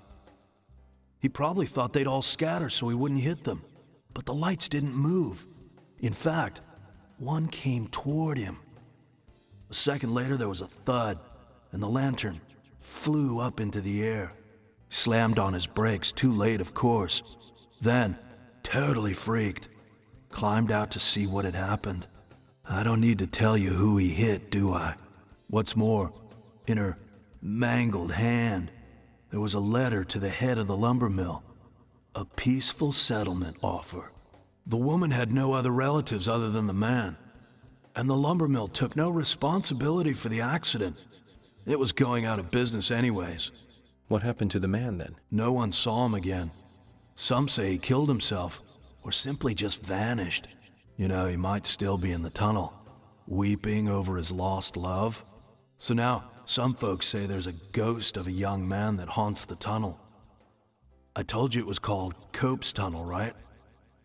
He probably thought they'd all scatter so he wouldn't hit them. But the lights didn't move. In fact, one came toward him. A second later, there was a thud, and the lantern flew up into the air. He slammed on his brakes, too late, of course. Then, totally freaked, climbed out to see what had happened. I don't need to tell you who he hit, do I? What's more, in her mangled hand, there was a letter to the head of the lumber mill. A peaceful settlement offer. The woman had no other relatives other than the man. And the lumber mill took no responsibility for the accident. It was going out of business anyways. What happened to the man then? No one saw him again. Some say he killed himself, or simply just vanished. You know, he might still be in the tunnel, weeping over his lost love. So now, some folks say there's a ghost of a young man that haunts the tunnel. I told you it was called Cope's Tunnel, right?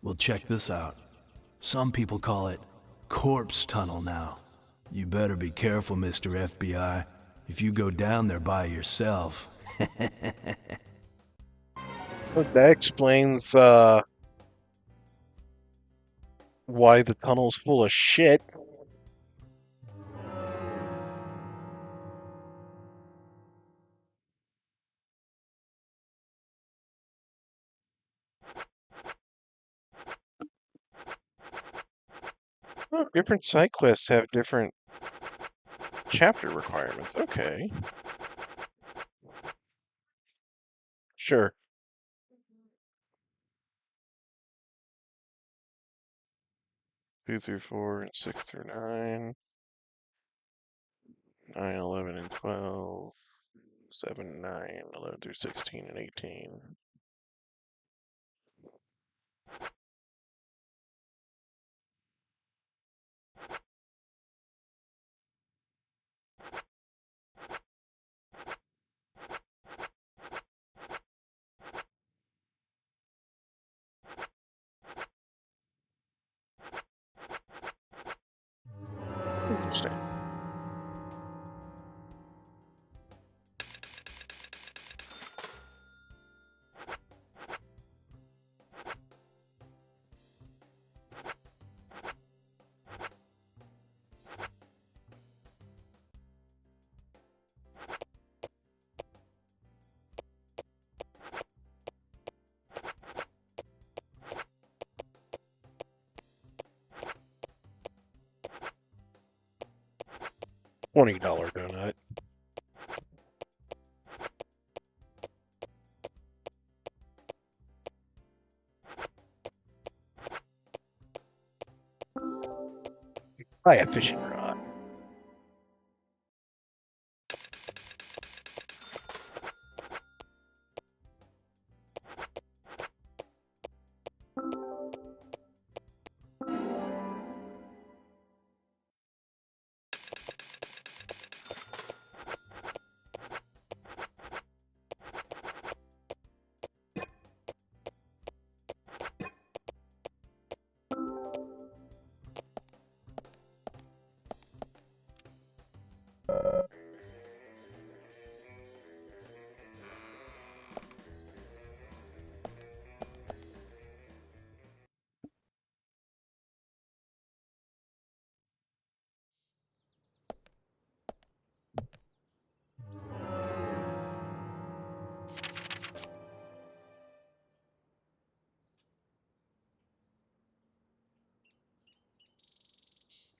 Well, check this out. Some people call it Corpse Tunnel now. You better be careful, Mr. FBI, if you go down there by yourself. Well, that explains why the tunnel's full of shit. Oh, different side quests have different chapter requirements. Okay. Sure. Two through 4 and 6 through 9. 9, 11, and 12. 7, 9, 11 through 16 and 18. Interesting. $20 donut. Buy a fishing rod.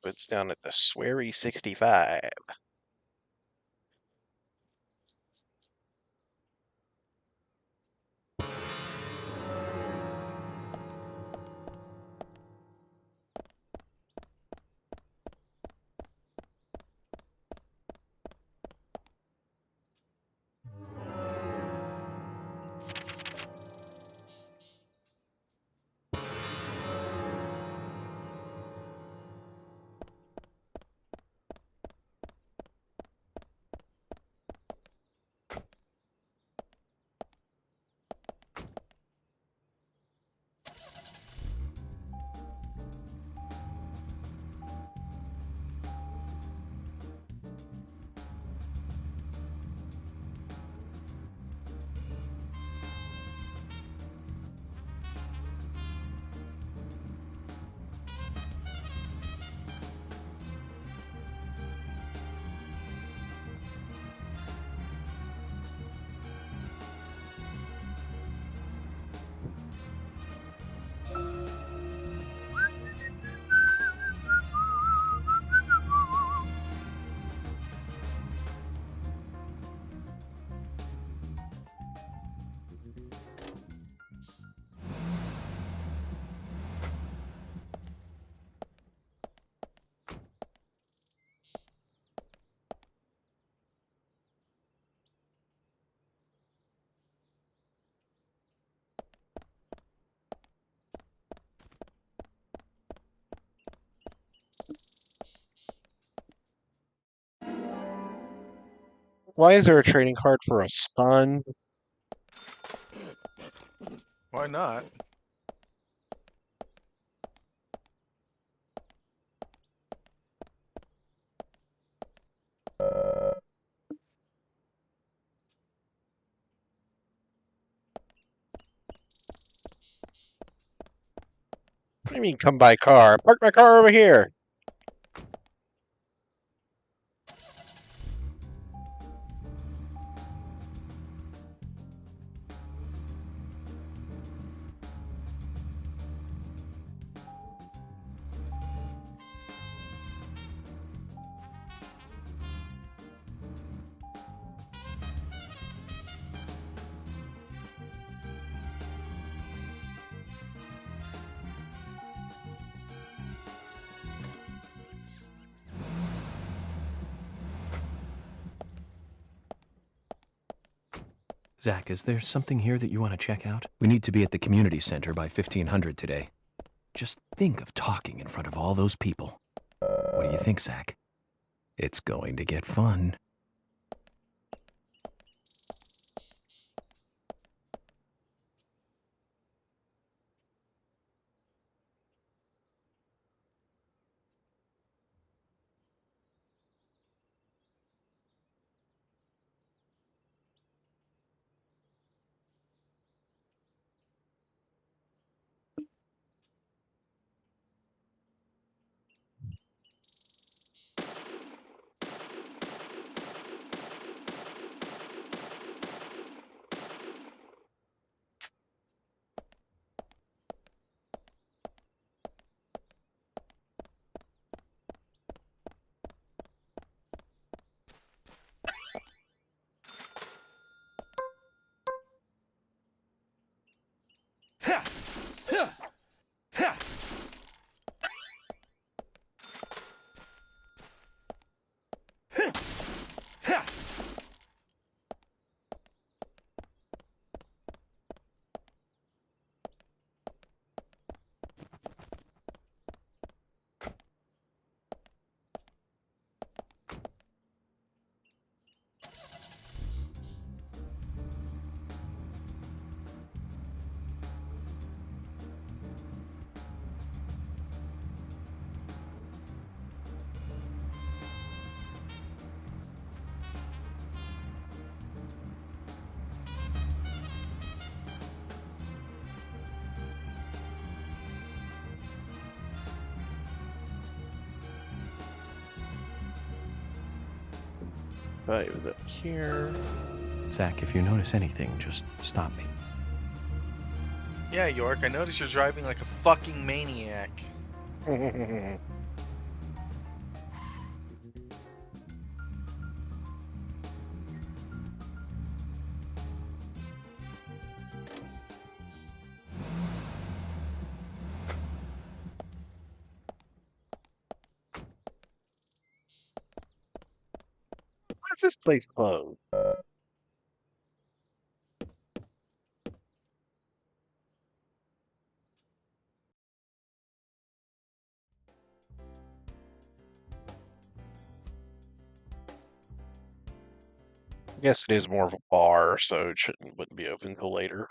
It's down at the Sweary 65. Why is there a trading card for a sponge? Why not? What do you mean, come by car? Park my car over here. Zach, is there something here that you want to check out? We need to be at the community center by 1500 today. Just think of talking in front of all those people. What do you think, Zach? It's going to get fun. 5 is up here. Zach, if you notice anything, just stop me. Yeah, York, I noticed you're driving like a fucking maniac. Why's this place closed? I guess it is more of a bar, so it wouldn't be open until later.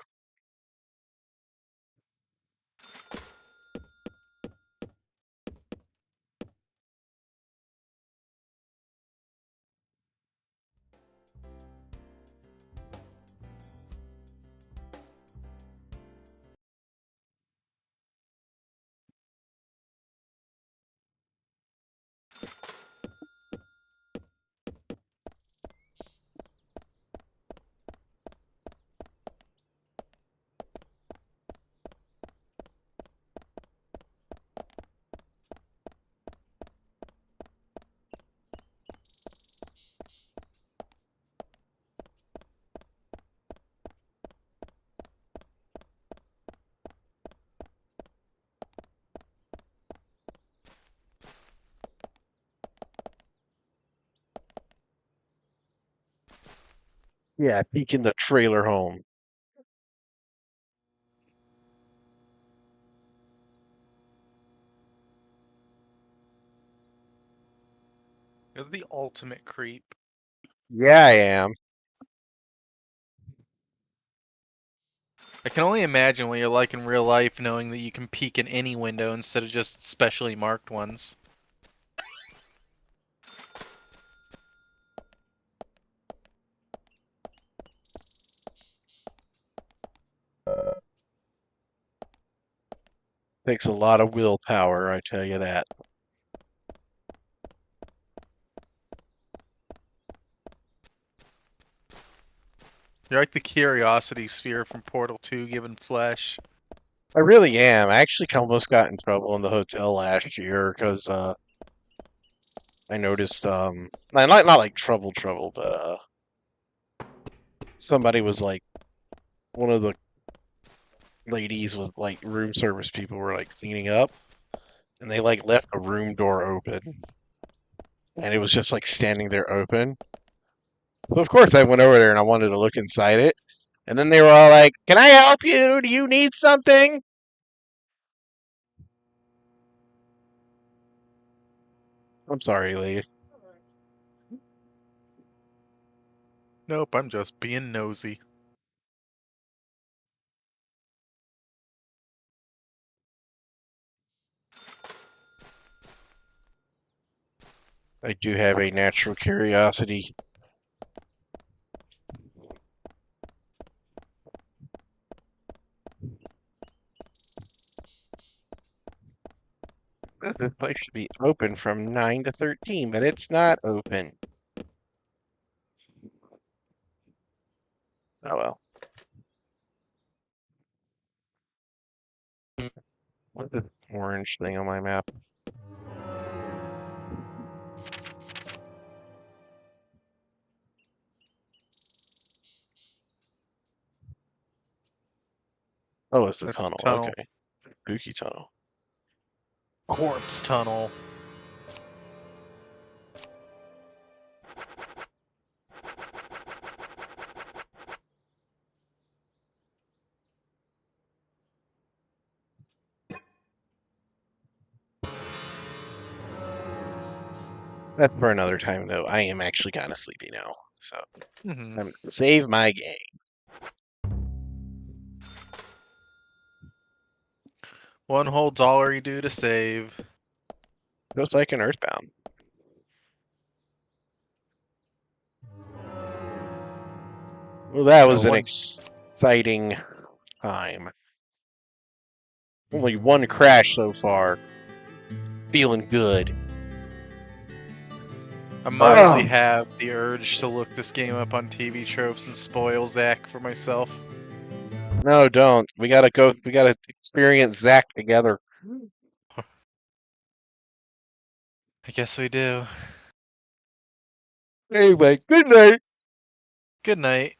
Yeah, peek in the trailer home. You're the ultimate creep. Yeah, I am. I can only imagine what you're like in real life, knowing that you can peek in any window instead of just specially marked ones. Takes a lot of willpower, I tell you that. You're like the curiosity sphere from Portal 2 given flesh. I really am. I actually almost got in trouble in the hotel last year because I noticed not like trouble, but somebody was like one of the ladies with like room service people were like cleaning up, and they like left a room door open, and it was just like standing there open. So of course I went over there and I wanted to look inside it, and then they were all like, "Can I help you? Do you need something?" I'm sorry, Lee. Nope, I'm just being nosy. I do have a natural curiosity. This place should be open from 9 to 13, but it's not open. Oh well. What's this orange thing on my map? Oh, it's the That's the tunnel. tunnel. Okay. Spooky tunnel. Corpse tunnel. That's for another time, though. I am actually kind of sleepy now, so Mhm. I'm gonna save my game. One whole dollar you do to save. Just like an Earthbound. Well, that was an exciting time. Only one crash so far. Feeling good. I mildly have the urge to look this game up on TV tropes and spoil Zach for myself. No, don't. We gotta go. We gotta experience Zach together. I guess we do. Anyway, good night. Good night.